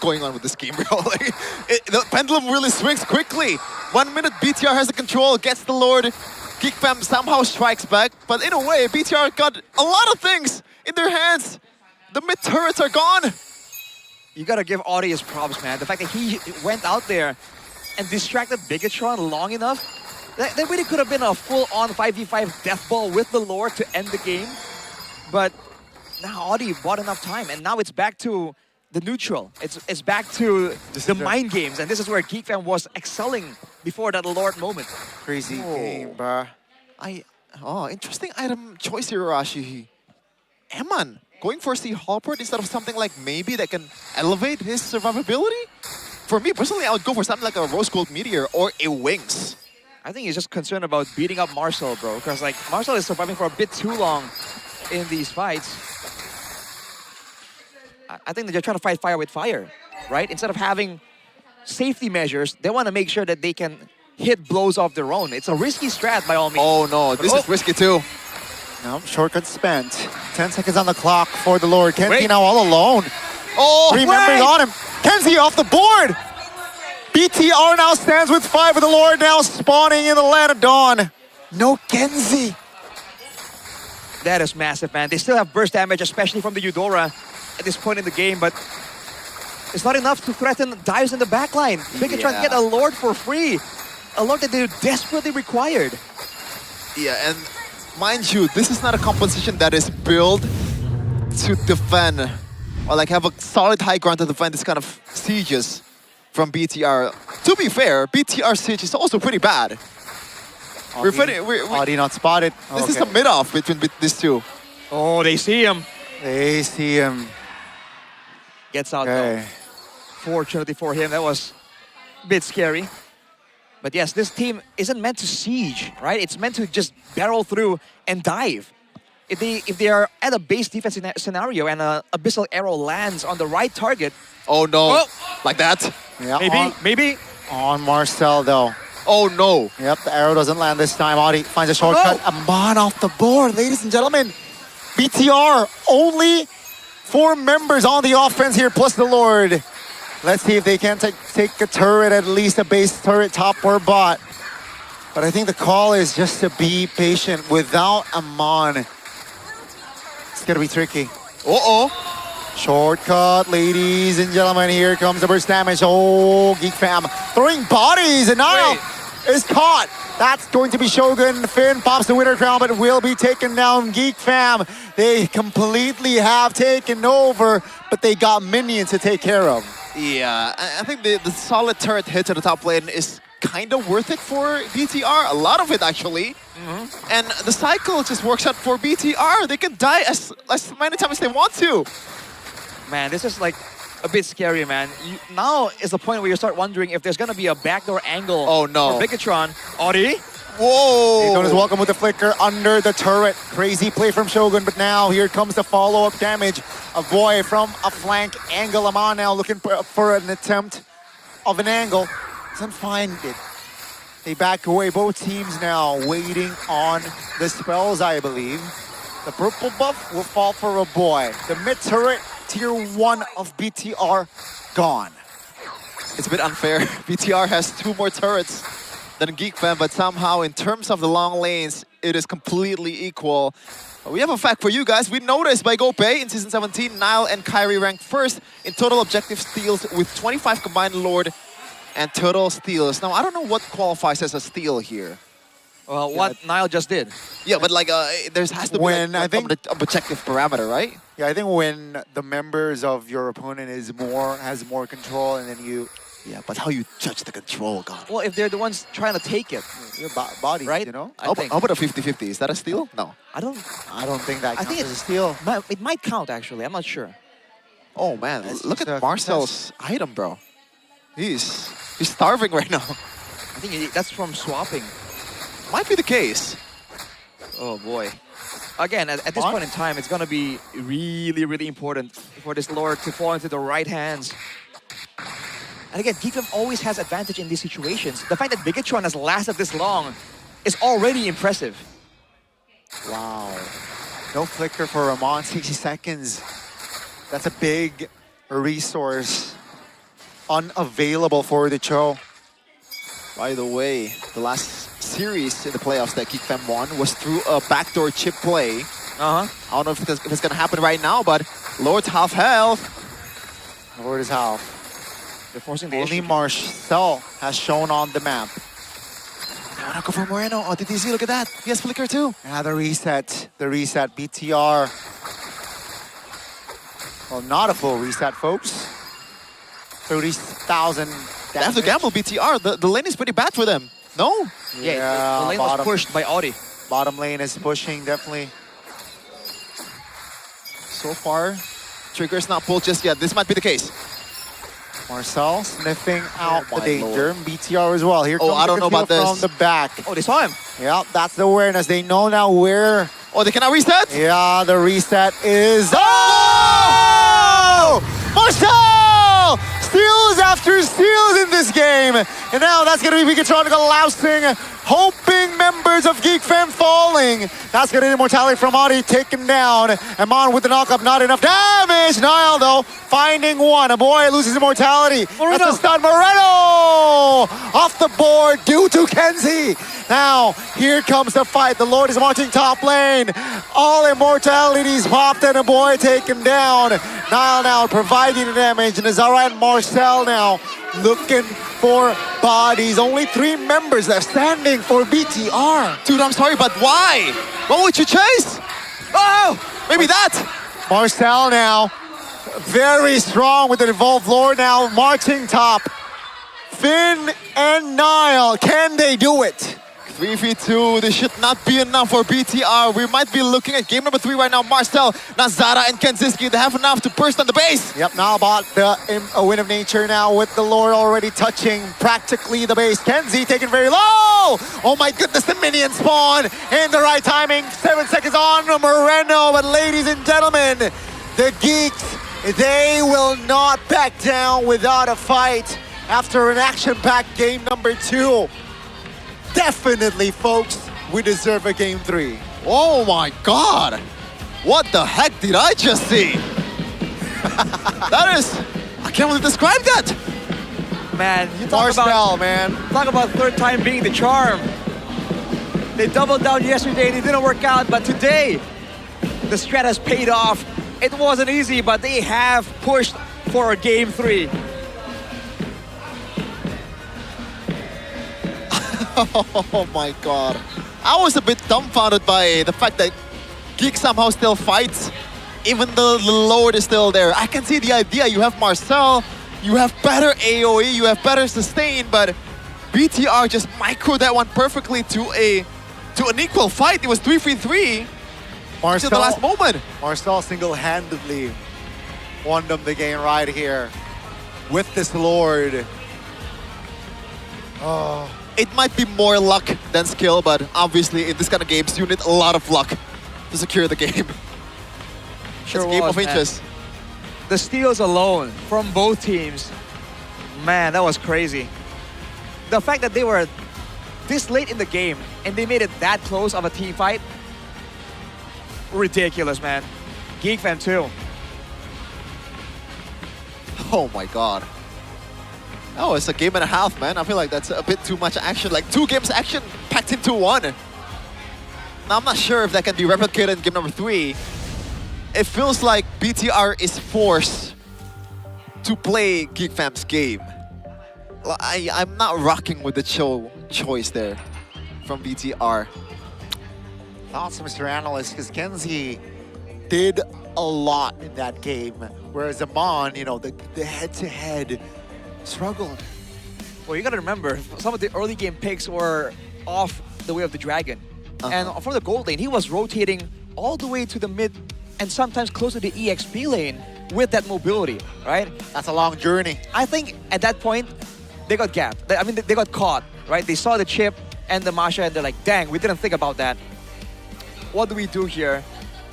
going on with this game, bro. The pendulum really swings quickly. 1 minute, BTR has the control, gets the Lord. Geek Fam somehow strikes back, but in a way, BTR got a lot of things in their hands. The mid turrets are gone. You gotta give Audi his props, man. The fact that he went out there and distracted Bigatron long enough, that really could have been a full-on 5v5 death ball with the Lord to end the game. But now Audi bought enough time, and now it's back to the neutral. It's back to the mind games, and this is where Geek Fam was excelling before that Lord moment. Crazy game, bruh. Interesting item choice here, Rashi. Eman going for C Halpert instead of something like maybe that can elevate his survivability? For me personally, I would go for something like a Rose Gold Meteor or a Wings. I think he's just concerned about beating up Marcel, bro, because like Marcel is surviving for a bit too long in these fights. I think that they're trying to fight fire with fire, right? Instead of having safety measures, they want to make sure that they can hit blows of their own. It's a risky strat by all means. Oh no, this is risky too. No, shortcut spent. 10 seconds on the clock for the Lord. Kenzie now all alone. Oh, 3 members on him. Kenzie off the board. BTR now stands with 5 of the Lord now spawning in the land of dawn. No Kenzie. That is massive, man. They still have burst damage, especially from the Eudora at this point in the game, but it's not enough to threaten dives in the backline. Bigatron can get a Lord for free. A Lord that they desperately required. Yeah, and mind you, this is not a composition that is built to defend or like have a solid high ground to defend this kind of sieges from BTR. To be fair, BTR siege is also pretty bad. Audi not spotted. This is a mid-off between these two. Oh, they see him. They see him. Gets out though. Fortunately for him, that was a bit scary. But yes, this team isn't meant to siege, right? It's meant to just barrel through and dive. If they are at a base defense scenario and an Abyssal Arrow lands on the right target. Oh no, like that? Yeah, maybe. On Marcel though. Oh no. Yep, the arrow doesn't land this time. Audi finds a shortcut. Aman off the board, ladies and gentlemen. BTR, only 4 members on the offense here, plus the Lord. Let's see if they can take a turret, at least a base turret, top or bot. But I think the call is just to be patient. Without Aman, it's gonna be tricky. Shortcut, ladies and gentlemen. Here comes the burst damage. Oh, Geek Fam throwing bodies, and now is caught. That's going to be Shogun. Finn pops the winner crown, but will be taken down. Geek Fam, they completely have taken over, but they got minions to take care of. Yeah, I think the solid turret hit to the top lane is kind of worth it for BTR. A lot of it, actually. And the cycle just works out for BTR. They can die as many times as they want to. Man, this is like a bit scary, man. Now is the point where you start wondering if there's gonna be a backdoor angle. Oh no! For Bigatron. Audi. Whoa! Here comes Welcome with the flicker under the turret. Crazy play from Shogun, but now here comes the follow-up damage. A boy from a flank angle. Amon now looking for an attempt of an angle. Doesn't find it. They back away. Both teams now waiting on the spells, I believe. The purple buff will fall for a boy. The mid turret, tier 1 of BTR, gone. It's a bit unfair. BTR has 2 more turrets than Geek Fam, but somehow in terms of the long lanes, it is completely equal. We have a fact for you guys. We noticed by GoPay in Season 17, Nile and Kyrie ranked first in total objective steals with 25 combined Lord and total steals. Now, I don't know what qualifies as a steal here. Well, what Nile just did. Yeah, but like, there has to be When like, I think objective parameter, right? Yeah, I think when the members of your opponent has more control, and then you. Yeah, but how you judge the control, God. Well, if they're the ones trying to take it, your body, right? You know. How about a 50-50? Is that a steal? No. I don't think that. I think it's a steal. It might count actually. I'm not sure. Oh man, look at Marcel's item, bro. He's starving right now. I think that's from swapping. Might be the case. Oh boy. Again, at this point in time, it's gonna be really, really important for this Lord to fall into the right hands. And again, Geekfam always has advantage in these situations. The fact that Bigatron has lasted this long is already impressive. Wow. No flicker for Ramon, 60 seconds. That's a big resource unavailable for the Cho. By the way, the last series in the playoffs that Geek Fam won was through a backdoor chip play. I don't know if it's gonna happen right now, but Lord's half health. Lord is half. They're forcing the Only issue. Marcel has shown on the map. They wanna go for Moreno. Oh, did you see? Look at that. He has flicker too. Yeah, the reset. BTR. Well, not a full reset, folks. 30,000 They have to gamble BTR. The lane is pretty bad for them. No? Yeah, the lane was pushed by Audi. Bottom lane is pushing, definitely. So far, trigger's not pulled just yet. This might be the case. Marcel sniffing out the danger. BTR as well. Here comes I don't know about this. from the back. Oh, they saw him. Yeah, that's the awareness. They know now where. Oh, they cannot reset? Yeah, the reset is. Oh! Marcel! Steals after steals in this game. And now that's going to be Bigatron lousing, hoping members of Geek Fam falling. That's going to be immortality from Audi taken down. Amon with the knockup, not enough damage. Niall, though, finding one. A boy loses immortality. That's a stun. Moreno off the board due to Kenzie. Now, here comes the fight. The Lord is marching top lane. All immortalities popped and a boy taken down. Niall now providing the damage. And Zara and Marcel now looking for bodies. Only 3 members left standing for BTR. Dude, I'm sorry, but why? What would you chase? Oh, maybe that. Marcel now, very strong with the Evolved Lord now, marching top. Finn and Niall, can they do it? 3v2, this should not be enough for BTR. We might be looking at game number 3 right now. Marcel, Nazara, and Kenziski, they have enough to burst on the base. Yep, now about the win of nature now with the Lord already touching practically the base. Kenzie taken very low. Oh my goodness, the minion spawn in the right timing. 7 seconds on Moreno, but ladies and gentlemen, the Geeks, they will not back down without a fight after an action-packed game number 2. Definitely, folks, we deserve a game 3. Oh my God! What the heck did I just see? That is, I can't really describe that. Man, you talk about third time being the charm. They doubled down yesterday and it didn't work out, but today, the strat has paid off. It wasn't easy, but they have pushed for a game 3. Oh my God. I was a bit dumbfounded by the fact that Geek somehow still fights, even though the Lord is still there. I can see the idea. You have Marcel, you have better AoE, you have better sustain, but BTR just micro that one perfectly to an equal fight. It was 3v3 until the last moment. Marcel single-handedly won them the game right here with this Lord. Oh. It might be more luck than skill, but obviously in this kind of games, you need a lot of luck to secure the game. Sure, it's a game was, of inches. The steals alone from both teams, man, that was crazy. The fact that they were this late in the game and they made it that close of a team fight, ridiculous, man. Geek Fam too. Oh my god. Oh, it's a game and a half, man. I feel like that's a bit too much action. Like 2 games action packed into 1. Now, I'm not sure if that can be replicated in game number 3. It feels like BTR is forced to play Geek Fam's game. I'm not rocking with the choice there from BTR. Thoughts, Mr. Analyst, because Kenzie did a lot in that game, whereas Amon, you know, the head-to-head struggled. Well, you gotta remember, some of the early game picks were off the way of the dragon. And from the gold lane, he was rotating all the way to the mid and sometimes close to the EXP lane with that mobility, right? That's a long journey. I think at that point, they got gapped. They got caught, right? They saw the chip and the Masha and they're like, dang, we didn't think about that. What do we do here?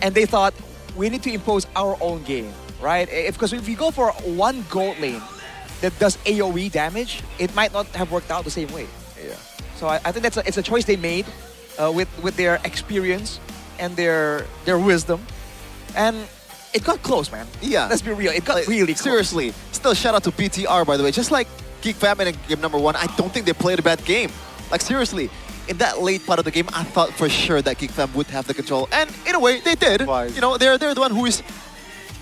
And they thought, we need to impose our own game, right? Because if you go for one gold lane that does AoE damage, it might not have worked out the same way. Yeah. So I think it's a choice they made with their experience and their wisdom. And it got close, man. Yeah. Let's be real, it got really close. Seriously. Still shout out to BTR, by the way. Just like Geek Fam in game number 1, I don't think they played a bad game. Like seriously, in that late part of the game, I thought for sure that Geek Fam would have the control. And in a way, they did. You know, they're the one who is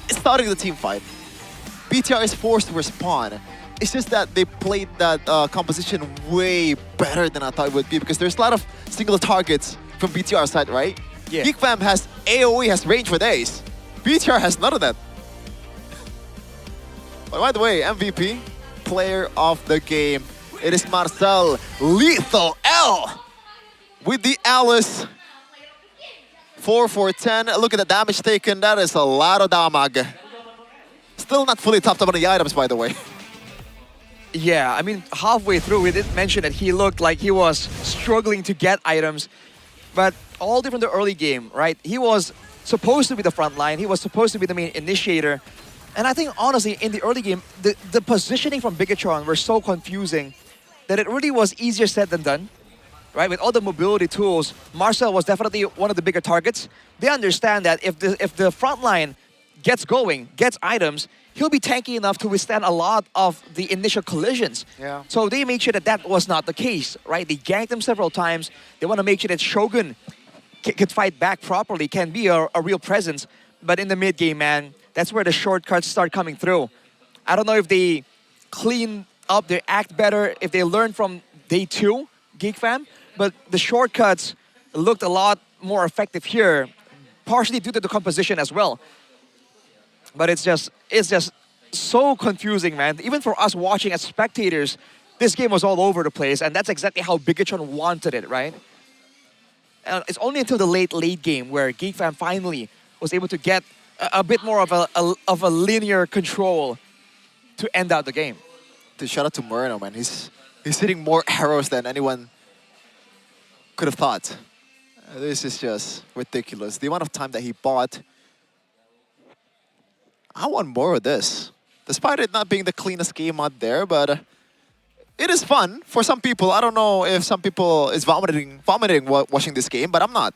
starting the team fight. BTR is forced to respond. It's just that they played that composition way better than I thought it would be because there's a lot of single targets from BTR side, right? Yeah. Geek Fam has AoE, has range for days. BTR has none of that. But by the way, MVP, player of the game, it is Marcel Lethal L with the Alice. 4 for 10. Look at the damage taken. That is a lot of damage. Still not fully topped up on the items, by the way. Yeah, I mean, halfway through, we did mention that he looked like he was struggling to get items. But all different the early game, right? He was supposed to be the front line. He was supposed to be the main initiator. And I think, honestly, in the early game, the positioning from Bigatron were so confusing that it really was easier said than done, right? With all the mobility tools, Marcel was definitely one of the bigger targets. They understand that if the front line gets going, gets items, he'll be tanky enough to withstand a lot of the initial collisions. Yeah. So they made sure that that was not the case, right? They ganked him several times. They want to make sure that Shogun could fight back properly, can be a real presence. But in the mid game, man, that's where the shortcuts start coming through. I don't know if they clean up their act better, if they learned from day 2, Geek Fam, but the shortcuts looked a lot more effective here, partially due to the composition as well. But it's just so confusing, man. Even for us watching as spectators, this game was all over the place, and that's exactly how Bigatron wanted it, right? And it's only until the late game where Geek Fam finally was able to get a bit more of a linear control to end out the game. To shout out to Moreno, man. He's hitting more arrows than anyone could have thought. This is just ridiculous. The amount of time that he bought. I want more of this. Despite it not being the cleanest game out there, but it is fun for some people. I don't know if some people is vomiting watching this game, but I'm not.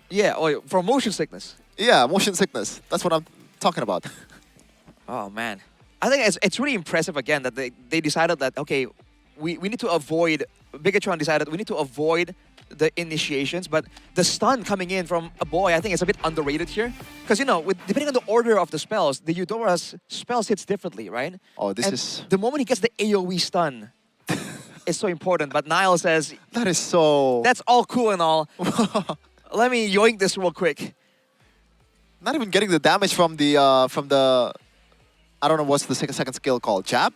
Yeah, or for motion sickness. Yeah, motion sickness. That's what I'm talking about. Oh, man. I think it's really impressive, again, that they decided that, okay, we need to avoid, Bigatron decided we need to avoid the initiations, but the stun coming in from a boy, I think it's a bit underrated here. Because, you know, depending on the order of the spells, the Eudora's spells hits differently, right? Oh, this is... The moment he gets the AoE stun, it's so important. But Niall says... That is so... That's all cool and all. Let me yoink this real quick. Not even getting the damage from the... I don't know what's the second skill called. Jab?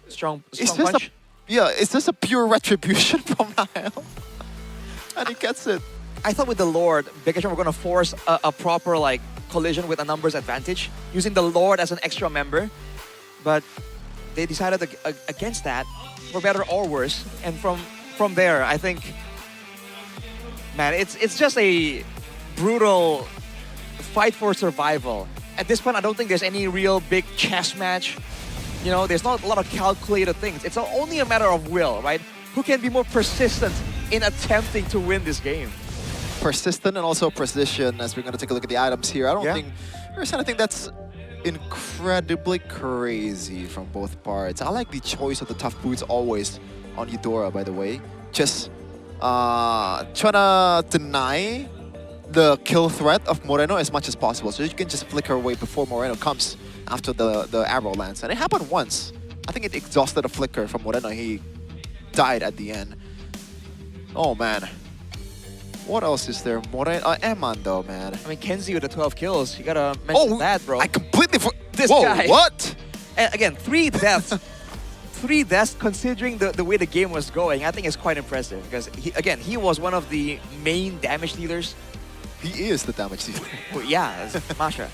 Strong It's punch? Yeah, it's just a pure retribution from Niall. And he gets it. I thought with the Lord, Vacation were going to force a proper like collision with a numbers advantage, using the Lord as an extra member. But they decided against that, for better or worse. And from there, I think, man, it's just a brutal fight for survival. At this point, I don't think there's any real big chess match. You know, there's not a lot of calculated things. It's only a matter of will, right? Who can be more persistent in attempting to win this game? Persistent and also precision, as we're going to take a look at the items here. I don't think there's anything that's incredibly crazy from both parts. I like the choice of the tough boots always on Eudora, by the way. Just trying to deny the kill threat of Moreno as much as possible, so you can just flicker away before Moreno comes after the arrow lands. And it happened once. I think it exhausted a flicker from Moreno. He died at the end. Oh man. What else is there? Moreno, Eman though, man. I mean, Kenzie with the 12 kills. You gotta mention that, bro. I completely this Whoa, guy. What? And again, 3 deaths. 3 deaths, considering the way the game was going, I think is quite impressive. Because, he was one of the main damage dealers. He is the damage dealer. Well, yeah, Masha.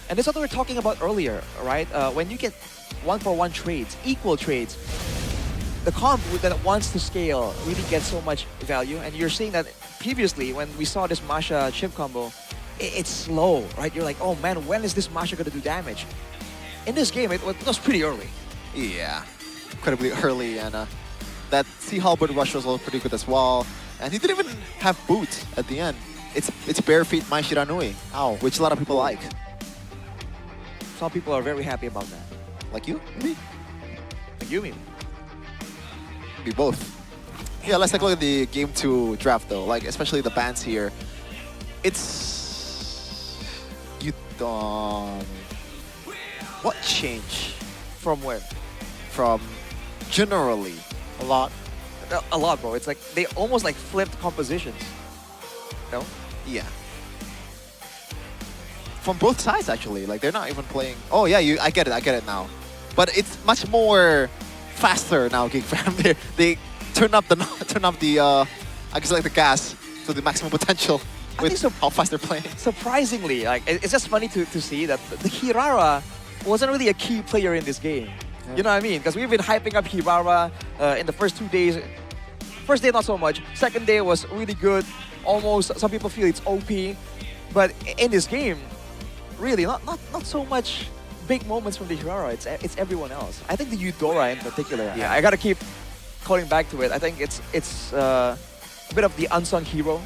And this is what we were talking about earlier, right? When you get 1-for-1 trades, equal trades, the comp that wants to scale really gets so much value. And you're seeing that previously when we saw this Masha chip combo, it's slow, right? You're like, oh man, when is this Masha going to do damage? In this game, it was pretty early. Yeah, incredibly early. And that Sea Halberd rush was also pretty good as well. And he didn't even have boots at the end. It's bare feet Mai Shiranui, which a lot of people like. Some people are very happy about that. Like you? Me? Like you, maybe. Be both. Yeah, let's take a look at the Game 2 draft though. Like, especially the bans here. It's... You don't... What change? From where? From generally. A lot. A lot, bro. It's like they almost like flipped compositions. No? Yeah. From both sides, actually. Like, they're not even playing... Oh, yeah, I get it now. But it's much more faster now, Geek Fam. They turn up the I guess like the gas to the maximum potential with how fast they're playing. Surprisingly, like it's just funny to see that the Hirara wasn't really a key player in this game. Yeah. You know what I mean? Because we've been hyping up Hirara in the first 2 days. First day not so much. Second day was really good. Almost some people feel it's OP, but in this game, really not so much big moments from the Hirara. It's everyone else. I think the Eudora in particular. Yeah, I gotta keep calling back to it. I think it's a bit of the unsung hero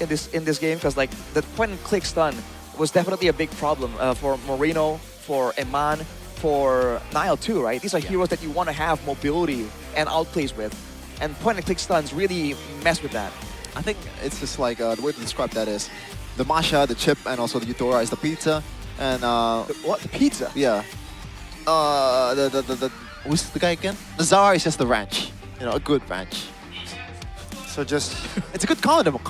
in this game, because like the point and click stun was definitely a big problem for Moreno, for Eman, for Niall too, right? These are heroes that you want to have mobility and outplays with, and point and click stuns really mess with that. I think it's just like the way to describe that is the Masha, the chip, and also the Eudora is the pizza. And what? The pizza? Yeah. Who's the guy again? The Zara is just the ranch. You know, a good ranch. So just it's a good condiment.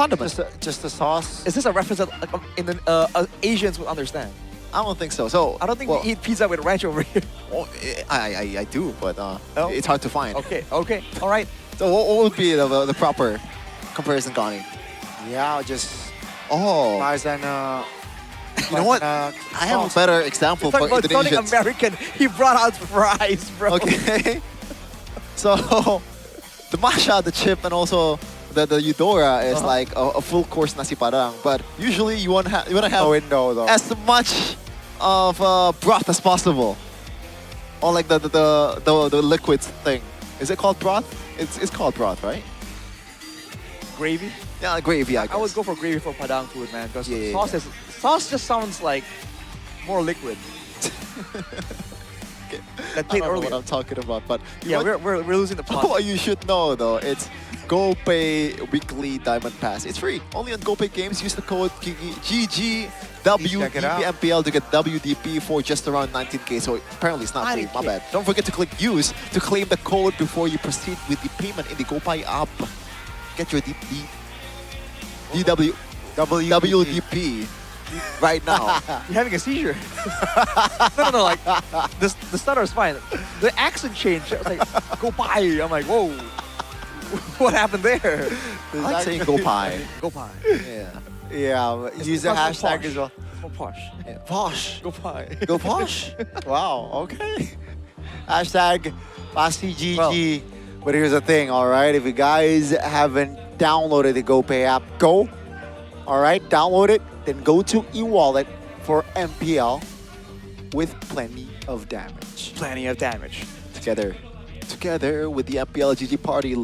Just the sauce. Is this a reference that Asians would understand? I don't think so. So I don't think we eat pizza with ranch over here. Well, I do, but it's hard to find. Okay, all right. So what would be the proper comparison, Connie? Yeah, I'll just fries and you know what? I have a better example for Indonesians. American, he brought out fries, bro. Okay. So the Masha, the chip, and also the Eudora is like a full course nasi padang. But usually you want to have as much of broth as possible, or like the liquids thing. Is it called broth? It's called broth, right? Gravy? Yeah, gravy. I would go for gravy for padang food, man, because sauce just sounds like more liquid. That played I don't earlier. know what I'm talking about, but yeah, we're losing the plot. What you should know though, it's GoPay weekly diamond pass. It's free. Only on GoPay games. Use the code GGWDPMPL to get WDP for just around 19K. So apparently it's not free. My bad. Don't forget to click use to claim the code before you proceed with the payment in the GoPay app. Get your WDP right now. You're having a seizure. No, like the stutter is fine. the accent changed. I was like, go pie. I'm like, whoa. What happened there? I like saying go pie. Go pie. Yeah. Yeah, use the hashtag as well. Go posh. Yeah. Posh. Go pie. Go posh. Wow, okay. Hashtag PastiGG. But here's the thing, all right? If you guys haven't downloaded the GoPay app, go. All right, download it. Then go to eWallet for MPL with plenty of damage. Plenty of damage. Together with the MPL GG party.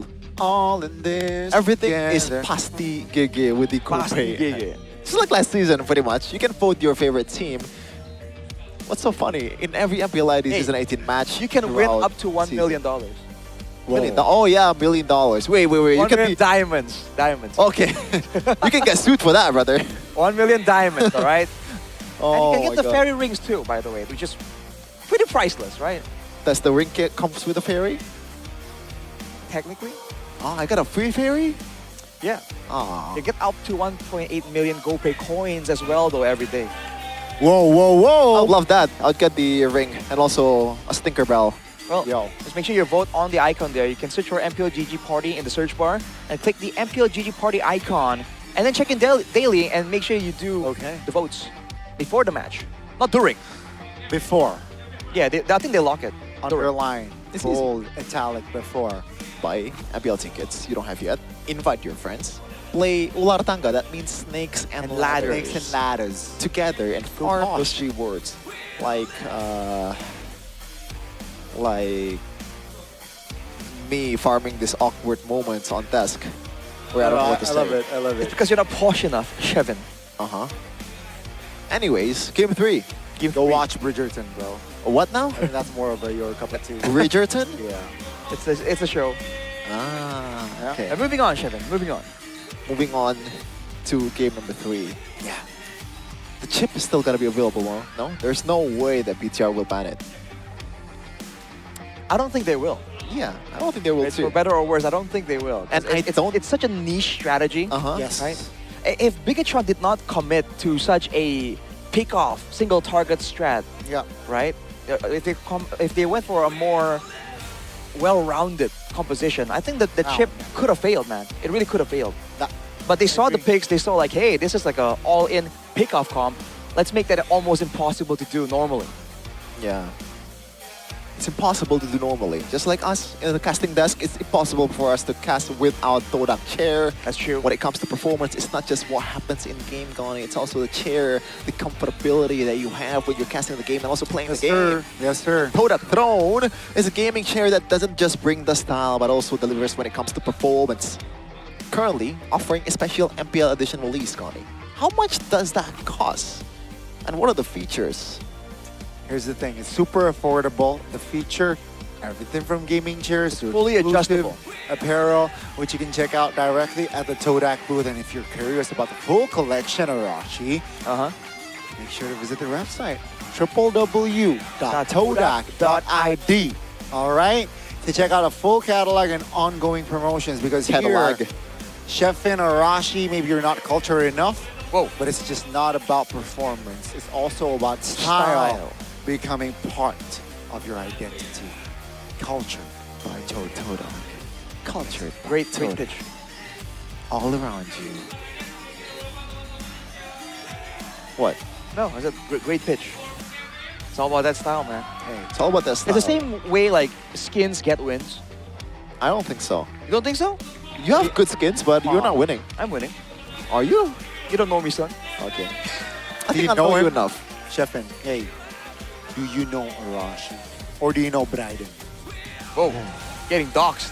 All in this. Everything together. is Pasti Gigi with the Pasti GoPay. Gigi. Just like last season, pretty much. You can vote your favorite team. What's so funny? In every MPL ID season 18 match, You can win throughout up to $1 million. Oh yeah, $1 million. Wait. You can be diamonds. Diamonds. Okay. You can get sued for that, brother. 1 million diamonds, all right? Oh, and you can my get the God. fairy rings too, by the way, which is pretty priceless, right? Does the ring kit comes with a fairy? Technically. Oh, I got a free fairy? Yeah. Oh. You get up to 1.8 million GoPay coins as well, though, every day. Whoa. I love that. I'll get the ring and also a stinker bell. Well, just make sure you vote on the icon there. You can search for MPL GG Party in the search bar and click the MPL GG Party icon. And then check in daily and make sure you do the votes before the match. Not during. Before. Yeah, I think they lock it. Underline. It's Bold, italic, before. Buy MPL tickets. You don't have yet. Invite your friends. Play Ular Tangga. That means snakes and ladders. Snakes and ladders. Together and farm those rewards. Like me farming these awkward moments on desk where I don't know what to say. I love It's it. because you're not posh enough, Shevin. Anyways, game 3. Go watch Bridgerton, bro. What now? I think that's more of your cup of tea. Bridgerton? Yeah. It's a show. Ah, okay. And moving on, Shevin. Moving on. Moving on to game number 3. Yeah. The chip is still gonna be available, no? There's no way that BTR will ban it. I don't think they will. Yeah, I don't think they will It's too. for better or worse, I don't think they will. And it's such a niche strategy. Yes. Right? If Bigatron did not commit to such a pick-off, single target strat, right? If they went for a more well-rounded composition, I think that the chip could have failed, man. It really could have failed. But they saw the picks, they saw like, hey, this is like a all-in pick-off comp. Let's make that almost impossible to do normally. Yeah. It's impossible to do normally. Just like us in the casting desk, it's impossible for us to cast without Todak chair. That's true. When it comes to performance, it's not just what happens in game, Goni. It's also the chair, the comfortability that you have when you're casting the game and also playing the game. Yes, sir. Todak Throne is a gaming chair that doesn't just bring the style, but also delivers when it comes to performance. Currently offering a special MPL edition release, Goni. How much does that cost? And what are the features? Here's the thing, it's super affordable. The feature, everything from gaming chairs to fully exclusive adjustable apparel, which you can check out directly at the Todak booth. And if you're curious about the full collection of Arashi, make sure to visit the website, www.todak.id. All right, to check out a full catalog and ongoing promotions, because Catalog. here, Chefin Arashi, maybe you're not cultured enough. But it's just not about performance. It's also about style becoming part of your identity. Culture by Todak. Culture. Great pitch. All around you. What? No, it's a great pitch. It's all about that style, man. Hey, it's all about that style. It's the same way like skins get wins. I don't think so. You don't think so? You have good skins, but you're not winning. I'm winning. Are you? You don't know me, son. Okay. I Do think you I know him? you enough. Chefin, hey, do you know Arashi? Or do you know Bryden? Whoa, getting doxxed.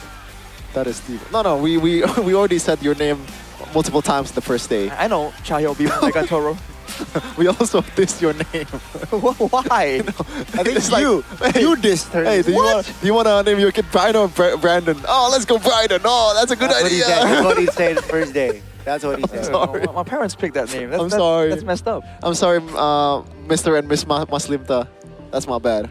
That is Steve. No, we already said your name multiple times the first day. I know, Chahyo Bimegantoro. We also dissed your name. Why? I think it's you dissed her. Hey, do you want to name your kid Brian or Brandon? Oh, let's go Brandon. Oh, that's a good idea. That's what he said the first day. That's what he said. Sorry. My parents picked that name. I'm sorry. That's messed up. I'm sorry, Mr. and Miss Muslimta. That's my bad.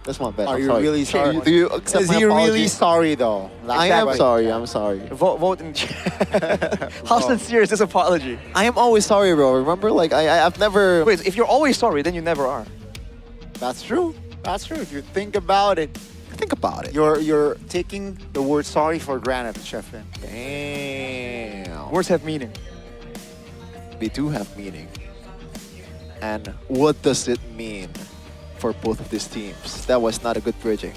That's my bad. Are I'm you sorry. really sorry? Do you accept Is my he apology? really sorry though? I am sorry. I'm sorry. Vote in chat. How sincere is this apology? I am always sorry, bro. Remember, like I've never. Wait, if you're always sorry, then you never are. That's true. That's true. If you think about it, You're taking the word sorry for granted, Chefin. Damn. Words have meaning. They do have meaning. And what does it mean for both of these teams? That was not a good bridging.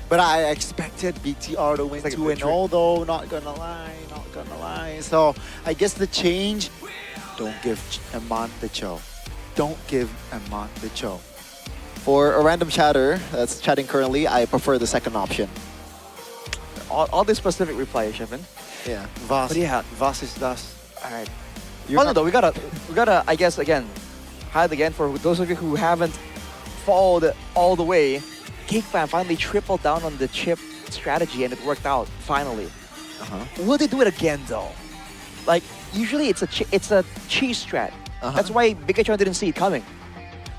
But I expected BTR to win like a 2-0 though, not gonna lie. So I guess the change, don't give Eman the show. Don't give Eman the show. For a random chatter that's chatting currently, I prefer the second option. All this specific reply, Chefin. Yeah. Vas, But yeah. Vas is das. All right. No, we gotta, I guess, again, highlight again for those of you who haven't followed all the way. GeekFam finally tripled down on the chip strategy and it worked out, finally. Will they do it again, though? Like, usually it's a cheese strat. That's why Bigatron didn't see it coming.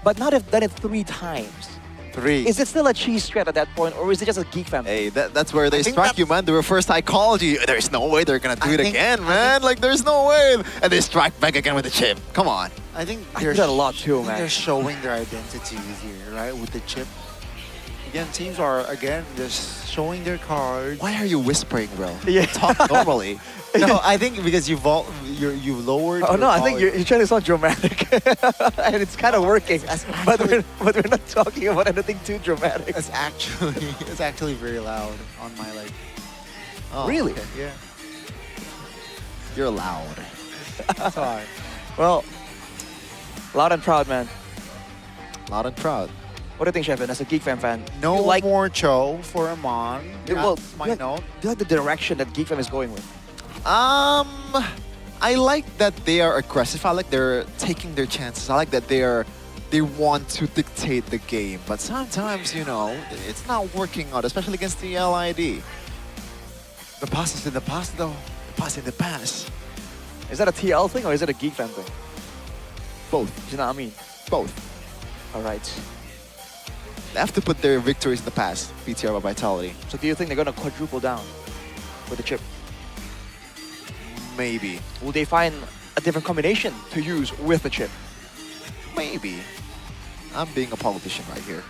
But now they've done it 3 times. 3. Is it still a cheese strat at that point, or is it just a GeekFam? Hey, that's where they struck you, man. The reverse psychology. There's no way they're gonna do it again, man. Like, there's no way. And they strike back again with the chip. Come on. I think I do that a lot too, man. They're showing their identities here, right? With the chip. Again, teams are, just showing their cards. Why are you whispering, bro? Yeah. Talk normally. No, I think because you've lowered. Oh your no, I think volume. you're trying to sound dramatic, and it's kind of working. But we're not talking about anything too dramatic. It's actually very loud on my like. Oh, Really? okay. Yeah. You're loud. Sorry. Well, loud and proud, man. Loud and proud. What do you think, Chefin, as a GeekFam fan? No you like, more Cho for Eman. well, That's my do note. you like the direction that GeekFam is going with? I like that they are aggressive. I like they're taking their chances. I like that they want to dictate the game. But sometimes, it's not working out, especially against the LID. The past is in the past, though. The past in the past. Is that a TL thing or is it a GeekFam thing? Both. You know what I mean? Both. All right. They have to put their victories in the past. BTR by Vitality. So do you think they're going to quadruple down with the chip? Maybe. Will they find a different combination to use with the chip? Maybe. I'm being a politician right here.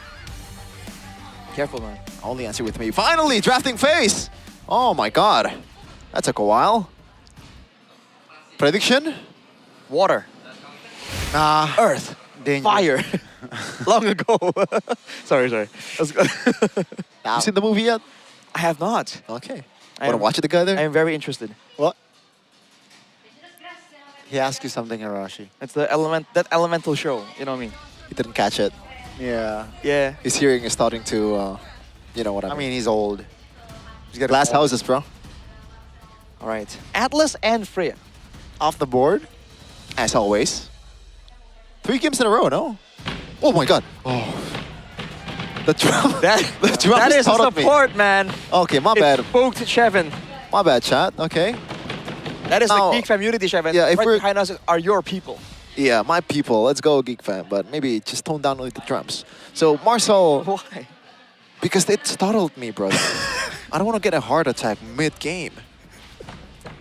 Careful, man. Only answer with me. Finally, drafting phase! Oh my god. That took a while. Prediction? Water. Earth. Danger. Fire. Long ago. sorry. Let's go. You seen the movie yet? I have not. Okay. Want to watch it together? I am very interested. What? He asked you something, Arashi. It's that elemental show. You know what I mean? He didn't catch it. Yeah. Yeah. His hearing is starting to, you know what I mean. I mean, he's old. He's got Glass houses, bro. All right. Atlas and Freya. Off the board. As always. 3 games in a row, no? Oh my god. Oh. The drum. The drum That is startled me. support, man. Okay, my bad. It spoke to Chevin. My bad, chat. Okay. That is Now, the Geek community, Chevin. yeah, if right we're- behind us are your people. Yeah, my people. Let's go, Geek Fan. But maybe just tone down with the drums. So, Marcel. Why? Because it startled me, brother. I don't want to get a heart attack mid-game.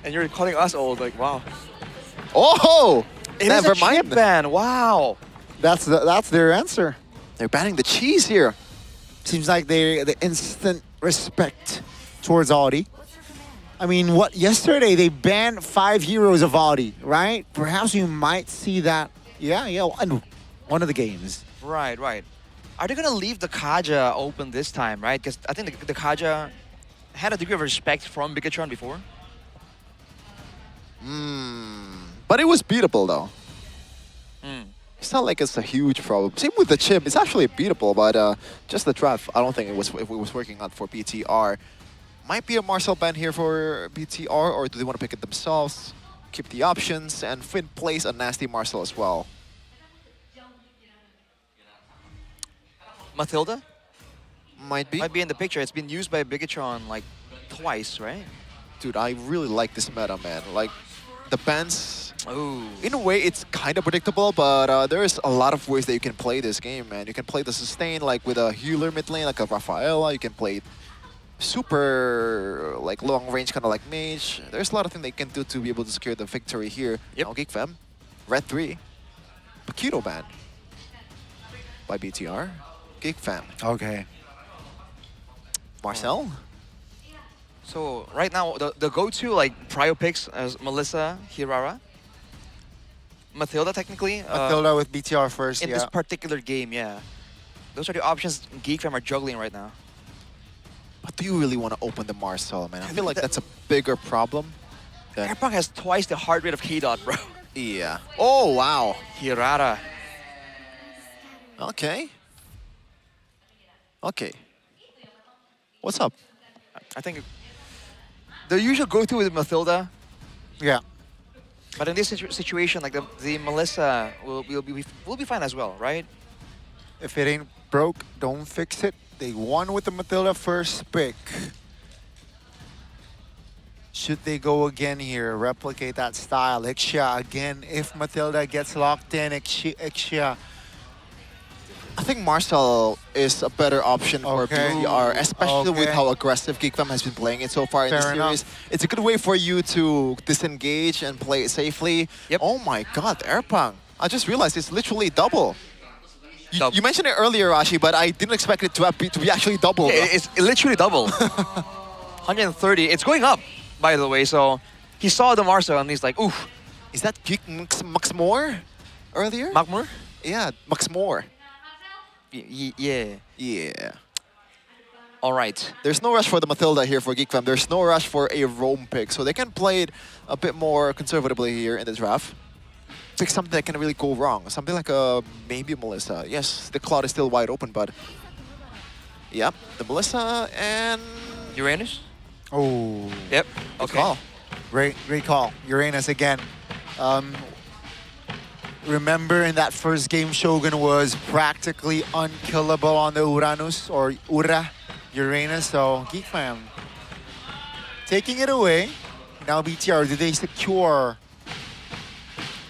And you're calling us old, like, wow. Oh! It Never is a mind. chip ban, wow. That's their answer. They're banning the cheese here. Seems like the instant respect towards Audi. I mean, yesterday they banned 5 heroes of Audi, right? Perhaps you might see that. Yeah, and one of the games. Right. Are they going to leave the Kaja open this time, right? Because I think the Kaja had a degree of respect from Bigatron before. But it was beatable, though. It's not like it's a huge problem. Same with the chip. It's actually beatable, but just the draft, I don't think it was working out for BTR. Might be a Marcel ban here for BTR, or do they want to pick it themselves? Keep the options, and Finn plays a nasty Marcel as well. Matilda? Might be. Might be in the picture. It's been used by Bigatron like twice, right? Dude, I really like this meta, man. Like, the bans, Ooh. in a way, it's kind of predictable, but there's a lot of ways that you can play this game, man. You can play the sustain, like, with a healer mid lane, like a Rafaela. You can play super, like, long range, kind of like Mage. There's a lot of things they can do to be able to secure the victory here. Yep. Now, GeekFam, Red 3, Paquito ban by BTR. Geek Fam. Okay. Marcel? So right now, the go-to like prio picks as Melissa, Hirara, Mathilda technically. Mathilda with BTR first, in this particular game, yeah. Those are the options Geek Fam are juggling right now. But do you really want to open the Marcel, man? I feel like that's a bigger problem. Airpunk has twice the heart rate of K-Dot, bro. Yeah. Oh, wow. Hirara. Okay. Okay. What's up? I think the usual go-to with Mathilda. Yeah. But in this situation, like the Melissa will be fine as well, right? If it ain't broke, don't fix it. They won with the Mathilda first pick. Should they go again here, replicate that style? Ixia again, if Mathilda gets locked in, Ixia. I think Marcel is a better option for BTR, especially with how aggressive Geek Fam has been playing it so far in the series. It's a good way for you to disengage and play it safely. Yep. Oh my god, Airpunk. I just realized it's literally double. You mentioned it earlier, Rashi, but I didn't expect it to be actually double. Yeah, it's literally double. 130. It's going up, by the way. So he saw the Marcel and he's like, oof. Is that Geek Max Moore earlier? Magmur? Yeah, Max Moore. Yeah. Yeah. All right. There's no rush for the Mathilda here for Geek Fam. There's no rush for a roam pick. So they can play it a bit more conservatively here in the draft. Pick something that can really go wrong. Something like maybe Melissa. Yes, the Claude is still wide open, but... Yep, the Melissa and... Uranus? Oh. Yep. Good call. Great call. Uranus again. Remember in that first game, Shogun was practically unkillable on the Uranus or Uranus. So Geek Fam taking it away. Now BTR, do they secure?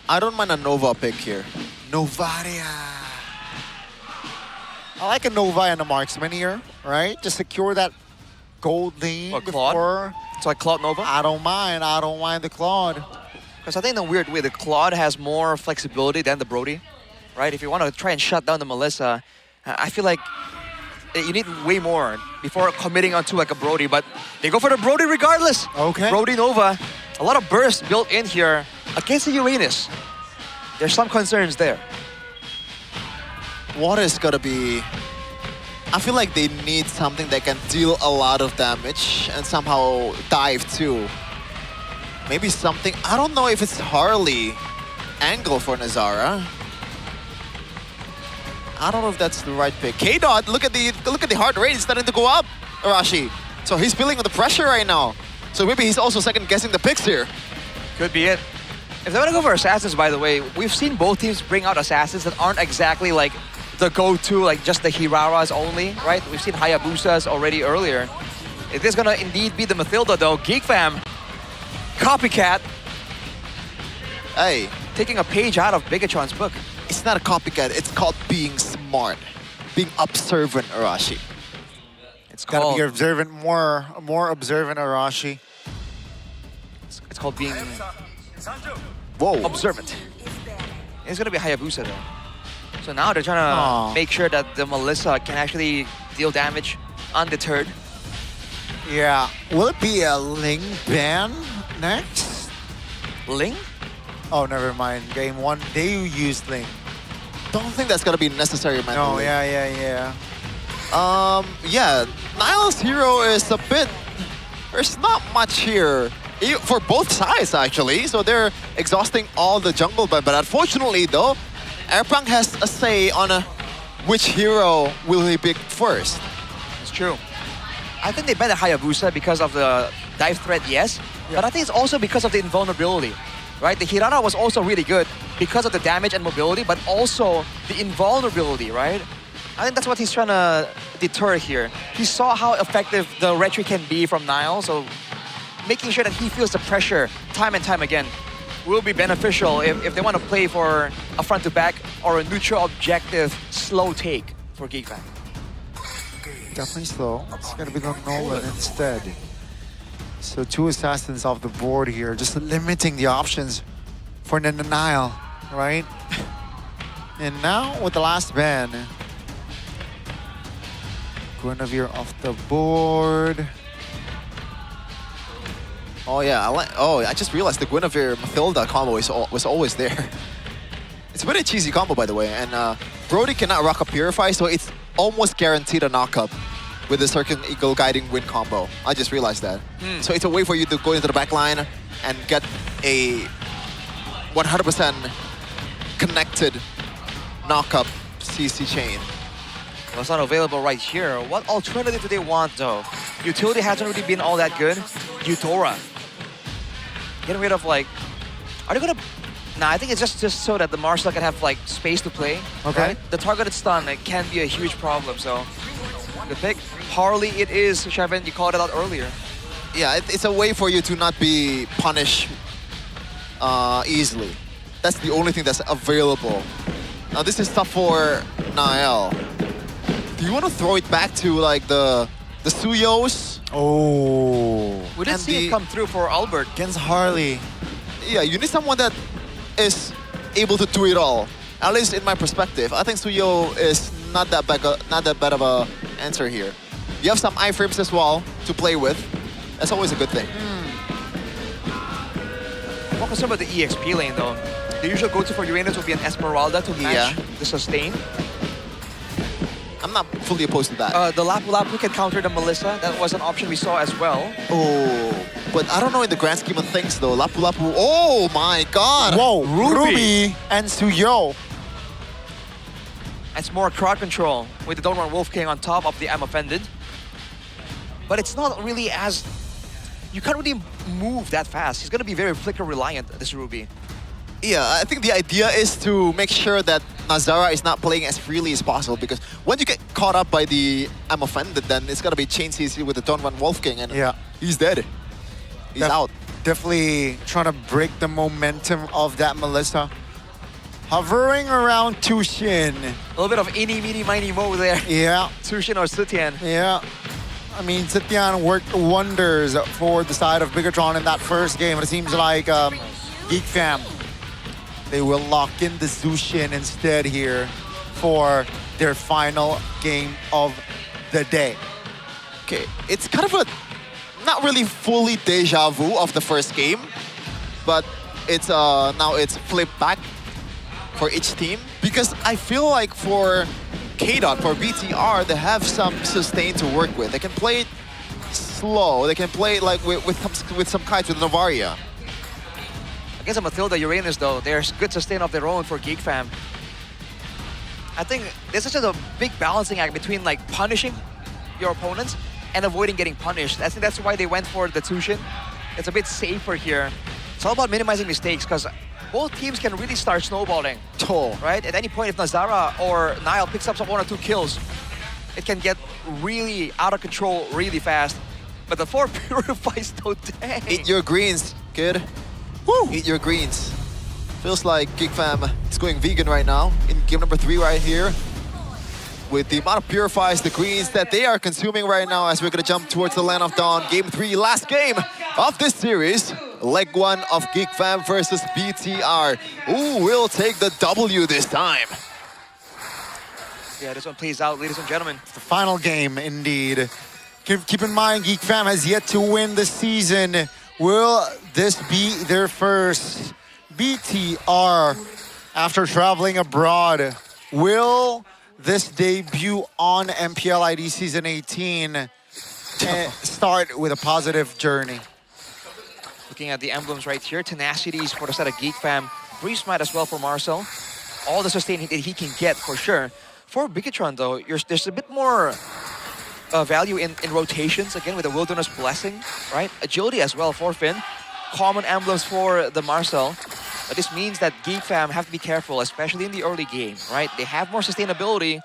I don't mind a Nova pick here. Novaria. I like a Nova and a marksman here, right? To secure that gold lane before. So like Claude Nova? I don't mind the Claude. Because I think in a weird way, the Claude has more flexibility than the Brody, right? If you want to try and shut down the Melissa, I feel like you need way more before committing onto like a Brody, but they go for the Brody regardless. Okay. Brody Nova, a lot of burst built in here against the Uranus. There's some concerns there. What is gonna be... I feel like they need something that can deal a lot of damage and somehow dive too. Maybe something, I don't know if it's Harley angle for Nazara. I don't know if that's the right pick. K-Dot, look at the heart rate, it's starting to go up, Arashi. So he's feeling the pressure right now. So maybe he's also second guessing the picks here. Could be it. If they want to go for Assassins, by the way, we've seen both teams bring out Assassins that aren't exactly like the go-to, like just the Hiraras only, right? We've seen Hayabusas already earlier. If this is gonna indeed be the Mathilda though, Geek Fam, copycat. Hey. Taking a page out of Bigatron's book. It's not a copycat, it's called being smart. Being observant, Arashi. It's Gotta called... be observant, more observant, Arashi. It's called being... Whoa. Observant. It's gonna be Hayabusa though. So now they're trying to make sure that the Melissa can actually deal damage undeterred. Yeah. Will it be a Ling ban next? Ling? Oh, never mind. Game 1, they used Ling. Don't think that's gonna be necessary, man. No, yeah. Yeah, Niall's hero is a bit... There's not much here. For both sides, actually. So they're exhausting all the jungle, but unfortunately, though, Airpunk has a say on which hero will he pick first. It's true. I think they bet the Hayabusa because of the dive threat, yes. Yeah. But I think it's also because of the invulnerability, right? The Hirara was also really good because of the damage and mobility, but also the invulnerability, right? I think that's what he's trying to deter here. He saw how effective the retry can be from Niall, so making sure that he feels the pressure time and time again will be beneficial if they want to play for a front-to-back or a neutral objective slow take for Geek Fam. Definitely slow. It's gonna be going Nolan instead. So 2 assassins off the board here, just limiting the options for Niall, right? And now with the last ban, Guinevere off the board. Oh yeah, I just realized the Guinevere Mathilda combo was always there. It's a very cheesy combo, by the way, and Brody cannot rock a Purify, so it's almost guaranteed a knockup with the Circle Eagle Guiding Wind combo. I just realized that. So it's a way for you to go into the back line and get a 100% connected knockup CC chain. Well, it's not available right here. What alternative do they want, though? Utility hasn't really been all that good. Eudora. Getting rid of, like... Are they gonna... Nah, I think it's just so that the Marshall can have, like, space to play. Okay. Right? The targeted stun, it can be a huge problem, so... Good pick. Harley it is, Shevin. You called it out earlier. Yeah, it's a way for you to not be punished easily. That's the only thing that's available. Now, this is tough for Nael. Do you want to throw it back to, like, the Suyos? Oh. We didn't see it come through for Albert. Against Harley. Yeah, you need someone that is able to do it all. At least in my perspective. I think Suyo is not that bad of a answer here. You have some iframes as well to play with. That's always a good thing. More concerned about the EXP lane, though. The usual go-to for Uranus would be an Esmeralda to match the sustain. I'm not fully opposed to that. The Lapu Lapu can counter the Melissa. That was an option we saw as well. Oh, but I don't know in the grand scheme of things though. Lapu Lapu, oh my god! Whoa, Ruby and Suyo. It's more crowd control with the Don't Run Wolf King on top of the I'm Offended. But it's not really as... You can't really move that fast. He's going to be very flicker reliant, this Ruby. Yeah, I think the idea is to make sure that Nazara is not playing as freely as possible, because when you get caught up by the I'm Offended, then it's going to be chain CC with the Don't Run Wolf King, and he's dead. He's out. Definitely trying to break the momentum of that Melissa. Hovering around Tushin. A little bit of eeny, meeny, miny, mo there. Yeah. Tushin or Sutian. Yeah. I mean, Sitian worked wonders for the side of Bigatron in that first game. It seems like Geek Fam, they will lock in the Zushin instead here for their final game of the day. Okay, it's kind of a not really fully deja vu of the first game, but it's now it's flipped back for each team, because I feel like for KDOT, for BTR, they have some sustain to work with. They can play it slow. They can play it like with some kites with Novaria. Against a Mathilda Uranus, though, there's good sustain of their own for Geek Fam. I think there's such a big balancing act between like punishing your opponents and avoiding getting punished. I think that's why they went for the Tushin. It's a bit safer here. It's all about minimizing mistakes, because both teams can really start snowballing. Right? At any point, if Nazara or Nile picks up some 1 or 2 kills, it can get really out of control really fast. But the 4 purifies, though, dang. Eat your greens, kid. Woo! Eat your greens. Feels like Geek Fam is going vegan right now in game number 3 right here. With the amount of purifies, the greens that they are consuming right now, as we're gonna jump towards the Land of Dawn. Game 3, last game of this series. Leg 1 of Geek Fam versus BTR. Who will take the W this time? Yeah, this one plays out, ladies and gentlemen. It's the final game, indeed. Keep in mind, Geek Fam has yet to win the season. Will this be their first? BTR, after traveling abroad, will this debut on MPL ID Season 18 start with a positive journey? Looking at the emblems right here, tenacities for the side of Geek Fam. Breeze Smite as well for Marcel. All the sustain that he can get for sure. For Bigatron though, there's a bit more value in rotations, again with the Wilderness Blessing, right? Agility as well for Finn. Common emblems for the Marcel. But this means that Geek Fam have to be careful, especially in the early game, right? They have more sustainability,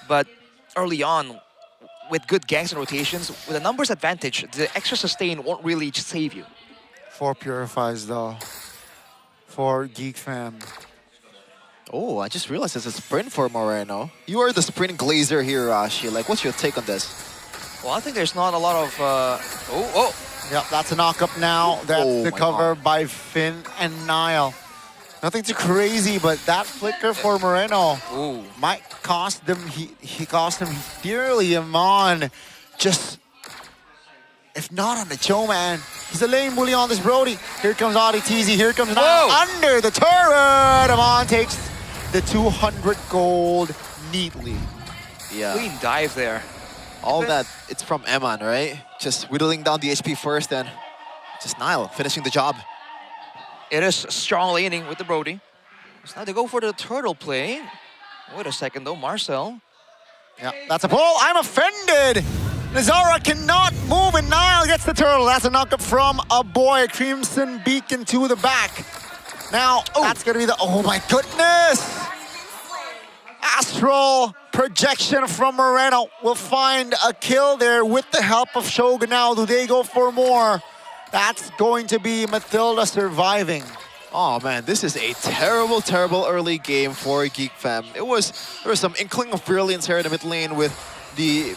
but early on, with good ganks and rotations, with a numbers advantage, the extra sustain won't really save you. 4 purifies though for Geek Fam. Oh, I just realized there's a sprint for Moreno. You are the sprint glazer here, Rashi. Like, what's your take on this? Well, I think there's not a lot of... Yep, that's a knock-up now. That's the cover by Finn and Nile. Nothing too crazy, but that flicker for Moreno might cost them. He cost him dearly. Amon, just if not on the Cho, man. He's a lane bully on this Brody. Here comes Audi TZ. Here comes now under the turret. Amon takes the 200 gold neatly. Yeah. Clean dive there. All that, it's from Eman, right? Just whittling down the HP first and just Nile finishing the job. It is strong laning with the Brody. So now they go for the turtle play. Wait a second though, Marcel. Yeah, that's a pull. I'm offended. Nazara cannot move and Nile gets the turtle. That's a knockup from a boy. Crimson Beacon to the back. Now, that's gonna be the, oh my goodness. Astral projection from Moreno will find a kill there with the help of Shogun. Now, do they go for more? That's going to be Matilda surviving. Oh man, this is a terrible, terrible early game for Geek Fam. There was some inkling of brilliance here in the mid lane with the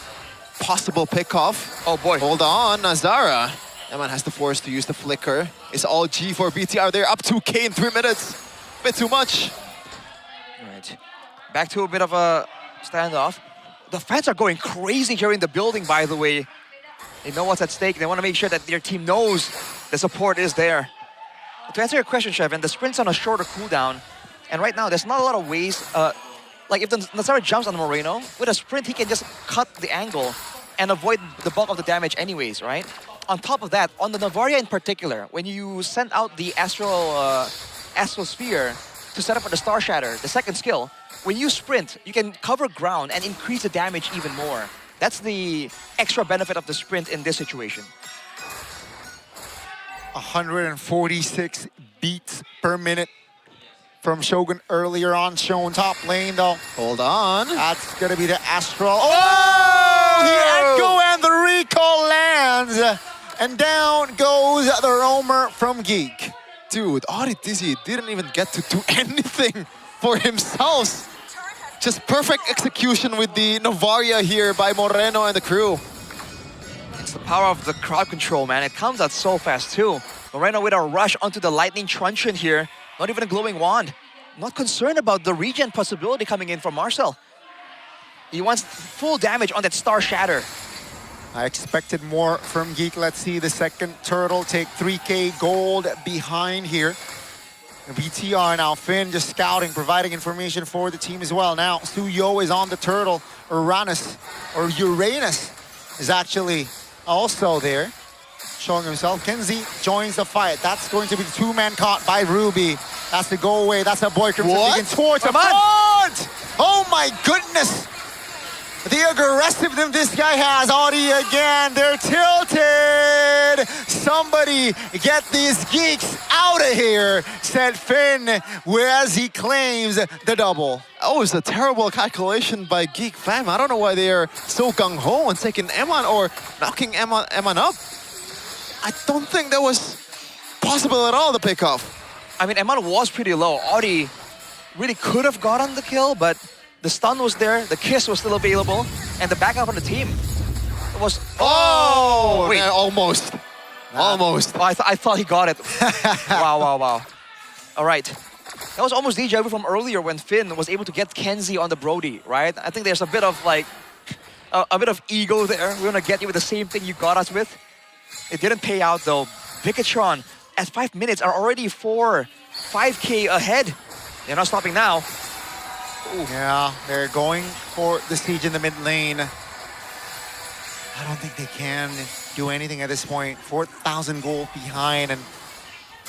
possible pickoff. Oh boy. Hold on, Nazara. Eman has the force to use the flicker. It's all G for BTR. They're up 2K in 3 minutes. Bit too much. Right. Back to a bit of a standoff. The fans are going crazy here in the building, by the way. They know what's at stake. They want to make sure that their team knows the support is there. To answer your question, Chevin, the sprint's on a shorter cooldown. And right now, there's not a lot of ways. Like if the Nazara jumps on Moreno, with a sprint, he can just cut the angle and avoid the bulk of the damage anyways, right? On top of that, on the Navaria in particular, when you send out the Astral Sphere to set up for the Star Shatter, the second skill, when you sprint, you can cover ground and increase the damage even more. That's the extra benefit of the sprint in this situation. 146 beats per minute from Shogun earlier on, shown top lane though. Hold on. That's gonna be the Astral. Oh! The Echo and the recall lands. And down goes the roamer from Geek. Dude, Auditizi didn't even get to do anything for himself. Just perfect execution with the Novaria here by Moreno and the crew. It's the power of the crowd control, man. It comes out so fast too. Moreno with a rush onto the lightning truncheon here. Not even a glowing wand. Not concerned about the regen possibility coming in from Marcel. He wants full damage on that Star Shatter. I expected more from Geek. Let's see the second turtle take 3K gold behind here. BTR now, Finn just scouting, providing information for the team as well. Now, Suyo is on the turtle. Uranus is actually also there, showing himself. Kenzie joins the fight. That's going to be the two-man caught by Ruby. That's the go away. That's a boy Crimson Beacon towards the front. Oh my goodness. The aggressiveness this guy has. Audi again. They're tilted. Somebody get these geeks out of here, said Finn, as he claims the double. Oh, it's a terrible calculation by Geek Fam. I don't know why they are so gung-ho and taking Eman or knocking Eman up. I don't think that was possible at all, the pickoff. I mean, Eman was pretty low. Audi really could have gotten the kill, but the stun was there, the kiss was still available, and the backup on the team was... Oh! Wait. Almost. Almost. Oh, I thought he got it. Wow. All right. That was almost deja vu from earlier when Finn was able to get Kenzie on the Brody, right? I think there's a bit of like, a bit of ego there. We're gonna get you with the same thing you got us with. It didn't pay out though. Vikatron at 5 minutes are already 5K ahead. They're not stopping now. Ooh. Yeah, they're going for the siege in the mid lane. I don't think they can do anything at this point. 4,000 gold behind and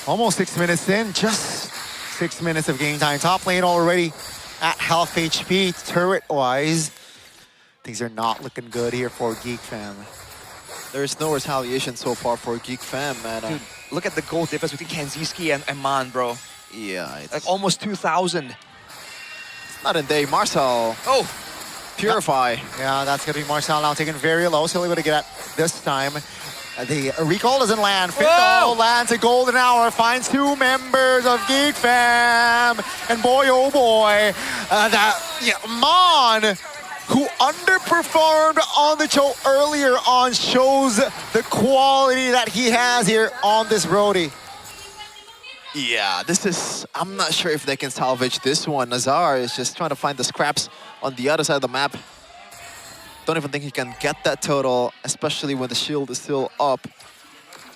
almost 6 minutes in. Just 6 minutes of game time. Top lane already at half HP. Turret-wise, things are not looking good here for Geek Fam. There's no retaliation so far for Geek Fam, man. Dude, look at the gold difference between Kanziski and Eman, bro. Yeah, it's like almost 2,000. Not in day. Marcel. Oh! Purify. Yeah, that's going to be Marcel now taken very low. Still able to get at this time. The recall doesn't land. Findal lands a golden hour. Finds two members of Geek Fam. And boy, oh boy. Mon, who underperformed on the show earlier on, shows the quality that he has here on this Brody. Yeah, this is... I'm not sure if they can salvage this one. Nazar is just trying to find the scraps on the other side of the map. Don't even think he can get that total, especially when the shield is still up.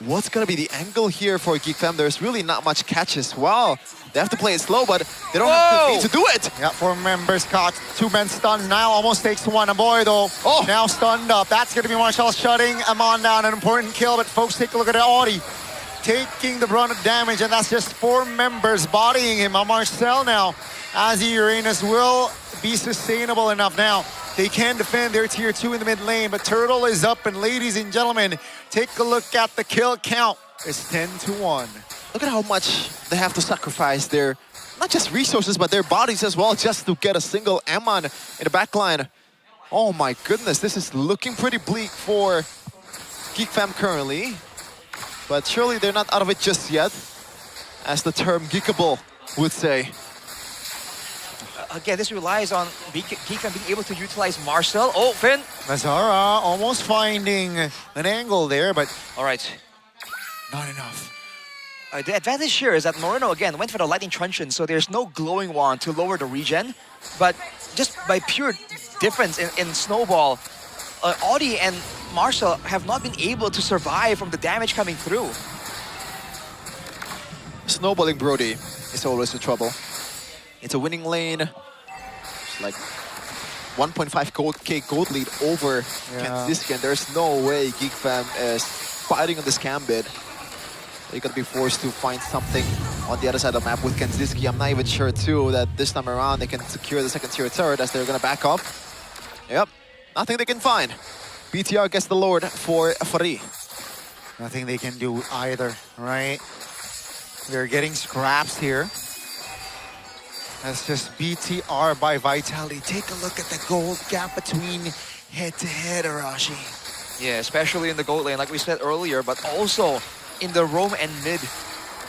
What's gonna be the angle here for Geek Fam? There's really not much catches. Wow, they have to play it slow, but they don't have to do it. Yeah, 4 members caught. 2 men stunned. Now almost takes 1. A boy though. Now stunned up. That's gonna be Marshall shutting Amon down. An important kill, but folks, take a look at Audi taking the brunt of damage, and that's just 4 members bodying him. Marcel now, as the Uranus will be sustainable enough now. They can defend their tier 2 in the mid lane, but Turtle is up, and ladies and gentlemen, take a look at the kill count. It's 10-1. Look at how much they have to sacrifice their, not just resources, but their bodies as well, just to get a single Ammon in the backline. Oh my goodness, this is looking pretty bleak for Geek Fam currently. But surely they're not out of it just yet, as the term geekable would say. Again, this relies on Geek Fam being able to utilize Marcel. Oh, Finn! Mazara almost finding an angle there, but... All right. Not enough. The advantage here is that Moreno, again, went for the Lightning Truncheon, so there's no Glowing Wand to lower the regen. But just by pure difference in Snowball, Audi and Marcel have not been able to survive from the damage coming through. Snowballing Brody is always the trouble. It's a winning lane. It's like 1.5k gold lead over Kanziski. There's no way Geek Fam is fighting on this Gambit. They're gonna be forced to find something on the other side of the map with Kanziski. I'm not even sure too that this time around they can secure the second tier turret, as they're gonna back up. Yep, nothing they can find. BTR gets the Lord for free. Nothing they can do either, right? They're getting scraps here. That's just BTR by Vitality. Take a look at the gold gap between head-to-head, Arashi. Yeah, especially in the gold lane, like we said earlier, but also in the roam and mid.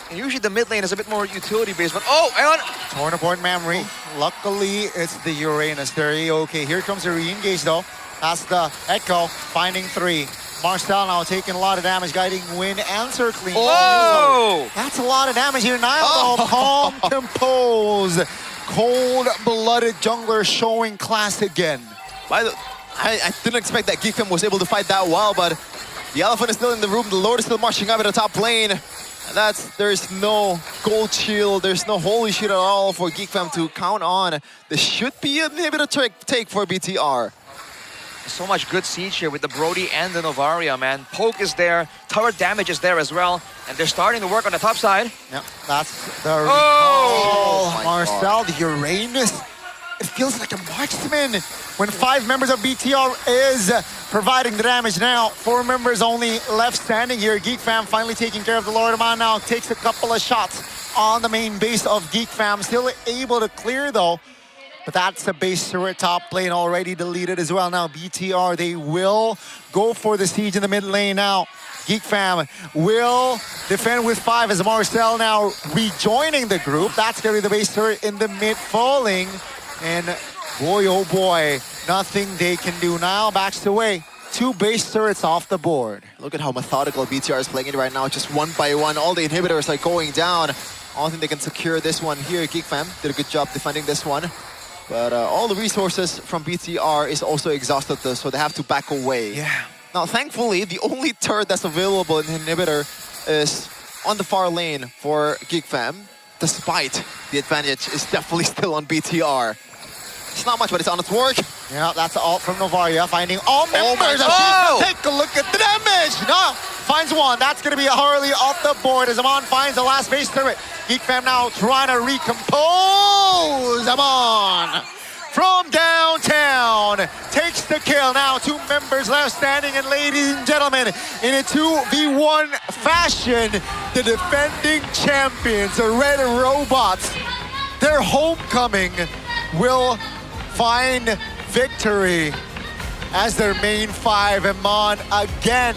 And usually the mid lane is a bit more utility-based, but oh, hang on! Torn apart memory. Luckily, it's the Uranus. They're okay. Here comes a re-engage, though. That's the Echo, finding 3. Marcel now taking a lot of damage, guiding Win and circling. Oh! That's a lot of damage here. Nile, calm, compose. Cold-blooded jungler showing class again. I didn't expect that Geek Fam was able to fight that well, but the elephant is still in the room. The Lord is still marching up at the top lane. And there's no gold shield, there's no holy shield at all for Geek Fam to count on. This should be a inhibitor take for BTR. So much good siege here with the Brody and the Novaria, man. Poke is there, turret damage is there as well, and they're starting to work on the top side. Yep, that's the recall. Marcel, the Uranus. It feels like a marksman when 5 members of BTR is providing the damage now. 4 members only left standing here. Geek Fam finally taking care of the Lord Amon now. Takes a couple of shots on the main base of Geek Fam. Still able to clear though. But that's the base turret top lane already deleted as well. Now BTR, they will go for the siege in the mid lane now. Geek Fam will defend with 5 as Marcel now rejoining the group. That's going to be the base turret in the mid falling. And boy, oh boy, nothing they can do now. Backs away. 2 base turrets off the board. Look at how methodical BTR is playing it right now. Just one by one, all the inhibitors are going down. I don't think they can secure this one here. Geek Fam did a good job defending this one. But all the resources from BTR is also exhausted, though, so they have to back away. Yeah. Now, thankfully, the only turret that's available in inhibitor is on the far lane for Geek Fam. Despite the advantage is definitely still on BTR. It's not much, but it's on its work. Yeah, that's the ult from Novaria, finding all members. Take a look at the damage. No, finds 1. That's going to be a Harley off the board as Amon finds the last base turret. Geek Fam now trying to recompose. Amon from downtown takes the kill. Now 2 members left standing, and ladies and gentlemen, in a 2v1 fashion, the defending champions, the Red Robots, their homecoming will find victory as their main 5. Amon again,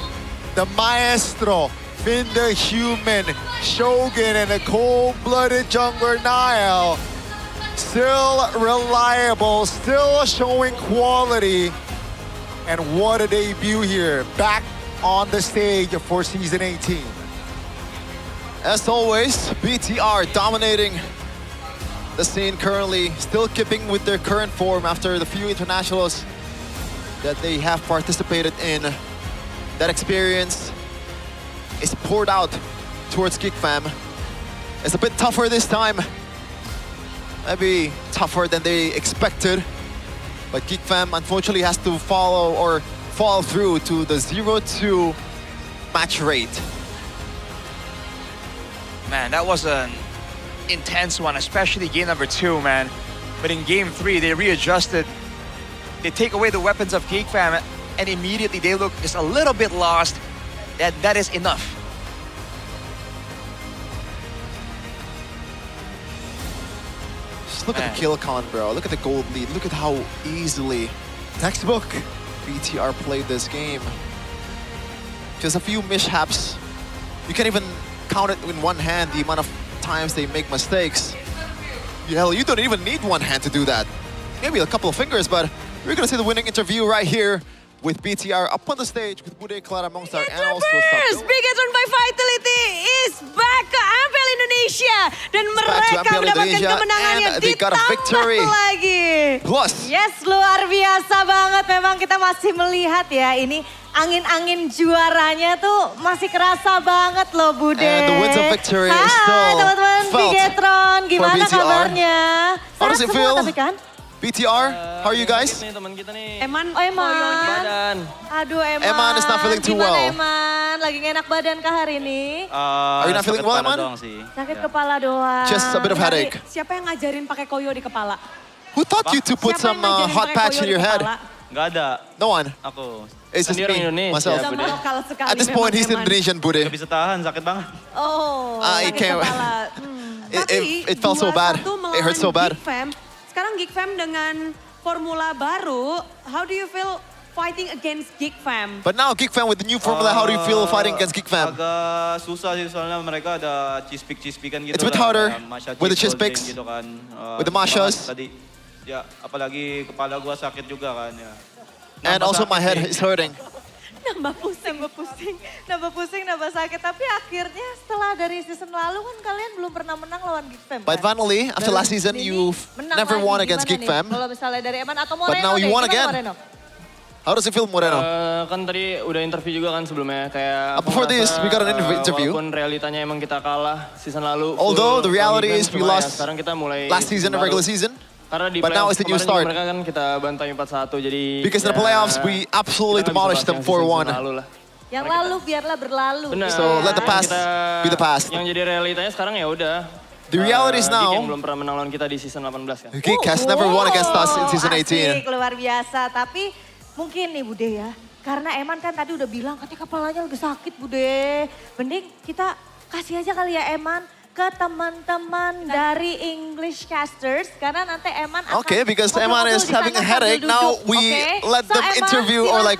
the Maestro, Finn the Human, Shogun, and a cold-blooded jungler Nile. Still reliable, still showing quality. And what a debut here, back on the stage for Season 18. As always, BTR dominating the scene currently, still keeping with their current form after the few internationals that they have participated in. That experience is poured out towards GeekFam. It's a bit tougher this time. Maybe tougher than they expected. But GeekFam unfortunately has to fall through to the 0-2 match rate. Man, that was an intense one, especially game number 2, man. But in game 3, they readjusted. They take away the weapons of GeekFam, and immediately they look just a little bit lost. That is enough. Just look at the kill count, bro. Look at the gold lead. Look at how easily textbook BTR played this game. Just a few mishaps. You can't even count it in one hand, the amount of times they make mistakes. Hell, you don't even need one hand to do that. Maybe a couple of fingers, but we're gonna see the winning interview right here with BTR up on the stage with Bude, Clara, Mongstar, and also Sabdo. Bigatron by Vitality is back ke MPL Indonesia dan mereka mendapatkan kemenangannya ditambah lagi. Plus. Yes, luar biasa banget. Memang kita masih melihat ya ini angin-angin juaranya tuh masih kerasa banget loh Bude. And the winds of victory is still teman-teman Bigatron, gimana kabarnya? How does it feel? Tapi kan? BTR, how are you guys? Eman, Eman. Aduh Eman. Eman is not feeling too well. Eman, lagi gak enak badan kah hari ini? Are you not feeling well, Eman? Sakit kepala doang. Just a bit of headache. Siapa yang ngajarin pakai koyo di kepala? Who taught you to put some hot patch in your head? Gak ada. No one? Aku. It's just me, myself. At this point, he's Indonesian, Bude. Gak bisa tahan, sakit banget. Oh, sakit kepala. It felt so bad. It hurt so bad. Sekarang GeekFam dengan formula baru, how do you feel fighting against GeekFam? But now GeekFam with the new formula, how do you feel fighting against GeekFam? Agak susah sih soalnya mereka ada cheese-pick-kan gitu. It's a bit harder with the cheese picks, gitu kan. with the mashas. Tadi, ya apalagi kepala gua sakit juga kan ya. And also my head is hurting. Nambah pusing, nambah sakit. Tapi akhirnya setelah dari season lalu kan kalian belum pernah menang lawan GeekFam. But finally, after last season, you've never won against GeekFam. Kalau misalnya dari Eman atau Moreno. But now you won again. Moreno? How does it feel, Moreno? Kan tadi udah interview juga kan sebelumnya kayak. Before this, we got an interview. Walaupun realitanya emang kita kalah season lalu. Although the reality is we lost sekarang kita mulai last season, the regular season. Karena di but now it's the new start. Mereka kan kita bantai 4-1 jadi. Because in the playoffs we absolutely demolished them 4-1. Yang lalu biarlah berlalu. Benar. So let the past be the past. Yang jadi realitanya sekarang ya udah. The reality is now. Geek yang belum pernah menang lawan kita di season 18 kan. Geek has never won against us in season 18. Asik, luar biasa. Tapi mungkin nih Bude ya. Karena Eman kan tadi udah bilang katanya kepalanya lagi sakit Bude. Mending kita kasih aja kali ya Eman ke teman-teman dari English casters karena nanti Eman akan because Eman is having a headache. Now we let them interview or like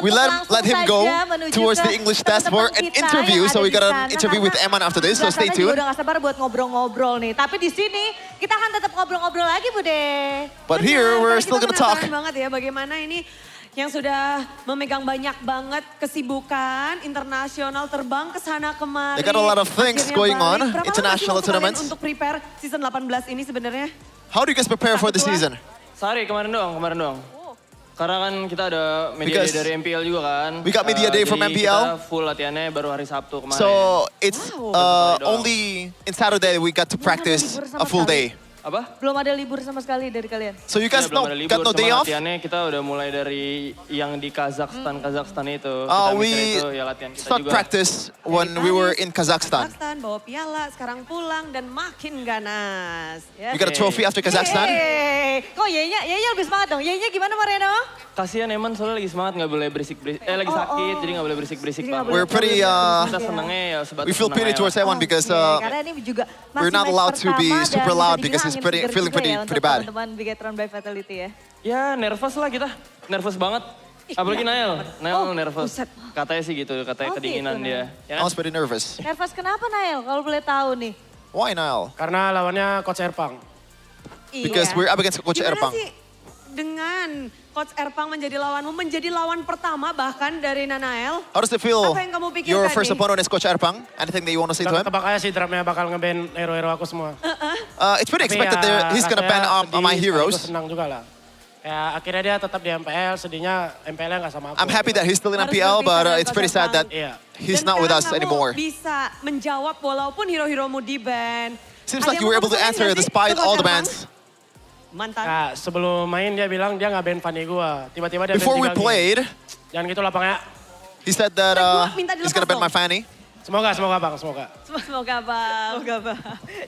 we let him go towards the English desk for an interview. So we got an interview with Eman after this. So stay tuned. Udah gak sabar buat ngobrol-ngobrol nih. Tapi di sini kita akan tetap ngobrol-ngobrol lagi Bude. But here we're still gonna talk. Banget ya bagaimana ini yang sudah memegang banyak banget kesibukan internasional terbang ke sana kemari. They got a lot of things going on, international tournaments. Untuk prepare season 18 ini sebenarnya? How do you guys prepare for the season? Sehari kemarin doang. Karena kan kita ada media day dari MPL juga kan. We got media day from MPL. Kita full latihannya baru hari Sabtu kemarin. So it's only in Saturday we got to practice a full day. Apa? Belum ada libur sama sekali dari kalian. So you guys got no day off? Latihannya kita udah mulai dari yang di Kazakhstan itu. We itu, ya latihan kita start juga. practice when we were in Kazakhstan. Bawa piala, sekarang pulang dan makin ganas. We got a trophy after Kazakhstan. Kok Yenya lebih semangat dong. Yenya gimana Moreno? Kasihan Eman soalnya lagi semangat nggak boleh berisik-berisik. Lagi sakit jadi nggak boleh berisik-berisik. We're pretty kita senengnya ya sebatas we feel pity towards Eman because we're not allowed to be super loud because he's feeling pretty bad. Teman-teman Bigatron by Vitality ya. Ya nervous lah kita. Nervous banget. Apalagi Nael nervous. Katanya sih gitu, katanya kedinginan dia. I was pretty nervous. Nervous kenapa Nael kalau boleh tahu nih? Why Nael? Karena lawannya Coach Erpang. Because we're up against Coach Erpang. Gimana sih dengan Coach Erpang menjadi lawanmu, menjadi lawan pertama bahkan dari Nanael. How does it feel? Apa yang kamu pikirkan Your first nih? opponent is Coach Erpang. Anything that you want to say to him? Tebak aja sih draftnya bakal nge-ban hero-hero aku semua. It's pretty Tapi expected that he's gonna ban rasanya up my sedih, heroes. sekaligus senang juga lah. Ya akhirnya dia tetap di MPL, sedihnya MPL-nya nggak sama aku. I'm happy that he's still in MPL, but it's pretty sad that he's not with us anymore. Bisa menjawab walaupun hero-heromu di ban. Seems like you were able to answer despite all the bans. Mantan. Nah, sebelum main dia bilang dia nggak ban Fanny gua. Tiba-tiba dia Before we ban played, jangan gitu lapangnya. he said that he's gonna ban my Fanny. Semoga bang, semoga. Semoga bang.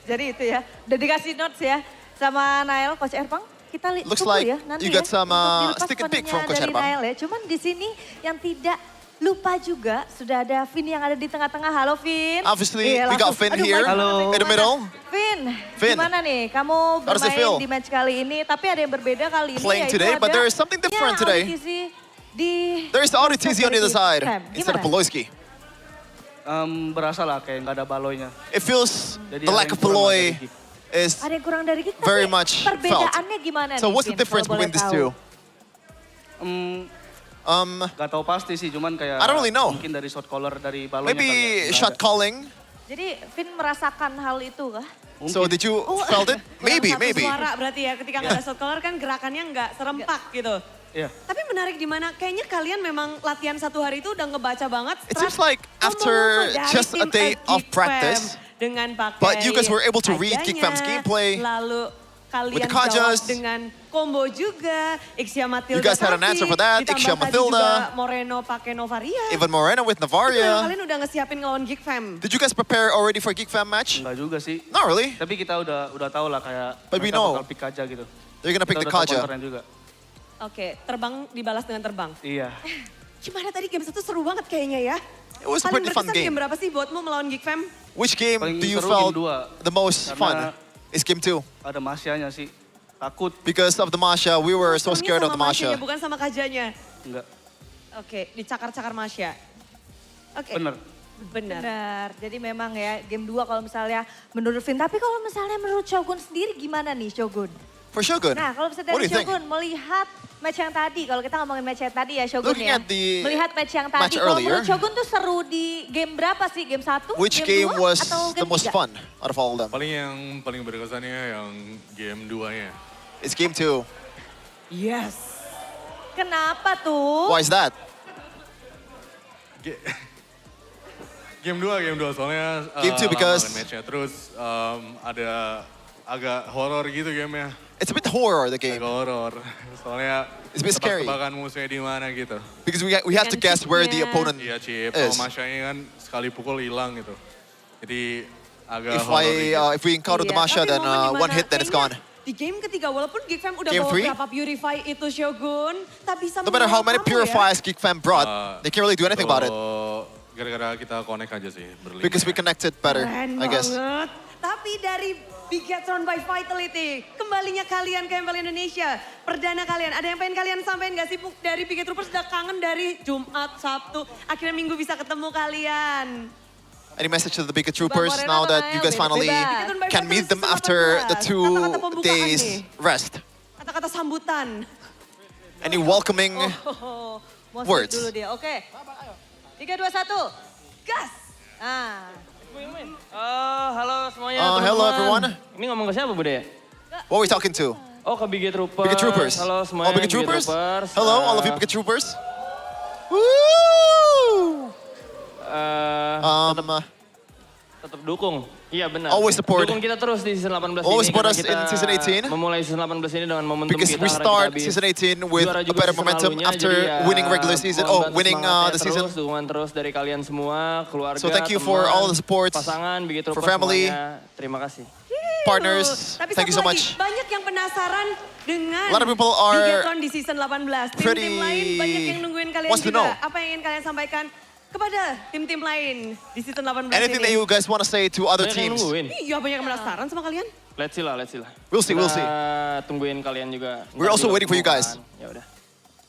Jadi itu ya, udah dikasih notes ya sama Nael, Coach Erpang. Kita Looks tunggu like ya nanti you got some untuk dilepas stick and pick from panennya Coach dari Erpang. Nael ya. Cuman di sini yang tidak lupa juga sudah ada Vin yang ada di tengah-tengah. Halo Vin. Obviously, Iya, we got langsung. Finn Aduh, here mic in the middle. Vin, gimana nih? Kamu How does it bermain feel? di match kali ini, tapi ada yang berbeda kali ini. Playing yaitu today, but ada- there is something different ya, today. audisi di There's the RTZ on the other side Sam, instead of gimana? Poloski. Berasa lah kayak nggak ada baloynya. It feels Jadi the ada lack yang of kurang Poloy dari Geek. is Ada yang kurang dari kita. very tapi much felt. Perbedaannya gimana So nih, what's the Vin, difference kalau between boleh these tahu? two? Gak tahu pasti sih, cuman kayak I don't really know. mungkin dari shot caller dari balonya Maybe kali ya. Nggak shot ada. calling. Jadi Vin merasakan hal itu kah? So did you felt it? Maybe, Satu maybe. suara berarti ya, ketika nggak ada shot caller kan gerakannya nggak serempak gitu. Iya. Tapi menarik di mana kayaknya kalian memang latihan satu hari itu udah ngebaca banget. It seems like after just a day of practice, dengan pakai but you guys were able to read Geek Fam's kajanya, gameplay. Lalu with kalian the Kajas. jawab dengan combo juga. Ixia Matilda You guys had an tadi, answer for that, ditambah Ixia tadi Matilda. juga Moreno pakai Novaria. Even Moreno with Itu memang Navaria. kalian udah ngesiapin ngelawan Geek Fam. Did you guys prepare already for Geek Fam match? Enggak juga sih. Not really. Tapi kita udah tahu lah kayak But we mereka know. bakal pick aja gitu. They're gonna pick Kita the udah tahu Kaja. counternya juga. Oke, terbang dibalas dengan terbang. Iya. Gimana tadi game 1 seru banget kayaknya ya? It was a Paling pretty fun berkesan game. berapa sih buatmu melawan Geek Fam? Which game Paling do you seru felt game 2. the most Karena fun? Is game 2. Ada Masyanya sih. Takut. Because of the Masha, we were so scared of the Sama Masha. Masyanya, bukan sama Kajanya. Enggak. Oke, dicakar-cakar Masya. Oke. Bener. Benar. Jadi memang ya game 2 kalau misalnya menurut Vin. Tapi kalau misalnya menurut Shogun sendiri gimana nih Shogun? For Shogun, Nah kalau misalnya what do dari you think? Shogun melihat match yang tadi. Kalau kita ngomongin match yang tadi ya Shogun Looking ya. at the Melihat match yang match tadi. Kalau earlier. menurut Shogun tuh seru di game berapa sih? Game 1? Which game game 2, was atau the game most 3? fun out of all of them? Yang paling berkesannya yang game 2-nya. It's game 2. Yes. Kenapa tuh? Why is that? Game 2 soalnya Game 2 because- lama match-nya. Terus ada agak horor gitu gamenya. It's a bit horror, the game. Agak horor. Soalnya It's a bit scary. tebak-tebakan musuhnya di mana gitu. Because we have to guess where the opponent Iya, chip is. sama Masya-nya kan sekali pukul hilang gitu. Jadi agak If horor dikit. if we encounter the Iya, Masha, tapi then momen one dimana hit, then it's gone. kayaknya di game ketiga, walaupun Geek Fam udah Game bawa 3? berapa Purify itu Shogun, tak bisa No matter how many melawan kamu ya. purifiers Geek Fam brought, they can't really do anything about it. Gara-gara kita connect aja sih berlima. Because we connected better, Keren I guess. banget. Tapi dari Bigatron by Vitality, kembalinya kalian ke MPL Indonesia, perdana kalian. Ada yang pengen kalian sampaikan gak sih dari Bigat Troopers? Sudah kangen dari Jumat, Sabtu, akhirnya Minggu bisa ketemu kalian. Any message to the Big Troopers Moreno now atau that you Nael? guys finally Bebas. can meet them after the 2 Kata-kata pembukaan days nih. rest? Kata-kata sambutan. Any welcoming Oh, mau words? dulu dia. Oke. 3, 2, 1. Gas. Ah. Halo semuanya. Hello teman-teman. everyone. Ini ngomong ke siapa Bude ya? What are we talking to? Oh ke Big Troopers. Big Troopers. Halo semuanya. Oh, Big Troopers? Hello, all of you Big Troopers. Tetap dukung. Iya benar. Always support. Dukung kita terus di season 18 Always ini. support karena us in kita season 18. Memulai season 18 ini dengan momentum Because kita. we karena start kita habis season 18 with juara a juga better season momentum lalunya, after jadi ya, winning regular season. mohon Oh, bantu winning semangatnya the season. Terus, dukungan terus dari kalian semua, keluarga, So thank you for teman, all the support, pasangan, Big Troopers for family, semuanya. Terima kasih. partners. Tapi Thank you satu so lagi, much. banyak yang penasaran dengan A lot of people are Bigatron di season 18. Tim-tim pretty lain banyak yang nungguin kalian wants to juga. know. Apa yang ingin kalian sampaikan kepada tim-tim lain di season 18 Anything that ini? you guys want to say to other Banyak yang teams? nungguin. Iya, banyak yang penasaran sama kalian. Let's see lah. We'll see, we'll Kita see. tungguin kalian juga. We're also waiting for you guys. Ya udah.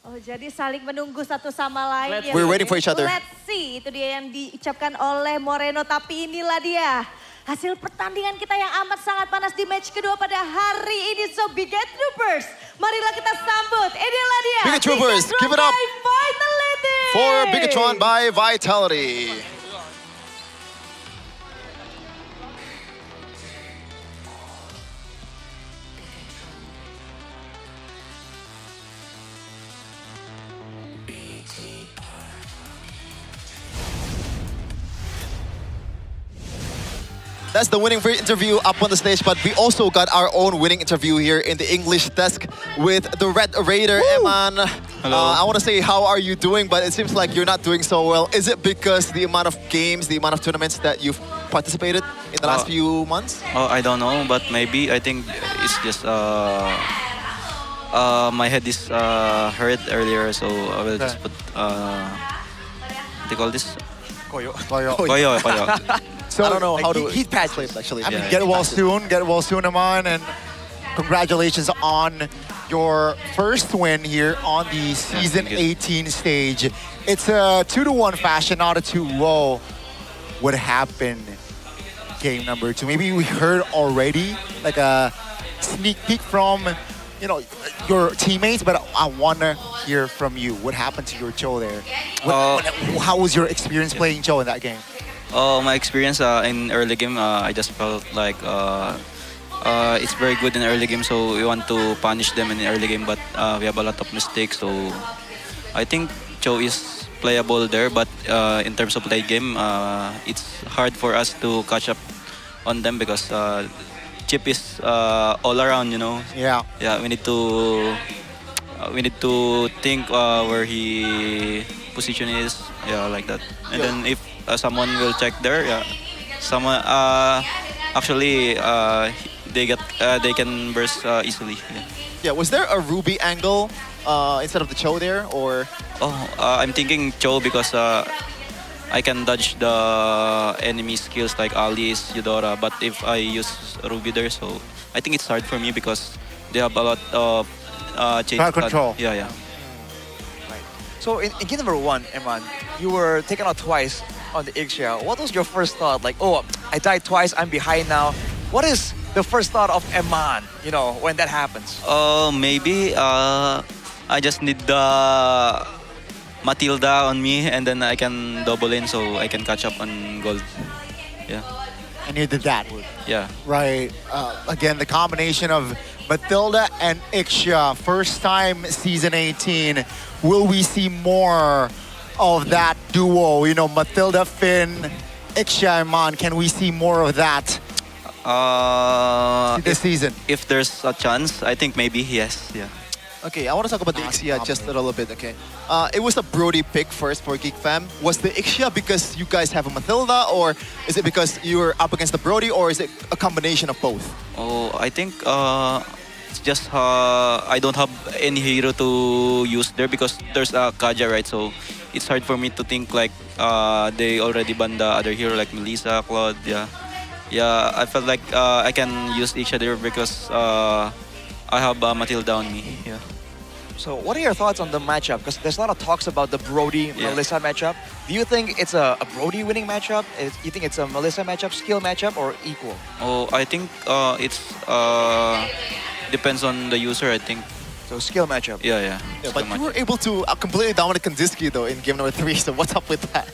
Oh jadi saling menunggu satu sama lain. We're waiting for each other. Let's see, itu dia yang diucapkan oleh Moreno. Tapi inilah dia hasil pertandingan kita yang amat sangat panas di match kedua pada hari ini. So Big Troopers, marilah kita sambut. Inilah dia. Big Troopers, give it up Vitality. for Bigatron by Vitality. That's the winning interview up on the stage, but we also got our own winning interview here in the English desk with the Red Raider, Eman. Hello. I want to say, how are you doing? But it seems like you're not doing so well. Is it because the amount of games, the amount of tournaments that you've participated in the last few months? I don't know, but maybe I think it's just my head is hurt earlier, so I will just put they call this Koyo. So I don't know how to heat patch explain it, actually. I mean, get well soon, Aman, and congratulations on your first win here on the Season 18 stage. It's a 2-1 fashion, not a 2-0. What happened game number 2? Maybe we heard already, like a sneak peek from, you know, your teammates, but I want to hear from you. What happened to your Cho there? How was your experience playing Cho in that game? My experience in early game, I just felt like it's very good in early game, so we want to punish them in the early game, but we have a lot of mistakes, so I think Cho is playable there, but in terms of late game, it's hard for us to catch up on them because Chip is all around, you know. Yeah. Yeah, we need to think where he position is, yeah, like that. And then if someone will check there, yeah, someone actually they can burst easily. Yeah, was there a Ruby angle instead of the Cho there, or? I'm thinking Cho because I can dodge the enemy skills like Alice, Eudora, but if I use Ruby there, so I think it's hard for me because they have a lot of change. Crowd control. Yeah. So in game number 1, Eman, you were taken out twice on the Ixia. What was your first thought? Like, oh, I died twice, I'm behind now. What is the first thought of Eman, you know, when that happens? Maybe I just need the Matilda on me and then I can double in so I can catch up on gold. Yeah. And you did that. Yeah. Right. Again, the combination of Matilda and Ixia, first time Season 18. Will we see more of that duo? You know, Matilda, Finn, Ixia, Iman. Can we see more of that this season? If there's a chance, I think maybe yes. Yeah. Okay, I want to talk about the Ixia just a little bit, okay? It was a Brody pick first for Geek Fam. Was the Ixia because you guys have a Matilda, or is it because you were up against the Brody, or is it a combination of both? I think it's just I don't have any hero to use there because there's a Kaja, right? So it's hard for me to think like they already banned the other hero like Melissa, Claude, yeah. Yeah, I felt like I can use Ixia there because I have Matilda on me, yeah. So what are your thoughts on the matchup? Because there's a lot of talks about the Brody-Melissa matchup. Do you think it's a Brody winning matchup? You think it's a Melissa matchup, skill matchup, or equal? I think it's depends on the user, I think. So skill matchup. Yeah. But you were able to completely dominate Kandinsky though in game number 3, so what's up with that?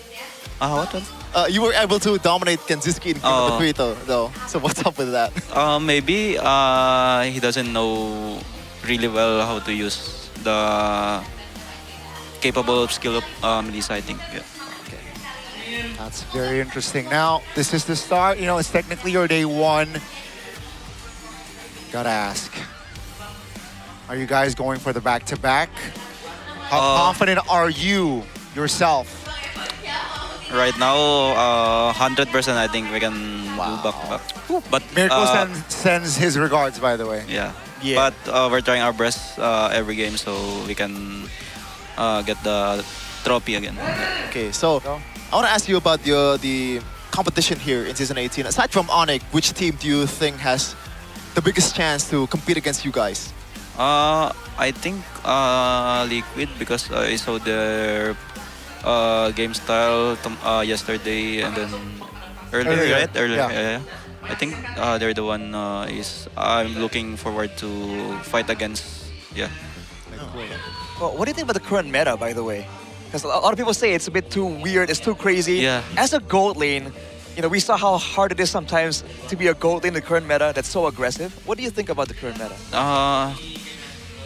What? You were able to dominate Kandinsky in game number 3 though, so what's up with that? Maybe he doesn't know really well how to use the capable of skill of Melissa, I think. Yeah. Okay. That's very interesting. Now, this is the start. You know, it's technically your day 1. Gotta ask. Are you guys going for the back-to-back? How confident are you yourself? Right now, 100% I think we can do back-to-back. But Mirko sends his regards, by the way. Yeah. But we're trying our best every game so we can get the trophy again. Okay, so I want to ask you about the competition here in Season 18. Aside from Onyx, which team do you think has the biggest chance to compete against you guys? I think Liquid because I saw their game style yesterday and then earlier, right? Earlier, yeah. I think they're the one is I'm looking forward to fight against. Yeah. Well, what do you think about the current meta, by the way? Because a lot of people say it's a bit too weird, it's too crazy. Yeah. As a gold lane, we saw how hard it is sometimes to be a gold lane in the current meta that's so aggressive. What do you think about the current meta?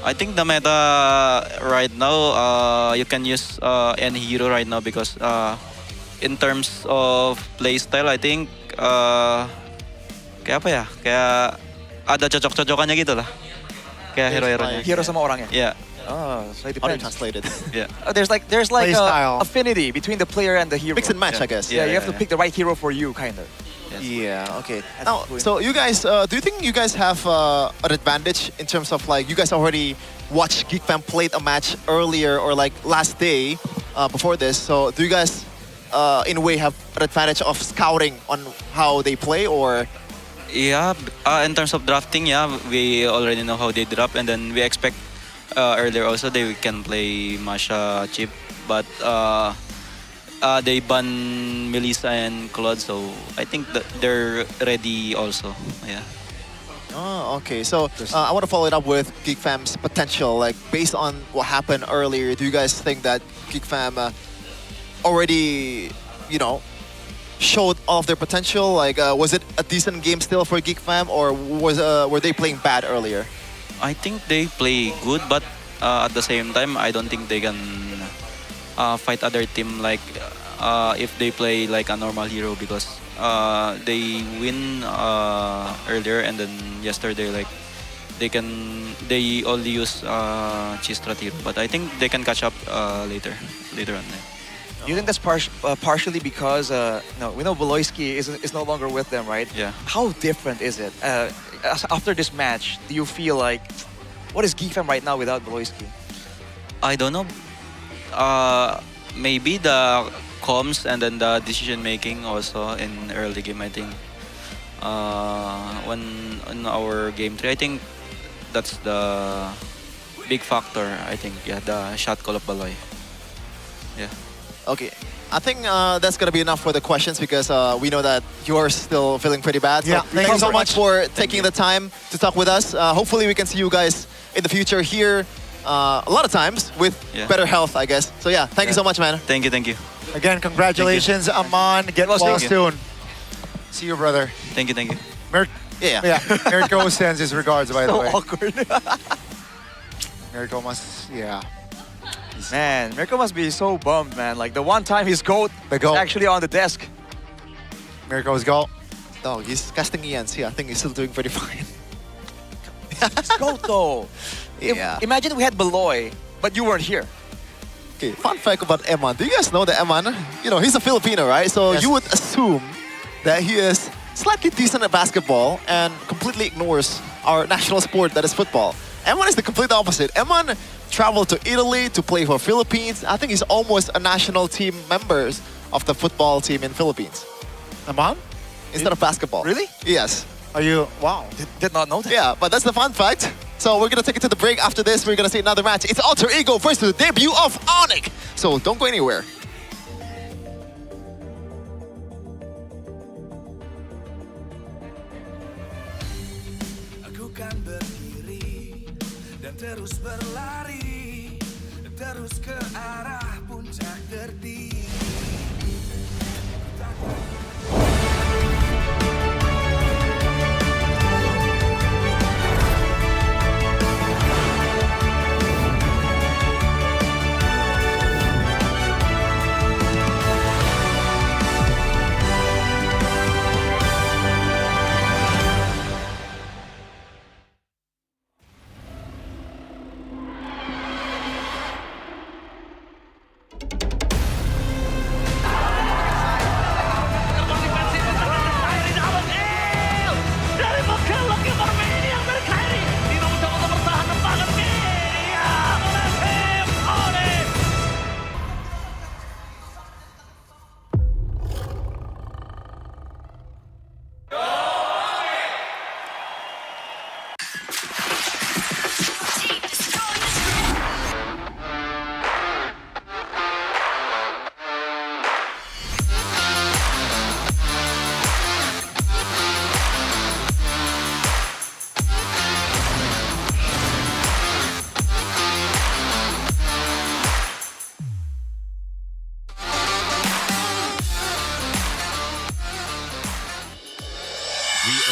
I think the meta right now, you can use any hero right now because in terms of playstyle, I think kayak apa ya? Kayak ada cocok-cocokannya gitu lah. Kayak hero-heronya. Hero sama orangnya? Yeah. Oh, so it How do you depends. translate it? Yeah. There's like Play style. affinity between the player and the hero. Mix and match, I guess. Yeah, you have to pick the right hero for you, kind of. Yeah, okay. Now, so you guys, do you think you guys have an advantage in terms of like, you guys already watched Geek Fam played a match earlier or like last day before this, so do you guys in a way have an advantage of scouting on how they play or? Yeah, in terms of drafting, yeah, we already know how they drop and then we expect earlier also they can play Masha chip, but they ban Melissa and Claude, so I think that they're ready also. Yeah. Oh, okay. So I want to follow it up with Geek Fam's potential. Like based on what happened earlier, do you guys think that Geek Fam already, showed all of their potential? Like, was it a decent game still for Geek Fam, or were they playing bad earlier? I think they play good, but at the same time, I don't think they can fight other team like if they play like a normal hero because they win earlier and then yesterday like they only use Chistrat hero, but I think they can catch up later on. Do you think that's partially because we know Voloisky is no longer with them, right? Yeah. How different is it? After this match, do you feel like, what is Geek Fam right now without Voloisky? I don't know. Maybe the comms and then the decision making also in early game. I think when in our game 3, I think that's the big factor. I think the shot call of Baloy. Yeah. Okay. I think that's going to be enough for the questions because we know that you're still feeling pretty bad. So Yeah, thank you so much for taking the time to talk with us. Hopefully we can see you guys in the future here a lot of times with better health, I guess. So yeah, thank you so much, man. Thank you. Again, congratulations, Aman. Get well Thank you. soon. See you, brother. Thank you. Yeah. Mirko sends his regards, by the So way. awkward. Mirko must, yeah. Man, Mirko must be so bummed, man. Like the one time his goat is actually on the desk. Mirko's goal. Oh, he's casting ENC. I think he's still doing pretty fine. His goat though. Yeah. Imagine we had Beloy, but you weren't here. Okay, fun fact about Eman. Do you guys know that Eman, he's a Filipino, right? So you would assume that he is slightly decent at basketball and completely ignores our national sport that is football. Eman is the complete opposite. Eman traveled to Italy to play for Philippines. I think he's almost a national team member of the football team in Philippines. Eman? Instead of basketball. Really? Yes. Are you, wow. Did not know that. Yeah, but that's the fun fact. So we're going to take it to the break. After this, we're going to see another match. It's Alter Ego versus the debut of Onyx. So don't go anywhere. Aku kan berdiri dan terus berlari, terus ke arah puncak tertinggi.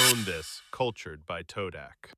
own this, cultured by Todak.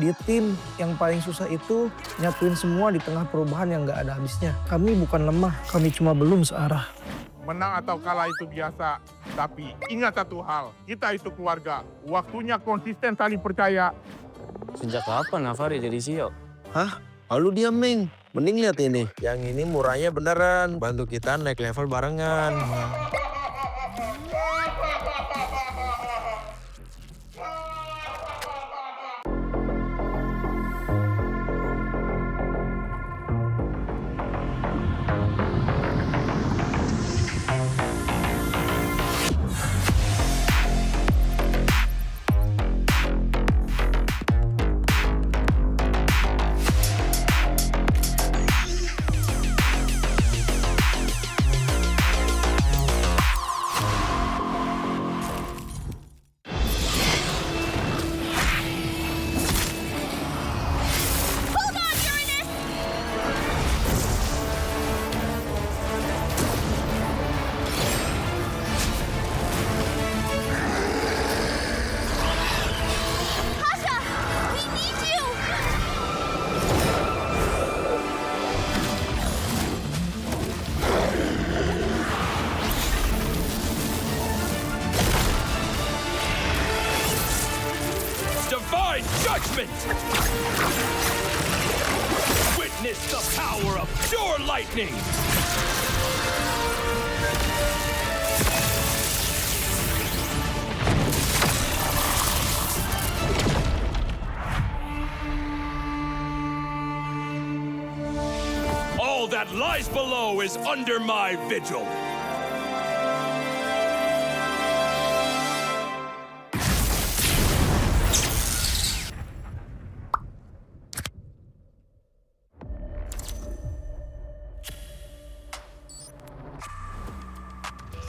Di tim yang paling susah itu nyatuin semua di tengah perubahan yang nggak ada habisnya. Kami bukan lemah, kami cuma belum searah. Menang atau kalah itu biasa, tapi ingat satu hal, kita itu keluarga. Waktunya konsisten saling percaya. Sejak kapan Navari jadi CEO? Hah? Lalu dia Ming. Mending lihat ini. Yang ini murahnya beneran. Bantu kita naik level barengan. Divine judgment! Witness the power of pure lightning! All that lies below is under my vigil.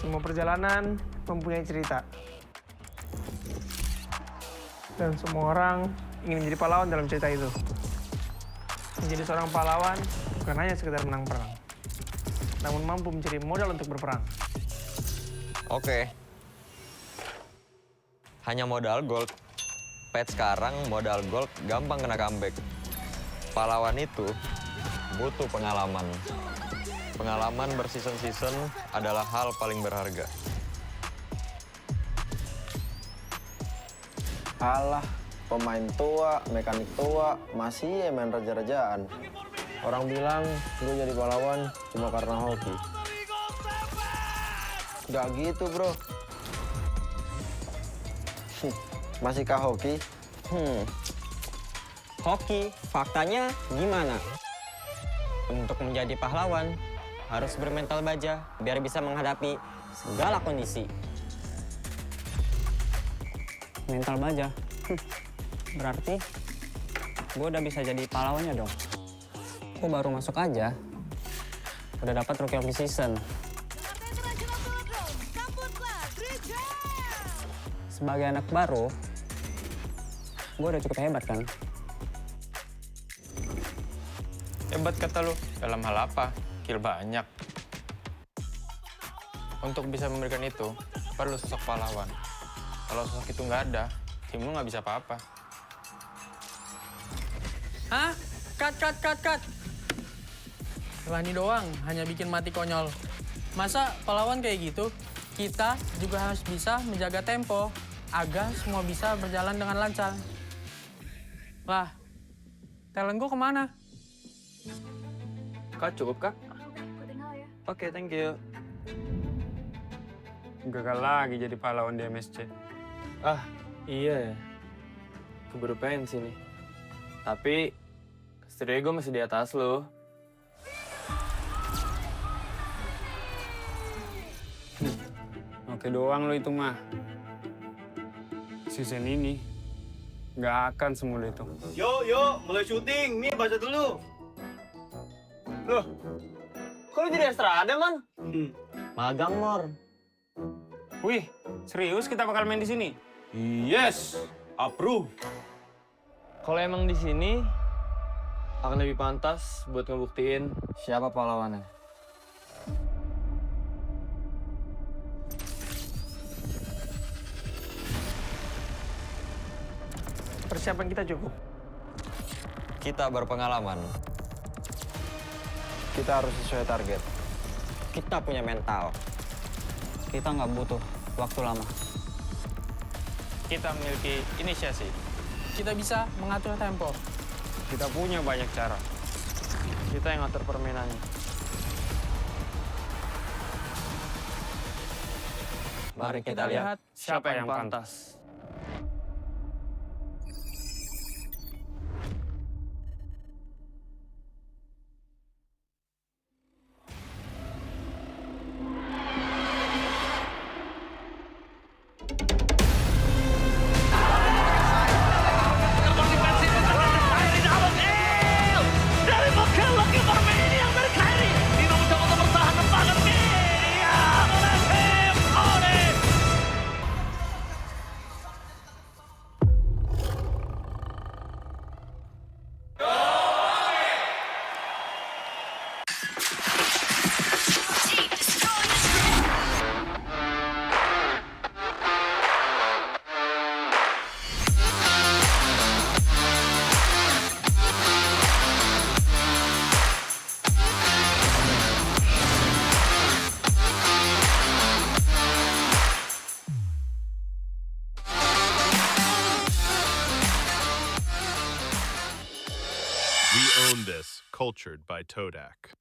Semua perjalanan mempunyai cerita. Dan semua orang ingin menjadi pahlawan dalam cerita itu. Menjadi seorang pahlawan bukan hanya sekedar menang perang, namun mampu mencari modal untuk berperang. Oke. Hanya modal gold. Pet sekarang modal gold gampang kena comeback. Pahlawan itu butuh pengalaman. Pengalaman berseason-season adalah hal paling berharga. Alah, pemain tua, mekanik tua, masih main raja-rajaan. Orang bilang gue jadi pahlawan cuma karena hoki. Gak gitu, bro. Masihkah hoki? Hoki, faktanya gimana? Untuk menjadi pahlawan, harus bermental baja biar bisa menghadapi segala kondisi. Mental baja? Berarti gue udah bisa jadi pahlawannya dong. Gue baru masuk aja, udah dapat Rookie of the Season. Sebagai anak baru, gue udah cukup hebat kan? Hebat kata lu, dalam hal apa? Kill banyak. Untuk bisa memberikan itu, perlu sosok pahlawan. Kalau sosok itu nggak ada, tim lu nggak bisa apa-apa. Hah? Cut. Rani doang, hanya bikin mati konyol. Masa pahlawan kayak gitu? Kita juga harus bisa menjaga tempo agar semua bisa berjalan dengan lancar. Lah, talent gue kemana? Kak, cukup kak? Oke, thank you. Gagal lagi jadi pahlawan di MSC. Ah, iya ya. Keburu pensi nih. Tapi, setidaknya gue masih di atas lo. Oke doang lo itu mah. Season ini nggak akan semudah itu. Yuk, mulai syuting. Nih, baca dulu. Loh, kok lu jadi Estrada, Man? Magang, Mor. Wih, serius kita bakal main di sini? Yes, approve. Kalau emang di sini akan lebih pantas buat ngebuktiin siapa pahlawannya. Persiapan kita cukup. Kita berpengalaman. Kita harus sesuai target. Kita punya mental. Kita nggak butuh waktu lama. Kita memiliki inisiasi. Kita bisa mengatur tempo. Kita punya banyak cara. Kita yang ngatur permainannya. Mari kita lihat siapa yang pantas. Dari MPL lagi bermain yang berkairi. Indonesia untuk bertahan tembakan media oleh tim Ori. We own this, cultured by Todak.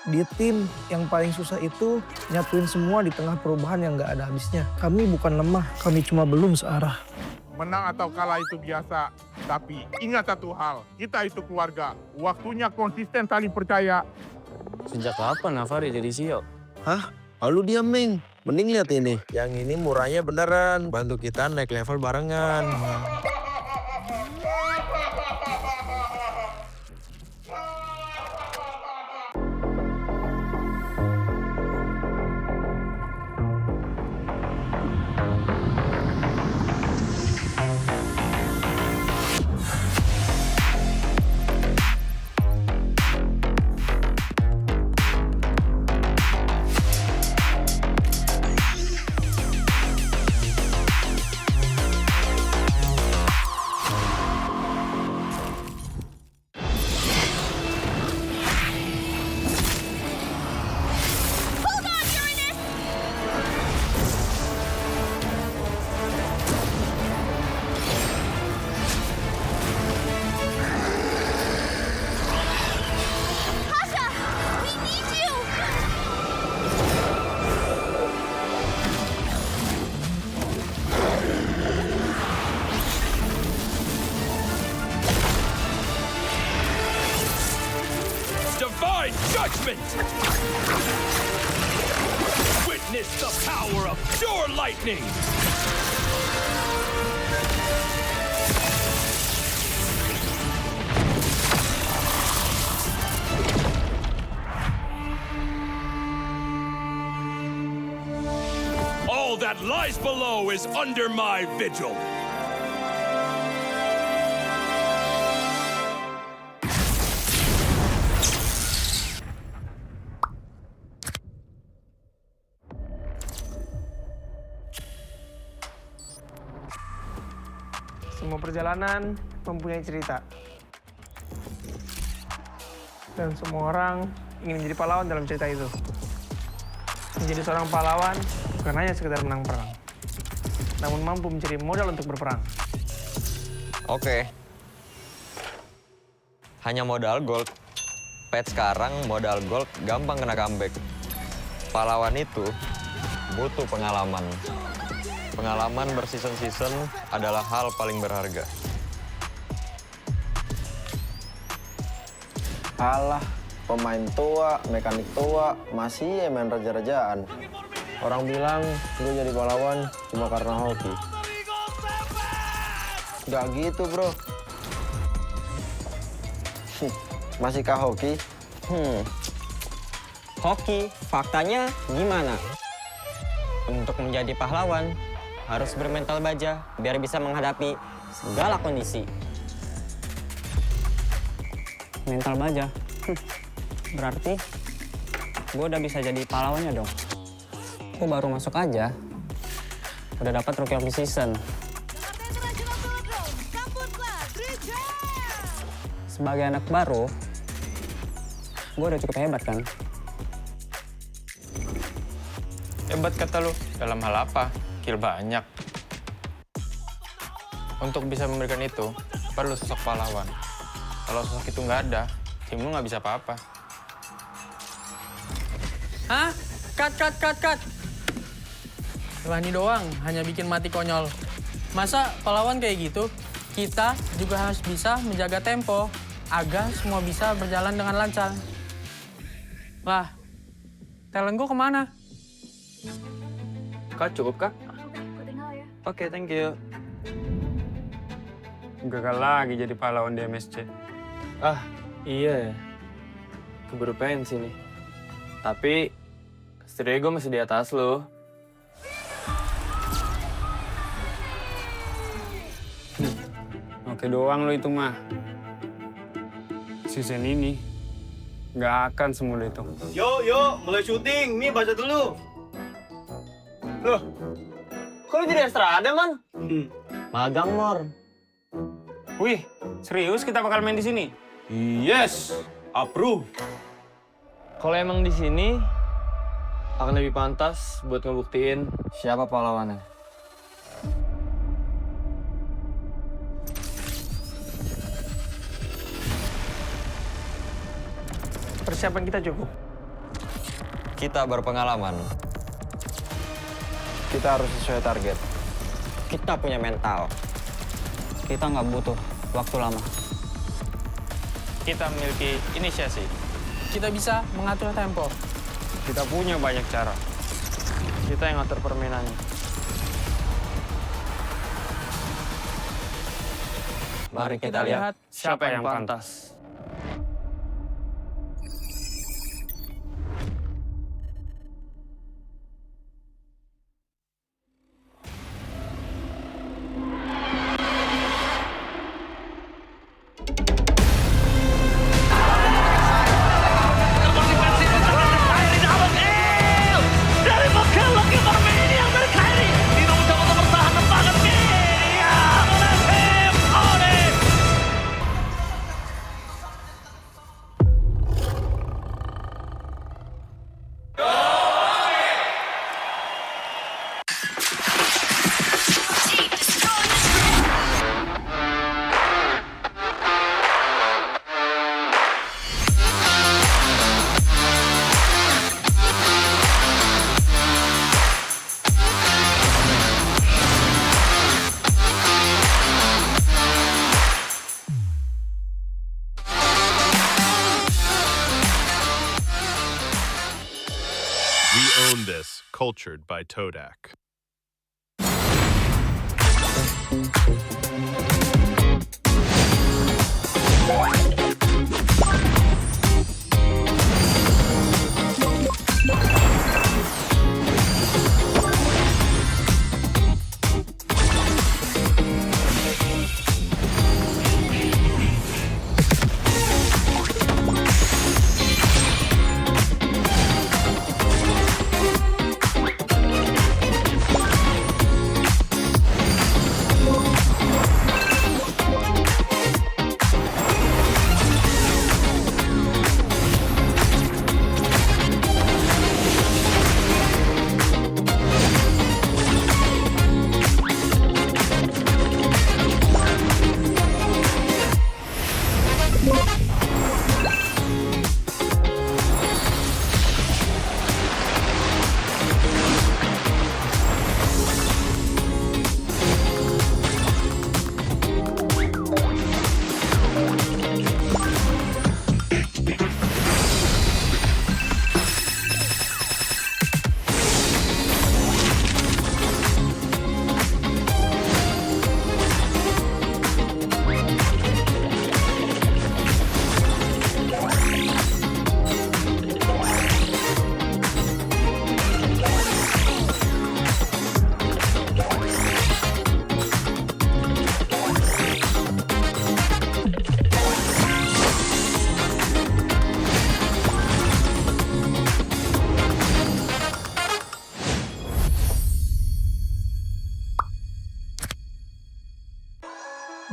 Di tim yang paling susah itu nyatuin semua di tengah perubahan yang nggak ada habisnya. Kami bukan lemah, kami cuma belum searah. Menang atau kalah itu biasa, tapi ingat satu hal, kita itu keluarga. Waktunya konsisten saling percaya. Sejak kapan Navari jadi CEO? Hah? Lalu diam, Ming. Mending lihat ini. Yang ini murahnya beneran. Bantu kita naik level barengan. Divine judgment! Witness the power of pure lightning! All that lies below is under my vigil. Semua perjalanan mempunyai cerita. Dan semua orang ingin menjadi pahlawan dalam cerita itu. Menjadi seorang pahlawan bukan hanya sekedar menang perang, namun mampu mencari modal untuk berperang. Oke. Hanya modal gold. Pet sekarang modal gold gampang kena comeback. Pahlawan itu butuh pengalaman. Pengalaman berseason-season adalah hal paling berharga. Alah, pemain tua, mekanik tua, masih ya main raja-rajaan. Orang bilang gue jadi pahlawan cuma karena hoki. Gak gitu, bro. Masihkah hoki? Hoki, faktanya gimana? Untuk menjadi pahlawan, harus bermental baja biar bisa menghadapi segala kondisi. Mental baja? Berarti gue udah bisa jadi pahlawannya dong. Gue baru masuk aja, udah dapat Rookie of the Season. Sebagai anak baru, gue udah cukup hebat kan? Hebat kata lu, dalam hal apa? Kill banyak. Untuk bisa memberikan itu, perlu sosok pahlawan. Kalau sosok itu nggak ada, tim lu nggak bisa apa-apa. Hah? Cut. Rani doang, hanya bikin mati konyol. Masa pahlawan kayak gitu? Kita juga harus bisa menjaga tempo agar semua bisa berjalan dengan lancar. Lah, talent gue kemana? Kak, cukup kak? Oke, thank you. Gagal lagi jadi pahlawan di MSC. Ah, iya ya. Keburu pensi nih. Tapi, setidaknya gue masih di atas lo. Oke doang lo itu mah. Season ini, nggak akan semudah itu. Yo, mulai syuting. Mi, baca dulu. Loh, kok lu jadi Estrada, Man? Magang, Mor. Wih, serius kita bakal main di sini? Yes, approve. Kalau emang di sini, akan lebih pantas buat ngebuktiin siapa pahlawannya. Persiapan kita cukup. Kita berpengalaman. Kita harus sesuai target. Kita punya mental. Kita nggak butuh waktu lama. Kita memiliki inisiasi. Kita bisa mengatur tempo. Kita punya banyak cara. Kita yang ngatur permainannya. Mari kita lihat siapa yang pantas. Dari MPL lagi bermain yang berkali. Tidak mencoba untuk bertahan tembakan kiri. We own this, cultured by Todak.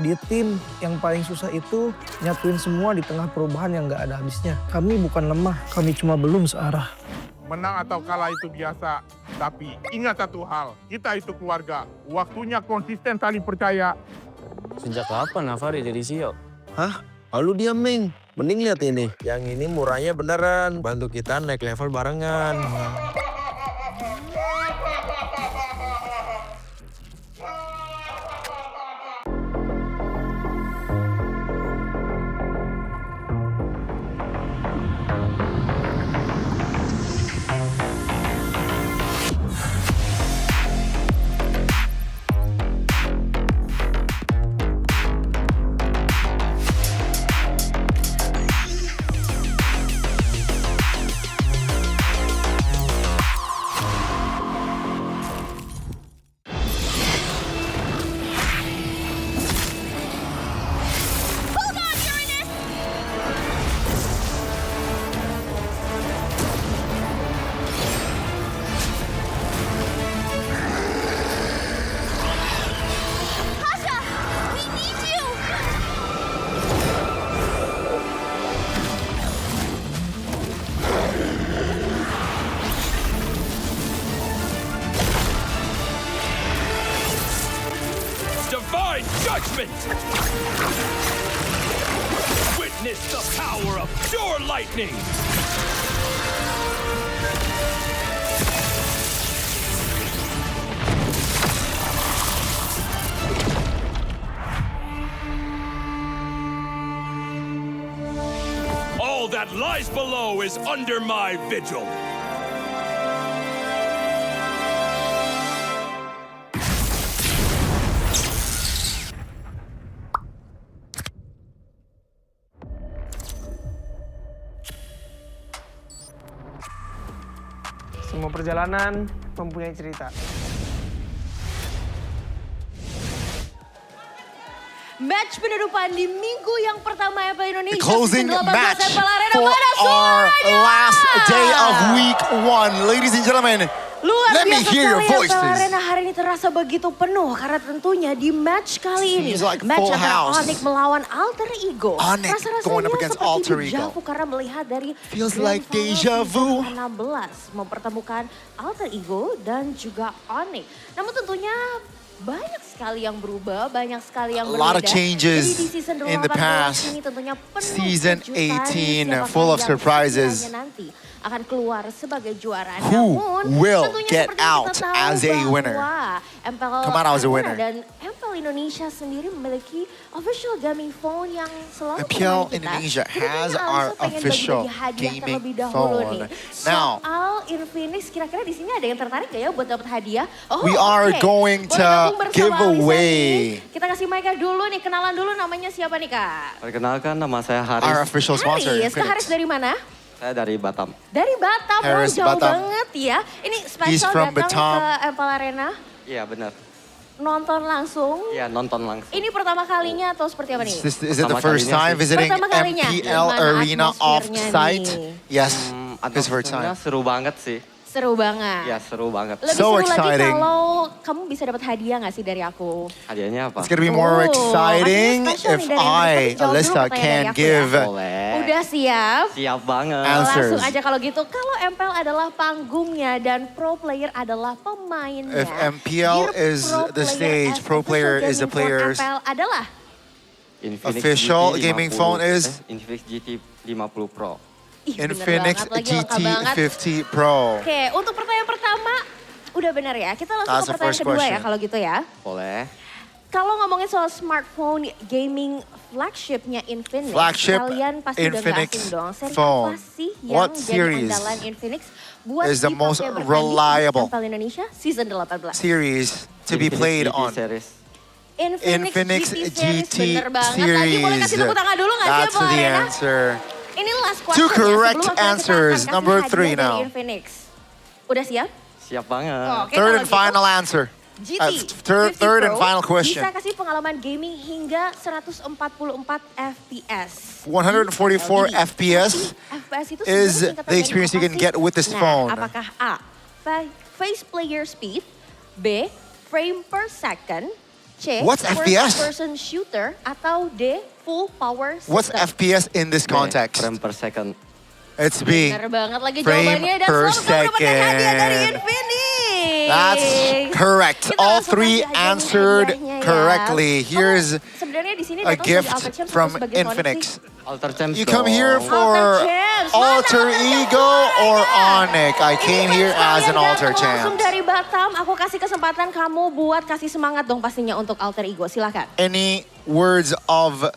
Di tim yang paling susah itu nyatuin semua di tengah perubahan yang nggak ada habisnya. Kami bukan lemah, kami cuma belum searah. Menang atau kalah itu biasa, tapi ingat satu hal, kita itu keluarga. Waktunya konsisten saling percaya. Sejak kapan Navari jadi CEO? Hah? Lalu dia Ming. Mending lihat ini. Yang ini murahnya beneran. Bantu kita naik level barengan. Divine judgment! Witness the power of pure lightning! All that lies below is under my vigil. Semua perjalanan mempunyai cerita. Match penutupan di minggu yang pertama MPL Indonesia. The closing season 18 match MPL Arena for pada our suaranya. last day of week 1. Ladies and gentlemen, Luar let me biasa hear your sekali MPL voices. Arena hari ini terasa begitu penuh karena tentunya di match kali ini Seems like match full antara house. Onyx melawan Alter Ego. Onyx Rasa-rasanya going up against seperti Alter Ego. deja vu karena melihat dari Feels Grand like Final deja vu. season 16 mempertemukan Alter Ego dan juga Onyx. Namun tentunya banyak sekali yang berubah, banyak sekali yang A berbeda. lot of changes Jadi di season in the 18 past. ini tentunya penuh Season kejutan, 18 siapakah full of yang surprises. sekiranya nanti akan keluar sebagai juara. Who Namun, will tentunya get seperti yang out kita tahu as a winner? bahwa MPL Come out as a Arena winner. Dan MPL Indonesia sendiri memiliki official gaming phone yang selalu MPL menemani kita. Indonesia Jadi has kayaknya our Alsa pengen official bagi-bagi hadiah gaming terlebih dahulu phone. nih. Now, Soal Infinix, kira-kira di sini ada yang tertarik gak ya buat dapat hadiah? Oh, we are oke. going Boleh to gabung bersama give Alisa away nih. Kita kasih mic dulu nih, kenalan dulu namanya siapa nih Kak? Perkenalkan, nama saya Haris. our official sponsor, Haris, Kak Haris Infinix. dari mana? Saya dari Batam. Dari Batam, Haris, jauh Batam. banget ya. Ini He's spesial from datang Batam. ke MPL Arena, Iya, benar. nonton langsung. Iya, nonton langsung. Ini pertama kalinya atau seperti apa nih? Is it the first time visiting Pertama kalinya. MPL Gimana Arena atmosfernya off-site? nih? Yes, his first Atmosfernya time. seru banget sih. Seru banget. Ya, seru banget. Lebih So seru exciting. lagi kalau kamu bisa dapat hadiah nggak sih dari aku? Hadiahnya apa? It's gonna be more Oh, exciting hadiah spesial if nih dari Indonesia. I, Tapi jawab dulu Alyssa, pertanyaan can dari aku give ya. Boleh. Udah siap? Siap banget. Answers. Langsung aja kalau gitu. Kalau MPL adalah panggungnya dan pro player adalah pemainnya. If MPL Dear is pro the player stage, as pro player official is the gaming phone players. MPL adalah Infinix Official GT gaming 50 phone is Infinix GT 50 Pro. Ih, bener Infinix banget lagi, lengkap banget. GT50 Pro. Oke, untuk pertanyaan pertama udah benar ya. Kita langsung That's ke the pertanyaan first kedua ya question. kalau gitu ya. Boleh. Kalau ngomongin soal smartphone gaming flagshipnya Infinix, Flagship kalian pasti Infinix udah nggak asing dong. Seri phone. apa sih yang What jadi series andalan Infinix buat is the dipakai most bertanding reliable di MPL Indonesia season 18? series to be Infinix played GT on? series. Infinix GT series, GT bener banget. Lagi boleh kasih tepuk tangan dulu nggak sih That's MPL the Arena? answer. Ini last question Two ya, correct sebelum akhirnya kita answers. akan kasih Number hadiah 3 dari now. Infinix. Udah siap? Siap banget. Oke, Third kalau and gitu, final answer. GT Third 50 and Pro final question. bisa kasih pengalaman gaming hingga 144 FPS. 144 FPS FPS itu is sebenarnya singkatan the experience you dari can apa get sih? with this Nah, phone. apakah A, face player speed, B, frame per second, C, What's FPS? first person shooter, atau D, full power system? What's FPS in this context? Frame per second. It's B. Bener banget lagi Frame jawabannya dan per selamat kamu mendapatkan hadiah dari second. Infinix. That's correct. Kita All langsung three kasih aja nih answered hadiahnya ya. correctly. Here's Sebenarnya di sini a datang sebagai gift Alter Champs from atau sebagai Onyx Infinix. sih? Alter Champs You come here dong. for Alter Champs. Mana Alter Alter Champs Ego or Onyx? I Ini came kan here as an kalian Alter datang langsung Champ. dari Batam, aku kasih kesempatan kamu buat kasih semangat dong pastinya untuk Alter Ego. Silakan. Any words of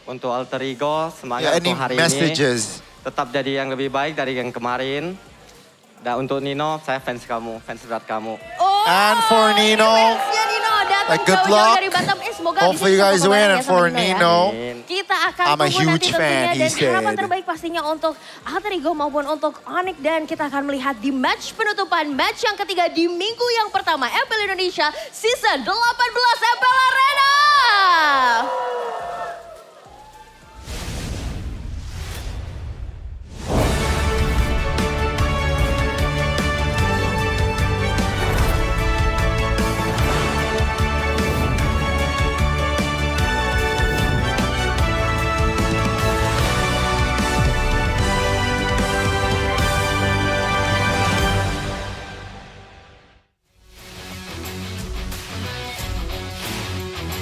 Untuk Alter Ego, semangat any untuk hari messages? ini. Tetap jadi yang lebih baik dari yang kemarin. Dan untuk Nino, saya fans kamu, fans berat kamu. And for Nino, fansnya Nino datang like, good jauh-jauh luck. dari Batam. Semoga Hopefully you bisa guys ketemu win. bareng And ya for sama ya. Nino, Kita akan I'm a tunggu huge nanti tentunya fan, he dan harapan said. terbaik pastinya untuk Alter Ego maupun untuk Onyx. Dan kita akan melihat di match penutupan match yang ketiga di minggu yang pertama MPL Indonesia Season 18 MPL Arena.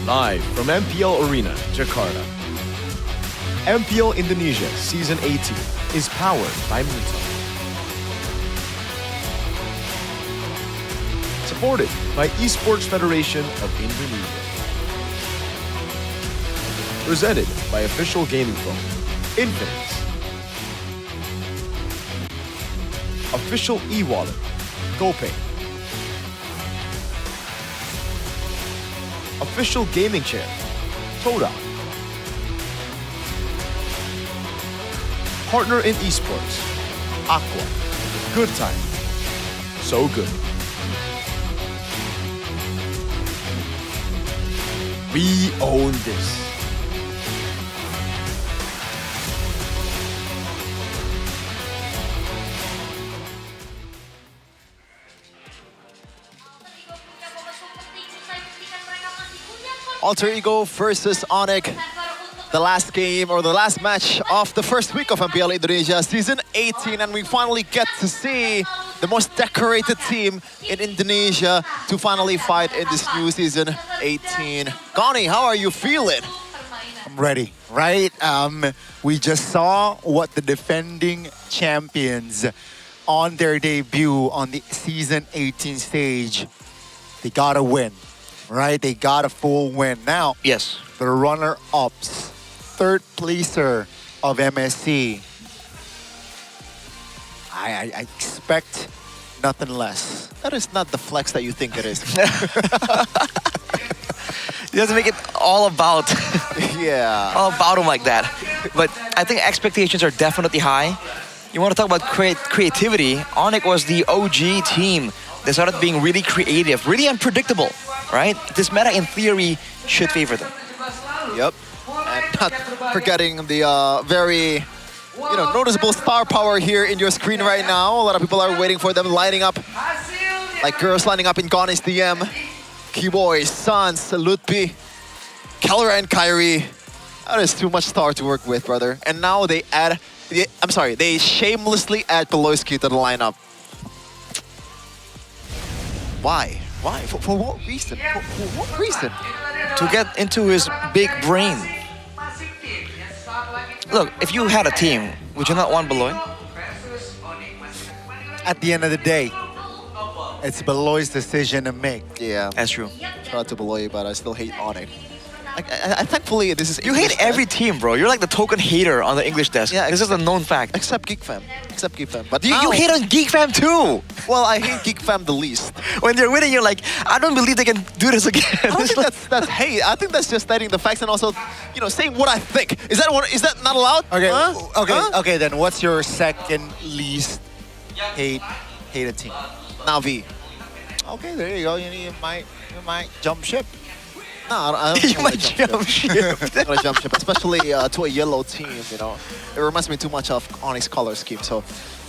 Live from MPL Arena, Jakarta. MPL Indonesia Season 18 is powered by Muto. Supported by Esports Federation of Indonesia. Presented by official gaming phone, Infinix. Official e-wallet, GoPay. Official gaming chair, Toda. Partner in esports, Aqua. Good time. So good. We own this. Alter Ego versus Onyx. The last game or the last match of the first week of MPL Indonesia Season 18, and we finally get to see the most decorated team in Indonesia to finally fight in this new Season 18. Gani, how are you feeling? I'm ready, right? We just saw what the defending champions on their debut on the Season 18 stage, they got a win, right? They got a full win. Now, yes, the runner-ups, third placer of MSC. I expect nothing less. That is not the flex that you think it is. He doesn't make it all about, yeah, all about him like that. But I think expectations are definitely high. You want to talk about creativity? Onyx was the OG team. They started being really creative, really unpredictable, right? This meta, in theory, should favor them. Yep, and not forgetting the very, noticeable star power here in your screen right now. A lot of people are waiting for them lining up, like girls lining up in Ghana's DM. Keyboy, Sans, Lutpi, Keller, and Kyrie. That is too much star to work with, brother. And now they add, they shamelessly add Pelosi to the lineup. Why? Why? For what reason? For what reason? To get into his big brain. Look, if you had a team, would you not want Beloy? At the end of the day, it's Beloy's decision to make. Yeah, that's true. Shout out to Beloy, but I still hate Onyx. I thankfully this is. You hate every team, bro. You're like the token hater on the English desk. Yeah, this is a known fact. Except GeekFam. Except GeekFam. But you hate on GeekFam too. Well, I hate GeekFam the least. When they're winning, you're like, I don't believe they can do this again. I don't think that's hate. I think that's just stating the facts and also, saying what I think. Is that not allowed? Okay, Huh? okay. Then what's your second least hated team? Navi. Okay, there you go. You might jump ship. No, I don't You might jump ship. I'm gonna jump ship, especially to a yellow team. It reminds me too much of Onyx color scheme. So,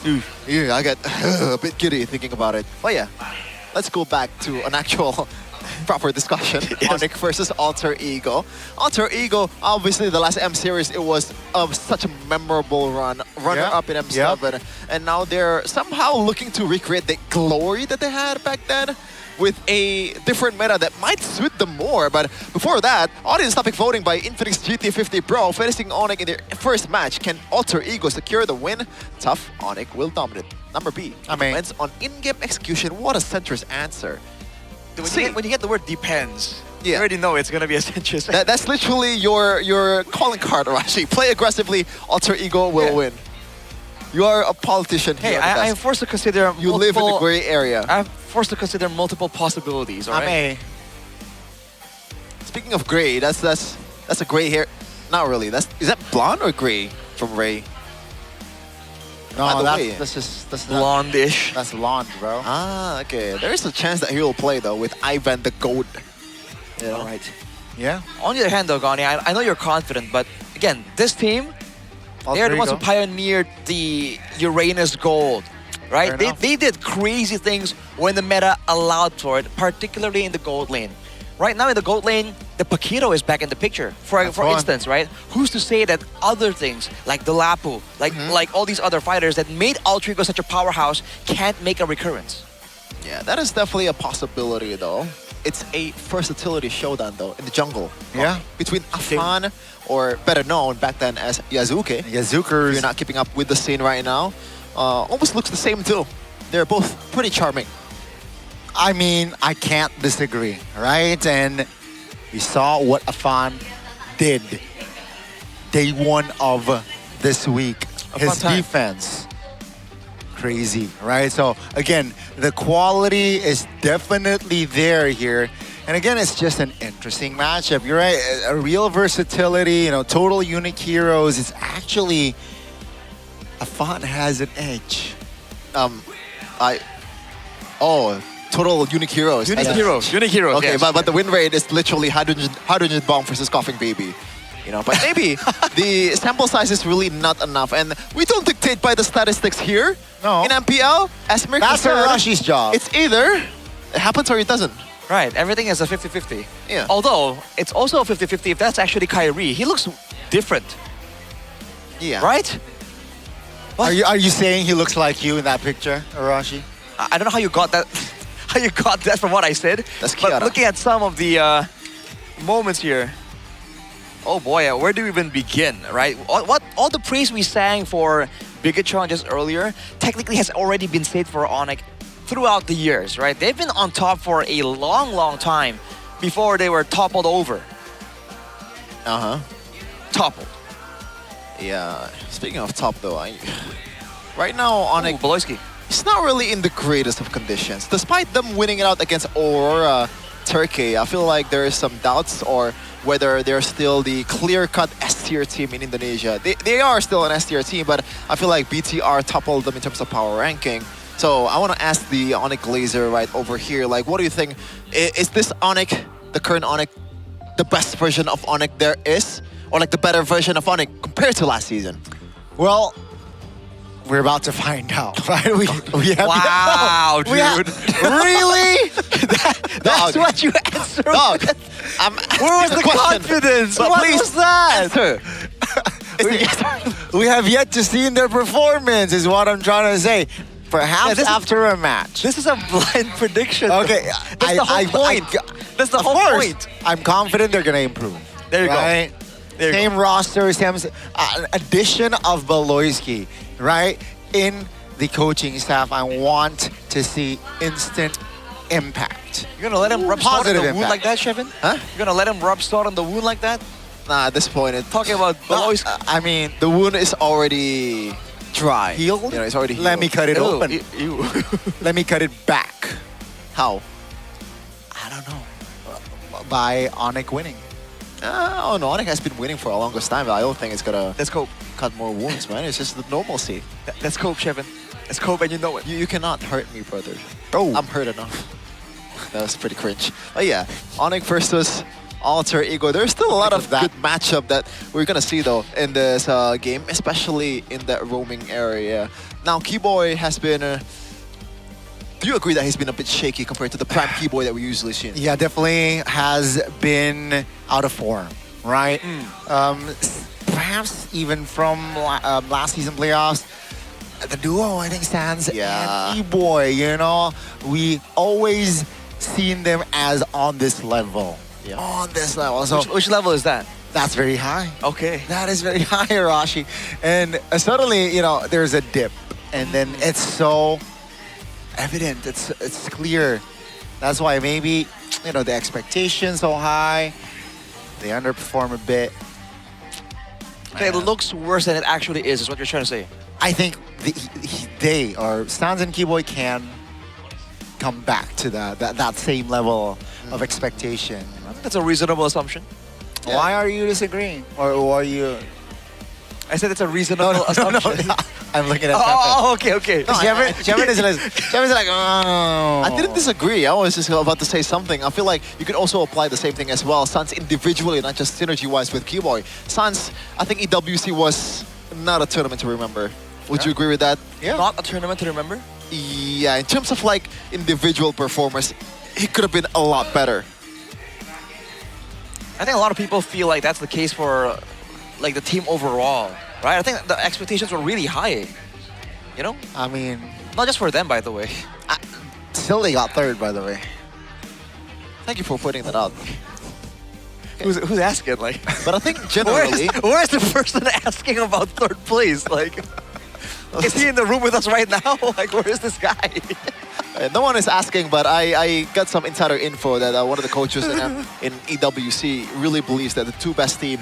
I get a bit giddy thinking about it. But yeah, let's go back to an actual proper discussion. Yes. Onyx versus Alter Ego. Alter Ego, obviously the last M series, it was such a memorable runner-up in M7, and now they're somehow looking to recreate the glory that they had back then, with a different meta that might suit them more. But before that, audience topic voting by Infinix GT50 Pro, facing Onyx in their first match. Can Alter Ego secure the win? Tough, Onyx will dominate. Number B, depends on in-game execution. What a centrist answer. When you get the word depends, you already know it's going to be a centrist. That's literally your calling card, Rashi. Play aggressively, Alter Ego will win. You are a politician Hey, here. I'm forced to consider You live in the gray area. I'm forced to consider multiple possibilities, all right? Speaking of gray, that's a gray hair. Not really. Is that blonde or gray from Ray? No, that's blonde-ish. That's blonde, bro. Ah, okay. There is a chance that he will play though with Ivan the Goat. All right. Yeah. On the other hand, though, Gani, I know you're confident, but again, this team, they're the ones who pioneered the Uranus Gold, right? They did crazy things when the meta allowed for it, particularly in the gold lane. Right now in the gold lane, the Paquito is back in the picture. For instance, right? Who's to say that other things like the Lapu, like all these other fighters that made Alter Ego such a powerhouse can't make a recurrence? Yeah, that is definitely a possibility though. It's a versatility showdown though in the jungle. Yeah. Between Afan, or better known back then as Yazuke. Yazukers. If you're not keeping up with the scene right now. Almost looks the same too. They're both pretty charming. I mean, I can't disagree, right? And we saw what Afan did day one of this week. His defense, crazy, right? So again, the quality is definitely there here. And again, it's just an interesting matchup. You're right, a real versatility, total unique heroes. It's actually, Afan has an edge. Total unique heroes. Unique heroes. Okay, yes. but the win rate is literally 100 bomb versus Coughing Baby. But maybe the sample size is really not enough, and we don't dictate by the statistics here. No. In MPL, as Mirko That's said, Arashi's job. It's either it happens or it doesn't. Right, everything is a 50-50. Yeah. Although, it's also a 50-50 if that's actually Kyrie. He looks different. Yeah. Right? Are you saying he looks like you in that picture, Arashi? I don't know how you got that. How you got that from what I said. That's But Kiara. looking at some of the moments here, oh boy, where do we even begin, right? All the praise we sang for Bigatron just earlier technically has already been said for Onyx throughout the years, right? They've been on top for a long, long time before they were toppled over. Toppled. Yeah. Speaking of top though, right now Onyx, Beloyski. It's not really in the greatest of conditions. Despite them winning it out against Aurora Turkey, I feel like there is some doubts or whether they're still the clear-cut S-tier team in Indonesia. They are still an S-tier team, but I feel like BTR toppled them in terms of power ranking. So I want to ask the Onyx Glazer right over here, like, what do you think? Is this Onyx, the current Onyx, the best version of Onyx there is? Or like the better version of Onyx compared to last season? Well, we're about to find out, right? We have Wow, dude. Really? That's what you answered. Dog, where was the confidence? But What please was that? answer. We have yet to see their performance, is what I'm trying to say. Perhaps this is- after a match. This is a blind prediction. Okay, That's the whole point. That's the of whole course, point. I'm confident they're gonna improve. There you go. Right? There you Same roster, same addition of Beloyski, right? In the coaching staff, I want to see instant impact. You're gonna let him rub salt on Positive the wound impact. like that, Shevin? Huh? You're gonna let him rub salt on the wound like that? Nah, at this point, Talking about Beloyski. I mean, the wound is already dry. healed? It's already healed. Let me cut it Ew, open. ew. Let me cut it back. How? I don't know. By Onyx winning. Oh no, Onyx has been winning for a longest time, but I don't think it's gonna Let's cope. cut more wounds, man. It's just the normalcy. Let's cope, Shevin. Let's cope, and you know it. You cannot hurt me, brother. Oh. I'm hurt enough. That was pretty cringe. But yeah, Onyx versus Alter Ego. There's still a lot of good matchup that we're gonna see though in this game, especially in that roaming area. Now, Keyboy has been. Do you agree that he's been a bit shaky compared to the prime Keyboy that we usually see? Yeah, definitely has been out of form, right? Perhaps even from last season playoffs, the duo I think stands. Yeah. And E-Boy, we always seen them as on this level. Yeah. On this level. So Which level is that? that's very high. Okay. That is very high, Arashi. And suddenly, there's a dip. And then it's so evident. It's clear. That's why maybe, the expectations so high. They underperform a bit. Okay, it looks worse than it actually is what you're trying to say. I think they or Stans and Keyboy can come back to that same level of expectation. I think that's a reasonable assumption. Yeah. Why are you disagreeing? Or are you... I said it's a reasonable assumption. No. I'm looking at okay. No, Shevin is like, oh. I didn't disagree. I was just about to say something. I feel like you could also apply the same thing as well. Sans individually, not just synergy-wise with Keyboy. Sans, I think EWC was not a tournament to remember. Would you agree with that? Yeah. Not a tournament to remember? Yeah, in terms of like individual performance, he could have been a lot better. I think a lot of people feel like that's the case for like the team overall, right? I think the expectations were really high, I mean... Not just for them, by the way. Still they got third, by the way. Thank you for pointing that out. Who's asking? Like, but I think generally... Where's the person asking about third place? Like, is he in the room with us right now? Like, where is this guy? No one is asking, but I got some insider info that one of the coaches in EWC really believes that the two best team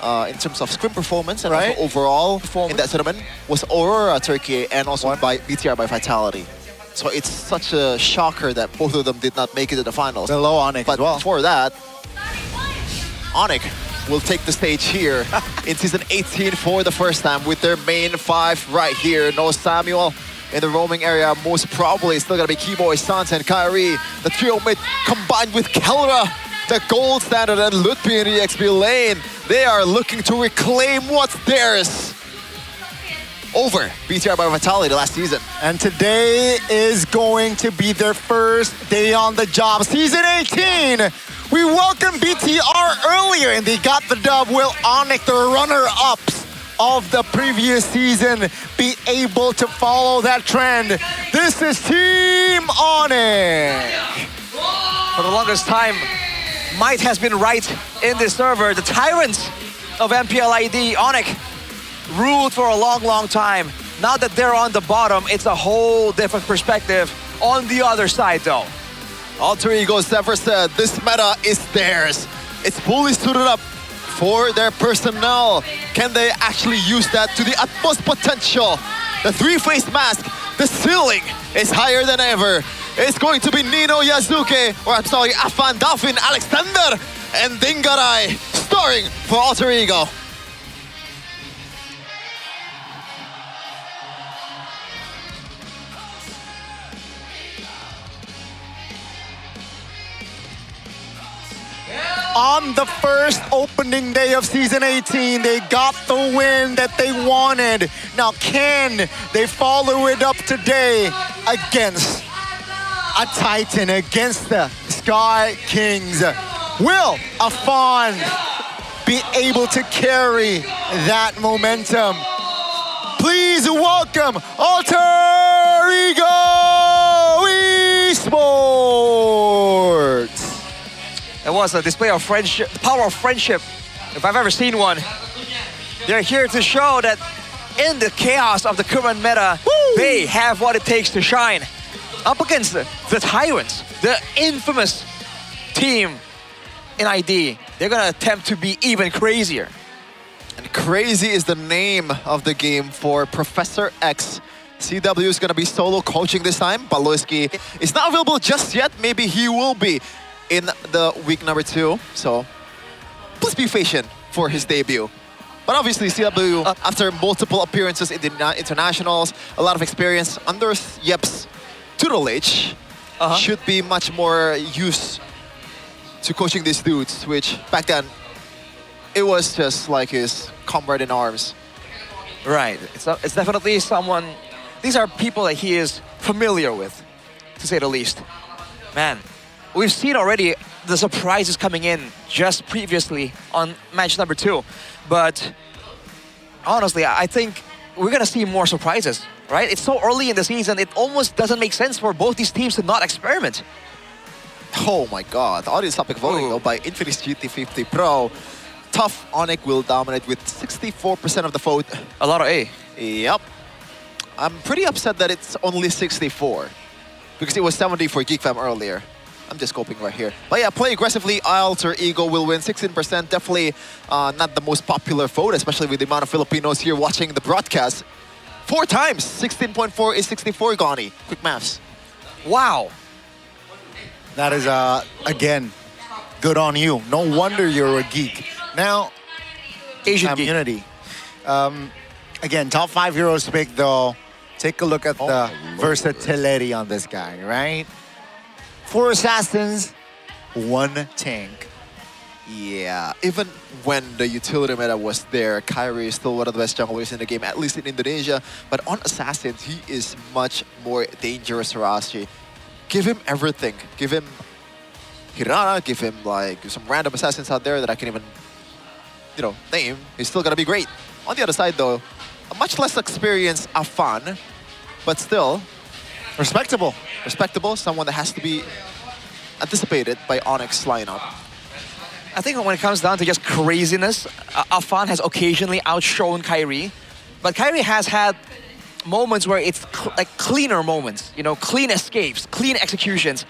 in terms of scrim performance and also overall in that tournament was Aurora Turkey and also by BTR by Vitality. So it's such a shocker that both of them did not make it to the finals. Below Onyx but as well. Before that, Onyx will take the stage here in Season 18 for the first time with their main five right here. No Samuel in the roaming area. Most probably it's still going to be Keyboy, Sans, and Kyrie. The trio mid combined with Kelra, the gold standard, and Lutfi in the EXP lane. They are looking to reclaim what's theirs over BTR by Vitality last season. And today is going to be their first day on the job. Season 18, we welcomed BTR earlier and they got the dub. Will Onyx, the runner-ups of the previous season, be able to follow that trend? This is Team Onyx. For the longest time, Might has been right in this server. The tyrants of MPL ID, Onyx, ruled for a long, long time. Now that they're on the bottom, it's a whole different perspective on the other side, though. Alter Ego's never said this meta is theirs. It's fully suited up for their personnel. Can they actually use that to the utmost potential? The three-faced mask, the ceiling is higher than ever. It's going to be Nino Yazuke, or I'm sorry, Afan, Dolphin, Alexander, and Dingarai, starring for Alter Ego. On the first opening day of Season 18, they got the win that they wanted. Now, can they follow it up today against a Titan, against the Sky Kings? Will Afan be able to carry that momentum? Please welcome Alter Ego Esports. It was a display of friendship, the power of friendship, if I've ever seen one. They're here to show that in the chaos of the current meta, they have what it takes to shine. Up against the Tyrants, the infamous team in ID. They're gonna attempt to be even crazier. And crazy is the name of the game for Professor X. CW is gonna be solo coaching this time. Baloyski is not available just yet. Maybe he will be in the week number 2, so please be patient for his debut. But obviously CW, after multiple appearances in the internationals, a lot of experience under Yep's tutelage, should be much more used to coaching these dudes, which back then, it was just like his comrade in arms. Right, it's definitely someone, these are people that he is familiar with, to say the least. Man. We've seen already the surprises coming in just previously on match number 2. But honestly, I think we're gonna see more surprises, right? It's so early in the season, it almost doesn't make sense for both these teams to not experiment. Oh my god, audience topic voting though by Infinix GT50 Pro. Tough Onyx will dominate with 64% of the vote. A lot of A. Yep. I'm pretty upset that it's only 64. Because it was 70 for GeekFam earlier. I'm just scoping right here. But yeah, play aggressively. Alter Ego will win 16%. Definitely not the most popular vote, especially with the amount of Filipinos here watching the broadcast. 4 times. 16.4 is 64, Gani. Quick maths. Wow. That is, again, good on you. No wonder you're a geek. Now, Asian community. Again, top 5 heroes pick, though. Take a look at the versatility on this guy, right? 4 assassins, 1 tank. Yeah, even when the utility meta was there, Kyrie is still one of the best junglers in the game, at least in Indonesia. But on assassins, he is much more dangerous, Rashi. Give him everything. Give him Hirana, give him like some random assassins out there that I can even, name. He's still gonna be great. On the other side though, a much less experienced Afan, but still respectable. Respectable, someone that has to be anticipated by Onyx lineup. I think when it comes down to just craziness, Afan has occasionally outshone Kyrie. But Kyrie has had moments where it's like cleaner moments, you know, clean escapes, clean executions.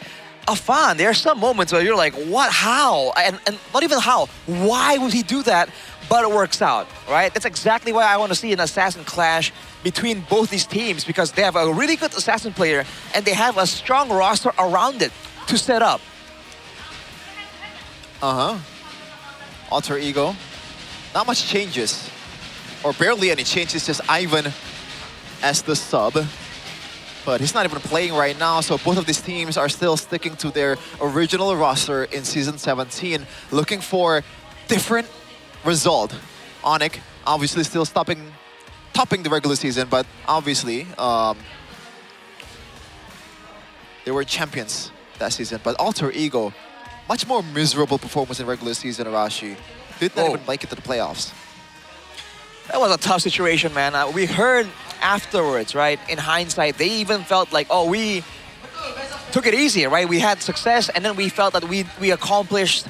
Afan, there are some moments where you're like, what, how? And not even how, why would he do that? But it works out, right? That's exactly why I want to see an assassin clash between both these teams, because they have a really good assassin player and they have a strong roster around it to set up. Alter Ego. Not much changes. Or barely any changes, just Ivan as the sub. But he's not even playing right now, so both of these teams are still sticking to their original roster in Season 17, looking for different result. Onyx obviously still topping the regular season, but obviously they were champions that season. But Alter Ego, much more miserable performance in regular season, Arashi. Did not even make it to the playoffs. That was a tough situation, man. We heard afterwards, right? In hindsight, they even felt like, oh, we took it easy, right? We had success, and then we felt that we accomplished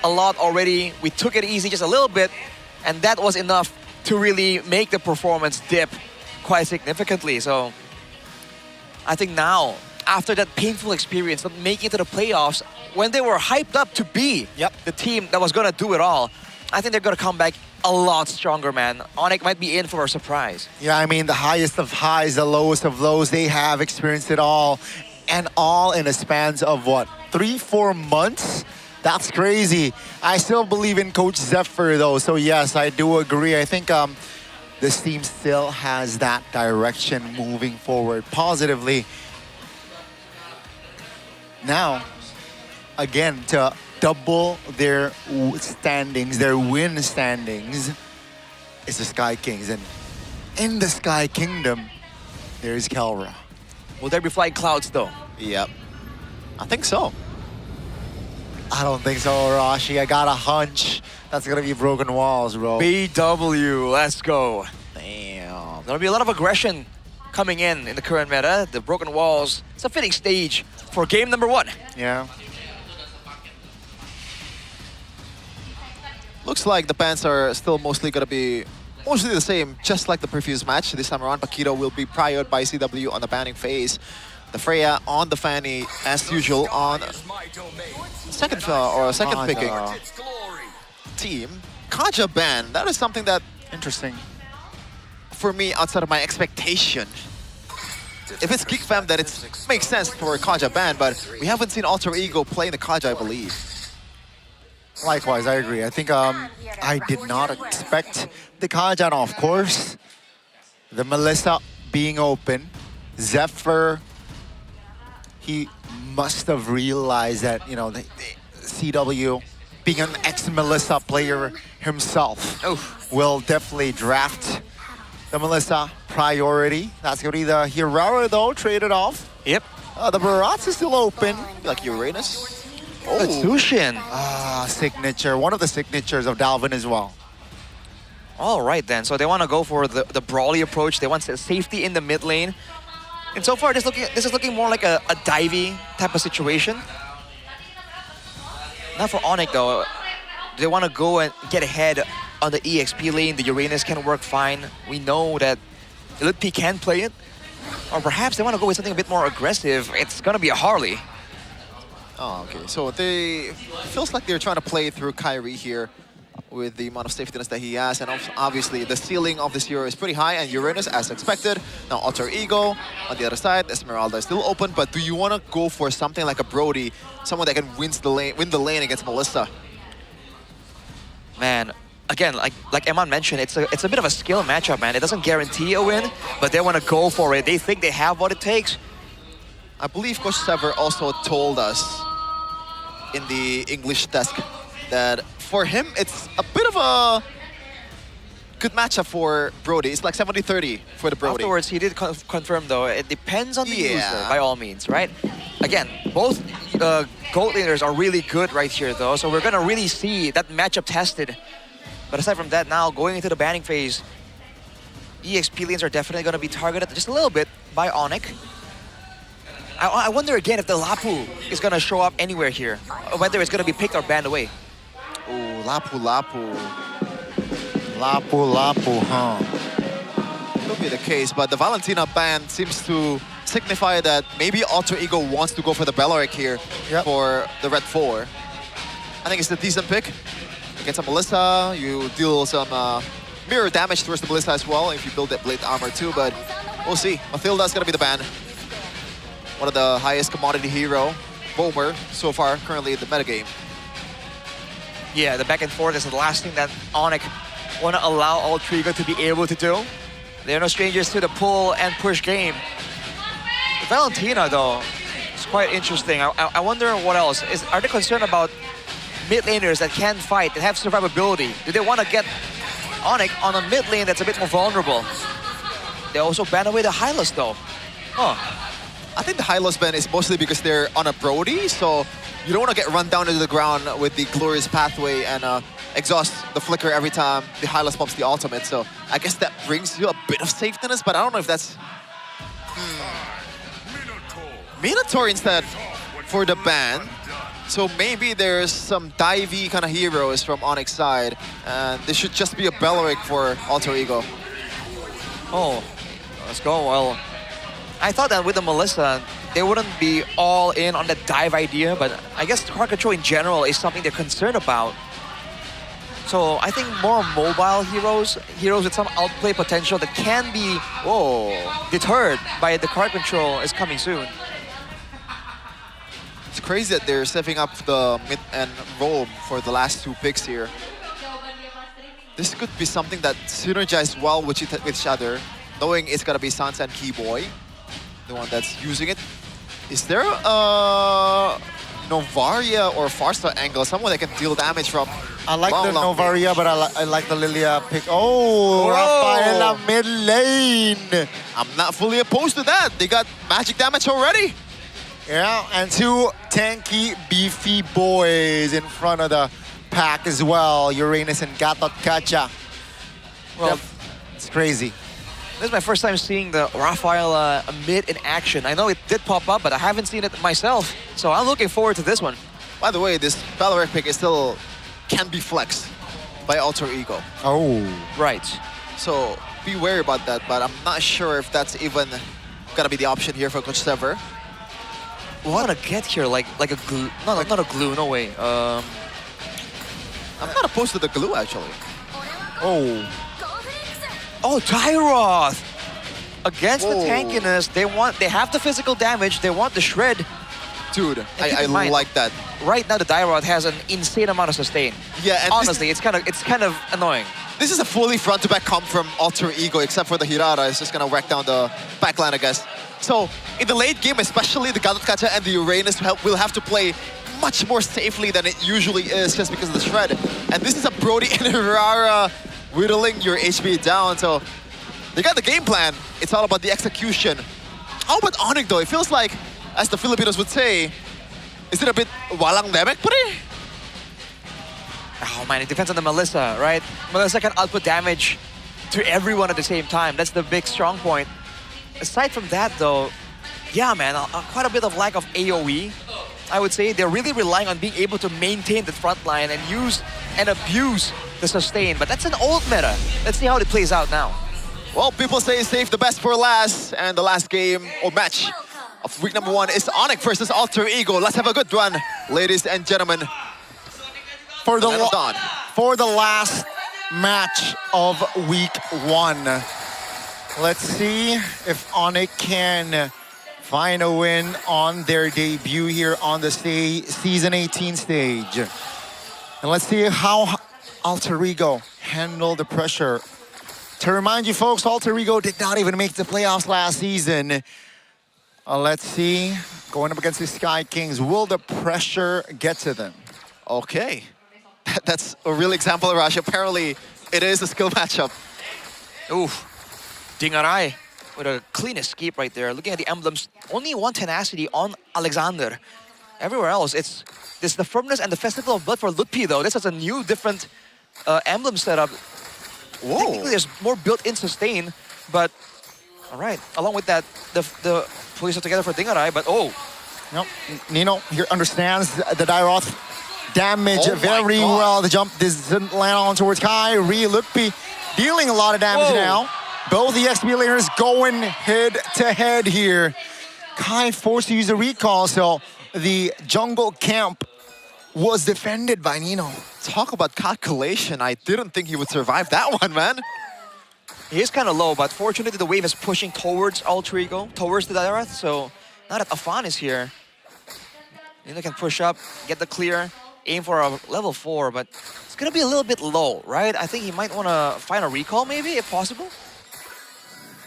a lot already. We took it easy just a little bit, and that was enough to really make the performance dip quite significantly. So I think now, after that painful experience of making it to the playoffs, when they were hyped up to be the team that was going to do it all, I think they're going to come back a lot stronger, man. Onyx might be in for a surprise. Yeah, I mean, the highest of highs, the lowest of lows, they have experienced it all. And all in a span of what, 3-4 months? That's crazy. I still believe in Coach Zephyr, though. So yes, I do agree. I think this team still has that direction moving forward positively. Now, again, to double their standings, their win standings, is the Sky Kings. And in the Sky Kingdom, there's Kelra. Will there be flying clouds, though? Yep. I think so. I don't think so, Rashi. I got a hunch that's gonna be broken walls, bro. BW, let's go. Damn. There'll be a lot of aggression coming in the current meta. The broken walls, it's a fitting stage for game number 1. Yeah. Looks like the bans are still mostly going to be the same, just like the previous match. This time around, Paquito will be priored by CW on the banning phase. The Freya on the Fanny, as usual, on second picking team. Kaja ban, that is something that, interesting, for me, outside of my expectation. If it's Geek Fam, then it makes sense for Kaja ban, but we haven't seen Alter Ego play in the Kaja, I believe. Likewise, I agree. I think I did not expect the Kaja, of course. The Melissa being open. Zephyr, he must have realized that, you know, the CW, being an ex-Melissa player himself, will definitely draft the Melissa priority. That's going to be the Hirara, though, traded off. Yep. The Barats is still open. Like Uranus. Oh, Tushin. Signature. One of the signatures of Dalvin as well. All right, then. So they want to go for the brawly approach. They want safety in the mid lane. And so far, this is looking more like a divey type of situation. Now for Onyx, though, they want to go and get ahead on the EXP lane. The Uranus can work fine. We know that Elite P can play it. Or perhaps they want to go with something a bit more aggressive. It's going to be a Harley. Oh, okay. So feels like they're trying to play through Kyrie here with the amount of safetiness that he has. And obviously, the ceiling of this hero is pretty high. And Uranus, as expected. Now, Alter Ego on the other side. Esmeralda is still open. But do you want to go for something like a Brody? Someone that can win the lane against Melissa? Man, again, like Eman mentioned, it's a bit of a skill matchup, man. It doesn't guarantee a win, but they want to go for it. They think they have what it takes. I believe Coach Sever also told us in the English desk that for him, it's a bit of a good matchup for Brody. It's like 70-30 for the Brody. Afterwards, he did confirm, though, it depends on the user, by all means, right? Again, both gold laners are really good right here, though, so we're going to really see that matchup tested. But aside from that, now going into the banning phase, EXP lanes are definitely going to be targeted just a little bit by Onyx. I wonder again if the Lapu is going to show up anywhere here, or whether it's going to be picked or banned away. Oh, Lapu. Lapu, huh? could be the case, but the Valentina ban seems to signify that maybe Alter Ego wants to go for the Bellaric here for the Red 4. I think it's a decent pick. Against a Melissa, you deal some mirror damage towards the Melissa as well if you build that Blade Armor too, but we'll see. Mathilda's gonna be the ban. One of the highest commodity hero, Bomer, so far currently in the metagame. Yeah, the back and forth is the last thing that Onyx want to allow Alter Ego to be able to do. They're no strangers to the pull and push game. Valentina, though, is quite interesting. I wonder what else. Are they concerned about mid laners that can fight, that have survivability? Do they want to get Onyx on a mid lane that's a bit more vulnerable? They also ban away the Hylos, though. Huh. I think the Hylos ban is mostly because they're on a Brody, so you don't want to get run down into the ground with the Glorious Pathway and exhaust the Flicker every time the Hylos pops the ultimate. So I guess that brings you a bit of safetyness, but I don't know if that's... Minotaur instead for the ban. So maybe there's some divey kind of heroes from Onyx side, and this should just be a Bellaric for Alter Ego. Oh, let's go. Well, I thought that with the Melissa, they wouldn't be all in on the dive idea, but I guess card control in general is something they're concerned about. So I think more mobile heroes with some outplay potential that can be deterred by the card control is coming soon. It's crazy that they're stepping up the mid and roam for the last two picks here. This could be something that synergizes well with each other, knowing it's gonna be Sansa and Keyboy, the one that's using it. Is there a Novaria or Farsa angle, someone that can deal damage from I like long, the long Novaria, range? but I like the Lilia pick. Oh, Rafaela mid lane. I'm not fully opposed to that. They got magic damage already. Yeah, and two tanky, beefy boys in front of the pack as well. Uranus and Gatot Kacha. Well, it's crazy. This is my first time seeing the Rafaela mid in action. I know it did pop up, but I haven't seen it myself. So I'm looking forward to this one. By the way, this Bellaric pick is still can be flexed by Alter Ego. Oh. Right. So be wary about that, but I'm not sure if that's even gonna be the option here for Coach Sever. What to get here? Like a glue? No, not a glue. No way. I'm not opposed to the glue actually. Oh. Oh, Tyroth! Against the tankiness, they have the physical damage, they want the shred. Dude, I like that. Right now the Tyroth has an insane amount of sustain. Yeah, and honestly, it's kind of annoying. This is a fully front-to-back comp from Alter Ego, except for the Hirara. It's just gonna wreck down the backline, I guess. So in the late game, especially the Gatot Kacha and the Uranus will have to play much more safely than it usually is just because of the shred. And this is a Brody and Hirara whittling your HP down. So they got the game plan. It's all about the execution. How about Onyx though? It feels like, as the Filipinos would say, is it a bit walang lemek pre? Oh man, it depends on the Melissa, right? Melissa can output damage to everyone at the same time. That's the big strong point. Aside from that though, yeah man, quite a bit of lack of AoE. I would say they're really relying on being able to maintain the front line and use and abuse the sustain. But that's an old meta. Let's see how it plays out now. Well, people say save the best for last, and the last game or match of week number 1 is Onyx versus Alter Ego. Let's have a good one, ladies and gentlemen. For the last match of week 1. Let's see if Onyx can find a win on their debut here on the Season 18 stage. And let's see how Alter Ego handle the pressure. To remind you folks, Alter Ego did not even make the playoffs last season. Let's see, going up against the Sky Kings, will the pressure get to them? Okay, that's a real example, Rush. Apparently, it is a skill matchup. Oof, Dingarai with a clean escape right there. Looking at the emblems, only one tenacity on Alexander. Everywhere else, it's the firmness and the Festival of Blood for Lutpi though. This is a new, different emblem setup. Whoa. Technically, there's more built-in sustain, but all right. Along with that, the police are together for Dingarai, but Nope. Nino here understands the Tyroth damage very well. The jump doesn't land on towards Kyrie. Lutpi dealing a lot of damage now. Both the XP laners going head to head here. Kai forced to use a recall, so the jungle camp was defended by Nino. Talk about calculation. I didn't think he would survive that one, man. He is kind of low, but fortunately the wave is pushing towards Alter Ego, towards the Darath, so now that Afan is here, Nino can push up, get the clear, aim for a level 4, but it's gonna be a little bit low, right? I think he might want to find a recall maybe, if possible.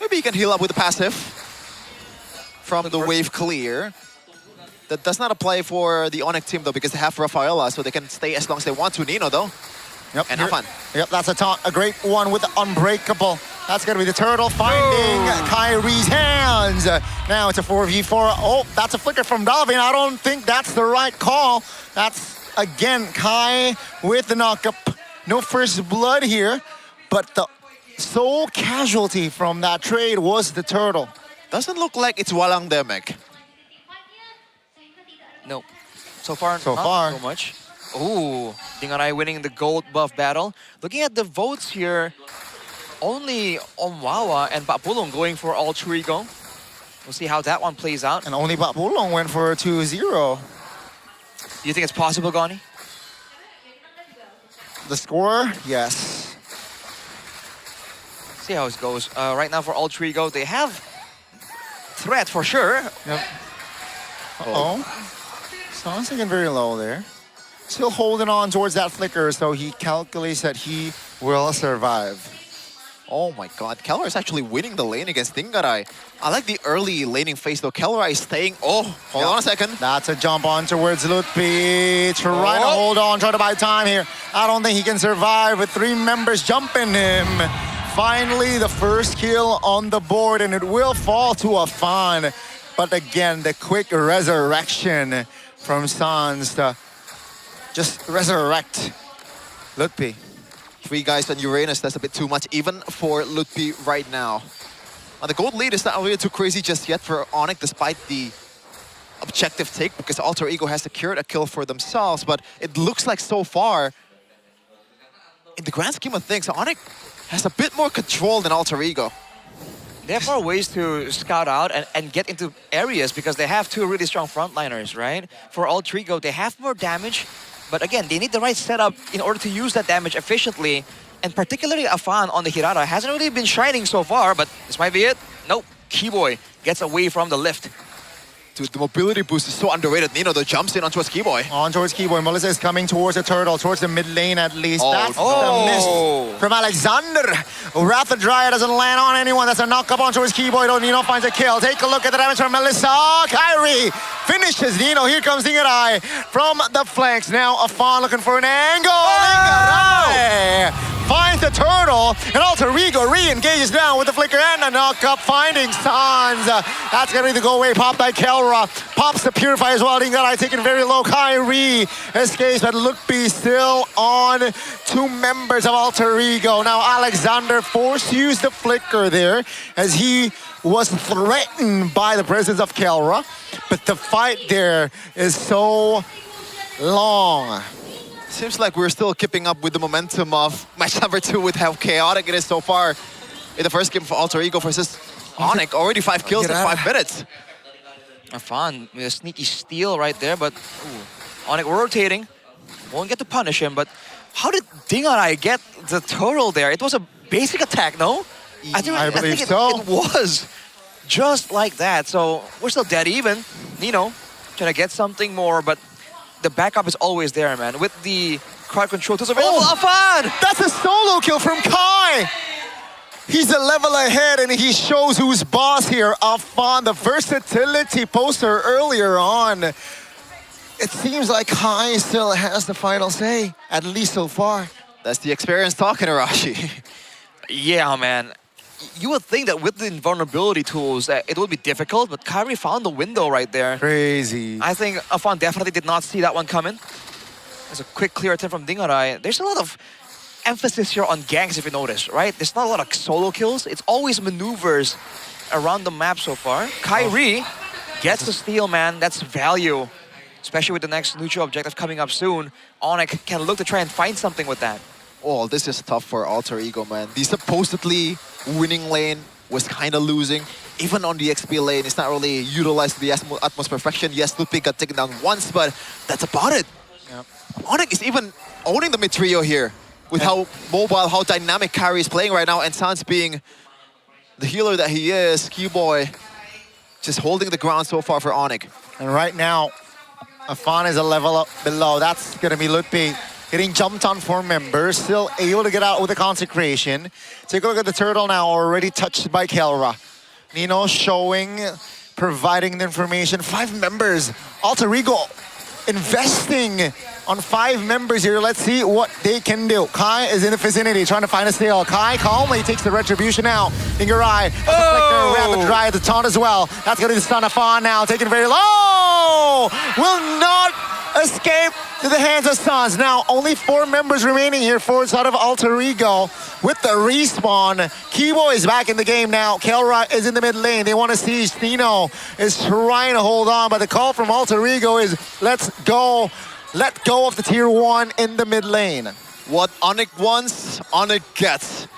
Maybe he can heal up with the passive from the wave clear. That does not apply for the Onyx team though, because they have Rafaela, so they can stay as long as they want to. Nino though. Yep, and have fun. Yep, that's a great one with the Unbreakable. That's going to be the turtle finding Kyrie's hands. Now it's a 4v4. Oh, that's a flicker from Dalvin. I don't think that's the right call. That's, again, Kai with the knockup. No first blood here, but the sole casualty from that trade was the turtle. Doesn't look like it's Walang Demek. No. So far, not so much. Ooh, Dingarai winning the gold buff battle. Looking at the votes here, only Omwawa and Papulong going for Alter Ego. We'll see how that one plays out. And only Papulong went for a 2-0. Do you think it's possible, Gani? The score? Yes. See how it goes. Right now for Alter Ego, they have threat for sure. Yep. Uh-oh. Sounds like very low there. Still holding on towards that flicker, so he calculates that he will survive. Oh my god, Kelra is actually winning the lane against Dingarai. I like the early laning phase though. Kelra is staying. Oh, hold on a second. That's a jump on towards Lutpi. Trying to hold on, try to buy time here. I don't think he can survive with 3 members jumping him. Finally, the first kill on the board, and it will fall to Afan. But again, the quick resurrection from Sans to just resurrect Lutpi. 3 guys on Uranus, that's a bit too much even for Lutpi right now. The gold lead is not really too crazy just yet for Onyx despite the objective take because Alter Ego has secured a kill for themselves, but it looks like so far, in the grand scheme of things, Onyx has a bit more control than Alter Ego. They have more ways to scout out and get into areas because they have 2 really strong frontliners, right? For Alter Ego, they have more damage, but again, they need the right setup in order to use that damage efficiently. And particularly Afan on the Hirara hasn't really been shining so far, but this might be it. Nope, Keyboy gets away from the lift. Dude, the mobility boost is so underrated. Nino, though, jumps in onto his Keyboy. On towards Keyboy. Melissa is coming towards the turtle, towards the mid lane at least. That's the miss from Alexander. Wrath of Dryad doesn't land on anyone. That's a knock up on towards Keyboy. Nino finds a kill. Take a look at the damage from Melissa. Kyrie finishes Nino. Here comes Dingarai from the flanks. Now Afan looking for an angle. Dingarai finds the turtle, and Alter Ego re-engages now with the flicker and a knock-up, finding Sans. That's gonna be the go away pop by Kelra. Pops the Purify as well. Dingarai taken very low. Kyrie escapes, but Lutpi still on 2 members of Alter Ego. Now Alexander forced to use the flicker there as he was threatened by the presence of Kelra, but the fight there is so long. Seems like we're still keeping up with the momentum of match number 2 with how chaotic it is so far in the first game for Alter Ego versus Onyx. Already 5 kills in 5 minutes. Afan with a sneaky steal right there, but Onyx rotating. Won't get to punish him, but how did Dingarai get the turtle there? It was a basic attack, no? I believe so. It was just like that. So we're still dead even. Nino trying to get something more, but the backup is always there, man. With the crowd control tools available, Afan! That's a solo kill from Kai! He's a level ahead and he shows who's boss here. Afan, the versatility poster earlier on. It seems like Kai still has the final say, at least so far. That's the experience talking, Arashi. Yeah, man. You would think that with the invulnerability tools, it would be difficult, but Kyrie found the window right there. Crazy. I think Afan definitely did not see that one coming. There's a quick clear attempt from Dingarai. There's a lot of emphasis here on ganks, if you notice, right? There's not a lot of solo kills. It's always maneuvers around the map so far. Kyrie gets the steal, man. That's value, especially with the next neutral objective coming up soon. Onyx can look to try and find something with that. Oh, this is tough for Alter Ego, man. The supposedly winning lane was kind of losing. Even on the XP lane, it's not really utilized to the utmost perfection. Yes, Lupi got taken down once, but that's about it. Yep. Onyx is even owning the mid trio here with how mobile, how dynamic Kyrie is playing right now, and Sans being the healer that he is, Keyboy just holding the ground so far for Onyx. And right now, Afan is a level up below. That's going to be Lutpi getting jumped on 4 members, still able to get out with the consecration. Take a look at the turtle now, already touched by Kelra. Nino showing, providing the information. 5 members, Alter Ego investing on 5 members here. Let's see what they can do. Kai is in the vicinity, trying to find a steal. Kai calmly takes the retribution now. Ingarai, rapid dry at the taunt as well. That's going to be the stun of Fawn now, taken very low. Will not escape to the hands of Sans. Now, only 4 members remaining here, 4 out of Alter Ego with the respawn. Kibo is back in the game now. Kelra is in the mid lane. They want to siege. Nino is trying to hold on, but the call from Alter Ego is, let's go. Let go of the tier 1 in the mid lane. What Onyx wants, Onyx gets.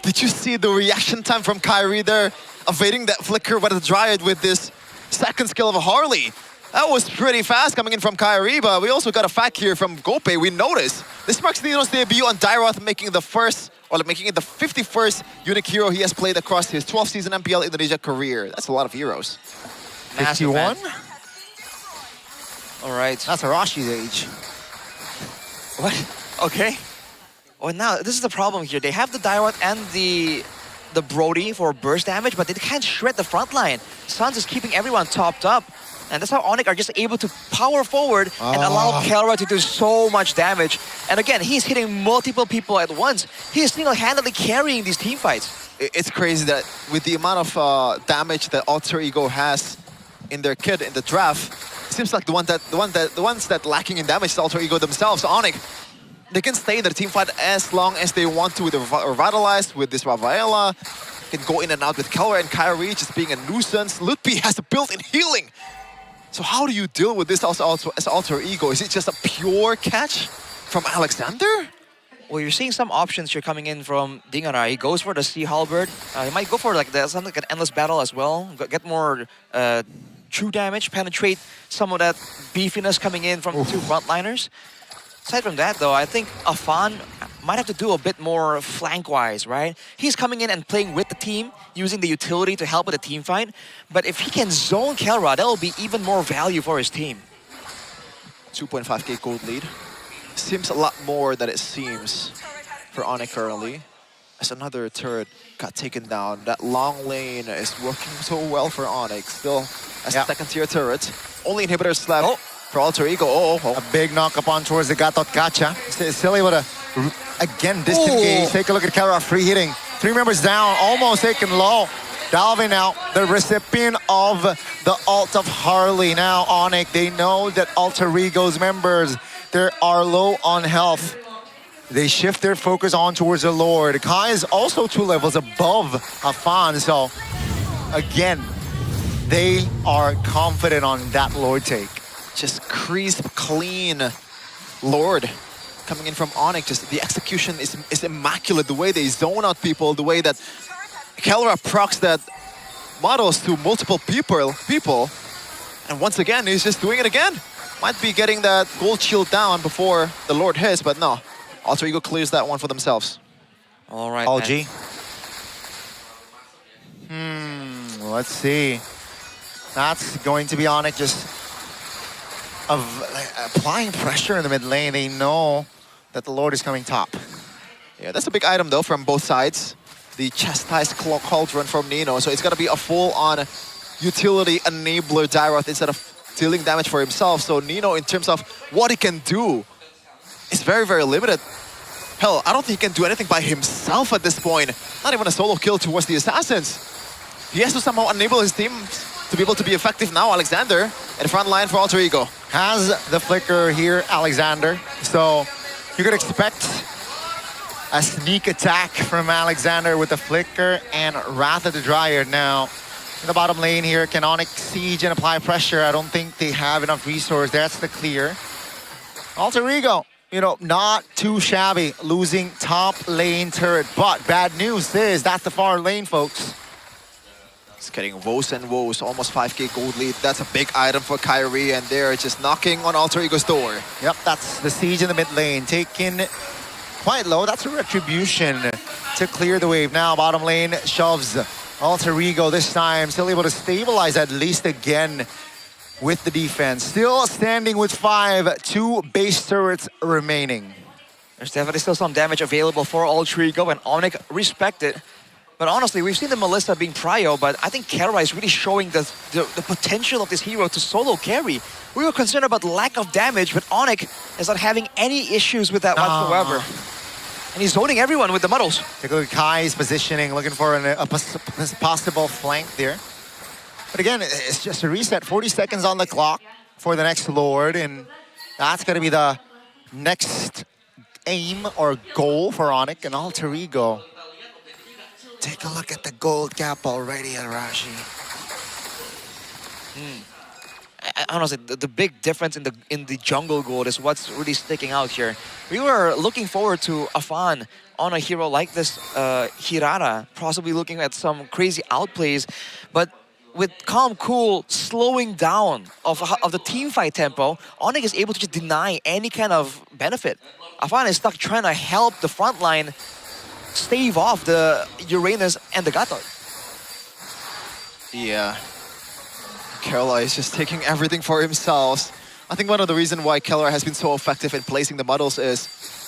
Did you see the reaction time from Kyrie there? Evading that flicker by the Dryad with this second skill of a Harley. That was pretty fast coming in from Kyrie, but we also got a fact here from Gope. We noticed this marks Nino's debut on Dairoth, making the first, or making it the 51st unique hero he has played across his 12-season MPL Indonesia career. That's a lot of heroes. 51? All right. That's Arashi's age. What? Okay. Well, now, this is the problem here. They have the Dairoth and the Brody for burst damage, but they can't shred the front line. Sans is keeping everyone topped up. And that's how Onyx are just able to power forward and allow Kelra to do so much damage. And again, he's hitting multiple people at once. He is single-handedly carrying these team fights. It's crazy that with the amount of damage that Alter Ego has in their kit in the draft, it seems like the ones that lacking in damage is Alter Ego themselves. Onyx, they can stay in their team fight as long as they want to with the Revitalized, with this Ravaela. Can go in and out with Kelra and Kyrie just being a nuisance. Lutpi has a built-in healing. So how do you deal with this also as Alter Ego? Is it just a pure catch from Alexander? Well, you're seeing some options here coming in from Dingarai. He goes for the Sea Halberd. He might go for like something like an endless battle as well. Get more true damage, penetrate some of that beefiness coming in from the 2 frontliners. Aside from that, though, I think Afan might have to do a bit more flank-wise, right? He's coming in and playing with the team, using the utility to help with the team fight. But if he can zone Kelra, that will be even more value for his team. 2.5k gold lead. Seems a lot more than it seems for Onyx currently. As another turret got taken down. That long lane is working so well for Onyx. Still a second-tier turret. Only inhibitors left. For Alter Ego, a big knock up on towards the Gatot Kacha. Still able to, again, disengage. Take a look at Kelra, free hitting. 3 members down, almost taken low. Dalvin now, the recipient of the ult of Harley. Now Onyx, they know that Alter Ego's members, they are low on health. They shift their focus on towards the Lord. Kai is also 2 levels above Afan, so again, they are confident on that Lord take. Just crisp, clean Lord coming in from Onyx. Just the execution is immaculate. The way they zone out people, the way that Kelra procs that models to multiple people. And once again, he's just doing it again. Might be getting that gold shield down before the Lord hits, but no. Alter Ego clears that one for themselves. All right, LG. Let's see. That's going to be Onyx just applying pressure in the mid lane. They know that the Lord is coming top. Yeah, that's a big item though from both sides. The chastised cauldron from Nino. So it's got to be a full-on utility enabler Dairoth instead of dealing damage for himself. So Nino, in terms of what he can do, is very, very limited. Hell, I don't think he can do anything by himself at this point. Not even a solo kill towards the Assassins. He has to somehow enable his team to be able to be effective now. Alexander at the front line for Alter Ego. Has the flicker here, Alexander. So you could expect a sneak attack from Alexander with the flicker and Wrath of the Dryad now. In the bottom lane here, can Onyx siege and apply pressure? I don't think they have enough resource. That's the clear. Alter Ego you know, not too shabby, losing top lane turret. But bad news is that's the far lane, folks. It's getting woes and woes, almost 5k gold lead. That's a big item for Kyrie, and they're just knocking on Alter Ego's door. Yep, that's the siege in the mid lane. Taken quite low. That's a retribution to clear the wave. Now bottom lane shoves Alter Ego this time. Still able to stabilize at least again with the defense. Still standing with 5, 2 base turrets remaining. There's definitely still some damage available for Alter Ego, and Onyx respect it. But honestly, we've seen the Melissa being prio, but I think Kara is really showing the potential of this hero to solo carry. We were concerned about lack of damage, but Onyx is not having any issues with that whatsoever. And he's zoning everyone with the muddles. Take a look at Kai's positioning, looking for a possible flank there. But again, it's just a reset. 40 seconds on the clock for the next Lord, and that's going to be the next aim or goal for Onyx and Alter Ego. Take a look at the gold cap already, Arashi. Honestly, the big difference in the jungle gold is what's really sticking out here. We were looking forward to Afan on a hero like this, Hirara, possibly looking at some crazy outplays, but with Calm Cool slowing down of the team fight tempo, Onyx is able to just deny any kind of benefit. Afan is stuck trying to help the front line stave off the Uranus and the Gator. Yeah. Kerala is just taking everything for himself. I think one of the reasons why Keller has been so effective in placing the muddles is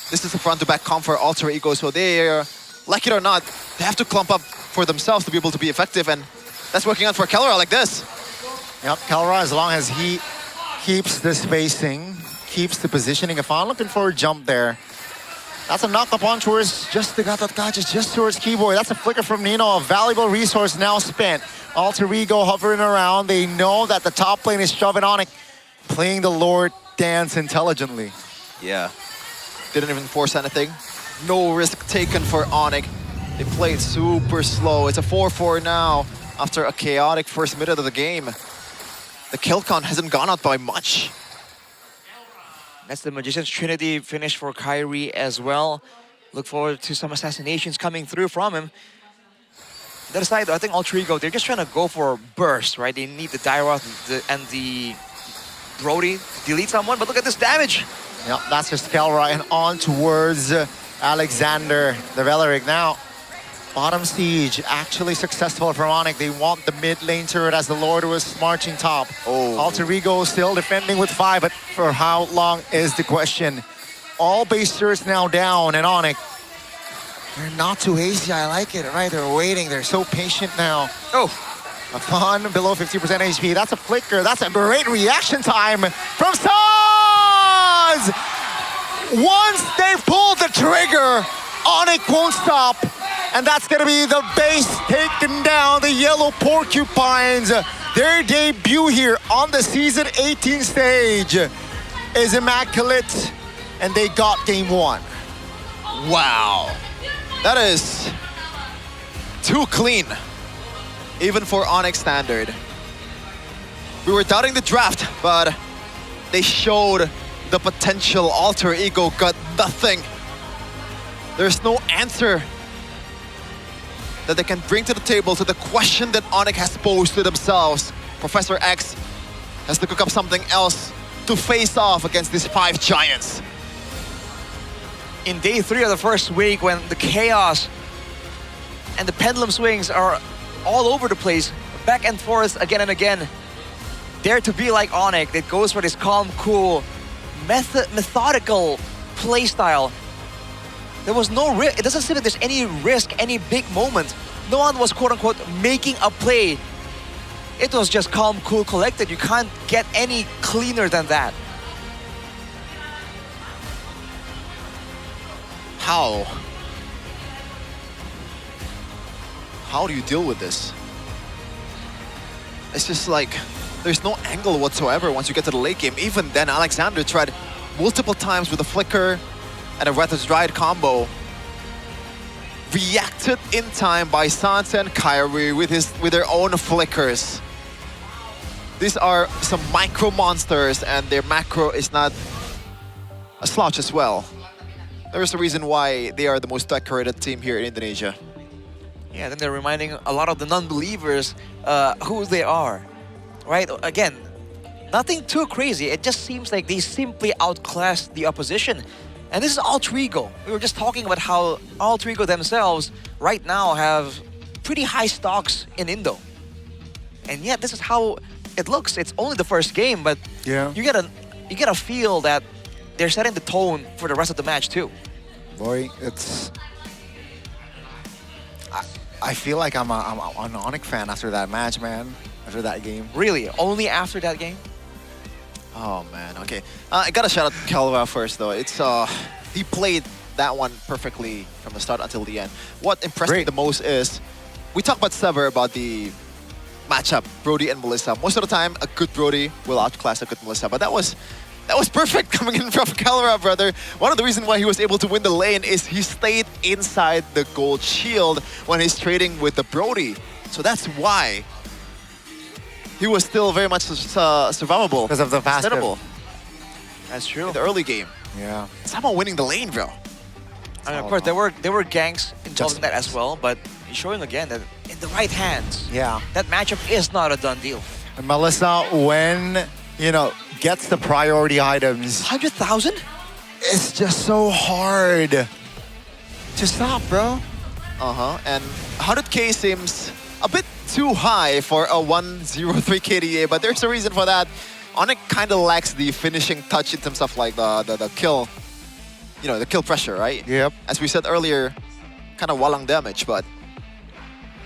this is a front-to-back comp for Alter Ego, so they're, like it or not, they have to clump up for themselves to be able to be effective, and that's working out for Keller like this. Yep, Keller, as long as he keeps the spacing, keeps the positioning. If I'm looking for a jump there, that's a knock-up on towards just the Gatot Kachis, just towards Keyboy. That's a flicker from Nino, a valuable resource now spent. Alter Ego hovering around. They know that the top lane is shoving on it, playing the Lord dance intelligently. Yeah. Didn't even force anything. No risk taken for Onyx. They played super slow. It's a 4-4 now after a chaotic first minute of the game. The kill count hasn't gone out by much. That's the Magician's Trinity finish for Kyrie as well. Look forward to some assassinations coming through from him. The other side, I think Alter Ego, they're just trying to go for burst, right? They need the Dairoth and the Brody to delete someone, but look at this damage. Yep, that's just Kelra and on towards Alexander, the Valeric. Now, bottom siege actually successful for Onyx. They want the mid lane turret as the Lord was marching top. Alter Ego still defending with 5, but for how long is the question? All base turrets now down, and Onyx, they're not too hasty. I like it, right? They're waiting. They're so patient now. Afan below 50% HP. That's a flicker. That's a great reaction time from Stars! Once they pull the trigger, Onyx won't stop. And that's going to be the base taken down. The Yellow Porcupines, their debut here on the Season 18 stage is immaculate. And they got game 1. Wow. That is too clean, even for Onyx standard. We were doubting the draft, but they showed the potential. Alter Ego got nothing. There's no answer that they can bring to the table to the question that Onyx has posed to themselves. Professor X has to cook up something else to face off against these 5 giants. In day 3 of the first week, when the chaos and the pendulum swings are all over the place, back and forth again and again, dare to be like Onyx, that goes for this calm, cool, methodical playstyle. There was no risk. It doesn't seem that there's any risk, any big moment. No one was quote-unquote making a play. It was just calm, cool, collected. You can't get any cleaner than that. How do you deal with this? It's just like, there's no angle whatsoever once you get to the late game. Even then, Alexander tried multiple times with a flicker and a Wrath of Stride combo. Reacted in time by Sansa and Kyrie with their own flickers. These are some micro monsters, and their macro is not a slouch as well. There's a reason why they are the most decorated team here in Indonesia. Yeah, then they're reminding a lot of the non-believers who they are, right? Again, nothing too crazy. It just seems like they simply outclassed the opposition. And this is Alter Ego. We were just talking about how Alter Ego themselves right now have pretty high stocks in Indo. And yet this is how it looks. It's only the first game, but yeah, you get a feel that they're setting the tone for the rest of the match too. Boy, it's... I feel like I'm an Onyx fan after that match, man. After that game. Really? Only after that game? Oh man, okay. I gotta shout out Calva first though. It's he played that one perfectly from the start until the end. What impressed me the most is we talk about Sever about the matchup, Brody and Melissa. Most of the time, a good Brody will outclass a good Melissa, but that was perfect coming in from Calva, brother. One of the reasons why he was able to win the lane is he stayed inside the gold shield when he's trading with the Brody. So that's why he was still very much survivable. Because of the passive. That's true. In the early game. Yeah. Somehow winning the lane, bro. I mean, of course, there were ganks involved in that as well, but showing again that in the right hands, yeah, that matchup is not a done deal. And Melissa, when, you know, gets the priority items... 100,000? It's just so hard to stop, bro. And 100k seems a bit too high for a 103 KDA, but there's a reason for that. Onyx kind of lacks the finishing touch in terms of like the kill, you know, the kill pressure, right? Yep. As we said earlier, kind of walang damage, but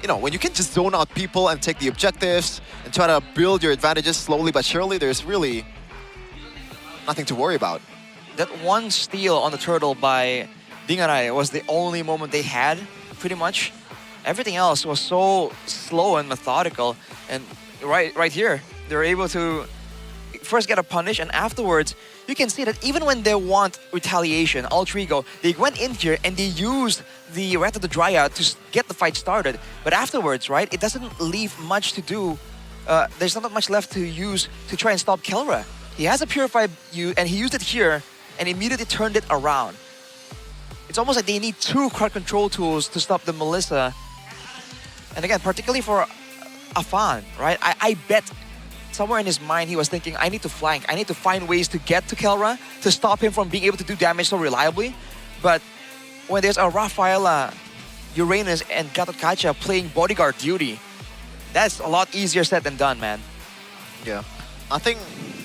you know, when you can just zone out people and take the objectives and try to build your advantages slowly but surely, there's really nothing to worry about. That one steal on the turtle by Dingarai was the only moment they had, pretty much. Everything else was so slow and methodical, and right here, they're able to first get a punish, and afterwards, you can see that even when they want retaliation, Alter Ego, they went in here and they used the Wrath of the Dryad to get the fight started. But afterwards, right, it doesn't leave much to do. There's not much left to use to try and stop Kelra. He has a Purify, and he used it here, and immediately turned it around. It's almost like they need two crowd control tools to stop the Melissa. And again, particularly for Afan, right? I bet somewhere in his mind he was thinking, I need to flank. I need to find ways to get to Kelra to stop him from being able to do damage so reliably. But when there's a Rafaela, Uranus, and Gatot Kacha playing bodyguard duty, that's a lot easier said than done, man. Yeah. I think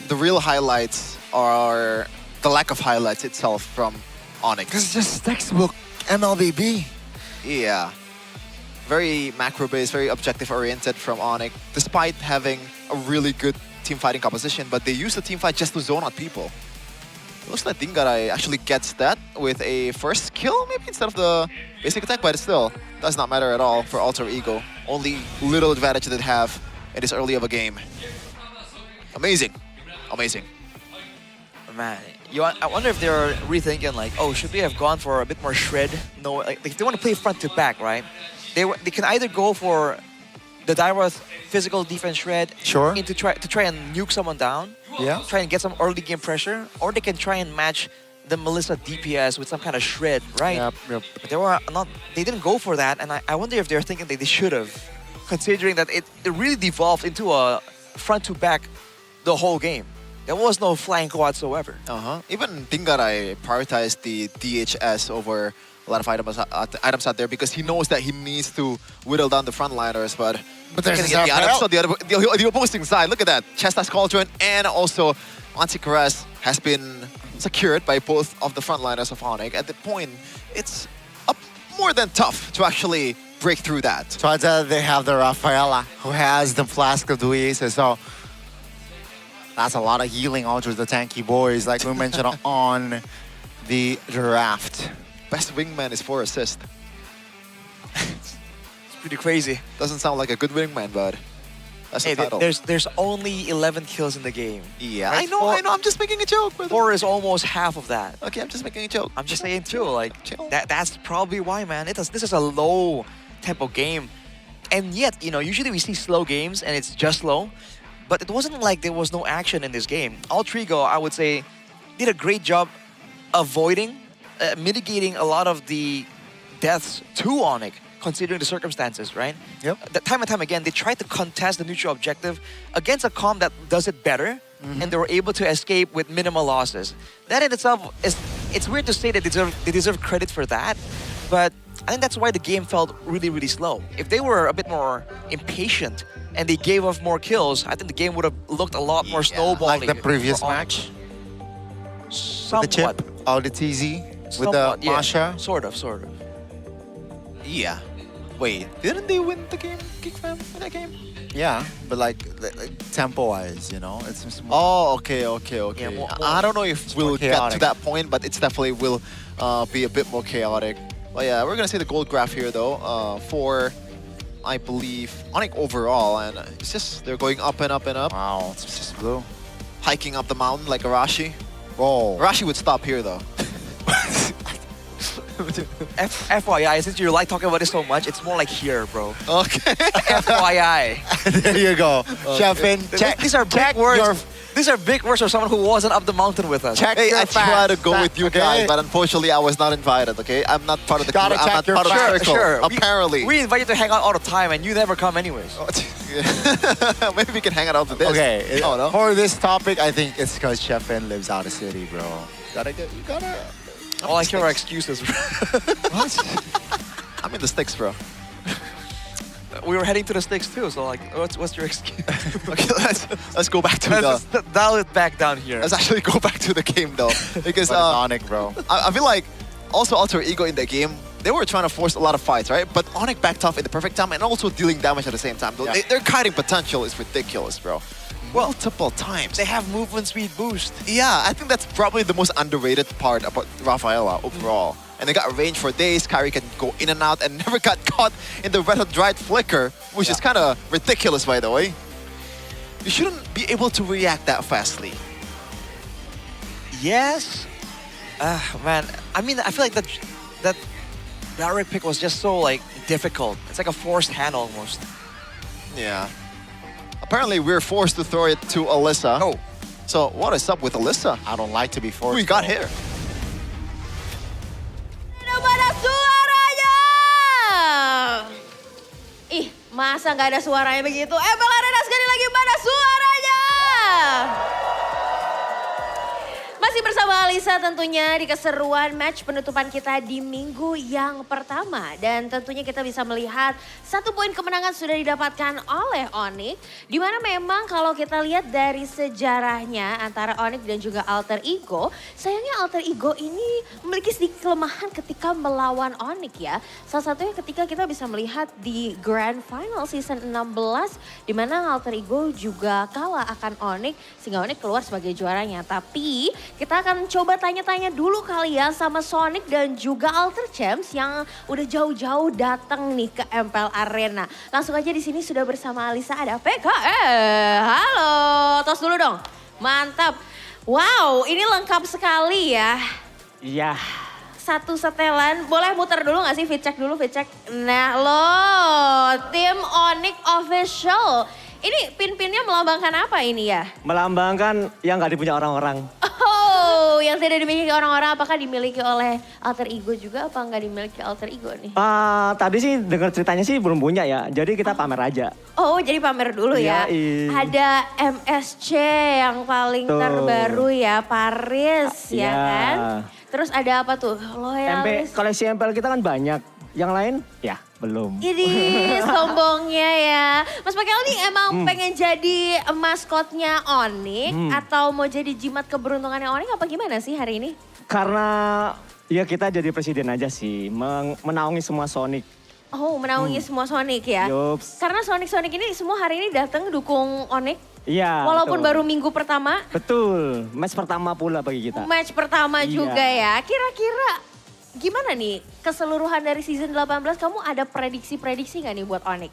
the real highlights are the lack of highlights itself from Onyx. Because it's just textbook MLBB. Yeah. Very macro-based, very objective-oriented from Onyx, despite having a really good team fighting composition, but they use the team fight just to zone out people. Looks like Dingarai actually gets that with a first kill, maybe, instead of the basic attack, but it still does not matter at all for Alter Ego. Only little advantage that they have in this early of a game. Amazing. Amazing. Man, I wonder if they're rethinking, like, oh, should we have gone for a bit more shred? No, like, if they want to play front to back, right? They can either go for the Dairoth physical defense shred to try and nuke someone down, try and get some early game pressure, or they can try and match the Melissa DPS with some kind of shred, right? Yep. But they didn't go for that, and I wonder if they're thinking that they should have, considering that it really devolved into a front to back the whole game. There was no flank whatsoever. Even Dingarai prioritized the DHS over a lot of items out there because he knows that he needs to whittle down the frontliners, but there's the items on the opposing side. Look at that. Chestas Cauldron and also Anti-Caress has been secured by both of the frontliners of Onyx. At the point, it's more than tough to actually break through that. So they have the Rafaela, who has the Flask of Duise, so that's a lot of healing onto the tanky boys, like we mentioned on the draft. Best wingman is 4 assists. It's pretty crazy. Doesn't sound like a good wingman, but that's the title. There's only 11 kills in the game. Yeah, right? I know. I'm just making a joke, brother. 4 is almost half of that. Okay, I'm just making a joke. I'm just saying too, like, that's probably why, man. This is a low tempo game. And yet, you know, usually we see slow games and it's just slow. But it wasn't like there was no action in this game. Alter Ego, I would say, did a great job avoiding, mitigating a lot of the deaths to Onyx, considering the circumstances, right? Yep. That time and time again, they tried to contest the neutral objective against a comp that does it better, and they were able to escape with minimal losses. That in itself it's weird to say that they deserve credit for that, but I think that's why the game felt really, really slow. If they were a bit more impatient and they gave off more kills, I think the game would have looked a lot more snowballing. Like the previous for Onyx. match. Somewhat. The chip, all the TZ with Somewhat, the yeah. Masha. Sort of. Yeah. Wait, didn't they win the game, GeekFam, in that game? Yeah, but like tempo-wise, you know, it's more. Oh, okay. Yeah, more- I don't know if more we'll get to chaotic. that point, but it's definitely will be a bit more chaotic. But yeah, we're gonna see the gold graph here though for, I believe, Onyx overall, and it's just they're going up and up and up. Wow, it's just blue. Hiking up the mountain like Arashi. Whoa. Arashi would stop here though. FYI, since you like talking about this so much, it's more like here, bro. Okay. FYI. There you go. Chefin, check. These are big check words. These are big words for someone who wasn't up the mountain with us. Check Hey, your I tried to facts. go with you Okay? guys, but unfortunately I was not invited, okay? I'm not part of the Gotta crew. I'm check not your part of the facts. circle, Sure. apparently. We invite you to hang out all the time and you never come anyways. Maybe we can hang out after this. Okay, Oh, no? for this topic, I think it's because Chefin lives out of city, bro. You gotta. All I hear are excuses. I'm in the sticks, bro. We were heading to the sticks too, so like, what's your excuse? Okay, let's go back to Let's dial it back down here. Let's actually go back to the game though, because But it's Onyx, bro. I feel like also Alter Ego in the game, they were trying to force a lot of fights, right? But Onyx backed off in the perfect time and also dealing damage at the same time. Yeah. Their kiting potential is ridiculous, bro. Multiple times. They have movement speed boost. Yeah, I think that's probably the most underrated part about Rafaela overall. And they got range for days. Kyrie can go in and out and never got caught in the red hot dried flicker, which is kind of ridiculous, by the way. You shouldn't be able to react that fastly. Yes. Man, I mean, I feel like that Barrick pick was just so like difficult. It's like a forced hand almost. Yeah. Apparently, we're forced to throw it to Alyssa. Oh. So, what is up with Alyssa? I don't like to be forced. Who we got bro. here? Mana suaranya? Ih, masa nggak ada suaranya begitu? MPL Arena sekali lagi, mana suaranya? Masih bersama Alisa tentunya di keseruan match penutupan kita di minggu yang pertama. Dan tentunya kita bisa melihat 1 poin kemenangan sudah didapatkan oleh Onyx. Dimana memang kalau kita lihat dari sejarahnya antara Onyx dan juga Alter Ego. Sayangnya Alter Ego ini memiliki sedikit kelemahan ketika melawan Onyx ya. Salah satunya ketika kita bisa melihat di Grand Final Season 16. Dimana Alter Ego juga kalah akan Onyx. Sehingga Onyx keluar sebagai juaranya. Tapi kita akan coba tanya-tanya dulu kali ya sama Sonic dan juga Alter Champs yang udah jauh-jauh datang nih ke MPL Arena. Langsung aja di sini sudah bersama Alisa ada PKM. Halo, tos dulu dong. Mantap. Wow, ini lengkap sekali ya. Iya. Satu setelan, boleh muter dulu gak sih? Fit check dulu, fit check. Nah loh, tim Onyx Official. Ini pin-pinnya melambangkan apa ini ya? Melambangkan yang gak dipunya orang-orang. Oh, yang tidak dimiliki orang-orang apakah dimiliki oleh Alter Ego juga apa nggak dimiliki Alter Ego nih? Tadi sih dengar ceritanya sih belum punya ya, jadi kita pamer aja. Oh, jadi pamer dulu ya. Iya. Ada MSC yang paling Tuh. terbaru ya, Paris ya Iya. kan? Terus ada apa tuh? Loyalis. Koleksi MPL kita kan banyak, yang lain ya belum. Ini sombongnya ya. Mas Pakel nih emang pengen jadi maskotnya Onyx atau mau jadi jimat keberuntungannya Onyx apa gimana sih hari ini? Karena ya kita jadi presiden aja sih, menaungi semua Sonic. Oh, menaungi semua Sonic ya? Yups. Karena Sonic ini semua hari ini datang dukung Onyx. Iya. Walaupun betul. baru minggu pertama. Betul, match pertama pula bagi kita. Match pertama Iya. juga ya. Kira-kira gimana nih keseluruhan dari season 18 kamu ada prediksi-prediksi gak nih buat Onyx?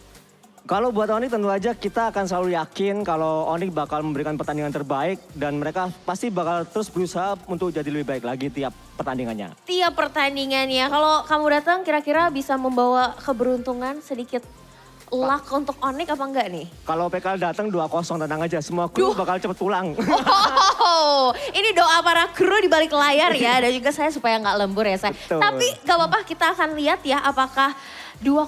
Kalau buat Onyx tentu aja kita akan selalu yakin kalau Onyx bakal memberikan pertandingan terbaik dan mereka pasti bakal terus berusaha untuk jadi lebih baik lagi tiap pertandingannya. Tiap pertandingannya, kalau kamu datang kira-kira bisa membawa keberuntungan sedikit luck untuk Onyx apa enggak nih? Kalau PKL datang 2-0 tenang aja. Semua kru bakal cepet pulang. Oh, ini doa para kru di balik layar ya. Dan juga saya supaya nggak lembur ya saya. Betul. Tapi gak apa-apa, kita akan lihat ya apakah 2-0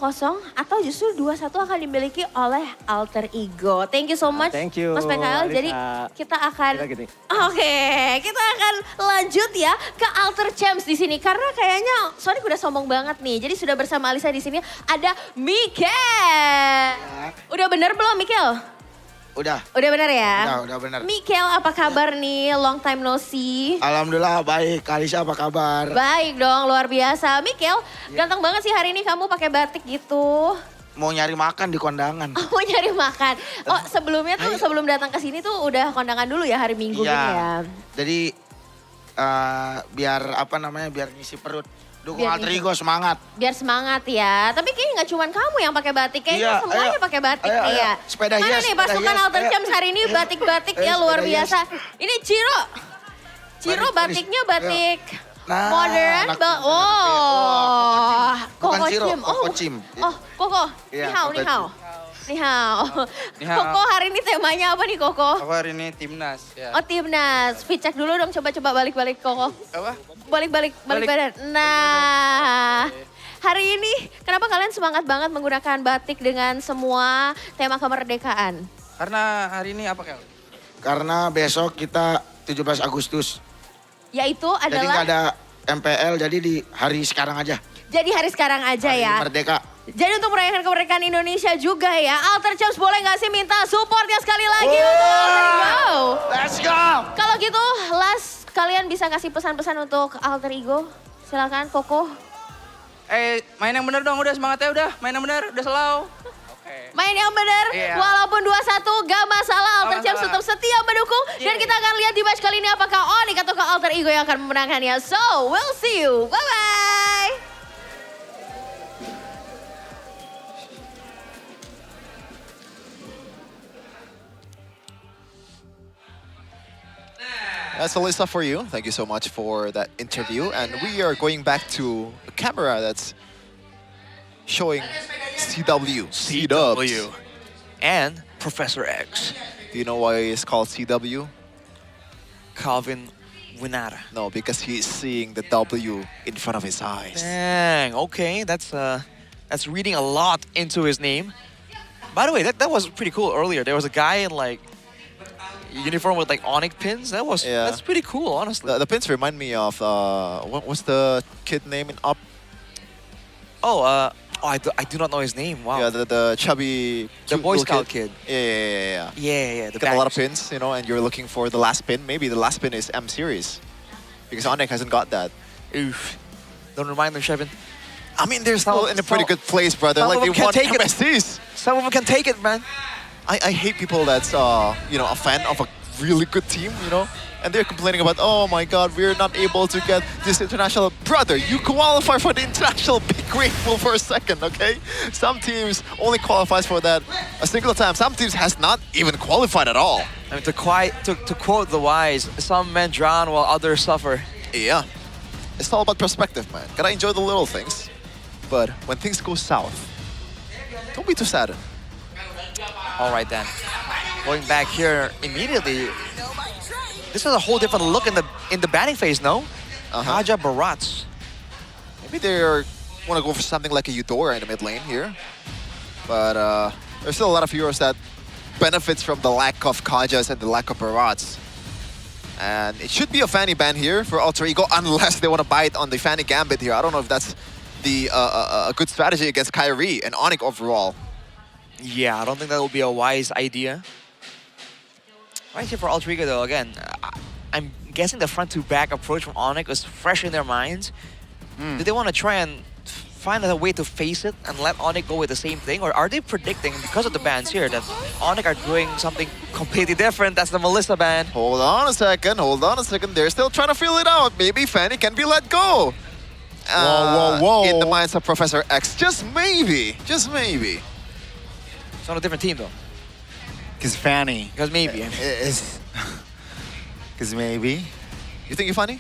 atau justru 2-1 akan dimiliki oleh Alter Ego. Thank you so much Thank you, Mas PKL. Alisa. Jadi kita akan Kita gini. Oke, kita akan lanjut ya ke Alter Champs di sini karena kayaknya Sonic udah sombong banget nih. Jadi sudah bersama Alisa di sini ada Mikel. Udah bener belum Mikel? Udah. Udah bener ya? Udah bener. Mikel apa kabar nih? Long time no see. Alhamdulillah baik. Alisa apa kabar? Baik dong, luar biasa. Mikel, ganteng banget sih hari ini kamu pakai batik gitu. Mau nyari makan di kondangan. Oh, mau nyari makan. Oh, sebelumnya tuh sebelum datang ke sini tuh udah kondangan dulu ya hari Minggu Iya. gini ya. Jadi biar biar ngisi perut. Dukung Biar Alter ngisi. Ego semangat. Biar semangat ya. Tapi kayaknya nggak cuma kamu yang pakai batik, kayaknya Iya, semuanya ayo. pakai batik Ayo, nih ayo. ya. Sepeda Mana hias, nih sepeda pasukan hias, Alter ayo. Champs hari ini batik-batik ya Ayo, luar sepeda hias. biasa. Ini Ciro. Ciro batiknya batik Nah, modern. Oh, Bukan Koko Ciro, Cim. Koko Cim. Oh, Koko. Iya, Ni hao, Koko ni hao. Ni hao. Ni hao. Koko hari ini temanya apa nih Koko? Aku hari ini timnas. Ya. Oh timnas, feed check dulu dong, coba-coba balik-balik Koko. Apa? Balik badan. Nah, hari ini kenapa kalian semangat banget menggunakan batik dengan semua tema kemerdekaan? Karena hari ini apa Kel? Karena besok kita 17 Agustus. Yaitu Jadi nggak adalah, ada MPL, jadi di hari sekarang aja. jadi hari sekarang aja ya. Merdeka. Jadi untuk merayakan kemerdekaan Indonesia juga ya, Alter Champs boleh nggak sih minta supportnya sekali lagi untuk Alter Ego? Let's go! Kalau gitu, Las, kalian bisa kasih pesan-pesan untuk Alter Ego? Silakan, Koko. Main yang bener dong, udah semangatnya udah. Main yang bener, udah slow. Main yang benar, Iya. walaupun 2-1 gak masalah, Alter Gak Champs tetap masalah. setia mendukung. Dan kita akan lihat di match kali ini apakah Onyx atau Alter Ego yang akan memenangkannya. So, we'll see you. Bye-bye. That's Alyssa for you. Thank you so much for that interview. And we are going back to a camera that's showing CW. CW. And Professor X. Do you know why it's called CW? Calvin Winata. No, because he's seeing the W in front of his eyes. Dang, okay, that's reading a lot into his name. By the way, that was pretty cool earlier. There was a guy in like uniform with like Onyx pins. That's pretty cool, honestly. The pins remind me of what's the kid name in Up? I do not know his name. Wow. Yeah, the chubby, The cute Boy little Scout kid. kid. Yeah. Yeah. The Got a lot of badges. pins, you know, and you're looking for the last pin. Maybe the last pin is M series, because Onyx hasn't got that. Oof. Don't remind them, Shevin. I mean, they're still in a pretty good place, brother. Some Like of they them can won take it. MSCs. Some of them can take it, man. I hate people that's you know, a fan of a really good team, you know, and they're complaining about, oh my God, we're not able to get this international. Brother, you qualify for the international. Be grateful for a second, okay? Some teams only qualifies for that a single time. Some teams has not even qualified at all. I mean, to quote the wise, some men drown while others suffer. Yeah, it's all about perspective, man. Gotta enjoy the little things, but when things go south, don't be too saddened. All right then. Going back here immediately. This is a whole different look in the batting phase, no? Haja Barats. Maybe they want to go for something like a Eudora in the mid lane here. But there's still a lot of heroes that benefits from the lack of Kajas and the lack of Barats. And it should be a Fanny ban here for Alter Ego unless they want to bite on the Fanny Gambit here. I don't know if that's the a good strategy against Kyrie and Onyx overall. Yeah, I don't think that would be a wise idea. Right here for Alter Ego though, again, I'm guessing the front-to-back approach from Onyx was fresh in their minds. Do they want to try and find a way to face it and let Onyx go with the same thing? Or are they predicting, because of the bans here, that Onyx are doing something completely different? That's the Melissa ban. Hold on a second. They're still trying to feel it out. Maybe Fanny can be let go. Whoa. In the minds of Professor X. Just maybe. It's on a different team though. Because Fanny. Because maybe. Because maybe. You think you're funny?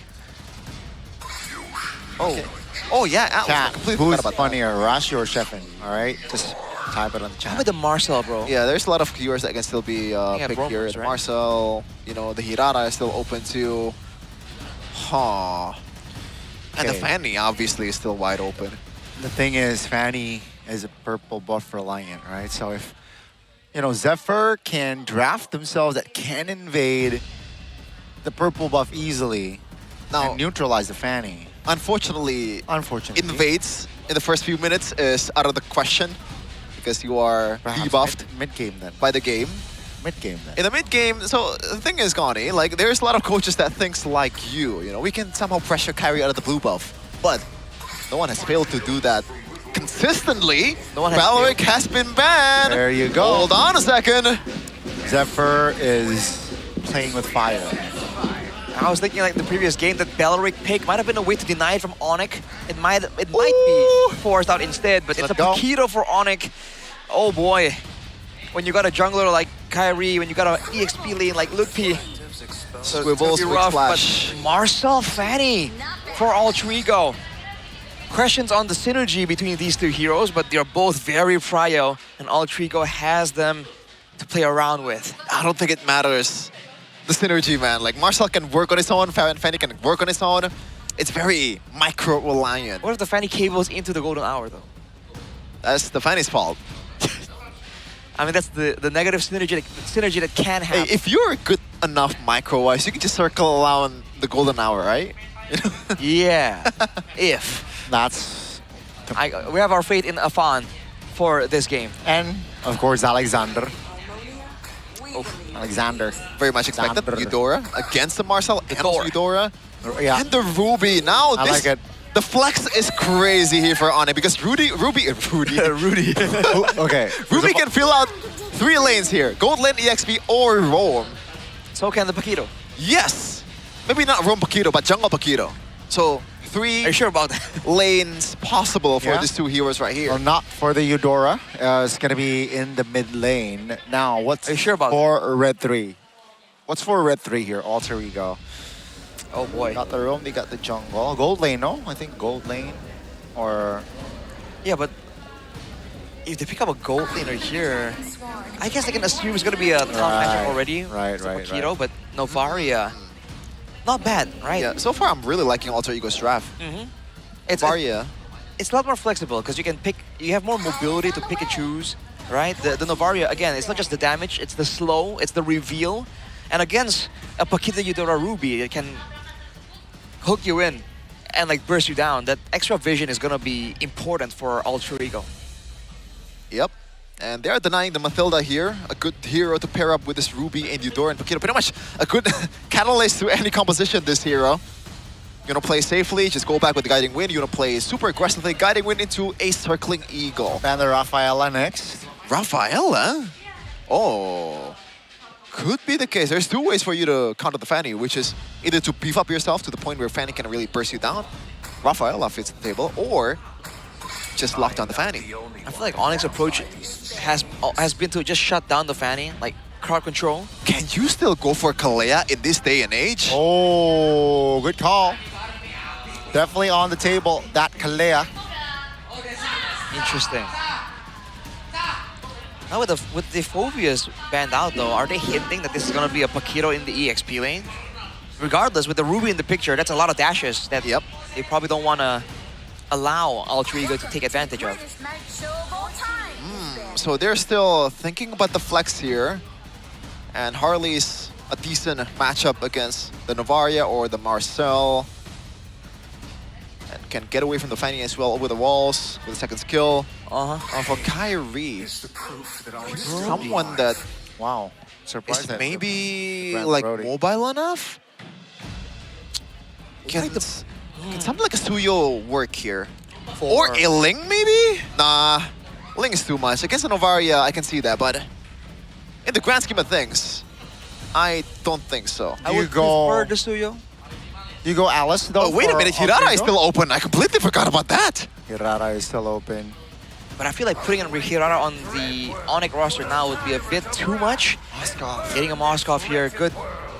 Oh. Okay. Oh yeah, Alex. I Chat, completely who's forgot about funnier, Rashi or Sheffin? All right, just type it on the How chat. about the Marcel, bro? Yeah, there's a lot of keywords that can still be picked Bromers, here. right? Marcel, you know, the Hirara is still open too. Huh. And the Okay. Fanny obviously is still wide open. The thing is, Fanny is a purple buff reliant, right? So if, you know, Zephyr can draft themselves that can invade the purple buff easily and neutralize the Fanny. Unfortunately, invades in the first few minutes is out of the question because you are Perhaps debuffed mid-game then. by the game. Mid-game then. In the mid-game, so the thing is, Gani, like, there's a lot of coaches that thinks like you know, we can somehow pressure Kyrie out of the blue buff, but no one has failed to do that consistently. Valoric has been banned. There you go. Hold on a second. Zephyr is playing with fire. I was thinking like the previous game that Beleric pick might have been a way to deny it from Onyx. It might be forced out instead, but it's a Paquito for Onyx. Oh boy. When you got a jungler like Kyrie, when you got an EXP lane like Ludpi. So Swivel, switch rough, flash. but Marcel Fanny for Alter Ego. Questions on the synergy between these two heroes, but they're both very prio, and Alter Ego has them to play around with. I don't think it matters. The synergy, man. Like, Marcel can work on his own, Fanny can work on his own. It's very micro-reliant. What if the Fanny cables into the golden hour, though? That's the Fanny's fault. I mean, that's the negative synergy that can happen. Hey, if you're good enough micro-wise, you can just circle around the golden hour, right? Yeah, if. That's... we have our faith in Afan for this game. And, of course, Alexander. Alexander. Very much expected. Eudora against the Marcel and Eudora. Yeah. And the Ruby. Now, I like it. The flex is crazy here for Onyx because Ruby. Rudy. Okay. Ruby can fill out 3 lanes here. Gold lane, EXP, or Roam. So can the Paquito. Yes. Maybe not Roam Paquito, but Jungle Paquito. So 3 Are you sure about that? lanes possible for Yeah. these 2 heroes right here. Well, not for the Eudora. It's going to be in the mid lane. Now, what's Are you sure about for Red 3? What's for Red 3 here? Alter Ego. Oh boy. Got the roam, they got the jungle. Gold lane, no? I think gold lane. Or... Yeah, but if they pick up a gold laner here, I guess I can assume it's going to be a top matchup already. Right. But Novaria, not bad, right? Yeah, so far I'm really liking Alter Ego's draft. It's Novaria. It's a lot more flexible because you can pick, you have more mobility to pick and choose, right? The Novaria, again, it's not just the damage, it's the slow, it's the reveal. And against a Paquito Eudora Ruby, it can hook you in and like burst you down. That extra vision is gonna be important for Alter Ego. Yep. And they're denying the Mathilda here. A good hero to pair up with this Ruby and Eudora and Paquito. Pretty much a good catalyst to any composition, this hero. You wanna play safely, just go back with the Guiding Wind. You wanna play super aggressively, Guiding Wind into a Circling Eagle. And the Rafaela next. Rafaela? Oh. Could be the case. There's 2 ways for you to counter the Fanny, which is either to beef up yourself to the point where Fanny can really burst you down. Rafaela fits the table, or just lock down the Fanny. I feel like Onyx's approach has been to just shut down the Fanny, like crowd control. Can you still go for Kalea in this day and age? Oh, good call. Definitely on the table, that Kalea. Interesting. Now with the Phobias banned out though, are they hinting that this is gonna be a Paquito in the EXP lane? Regardless, with the Ruby in the picture, that's a lot of dashes that they probably don't wanna allow Alter Ego to take advantage of. So they're still thinking about the flex here. And Harley's a decent matchup against the Novaria or the Marcel. And can get away from the Fanny as well over the walls with a second skill. For Kyrie, someone that surprised is maybe Grant like Brody. mobile enough. Can something like a Suyo work here? Or a Ling maybe? Nah, Ling is too much. Against a Novaria, I can see that, but in the grand scheme of things, I don't think so. I would prefer the Suyo. You go Alice though? Oh, wait a minute, Hirara is still open. I completely forgot about that. Hirara is still open. But I feel like putting Hirara on the Onyx roster now would be a bit too much. Getting a Moskov here, good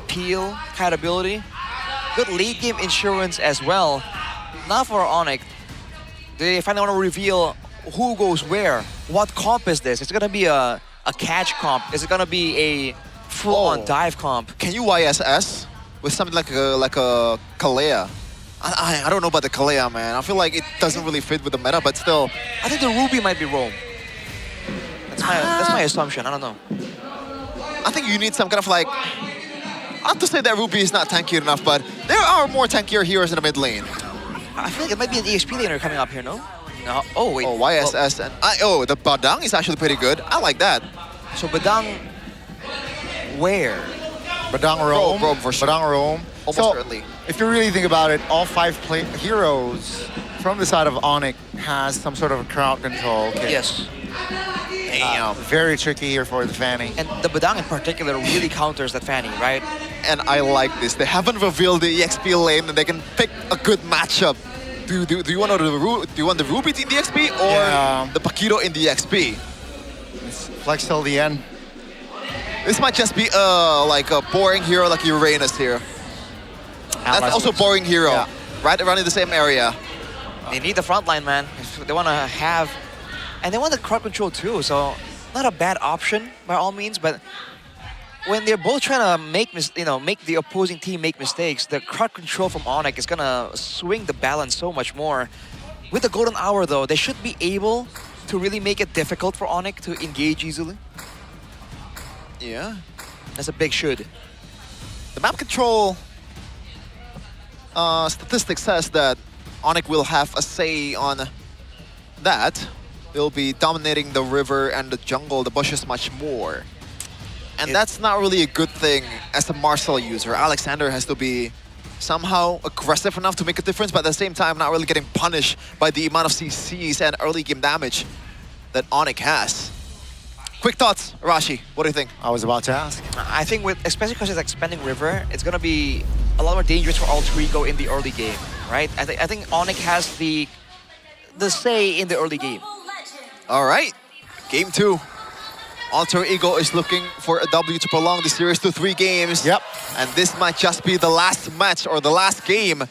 peel, kite ability. Good late game insurance as well. Now for Onyx, they finally want to reveal who goes where. What comp is this? It's gonna be a catch comp. Is it gonna be a full-on dive comp? Can you YSS with something like a Kalea? I don't know about the Kalea, man. I feel like it doesn't really fit with the meta, but still. I think the Ruby might be roam. That's my assumption. I don't know. I think you need some kind of like... Not to say that Ruby is not tanky enough, but there are more tankier heroes in the mid lane. I feel like it might be an EXP laner coming up here, no? No. Oh, wait. Oh, YSS and... the Badang is actually pretty good. I like that. So Badang... Where? Badang roam. Roam for sure. Badang roam. Almost certainly. If you really think about it, all 5 heroes from the side of Onyx has some sort of crowd control. Okay. Yes. Very tricky here for the Fanny. And the Badang in particular really counters that Fanny, right? And I like this. They haven't revealed the EXP lane, and they can pick a good matchup. Do you want the Ruby in the XP or the Paquito in the XP? Flex till the end. This might just be like a boring hero like Uranus here. That's also boring hero, right around in the same area. They need the front line, man. If they want to have... And they want the crowd control too, so not a bad option by all means, but when they're both trying to make the opposing team make mistakes, the crowd control from Onyx is gonna swing the balance so much more. With the golden hour though, they should be able to really make it difficult for Onyx to engage easily. Yeah. That's a big should. The map control statistic says that Onyx will have a say on that. They'll be dominating the river and the jungle, the bushes much more. And that's not really a good thing as a Marcel user. Alexander has to be somehow aggressive enough to make a difference, but at the same time not really getting punished by the amount of CCs and early game damage that Onyx has. Quick thoughts, Rashi, what do you think? I was about to ask. I think especially because it's expanding river, it's gonna be a lot more dangerous for Alter Ego in the early game, right? I think Onyx has the say in the early game. All right, game 2. Alter Ego is looking for a W to prolong the series to 3 games. Yep. And this might just be the last match or the last game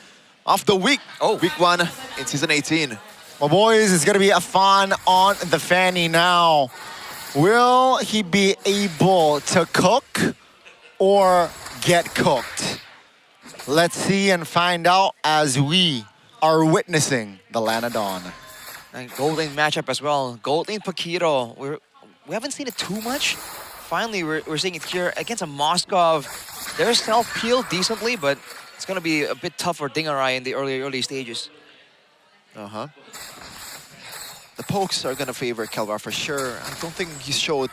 of the week. Week 1 in Season 18. Well, boys, it's going to be a fun on the Fanny now. Will he be able to cook or get cooked? Let's see and find out as we are witnessing the Lana Dawn. And gold lane matchup as well. Gold lane Paquito. We haven't seen it too much. Finally, we're seeing it here against a Moskov. They're self-peeled decently, but it's going to be a bit tough for Dingarai in the early stages. The pokes are going to favor Kelvar for sure. I don't think he showed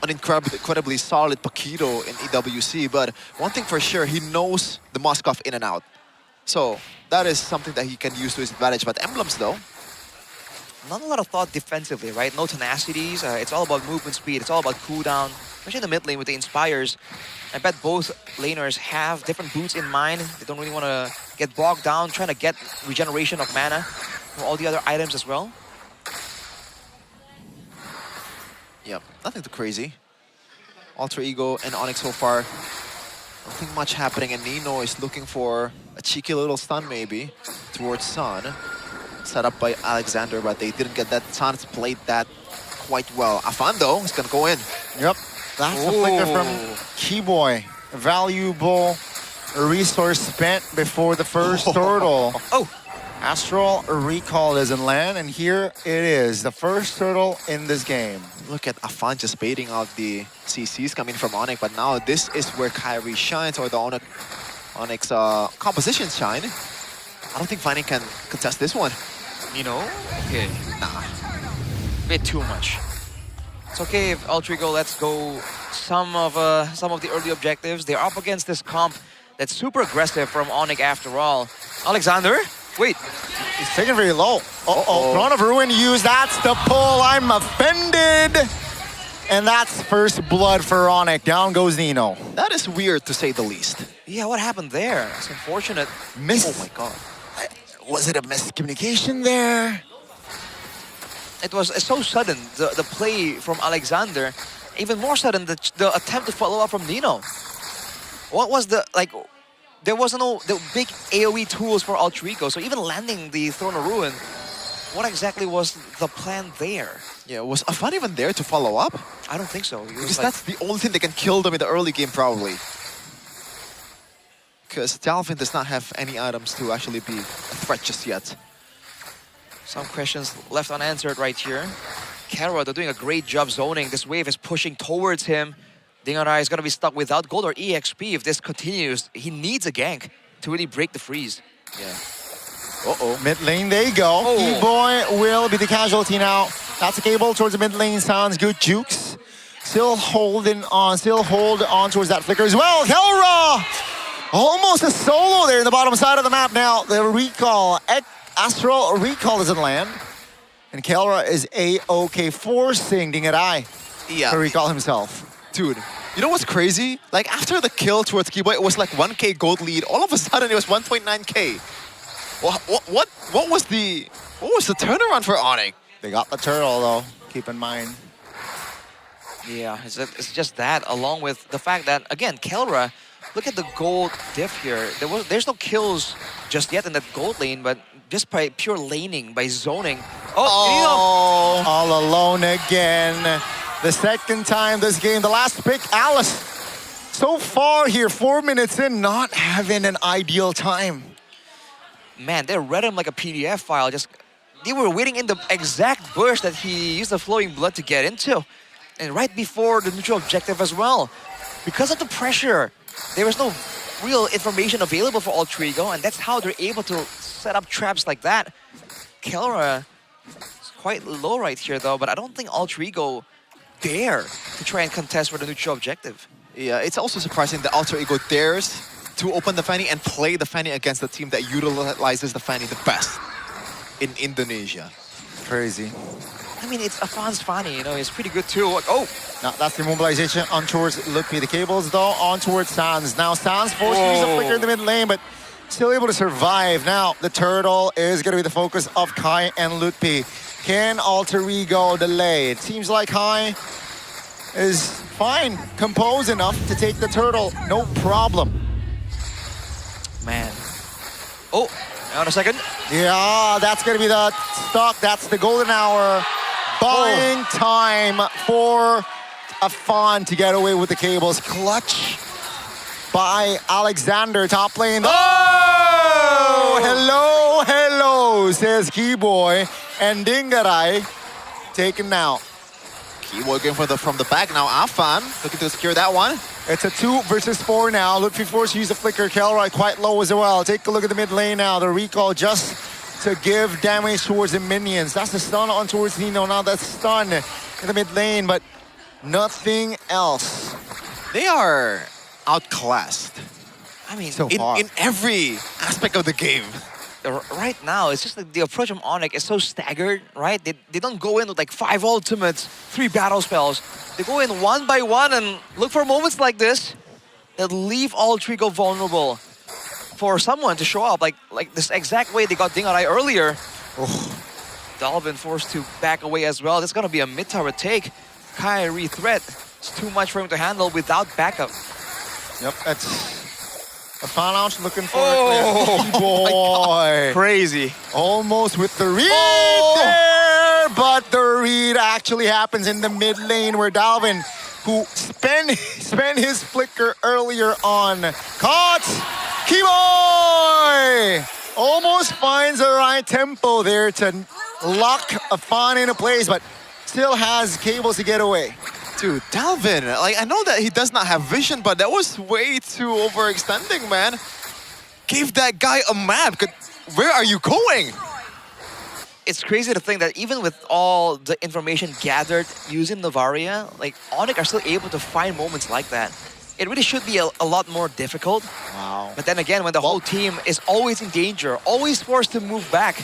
an incredibly solid Paquito in EWC, but one thing for sure, he knows the Moskov in and out. So that is something that he can use to his advantage. But Emblems though, not a lot of thought defensively, right? No tenacities. It's all about movement speed. It's all about cooldown, especially in the mid lane with the Inspires. I bet both laners have different boots in mind. They don't really want to get bogged down trying to get regeneration of mana from all the other items as well. Yep, nothing too crazy. Alter Ego and Onyx so far, nothing much happening, and Nino is looking for a cheeky little stun maybe towards Sun. Set up by Alexander, but they didn't get that. Sans played that quite well. Afan though is gonna go in. Yep, that's a flicker from Keyboy. Valuable resource spent before the first turtle. Astral Recall doesn't land, and here it is, the first turtle in this game. Look at Afan just baiting out the CCs coming from Onyx, but now this is where Kyrie shines, or the Onyx compositions shine. I don't think Fanny can contest this one. You know? Okay. Nah. Bit too much. It's okay if Alter Ego lets go some of the early objectives. They're up against this comp that's super aggressive from Onyx after all. Alexander? Wait. He's taken very low. Throne of Ruin used. That's the pull. I'm offended. And that's first blood for Onyx. Down goes Nino. That is weird to say the least. Yeah, what happened there? It's unfortunate. Oh my god. Was it a miscommunication there? It was so sudden, the play from Alexander. Even more sudden, the attempt to follow up from Nino. What was there was no the big AoE tools for Alter Ego, so even landing the Throne of Ruin what exactly was the plan there? Yeah, was Afan even there to follow up? I don't think so. He was Because like, that's the only thing that can kill them in the early game, probably. Because Dalvin does not have any items to actually be a threat just yet. some questions left unanswered right here. Kelra, they're doing a great job zoning. This wave is pushing towards him. Dingarai is going to be stuck without gold or EXP if this continues. He needs a gank to really break the freeze. Yeah. Uh-oh. Mid lane, there you go. Oh. E-Boy will be the casualty now. That's a cable towards the mid lane. Sounds good. Jukes still hold on towards that flicker as well. Kelra! Almost a solo there in the bottom side of the map now. The recall, Astral recall doesn't land. And Kelra is A-OK, forcing Dingarai to recall himself. Dude, you know what's crazy? Like, after the kill towards Kiboy, it was like 1K gold lead. All of a sudden, it was 1.9K. What was the turnaround for Onyx? They got the turtle, though. Keep in mind. Yeah, it's just that, along with the fact that, again, Kelra, look at the gold diff here. There's no kills just yet in that gold lane, but just by pure laning, by zoning. Oh, all alone again. The second time this game, the last pick, Alice. So far here, 4 minutes in, not having an ideal time. Man, they read him like a PDF file. They were waiting in the exact burst that he used the flowing blood to get into. And right before the neutral objective as well. Because of the pressure, there was no real information available for Altrigo, and that's how they're able to set up traps like that. Kelra is quite low right here though, but I don't think Altrigo dare to try and contest for the neutral objective. Yeah, it's also surprising that Alter Ego dares to open the Fanny and play the Fanny against the team that utilizes the Fanny the best in Indonesia. Crazy. I mean, it's Afan's Fanny, you know, it's pretty good too. Oh! Now that's the mobilization on towards Lukpi. The cables though on towards Sans. Now Sans forced to use a flicker in the mid lane, but still able to survive. Now the turtle is going to be the focus of Kai and Lutpi. Can Alter Ego delay? It seems like Kai is fine, composed enough to take the turtle, no problem. Man. Oh, hang on a second. Yeah, that's going to be the stock. That's the golden hour. Buying time for Afan to get away with the cables. Clutch by Alexander, top lane. Oh! Hello, says Keyboy. And Dingarai taken out. Keyboy going from the back now. Afan looking to secure that one. It's a 2 versus 4 now. Lutfi forced to use the flicker. Kelroy quite low as well. Take a look at the mid lane now. The recall just to give damage towards the minions. That's the stun on towards Nino. Now that's stun in the mid lane, but nothing else. They are outclassed. I mean, in every aspect of the game. Right now, it's just like the approach from Onyx is so staggered, right? They don't go in with like 5 ultimates, 3 battle spells. They go in one by one and look for moments like this that leave Altrigo vulnerable for someone to show up. Like this exact way they got Dingarai earlier. Dalvin forced to back away as well. That's going to be a mid-tower take. Kyrie threat. It's too much for him to handle without backup. Yep, that's... Afan out looking for it. Boy. Crazy. Almost with the read there, but the read actually happens in the mid lane where Dalvin, who spent his flicker earlier on, caught Keyboy! Almost finds the right tempo there to lock Afan into place, but still has cables to get away. Dude, Dalvin, like, I know that he does not have vision, but that was way too overextending, man. Give that guy a map. Where are you going? It's crazy to think that even with all the information gathered using Novaria, like, Onyx are still able to find moments like that. It really should be a lot more difficult. Wow. But then again, when the whole team is always in danger, always forced to move back,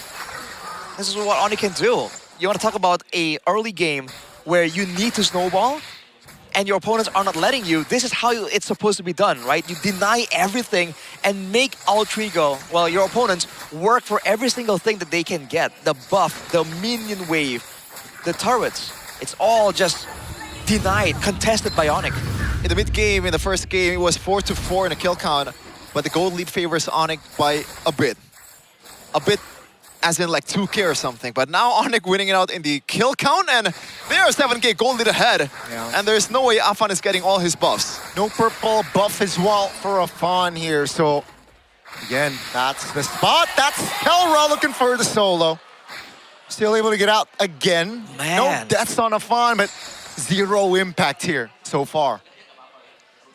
this is what Onyx can do. You want to talk about an early game where you need to snowball and your opponents are not letting you. This is how it's supposed to be done, right? You deny everything and make Altrigo, well, your opponents, work for every single thing that they can get. The buff, the minion wave, the turrets. It's all just denied, contested by Onyx. In the mid-game, in the first game, it was 4-4 in a kill count, but the gold lead favors Onyx by a bit. A bit as in like 2K or something. But now Onyx winning it out in the kill count, and they are 7K gold lead ahead. Yeah. And there's no way Afan is getting all his buffs. No purple buff as well for Afan here. So again, that's the spot. That's Kelra looking for the solo. Still able to get out again. Man. No deaths on Afan, but 0 impact here so far.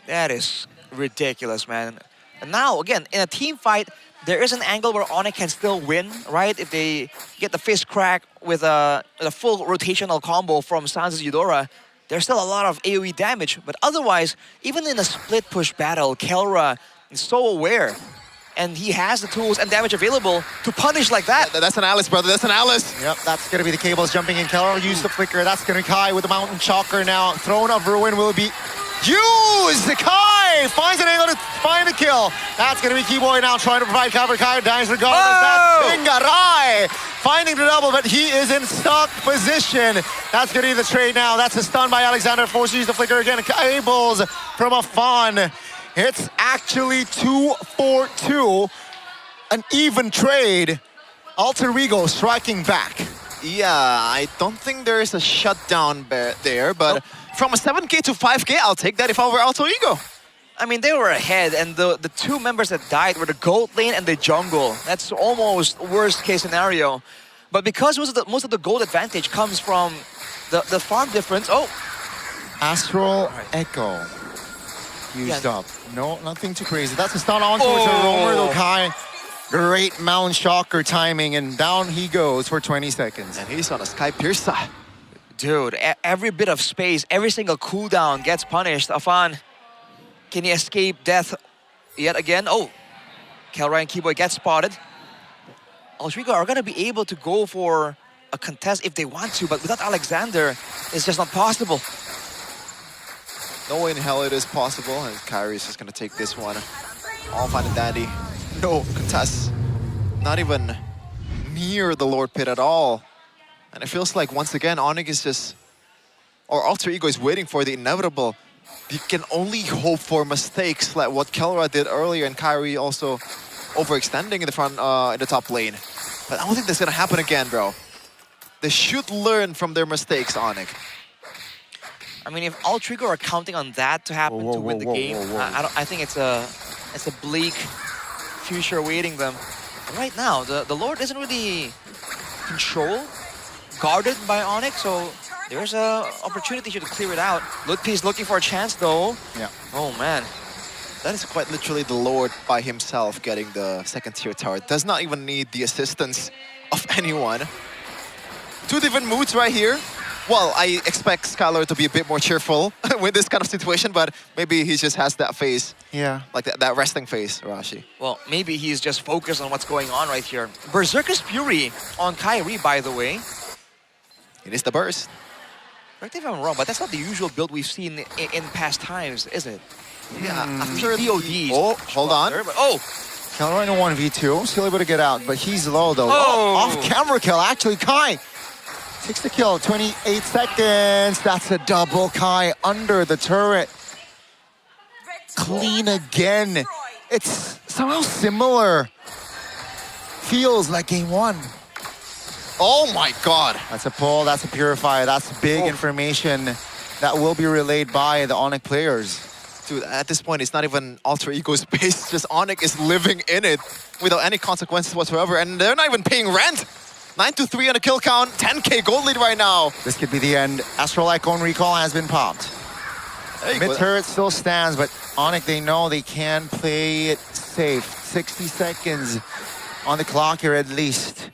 That is ridiculous, man. And now, again, in a team fight, there is an angle where Onyx can still win, right? If they get the fist crack with a full rotational combo from Sans Eudora, there's still a lot of AoE damage. But otherwise, even in a split push battle, Kelra is so aware. And he has the tools and damage available to punish like that. That's an Alice, brother. That's an Alice. Yep, that's going to be the cables jumping in. Kelra use the flicker. That's going to be Kai with the Mountain Chalker now. Throne of Ruin will be used. Kai finds an angle to find the kill. That's going to be Keyboy now trying to provide cover. Kai dies regardless. That's Bingarai finding the double, but he is in stock position. That's going to be the trade now. That's a stun by Alexander. Forced to use the flicker again. Cables from Afan. It's actually 2-4-2. An even trade. Alter Ego striking back. Yeah, I don't think there is a shutdown there, but from a 7K to 5K, I'll take that if I were Alter Ego. I mean, they were ahead, and the two members that died were the gold lane and the jungle. That's almost worst case scenario. But because most of the gold advantage comes from the farm difference. Oh, Astral Echo used up. No, nothing too crazy. That's a stun on towards the roamer though, Kai. Great Mount Shocker timing, and down he goes for 20 seconds. And he's on a Sky Piercer. Dude, every bit of space, every single cooldown gets punished. Afan, can he escape death yet again? Oh, Kelra and Keyboy get spotted. Altrigo are going to be able to go for a contest if they want to, but without Alexander, it's just not possible. No way in hell it is possible, and Kyrie is just going to take this one. All fine and dandy. No contest. Not even near the Lord Pit at all. And it feels like, once again, Onyx is just... or Alter Ego is waiting for the inevitable. You can only hope for mistakes like what Kelra did earlier, and Kyrie also overextending in the front, in the top lane. But I don't think that's going to happen again, bro. They should learn from their mistakes, Onyx. I mean, if Alter Ego are counting on that to happen to win the game, I think it's a bleak future awaiting them. But right now, the Lord isn't really controlled, guarded by Onyx, so there's an opportunity here to clear it out. Lutpi's looking for a chance, though. Yeah. Oh, man. That is quite literally the Lord by himself getting the second tier tower. Does not even need the assistance of anyone. Two different moods right here. Well, I expect Skylar to be a bit more cheerful with this kind of situation, but maybe he just has that face. Yeah. Like that resting face, Rashi. Well, maybe he's just focused on what's going on right here. Berserker's Fury on Kyrie, by the way. It is the burst. Correct me if I'm wrong, but that's not the usual build we've seen in past times, is it? Yeah, I'm sure DODs. Oh, hold on. Oh! Kelra in a 1v2, still able to get out, but he's low though. Oh. Off-camera kill, actually, Kai takes the kill, 28 seconds. That's a double. Kai under the turret. Clean again. It's somehow similar. Feels like game one. Oh my god. That's a pull, that's a purifier, that's big information that will be relayed by the Onyx players. Dude, at this point, it's not even Alter Ego space. Just Onyx is living in it without any consequences whatsoever. And they're not even paying rent. 9-3 on a kill count. 10K gold lead right now. This could be the end. Astral Icon recall has been popped. Mid turret still stands, but Onyx, they know they can play it safe. 60 seconds on the clock here at least.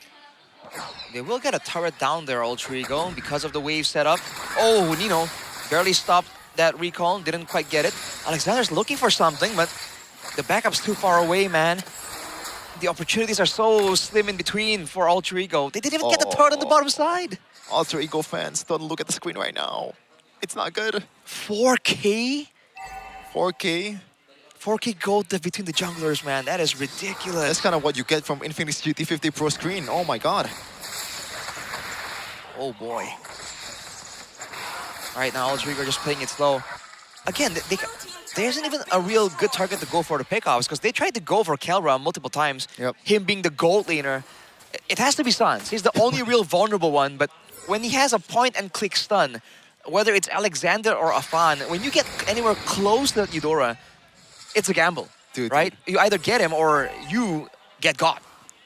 They will get a turret down there, Alter Ego, because of the wave setup. Oh, Nino barely stopped that recall, didn't quite get it. Alexander's looking for something, but the backup's too far away, man. The opportunities are so slim in between for Alter Ego. They didn't even get the turret on the bottom side. Alter Ego fans, don't look at the screen right now. It's not good. 4K? 4K? 4K gold between the junglers, man. That is ridiculous. That's kind of what you get from Infinix GT50 Pro screen. Oh my god. Oh boy. All right, now Alter Ego are just playing it slow. Again, there isn't even a real good target to go for the pickoffs because they tried to go for Kelra multiple times. Yep. Him being the gold laner. it has to be Sans. He's the only real vulnerable one, but when he has a point-and-click stun, whether it's Alexander or Afan, when you get anywhere close to Eudora, it's a gamble, right? You either get him or you get got.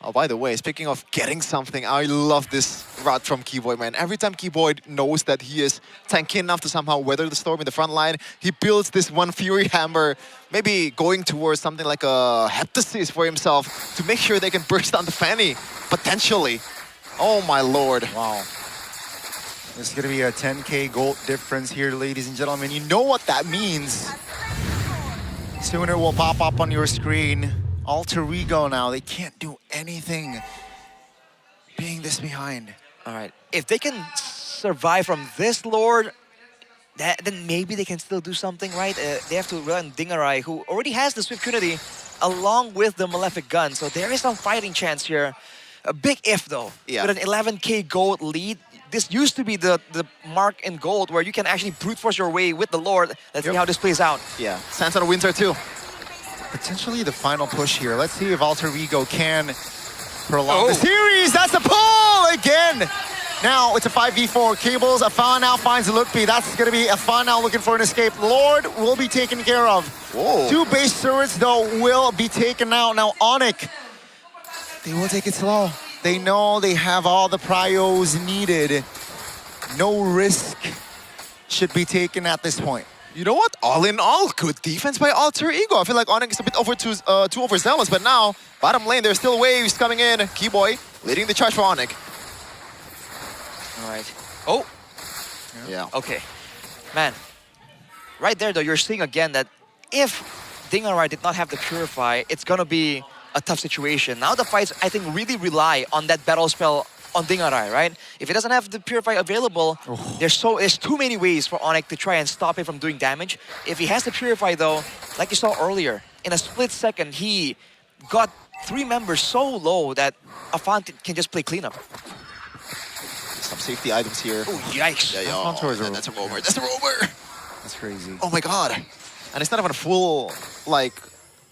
Oh, by the way, speaking of getting something, I love this route from Keyboy, man. Every time Keyboy knows that he is tanky enough to somehow weather the storm in the front line, he builds this one Fury Hammer, maybe going towards something like a Heptasis for himself to make sure they can burst down the Fanny, potentially. Oh my lord. Wow. There's going to be a 10K gold difference here, ladies and gentlemen. You know what that means. Soon it will pop up on your screen. Alter Ego now, they can't do anything being this behind. All right, if they can survive from this Lord, then maybe they can still do something, right? They have to rely on Dingarai, who already has the Swift Trinity along with the Malefic Gun, so there is some fighting chance here. A big if though, with an 11K gold lead. This used to be the mark in gold where you can actually brute force your way with the Lord. Let's see how this plays out. Yeah, Sans on Winter too. Potentially the final push here. Let's see if Alter Ego can prolong the series. That's the pull again. Now it's a 5v4. Cables, Afan now finds Lutpi. That's going to be Afan now looking for an escape. Lord will be taken care of. Whoa. 2 base turrets though will be taken out. Now Onyx, they will take it slow. They know they have all the pryos needed. No risk should be taken at this point. You know what? All in all, good defense by Alter Ego. I feel like Onyx is a bit too overzealous, but now, bottom lane, there's still waves coming in. Keyboy leading the charge for Onyx. All right. Oh. Yeah. Okay. Man, right there, though, you're seeing again that if Dingarai did not have the Purify, it's going to be a tough situation. Now the fights, I think, really rely on that battle spell on Dingarai, right? If he doesn't have the Purify available, there's too many ways for Onyx to try and stop him from doing damage. If he has the Purify though, like you saw earlier, in a split second, he got 3 members so low that Afan can just play cleanup. Some safety items here. Oh, yikes. Yeah, that's a roamer. That's a roamer. That's crazy. Oh my god. And it's not even a full, like,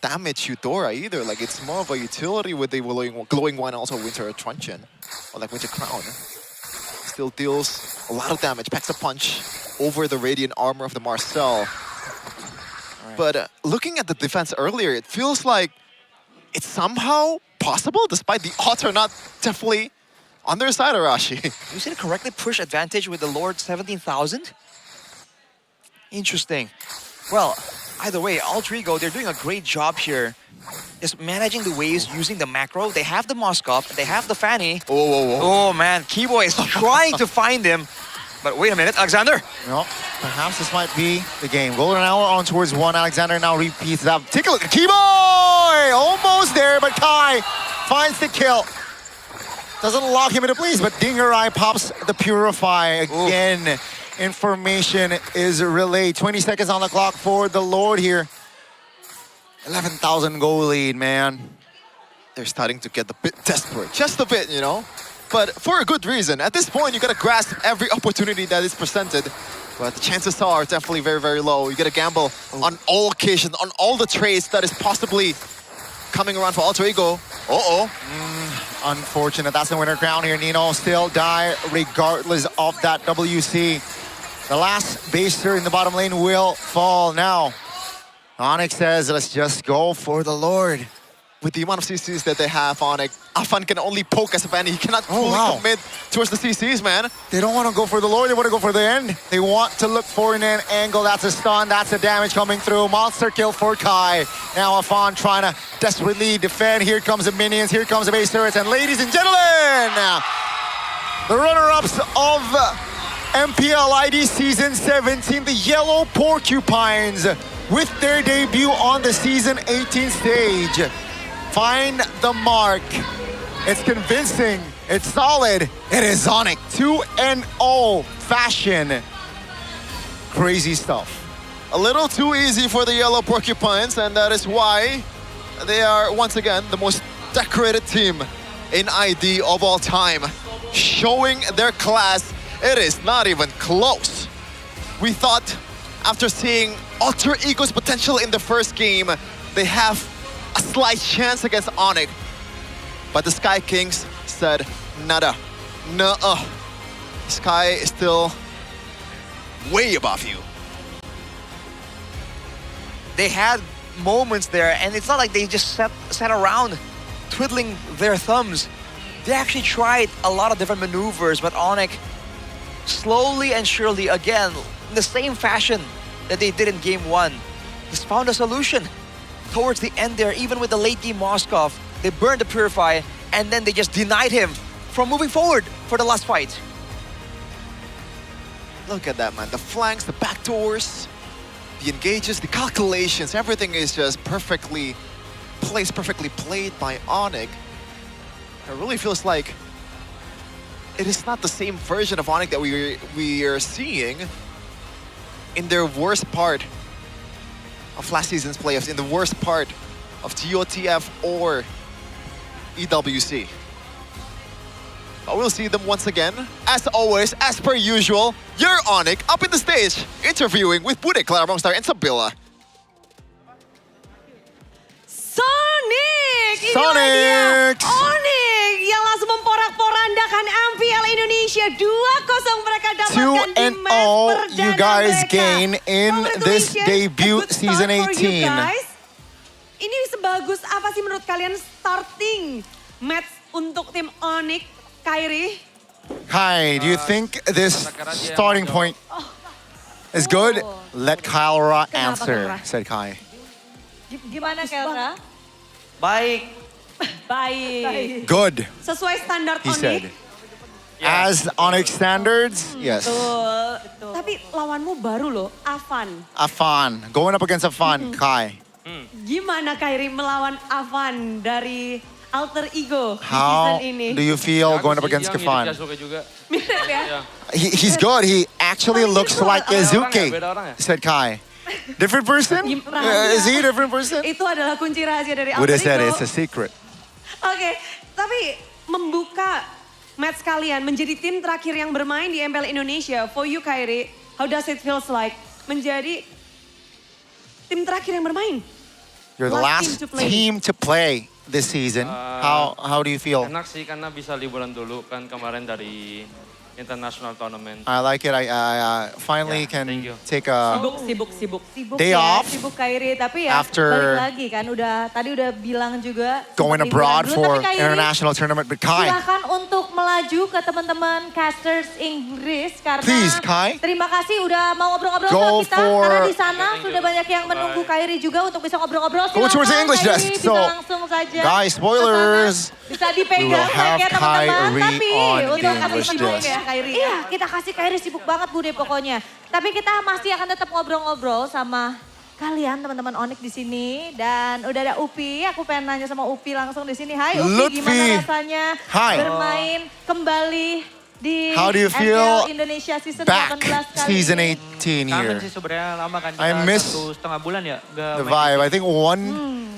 damage Eudora either. Like, it's more of a utility with the glowing one, also Winter Truncheon. Or like Winter Crown. Still deals a lot of damage. Packs a punch over the Radiant Armor of the Marcel. Right. But looking at the defense earlier, it feels like it's somehow possible, despite the odds are not definitely on their side, Arashi. You said correctly, push advantage with the Lord 17,000? Interesting. Well, either way, Alter Ego, they're doing a great job here. Just managing the waves using the macro. They have the Moskov, they have the Fanny. Oh man, Keyboy is trying to find him. But wait a minute, Alexander. No, perhaps this might be the game. Golden Hour on towards 1. Alexander now repeats that. Take a look at Keyboy! Almost there, but Kai finds the kill. Doesn't lock him into place, but Dingarai pops the Purify again. Ooh. Information is relayed. 20 seconds on the clock for the Lord here. 11,000 goal lead, man. They're starting to get a bit desperate. Just a bit, you know? But for a good reason. At this point, you gotta grasp every opportunity that is presented. But the chances are definitely very, very low. You gotta gamble on all occasions, on all the trades that is possibly coming around for Alter Ego. Unfortunate. That's the winner crown here. Nino still die regardless of that WC. The last baser in the bottom lane will fall now. Onyx says, let's just go for the Lord. With the amount of CCs that they have, Onyx, Afan can only poke as a fan. He cannot fully commit towards the CCs, man. They don't want to go for the Lord, they want to go for the end. They want to look for an angle. That's a stun, that's the damage coming through. Monster kill for Kai. Now Afan trying to desperately defend. Here comes the minions, here comes the base turrets. And ladies and gentlemen, the runner-ups of MPL ID Season 17, the Yellow Porcupines, with their debut on the Season 18 stage. Find the mark. It's convincing. It's solid. It is Onyx 2-0 fashion. Crazy stuff. A little too easy for the Yellow Porcupines, and that is why they are once again the most decorated team in ID of all time. Showing their class. It is not even close. We thought after seeing Alter Ego's potential in the first game, they have a slight chance against Onyx. But the Sky Kings said, nada, nuh-uh. Sky is still way above you. They had moments there, and it's not like they just sat around twiddling their thumbs. They actually tried a lot of different maneuvers, but Onyx slowly and surely, again, in the same fashion that they did in Game 1, just found a solution. Towards the end there, even with the late game Moskov, they burned the Purify, and then they just denied him from moving forward for the last fight. Look at that, man. The flanks, the backdoors, the engages, the calculations, everything is just perfectly placed, perfectly played by Onyx. It really feels like it is not the same version of Onyx that we are seeing in their worst part of last season's playoffs, in the worst part of TOTF or EWC. But we'll see them once again. As always, as per usual, your Onyx up in the stage, interviewing with Bude, Clara Bongstar, and Sabila. Sonic! Sonic! Onyx yang langsung memporak-porandakan MPL Indonesia 2-0 mereka dapatkan di match 2-0 you perdana guys mereka. gain in this debut season For you 18. guys. Ini sebagus apa sih menurut kalian starting match untuk tim Onyx, Kairi? Kai, do you think this starting point is good? Let Kylra answer, said Kai. Gimana Kelra? Baik. Baik. Good, Sesuai standar he Onyx. said. As Onyx standards, yes. Betul. Tapi lawanmu baru loh, Avan. Afan, going up against Afan, Kai. Gimana Kairi melawan Avan dari Alter Ego di How season ini? do you feel going up against Kafan? Mirip ya? He's good. He actually looks like Izuki, said Kai. Different person? Is he a different person? Itu adalah kunci rahasia dari Would Alter have said Ego. it's a secret. Oke, tapi membuka match kalian menjadi tim terakhir yang bermain di MPL Indonesia. For you Kairi, how does it feels like menjadi tim terakhir yang bermain? You're the last team to play this season. How do you feel? Enak sih karena bisa liburan dulu kan kemarin dari international tournament. I like it. I finally can take a Sibuk day ya, off sibuk Kairi. Tapi ya after balik lagi kan tadi udah bilang juga. going sempat abroad liburan dulu. for Tapi Kairi, international tournament. But Kai, silakan untuk melaju ke teman-teman casters Inggris karena Please, Kai. terima kasih udah mau ngobrol-ngobrol Go sama kita for- karena di sana sudah banyak yang menunggu Kairi juga untuk bisa ngobrol-ngobrol. Go towards the English Kairi, desk. bisa So, langsung saja guys, spoilers. bisa We will dipegang have ya teman-teman. Kairi Tapi on untuk the kasih English sibuk desk. ya Kairi. Iya, kita kasih Kairi sibuk banget Bude pokoknya. Tapi kita masih akan tetap ngobrol-ngobrol sama kalian teman-teman Onyx di sini dan udah ada Upi. Aku pengen nanya sama Upi langsung di sini. Hai Upi, Lutfi. gimana rasanya Hai. bermain kembali di How do you feel MPL Indonesia season back 18 kali season ini? 18 Kangen here? sih sebenarnya lama kan. I Kita miss 1,5 bulan ya. nggak The main vibe. I think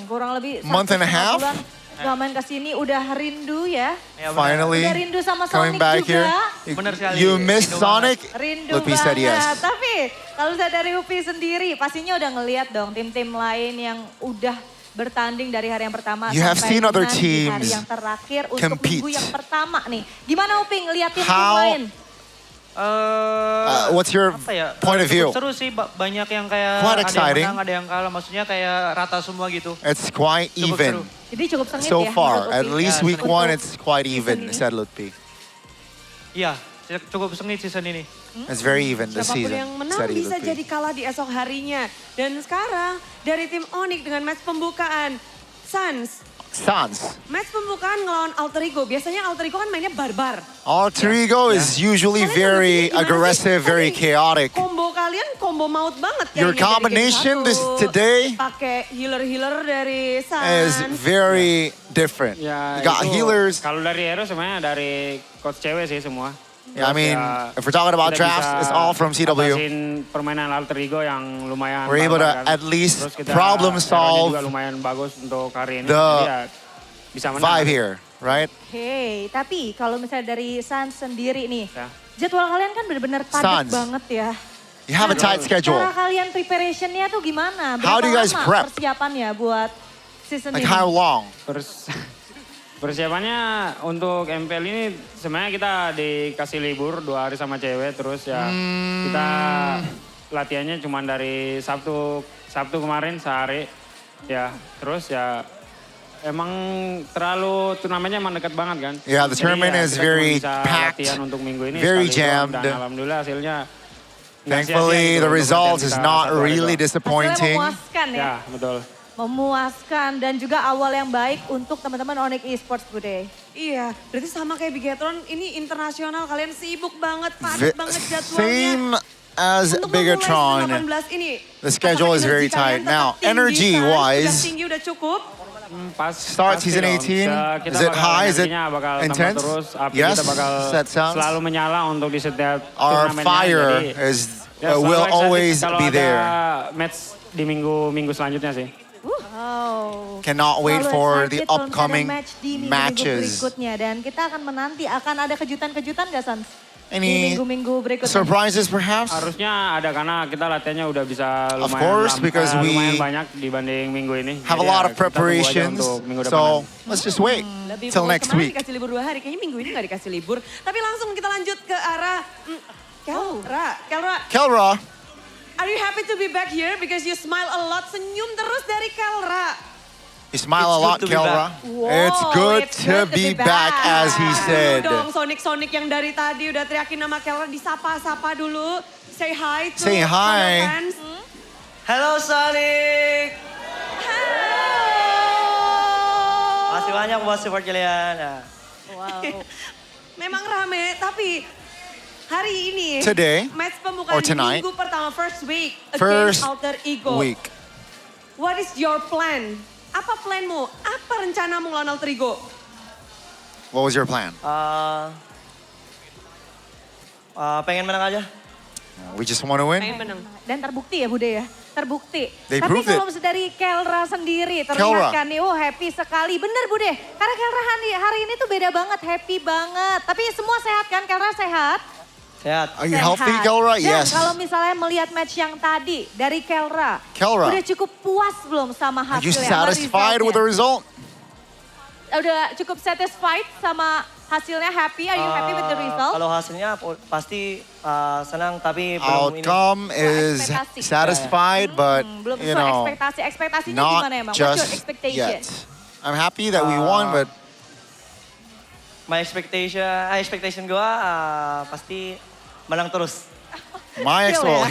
Kurang lebih month and a 1,5 half? bulan gak main kesini udah rindu ya. Finally Udah rindu sama coming Sonic back juga. here. You miss Sonic? Rindu Lutfi said banget. yes. Tapi kalau saya dari Upi sendiri pastinya udah ngeliat dong tim-tim lain yang udah bertanding dari hari yang pertama You have sampai seen other dengan di hari teams yang terakhir untuk compete. minggu yang pertama nih. Gimana Upi ngeliatin tim How- lain? What's your apa ya, point of view? Seru sih, banyak yang kayak Quite ada exciting. yang menang, ada yang kalah. Maksudnya kayak rata semua gitu. It's quite Cukup even. seru. Jadi cukup sengit So ya far, menurut at Upi? least Ya, week sengit. 1 it's quite even, said Lutfi. Iya, cukup sengit season ini. It's very even this Siapapun season, yang menang said bisa Lutfi. jadi kalah di esok harinya. Dan sekarang dari tim Onyx dengan match pembukaan Suns. Match pembukaan ngelawan Alter Ego. Biasanya Alter Ego kan mainnya barbar. Alter Ego is usually very aggressive, very chaotic. Combo kalian combo maut banget. Your kayaknya dari combination game this satu. today Pakai healer-healer dari is Suns. very different. Ya, You got itu healers. Kalau dari hero sebenarnya dari coach cewek sih semua. Yeah, I Terus mean, ya, if we're talking about kita drafts, bisa it's all from CW. atasin permainan alter ego yang lumayan We're able to barbar kan. at least Terus kita problem hero-nya solve juga lumayan bagus untuk hari ini. the Jadi ya bisa menang. vibe here, right? Oke, tapi kalau misalnya dari Suns sendiri nih. Ya. Jadwal kalian kan benar-benar padat Suns. banget ya. You have a tight schedule. Cara kalian preparationnya tuh gimana? How do you guys lama prep? persiapannya buat season Like ini? how long? Persiapannya untuk MPL ini sebenarnya kita dikasih libur 2 hari sama cewek, terus ya kita latihannya cuma dari Sabtu kemarin sehari, ya terus ya emang turnamennya emang dekat banget kan. Yeah, the tournament is very packed, untuk minggu ini very doang, jammed. dan alhamdulillah hasilnya Thankfully, the result is not really disappointing. Memuaskan ya. Ya, betul. Memuaskan dan juga awal yang baik untuk teman-teman Onyx Esports, Bude. Iya, berarti sama kayak Bigatron, ini internasional, kalian sibuk banget, padat banget jadwalnya. Same as Bigatron. Ini, The schedule is very tight. Now, energy-wise, tinggi udah cukup. start season 18, is it high? Is it intense? Yes, that sounds. Selalu menyala untuk di setiap Our turnamennya. fire will always be there. Match di minggu selanjutnya sih. Cannot wait Selalu for the excited untuk upcoming ada match di minggu-minggu matches. berikutnya. Dan kita akan menanti, akan ada kejutan-kejutan gak, Sans? Di Any minggu-minggu berikutnya. surprises perhaps? Harusnya ada karena kita latihannya udah bisa Of course, because we lumayan banyak dibanding minggu ini. have a Jadi lot ya, of kita tunggu aja preparations, untuk minggu so depan. let's just wait Lebih till mulai next kemarin week. dikasih libur 2 hari, kayaknya minggu ini gak dikasih libur. Tapi langsung kita lanjut ke arah Kelra. Kelra, Are you happy to be back here? Because you smile a lot, senyum terus dari Kelra. you smile a lot, Kelra. It's good to be back, as he said. Dong, Sonic yang dari tadi udah teriakin nama Kelra, disapa-sapa dulu. Say hi to Say hi. fans. Halo Sonic. Masih banyak buat support kalian. Ya. Wow. Memang rame, tapi hari ini Today, match pembukaan or tonight, minggu pertama, first week first against Alter Ego. week. What is your plan? Apa planmu? Apa rencanamu lawan Alter Ego? What was your plan? Pengen menang aja. We just want to win. Pengen menang. Dan terbukti ya, Bude ya? Terbukti. They Tapi proved kalau it. dari Kelra sendiri, Kelra. terlihat kan nih, happy sekali. Bener, Bude. Karena Kelra hari ini tuh beda banget, happy banget. Tapi semua sehat kan? Kelra sehat? Sehat. Are you healthy, Kelra? Dan Yes. kalau misalnya melihat match yang tadi dari Kelra, Kelra. udah cukup puas belum sama Are hasilnya? you sama satisfied with the resultnya? result? Udah cukup satisfied sama hasilnya, happy? Are you happy with the result? Kalau hasilnya pasti senang, tapi belum Outcome is ekspektasi. satisfied, but Belum you sesuai know, ekspektasi. Ekspektasinya not gimana emang? What's your just expectation? yet. I'm happy that we won, but my expectation gua pasti menang terus.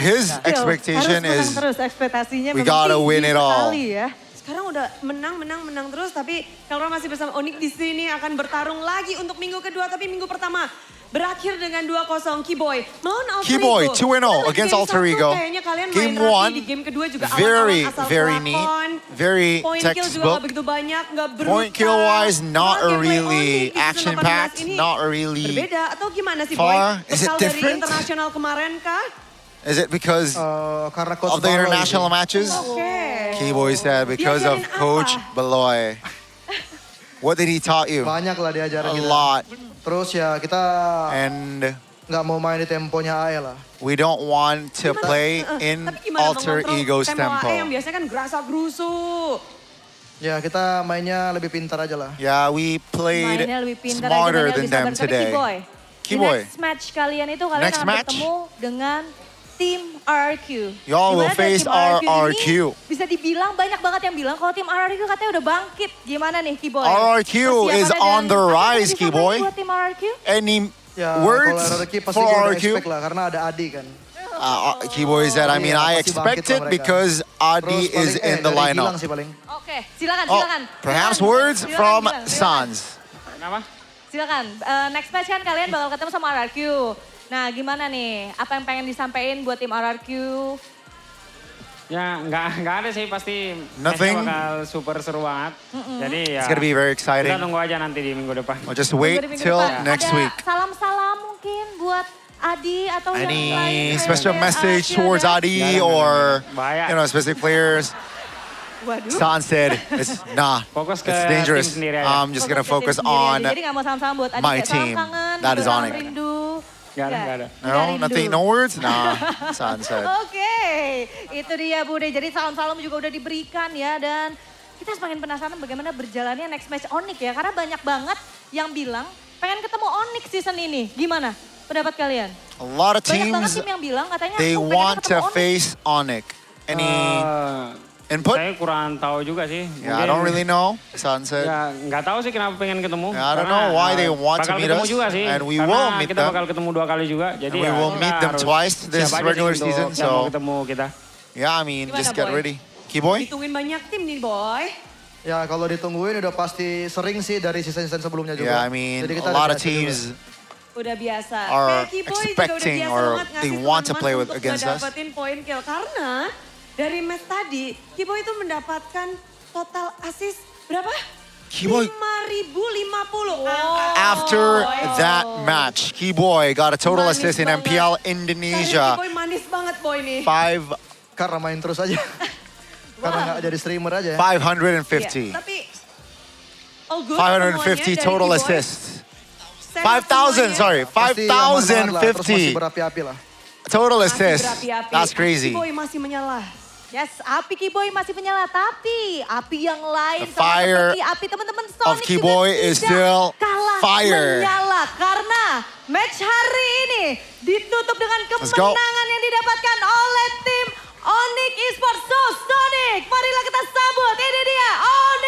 his expectation Harus is menang terus, ekspektasinya we memang gotta tinggi win it all. sekali ya. Sekarang udah menang terus, tapi Kelra masih bersama Onyx di sini akan bertarung lagi untuk minggu kedua, tapi minggu pertama berakhir dengan 2-0 Keyboy melawan Alter Keyboy Ego. 2-0 against Game Alter satu Ego. Kayaknya kalian Game main rapi, one, di game kedua juga very, awal-awal asal very pelakon. neat, very Point kill juga textbook. gak begitu banyak, gak brutal. Point kill wise, not Gameplay really Onyx di season action 18 packed, ini not really berbeda atau gimana sih far. Boy? Is it Bekal dari different? internasional kemarin kah? Is it because of the international matches? Keyboy said because of Diajarin Coach Beloy. What did he taught you? Banyak lah diajarin A kita. lot. Terus ya kita And nggak mau main di temponya AE lah. we don't want to play in Alter Ego's tempo. AE yang biasanya kan gerasa-gerusu. Ya kita mainnya lebih pintar aja lah. Yeah, we played Mainnya lebih pintar smarter aja than dan them lebih sabar. today. Tapi Keyboy, Keyboy, di next match kalian itu kalian Next akan match? bertemu dengan tim RRQ. Y'all will Dimana dari face tim RRQ. ini bisa dibilang banyak banget yang bilang kalau tim RRQ katanya udah bangkit. Gimana nih Keyboy? RRQ is Persiapannya on dan the apa yang rise, bisa Keyboy. buat tim RRQ? Any Ya words kalau RRQ pasti for gue udah RRQ? expect lah karena ada Adi kan. Keyboy said, I mean, I pasti bangkit expect it lah mereka. because Adi Terus is paling, in the dari Gilang lineup. sih paling. Oke, silakan, Oh, silakan. perhaps Silakan, words silakan, from silakan. Sans. Kenapa? Silakan. Next match kan kalian bakal ketemu sama RRQ. Nah, gimana nih? Apa yang pengen disampaikan buat tim RRQ? Ya nggak ada sih, pasti Nothing. matchnya bakal super seru banget. Jadi ya It's gonna be very exciting. kita tunggu aja nanti di minggu depan. We'll just wait Minggu till depan. next Ada week. salam-salam mungkin buat Adi atau yang lain. Any special Kayak message RRQ towards ada? Adi or, you know, specific players? Waduh. Sans said, Fokus ke it's tim dangerous. sendiri aja. I'm just gonna focus Tim sendiri on aja. Jadi nggak mau salam-salam buat Adi. my kayak salam team. kangen, That is salam on it. rindu. Nggak ada. No, nothing, no words? Nah, Sans said. Oke, itu dia Bude. Jadi salam-salam juga udah diberikan ya. Dan kita semakin penasaran bagaimana berjalannya next match Onyx ya. Karena banyak banget yang bilang pengen ketemu Onyx season ini. Gimana pendapat kalian? A lot of Banyak banget teams, tim yang bilang katanya they "Aku pengen want ketemu to Onyx." face Onyx. Any input? Saya kurang tahu juga sih. Yeah, I don't really know. Sunset. Ya, nggak tahu sih kenapa pengen ketemu. Yeah, I don't know why they want to bakal meet ketemu us, juga sih. and we Karena will meet kita them. bakal ketemu 2 kali juga. Jadi We ya, will kita meet them harus twice this siap aja regular sih untuk season, yang mau so- ketemu kita. Yeah, I mean, Gimana, just get Boy? ready. Keyboy? Ditungguin banyak tim nih, Boy. Ya kalau ditungguin udah pasti sering sih dari season-season sebelumnya juga. Yeah, I mean, Jadi kita a lot of udah biasa juga. teams Udah biasa. are Kayak Keyboy juga udah expecting biasa or banget they ngasih want to teman-teman play untuk against us. ngedapetin poin kill. Karena dari match tadi, Keyboy itu mendapatkan total assist berapa? Keyboy- 5.050. After that match, Keyboy got a total Manis assist in banget. MPL Karena Indonesia. Keyboy manis banget, Boy nih. Karena main terus aja. Karena nggak jadi streamer aja. 550. Iya, tapi all good 550 semuanya dari total Keyboy. assists. Sehat 5,000, semuanya. sorry. Pasti yang bermanfaat lah, terus masih 5,050 berapi-api lah. total Masih assists. berapi-api. That's crazy. Keyboy masih menyala. Yes, api Keyboy masih menyala, tapi api yang lain The sama fire seperti api teman-teman of Sonic Keyboy juga is tidak still kalah fire. menyala. Karena match hari ini ditutup dengan Let's go. kemenangan yang didapatkan oleh tim Onyx Esports. So Sonic, marilah kita sambut, ini dia Onyx!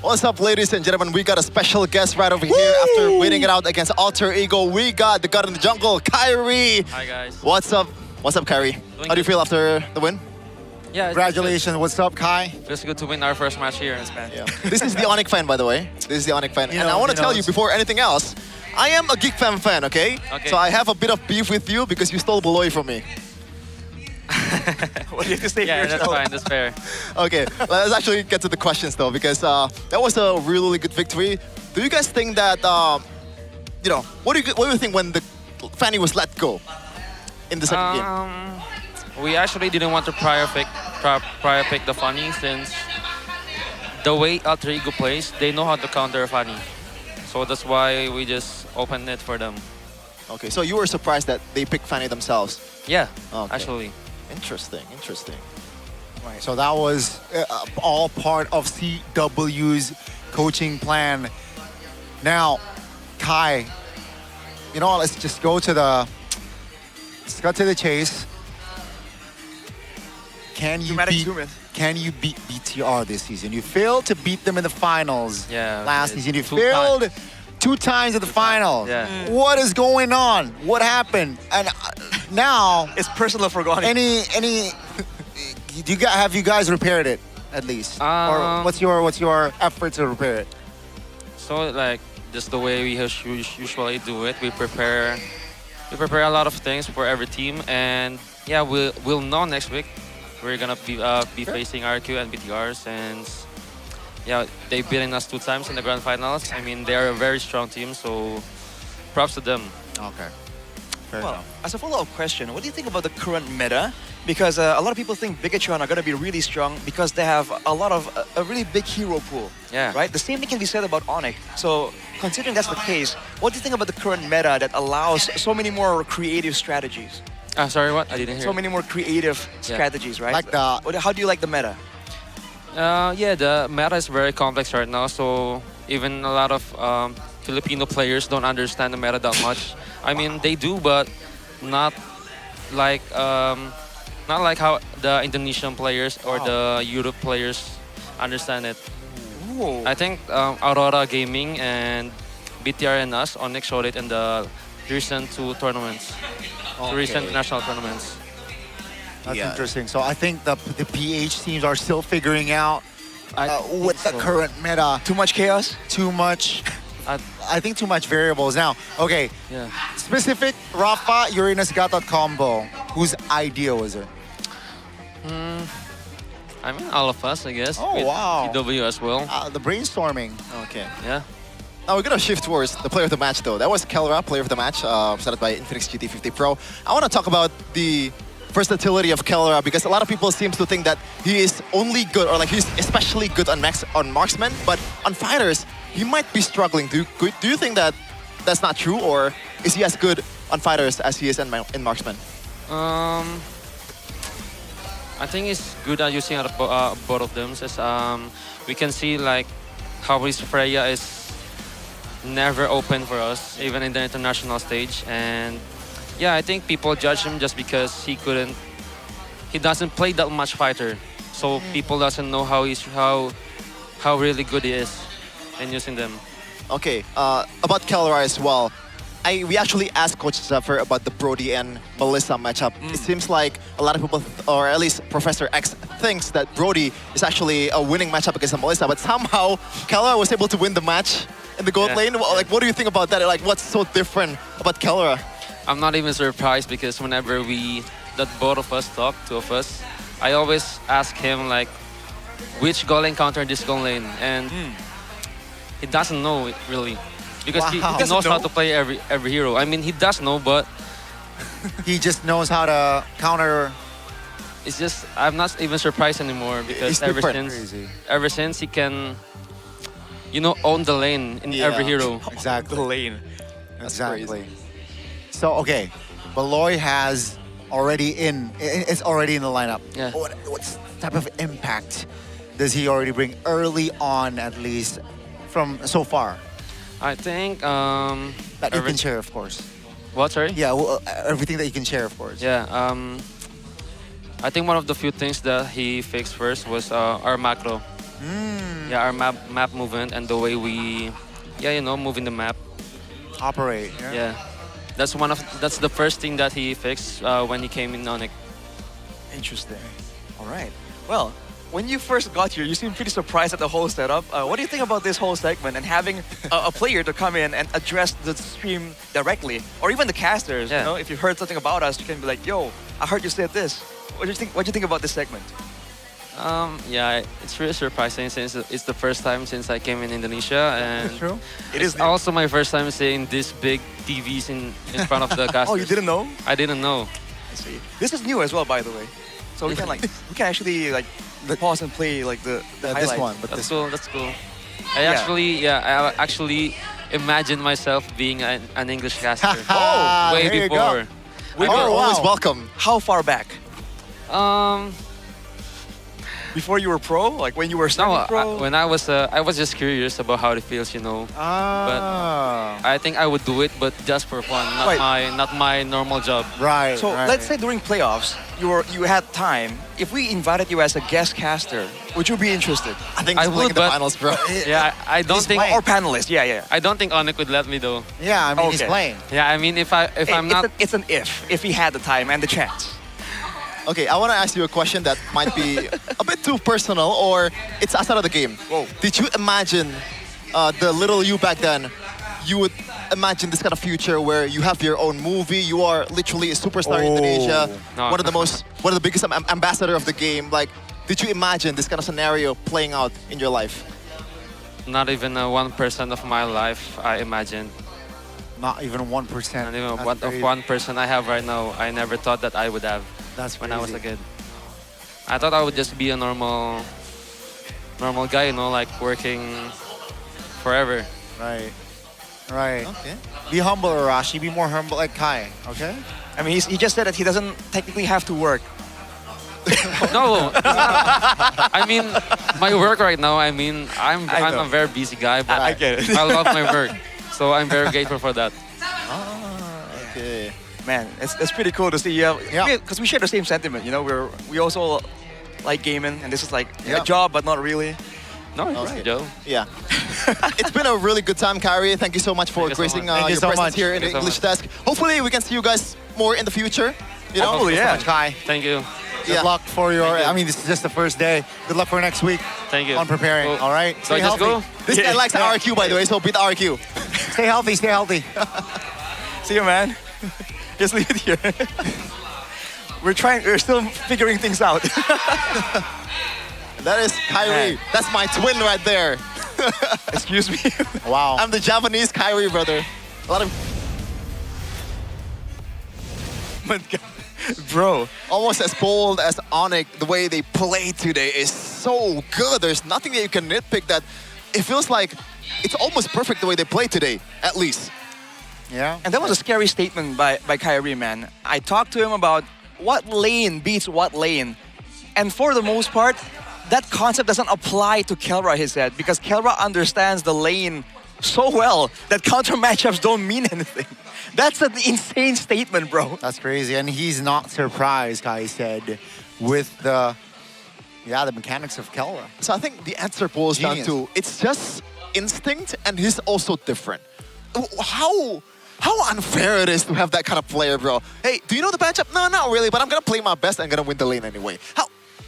What's up, ladies and gentlemen? We got a special guest right over here. After waiting it out against Alter Ego, we got the God in the Jungle, Kyrie. Hi guys. What's up? What's up, Kyrie? How do you feel after the win? Yeah, Congratulations. What's up, Kai? Feels good to win our first match here in Spain. Yeah. This is the Onyx fan, by the way. This is the Onyx fan. He And I knows, want to he tell knows. you before anything else, I am a Geek fan, okay? Okay. So I have a bit of beef with you because you stole Beloy from me. What do you have to say? Yeah, that's fine. That's fair. Okay, let's actually get to the questions though, because that was a really good victory. Do you guys think that, what do you think when the Fanny was let go in the second game? We actually didn't want to prior pick the Fanny since the way Alter Ego plays, they know how to counter Fanny. So that's why we just opened it for them. Okay, so you were surprised that they picked Fanny themselves? Yeah, Okay. actually. Interesting. Right, so that was all part of CW's coaching plan. Now, Kai, you know what, let's just go to the chase. Can you beat BTR this season? You failed to beat them in the finals last season. You failed 2 times at the final. Yeah. What is going on? What happened? And now it's personal for God. Have you guys repaired it at least? Or what's your effort to repair it? So like just the way we usually do it, we prepare a lot of things for every team, and yeah, we'll know next week. We're gonna be facing RQ and BTRs, and yeah, they've beaten us 2 times in the grand finals. I mean, they're a very strong team, so props to them. Okay. Well, as a follow-up question, what do you think about the current meta? Because a lot of people think Bigatron are going to be really strong because they have a really big hero pool. Yeah. Right? The same thing can be said about Onyx. So, considering that's the case, what do you think about the current meta that allows so many more creative strategies? Sorry, what? I didn't hear. So many more creative strategies, right? How do you like the meta? Yeah, the meta is very complex right now, so even a lot of Filipino players don't understand the meta that much. I mean, they do, but not like how the Indonesian players or the Europe players understand it. Ooh. I think Aurora Gaming and BTR and us, Onyx showed it in the recent 2 tournaments, recent national tournaments. That's interesting. So I think the PH teams are still figuring out with the current meta. Too much chaos? Too much. I think too much variables. Now, okay. Yeah. Specific Rafa Uranus Gata combo. Whose idea was it? I mean, all of us, I guess. Oh, with wow. TW as well. The brainstorming. Okay. Yeah. Now we're gonna shift towards the player of the match though. That was Kelra, player of the match, started by Infinix GT50 Pro. I want to talk about the versatility of Kellera, because a lot of people seem to think that he is only good, or like he's especially good on marksman, but on fighters he might be struggling. Do you think that that's not true, or is he as good on fighters as he is in marksman? I think it's good at using both of them. Since, we can see like how his Freya is never open for us, even in the international stage. And yeah, I think people judge him just because he doesn't play that much fighter. So people doesn't know how really good he is in using them. Okay, about Kellera as well. We actually asked Coach Zephyr about the Brody and Melissa matchup. It seems like a lot of people, or at least Professor X, thinks that Brody is actually a winning matchup against Melissa, but somehow Kellera was able to win the match in the gold lane. Like, what do you think about that? Like, what's so different about Kellera? I'm not even surprised because whenever both of us talk, two of us, I always ask him like, which goal lane counter this goal lane, and he doesn't know it really. Because he knows how to play every hero. I mean, he does know, but he just knows how to counter. It's just I'm not even surprised anymore because ever since he can, own the lane in every hero. Exactly. The lane. That's exactly. Crazy. So okay, Baloy is already in the lineup. Yeah. What type of impact does he already bring early on, at least from so far? I think that you can share, of course. What, sorry? Yeah, well, everything that you can share, of course. Yeah, I think one of the few things that he fixed first was our macro. Yeah, our map movement and the way we, move in the map. Operate. Yeah, that's the first thing that he fixed when he came in Onyx. Interesting. All right. Well, when you first got here, you seemed pretty surprised at the whole setup. What do you think about this whole segment and having a player to come in and address the stream directly, or even the casters? Yeah. You know, if you heard something about us, you can be like, "Yo, I heard you said this." What do you think about this segment? Yeah, it's really surprising since it's the first time since I came in Indonesia, and That's true. It is also my first time seeing this big TVs in front of the casters. Oh, you didn't know? I didn't know. I see. This is new as well, by the way. So we can actually pause and play like the this highlight. one, but That's cool. That's cool. I actually imagined myself being an English caster. Way there you before. go. Always welcome. How far back? Um, Before you were pro, like when you were starting pro. when I was just curious about how it feels, But I think I would do it, but just for fun, not my normal job. Right. So let's say during playoffs, you had time. If we invited you as a guest caster, would you be interested? I think I would, the finals, bro. Yeah, I don't think. Or panelist, yeah. I don't think Onyx would let me though. Yeah, I mean he's playing. Yeah, I mean if I'm not. It's an if he had the time and the chance. Okay, I want to ask you a question that might be a bit too personal, or it's outside of the game. Whoa. Did you imagine the little you back then? You would imagine this kind of future where you have your own movie. You are literally a superstar in Indonesia, one of the biggest ambassador of the game. Like, did you imagine this kind of scenario playing out in your life? Not even 1% of my life I imagined. Not even 1%. Not even of 1% I have right now. I never thought that I would have. That's when I was a kid. I thought I would just be a normal guy, like working forever. Right. Right. Okay. Be humble, Arashi. Be more humble like Kai. Okay. I mean, he just said that he doesn't technically have to work. No, I mean my work right now. I mean I'm a very busy guy, but I get it. I love my work, so I'm very grateful for that. Okay. Man, it's pretty cool to see. Because we share the same sentiment. We also like gaming, and this is like a job, but not really. No, right. Joe. Yeah. It's been a really good time, Kyrie. Thank you so much for gracing your presence here in the English desk. Hopefully, we can see you guys more in the future. Hopefully, yeah. Kai. Thank you. Good luck for your. I mean, this is just the first day. Good luck for next week. Thank you. On preparing. Cool. All right. So Stay just healthy. go. This guy likes the RQ, by the way, so beat the RQ. Stay healthy. Stay healthy. See you, man. Just leave it here. We're still figuring things out. That is Kyrie. That's my twin right there. Excuse me. Wow. I'm the Japanese Kyrie, brother. A lot of. Bro. Almost as bold as Onyx. The way they play today is so good. There's nothing that you can nitpick. That it feels like it's almost perfect the way they play today, at least. Yeah. And that was a scary statement by Kyrie, man. I talked to him about what lane beats what lane. And for the most part, that concept doesn't apply to Kelra, he said, because Kelra understands the lane so well that counter matchups don't mean anything. That's an insane statement, bro. That's crazy. And he's not surprised, Kai said, with the mechanics of Kelra. So I think the answer boils down to, it's just instinct, and he's also different. How unfair it is to have that kind of player, bro. Hey, do you know the matchup? No, not really, but I'm gonna play my best and gonna win the lane anyway.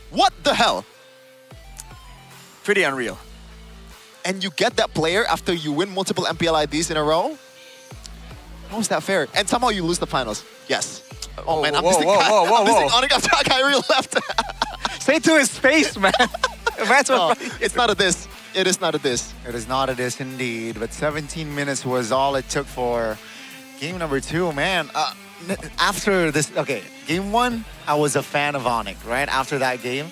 What the hell? Pretty unreal. And you get that player after you win multiple MPL IDs in a row? How is that fair? And somehow you lose the finals. Yes. Oh man, I'm missing Onyx after Kyrie left. Say to his face, man. It's not a diss. It is not a diss. It is not a diss indeed, but 17 minutes was all it took for game number 2, man. After this, okay, game 1, I was a fan of Onyx, right? After that game,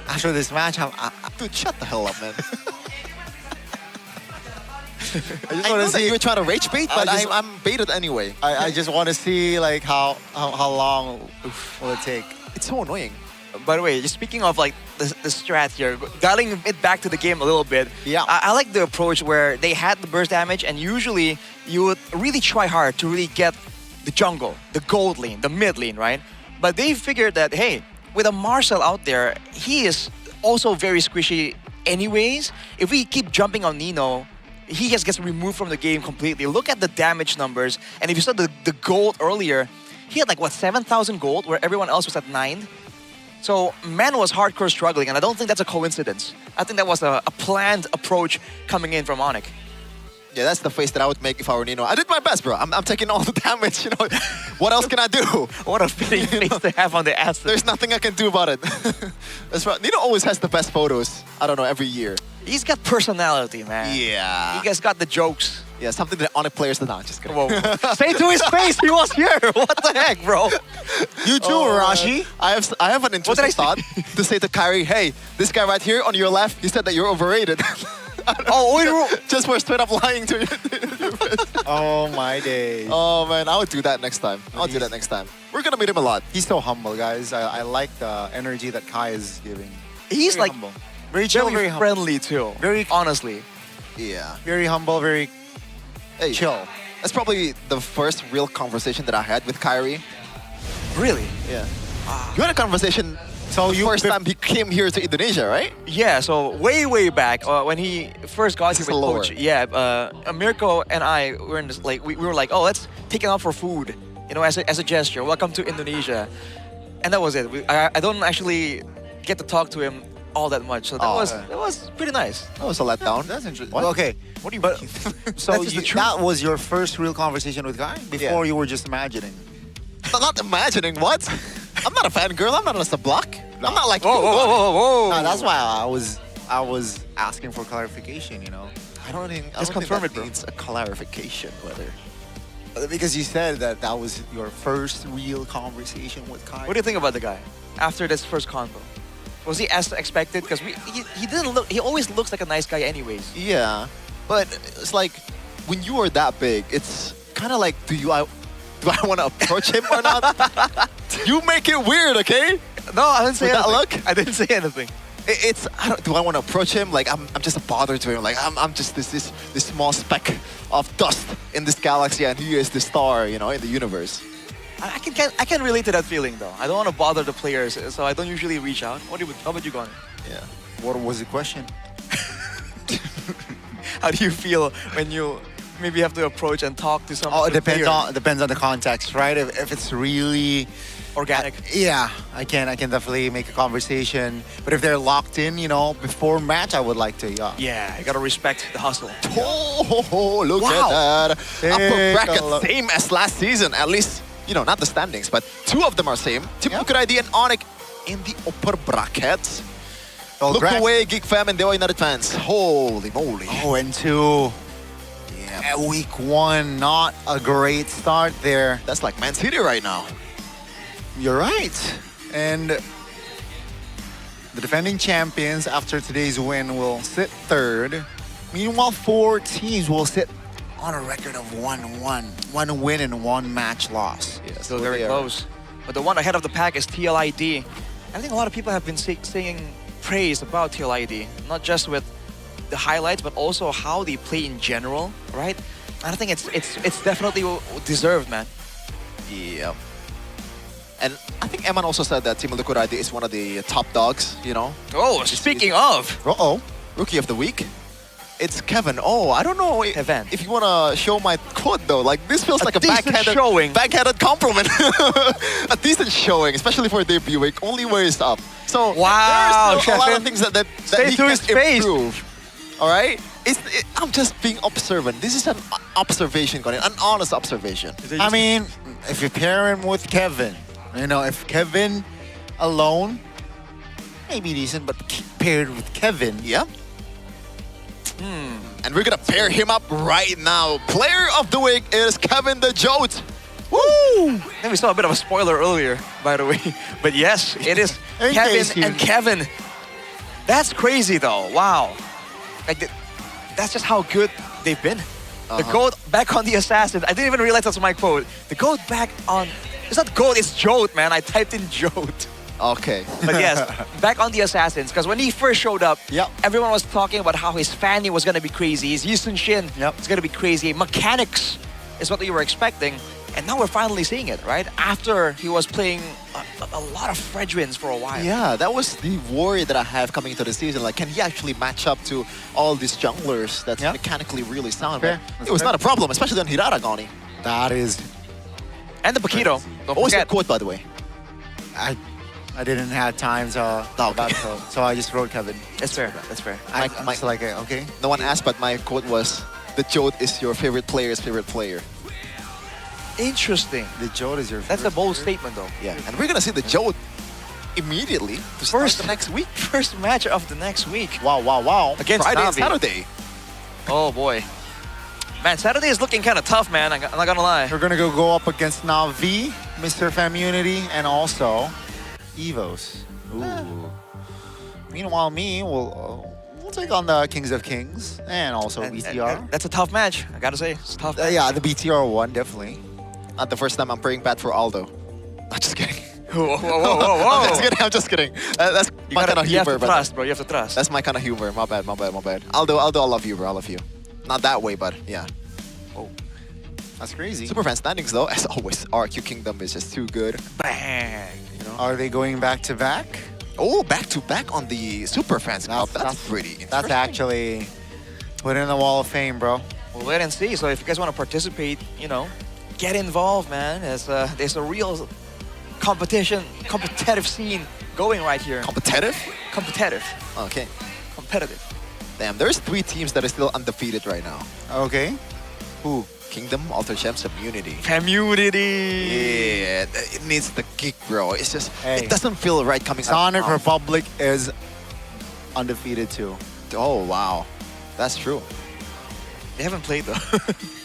after this match, dude, shut the hell up, man. I just want to see you were trying to rage bait, but I'm baited anyway. I just want to see like how long will it take. It's so annoying. By the way, just speaking of like the strat here, dialing it back to the game a little bit. Yeah. I like the approach where they had the burst damage, and usually you would really try hard to really get the jungle, the gold lane, the mid lane, right? But they figured that, hey, with a Marcel out there, he is also very squishy anyways. If we keep jumping on Nino, he just gets removed from the game completely. Look at the damage numbers. And if you saw the gold earlier, he had like, what, 7,000 gold, where everyone else was at 9? So man was hardcore struggling, and I don't think that's a coincidence. I think that was a planned approach coming in from Onyx. Yeah, that's the face that I would make if I were Nino. I did my best, bro. I'm taking all the damage, you know. What else can I do? What a fitting face to have on the ass. There's nothing I can do about it. That's right. Nino always has the best photos, I don't know, every year. He's got personality, man. Yeah. You guys got the jokes. Yeah, something that Onyx players do not. Just kidding. Whoa. Say to his face, he was here. What the heck, bro? You too, Rashi. I have an interesting thought to say to Kyrie, hey, this guy right here on your left, he said that you're overrated. Just for straight up lying to you. Oh my days. Oh man, I would do that next time. I'll do that next time. We're gonna meet him a lot. He's so humble, guys. I like the energy that Kai is giving. He's very like humble. Very chill, very friendly too. Very honestly. Yeah. Very humble, very chill. That's probably the first real conversation that I had with Kyrie. Really? Yeah. You had a conversation the first time he came here to Indonesia, right? Yeah, so way back when he first got here with Coach. Yeah, Mirko and I were in this, like we were like, oh, let's take him out for food, you know, as a gesture. Welcome to Indonesia, and that was it. I don't actually get to talk to him all that much, so that was pretty nice. That was a letdown. That's interesting. What? Okay, what do you mean? So that was your first real conversation with Kai before you were just imagining. I'm not imagining what. I'm not a fangirl. I'm not on a block. I'm not like whoa. No, that's why I was asking for clarification. You know, I don't think confirm that needs a clarification. Whether because you said that was your first real conversation with Kai. What do you think about the guy after this first convo? Was he as expected? Because he didn't look. He always looks like a nice guy, anyways. Yeah, but it's like when you are that big, it's kind of like do I want to approach him or not? You make it weird, okay? No, I didn't say With anything. That look? I didn't say anything. Do I want to approach him? Like I'm just a bother to him. Like I'm just this small speck of dust in this galaxy, and he is the star, you know, in the universe. I can relate to that feeling though. I don't want to bother the players, so I don't usually reach out. How about you, Gon? Yeah. What was the question? How do you feel when you maybe have to approach and talk to someone? Oh, it depends on the context, right? If it's really organic. Yeah, I can definitely make a conversation. But if they're locked in, you know, before match, I would like to. Yeah, you gotta respect the hustle. Oh, look at that! Upper bracket, same as last season. At least, you know, not the standings, but two of them are same. Team Bukit ID and Onyx in the upper bracket. Look away, Geek Fam and Dewa United fans. Holy moly! 0-2. At week 1, not a great start there. That's like Man City right now. You're right. And the defending champions after today's win will sit third. Meanwhile, 4 teams will sit on a record of 1-1. 1 win and 1 match loss. Yeah, still very close. But the one ahead of the pack is TLID. I think a lot of people have been singing praise about TLID, not just with the highlights, but also how they play in general, right? And I think it's definitely deserved, man. Yeah. And I think Eman also said that Team Liquid ID is one of the top dogs, you know? Oh, speaking of! Uh-oh. Rookie of the Week. It's Kevin. Oh, I don't know if you want to show my quote though. Like this feels like a backhanded compliment. A decent showing, especially for debut week. Only where it's up. So wow, there's still a lot of things that he can improve. All right? I'm just being observant. This is an observation, Colin, an honest observation. I mean, if you pair him with Kevin, you know, if Kevin alone, maybe decent, but paired with Kevin, yeah. And we're gonna pair him up right now. Player of the week is Kevin the Jote. Woo! Then we saw a bit of a spoiler earlier, by the way. But yes, it is Kevin and Kevin. That's crazy though. Wow. Like that's just how good they've been. The GOAT back on the Assassin. I didn't even realize that's my quote. The GOAT back on. It's not GOAT, it's Jote, man. I typed in Jote. Okay. But yes, back on the Assassins, because when he first showed up, everyone was talking about how his Fanny was going to be crazy, his Yisun Shin is going to be crazy, mechanics is what we were expecting, and now we're finally seeing it, right? After he was playing a lot of Fredwins for a while. Yeah, that was the worry that I have coming into the season. Like, can he actually match up to all these junglers that's mechanically really sound? It was not a problem, especially on Hiraragoni. That is... And the Paquito. What was your quote, by the way? I didn't have time, so I just wrote Kevin. That's fair. That's fair. Okay. No one asked, but my quote was, "The Jote is your favorite player's favorite player." Interesting. The Jote is your. That's a bold statement, though. Yeah, and we're gonna see the Jote immediately to start the next week. First match of the next week. Wow. Against Friday and Navi. Saturday. Oh boy. Man, Saturday is looking kind of tough, man. I'm not gonna lie. We're gonna go up against Navi, Mr. Famunity, and also Evos. Ooh. Meanwhile, we'll take on the Kings of Kings and also BTR. That's a tough match, I gotta say. It's tough. Yeah, the BTR one, definitely. Not the first time I'm praying bad for Aldo. I'm just kidding. Whoa. I'm just kidding. That's my kind of humor. You have to trust, bro. You have to trust. That's my kind of humor. My bad. Aldo, I love you, bro. I love you. Not that way, but yeah. Oh, that's crazy. Superfan standings, though, as always, RQ Kingdom is just too good. Bang! You know? Are they going back to back? Oh, back to back on the Superfans Cup. That's pretty interesting. That's actually put in the Wall of Fame, bro. We'll wait and see. So if you guys want to participate, you know, get involved, man. There's a real competitive scene going right here. Competitive? Competitive. Okay. Competitive. Damn, there's 3 teams that are still undefeated right now. Okay. Who? Kingdom, Alter Champs, Community. Community! Yeah, it needs the kick, bro. It's just, it doesn't feel right coming out. Sonic Republic is undefeated too. Oh, wow. That's true. They haven't played though.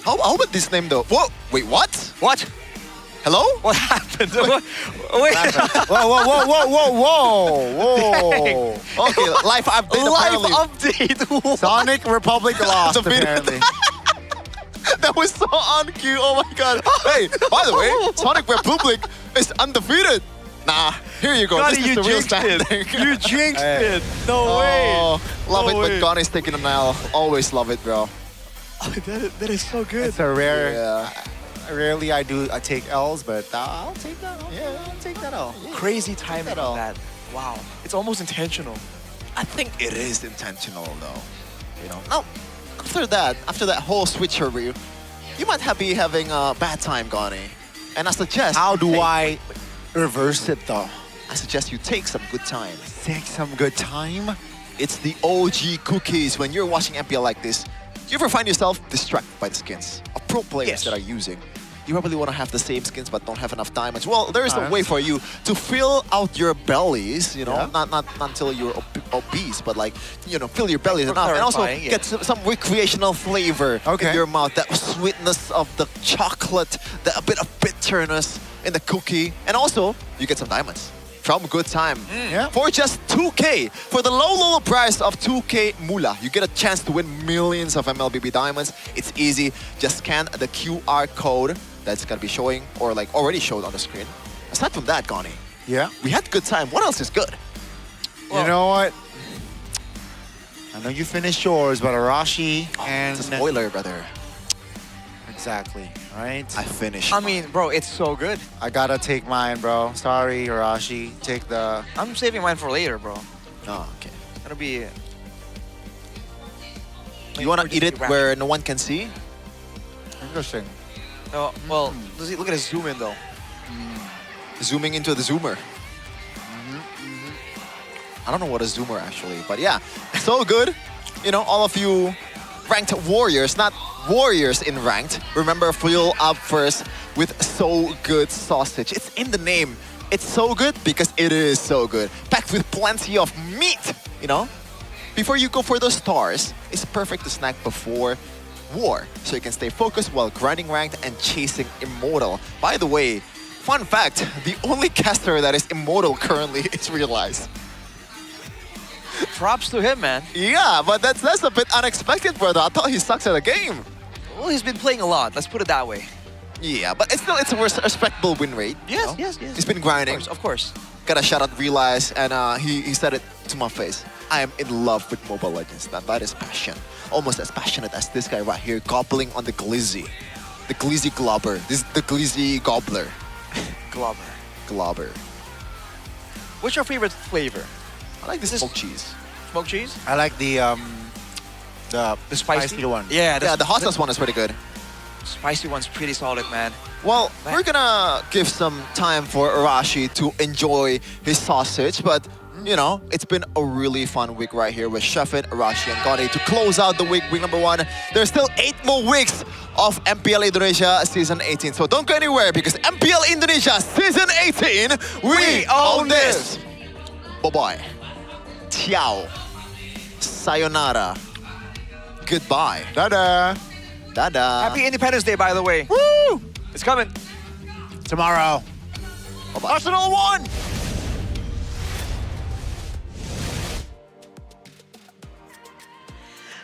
How about this name though? Whoa, wait, what? What? Hello? What happened? Wait. Whoa. Okay, live update apparently. Update. Sonic Republic lost apparently. That was so on cue. Oh my god. Hey, by the way, Sonic Republic is undefeated. Nah, here you go. Goddy, this is the real standing. You jinxed it. No way. Love No it way. when Gonnie's taking an L. Always love it, bro. That is so good. It's a rare. Rarely I take L's, but I'll take that L. Yeah, I'll take that L. Crazy timing on that. Wow. It's almost intentional. I think it is intentional though. You know. Now, after that whole switcheroo, you might be having a bad time, Gonnie. And I suggest. How do I reverse it though? I suggest you take some good time. Take some good time? It's the OG cookies. When you're watching MPL like this, you ever find yourself distracted by the skins of pro players that are using? You probably want to have the same skins but don't have enough diamonds. Well, there is a way for you to fill out your bellies, you know, not until you're obese, but like, you know, fill your bellies enough and also get some recreational flavor in your mouth, that sweetness of the chocolate, a bit of bitterness, in the cookie, and also you get some diamonds from Good Time. For just 2K, for the low price of 2K Mula, you get a chance to win millions of MLBB diamonds. It's easy. Just scan the QR code that's gonna be showing or like already showed on the screen. Aside from that, Gani, we had Good Time. What else is good? You know what? I know you finished yours, but Arashi and... It's a spoiler, brother. Exactly, right? I finished. I mean, bro, it's so good. I gotta take mine, bro. Sorry, Arashi. Take the... I'm saving mine for later, bro. Oh, okay. That'll be... You wanna eat it where no one can see? Interesting. No, well, look at the zoom in though. Zooming into the zoomer. I don't know what a zoomer actually, but yeah, so good. You know, all of you ranked warriors, not warriors in ranked. Remember, fuel up first with So Good Sausage. It's in the name. It's so good because it is so good. Packed with plenty of meat, you know? Before you go for those stars, it's perfect to snack before war, so you can stay focused while grinding ranked and chasing Immortal. By the way, fun fact, the only caster that is Immortal currently is Realize. Props to him, man. Yeah, but that's a bit unexpected, brother. I thought he sucks at the game. Well, he's been playing a lot. Let's put it that way. Yeah, but it's a respectable win rate. Yes, you know? yes. He's been grinding. Of course. Gotta shout out Realize, and he said it to my face. I am in love with Mobile Legends. That is passion. Almost as passionate as this guy right here, gobbling on the Glizzy. The Glizzy Globber. This is the Glizzy Gobbler. Globber. What's your favorite flavor? I like the smoked cheese. Smoked cheese? I like the spicy one. Yeah, the hot sauce one is pretty good. Spicy one's pretty solid, man. Well, we're gonna give some time for Arashi to enjoy his sausage, but you know, it's been a really fun week right here with Shefin, Arashi, and Gani to close out the week number 1. There's still 8 more weeks of MPL Indonesia Season 18. So don't go anywhere because MPL Indonesia Season 18, we own this! Bye-bye. Ciao. Sayonara. Goodbye. Dadah. Dadah. Happy Independence Day, by the way. Woo! It's coming. Tomorrow. Bye-bye. Arsenal won!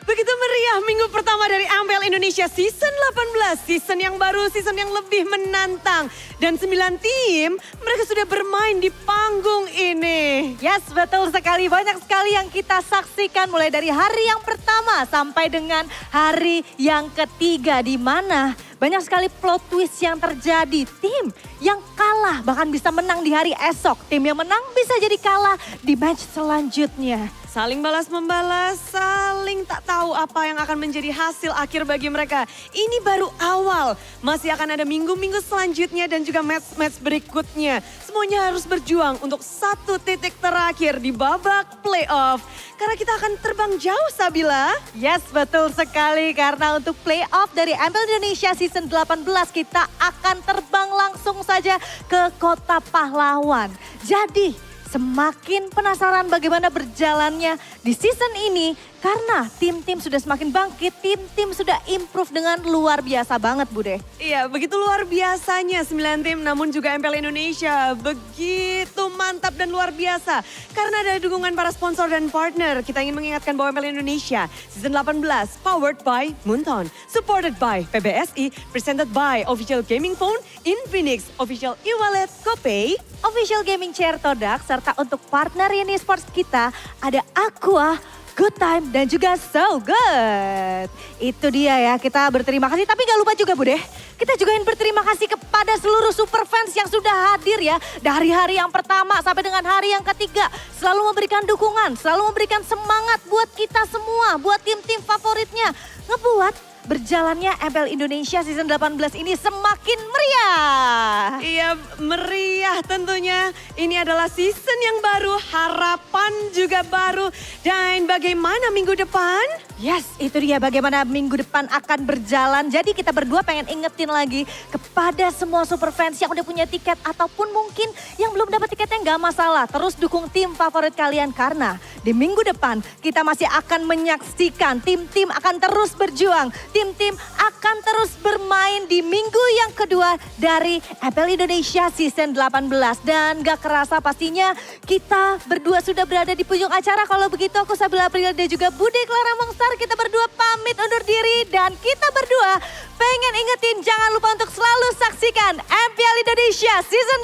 Begitu meriah minggu pertama dari MPL Indonesia Season 18. Season yang baru, season yang lebih menantang. Dan 9 tim, mereka sudah bermain di panggung ini. Yes, betul sekali. Banyak sekali yang kita saksikan mulai dari hari yang pertama sampai dengan hari yang ketiga. Di mana banyak sekali plot twist yang terjadi. Tim yang kalah bahkan bisa menang di hari esok. Tim yang menang bisa jadi kalah di match selanjutnya. Saling balas-membalas, saling tak tahu apa yang akan menjadi hasil akhir bagi mereka. Ini baru awal, masih akan ada minggu-minggu selanjutnya dan juga match-match berikutnya. Semuanya harus berjuang untuk satu titik terakhir di babak playoff. Karena kita akan terbang jauh, Sabila. Yes, betul sekali. Karena untuk playoff dari MPL Indonesia Season 18 kita akan terbang langsung saja ke Kota Pahlawan. Jadi semakin penasaran bagaimana berjalannya di season ini karena tim-tim sudah semakin bangkit, tim-tim sudah improve dengan luar biasa banget, Bude. Iya, begitu luar biasanya 9 tim namun juga MPL Indonesia begitu mantap dan luar biasa. Karena ada dukungan para sponsor dan partner, kita ingin mengingatkan bahwa MPL Indonesia Season 18 powered by Moonton, supported by PBSI, presented by Official Gaming Phone, Infinix, Official e-wallet, GoPay, Official Gaming Chair Todak, serta untuk partner ini sports kita ada Aqua, Good Time, dan juga So Good. Itu dia ya, kita berterima kasih. Tapi gak lupa juga Bude, kita juga ingin berterima kasih kepada seluruh super fans yang sudah hadir ya. Dari hari yang pertama sampai dengan hari yang ketiga. Selalu memberikan dukungan, selalu memberikan semangat buat kita semua, buat tim-tim favoritnya. Ngebuat berjalannya MPL Indonesia Season 18 ini semakin meriah. Iya, meriah tentunya. Ini adalah season yang baru, harapan juga baru. Dan bagaimana minggu depan? Yes, itu dia bagaimana minggu depan akan berjalan. Jadi kita berdua pengen ingetin lagi kepada semua super fans yang udah punya tiket ataupun mungkin yang belum dapat tiketnya nggak masalah. Terus dukung tim favorit kalian karena di minggu depan kita masih akan menyaksikan tim-tim akan terus berjuang. Tim-tim akan terus bermain di minggu yang kedua dari MPL Indonesia Season 18. Dan gak kerasa pastinya kita berdua sudah berada di penghujung acara. Kalau begitu aku Sabila April dan juga Bude Clara Mongstar, kita berdua pamit undur diri. Dan kita berdua pengen ingetin jangan lupa untuk selalu saksikan MPL Indonesia Season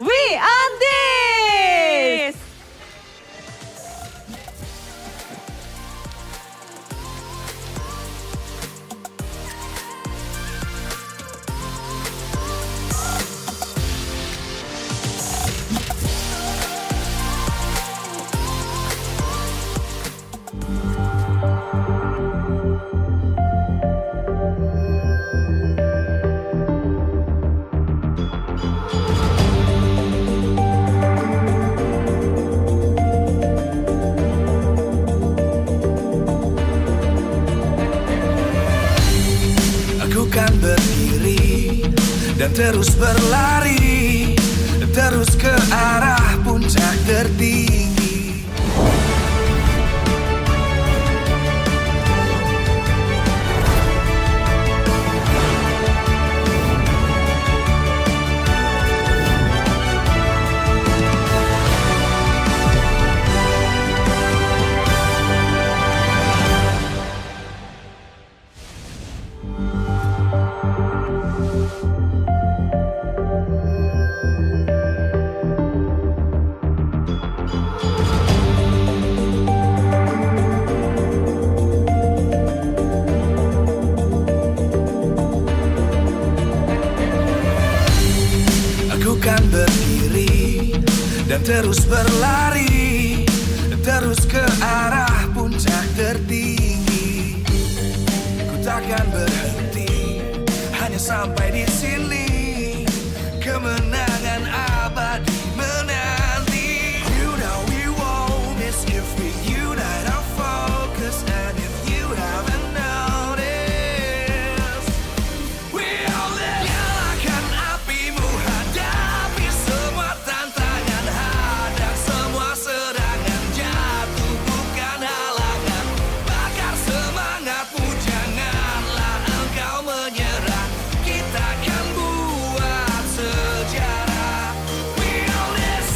18. We on this! Kan berdiri dan terus berlari, terus ke arah puncak tertinggi. Dan terus berlari, terus ke arah puncak tertinggi. Ku takkan berhenti, hanya sampai di sini. Kemenangan abadi menanti. You know we won't miss if we unite our focus. And if you haven't noticed, we all live. Nyalakan apimu, hadapi semua tantangan. Hadang semua serangan, jatuh bukan halangan. Bakar semangatmu, janganlah engkau menyerah. Kita akan buat sejarah. We all this,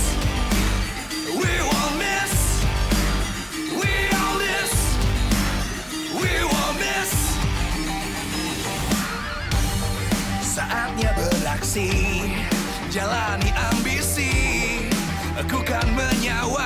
we won't miss. We all this, we won't miss. Saatnya beraksi, jalani ambisi. Aku kan menyawa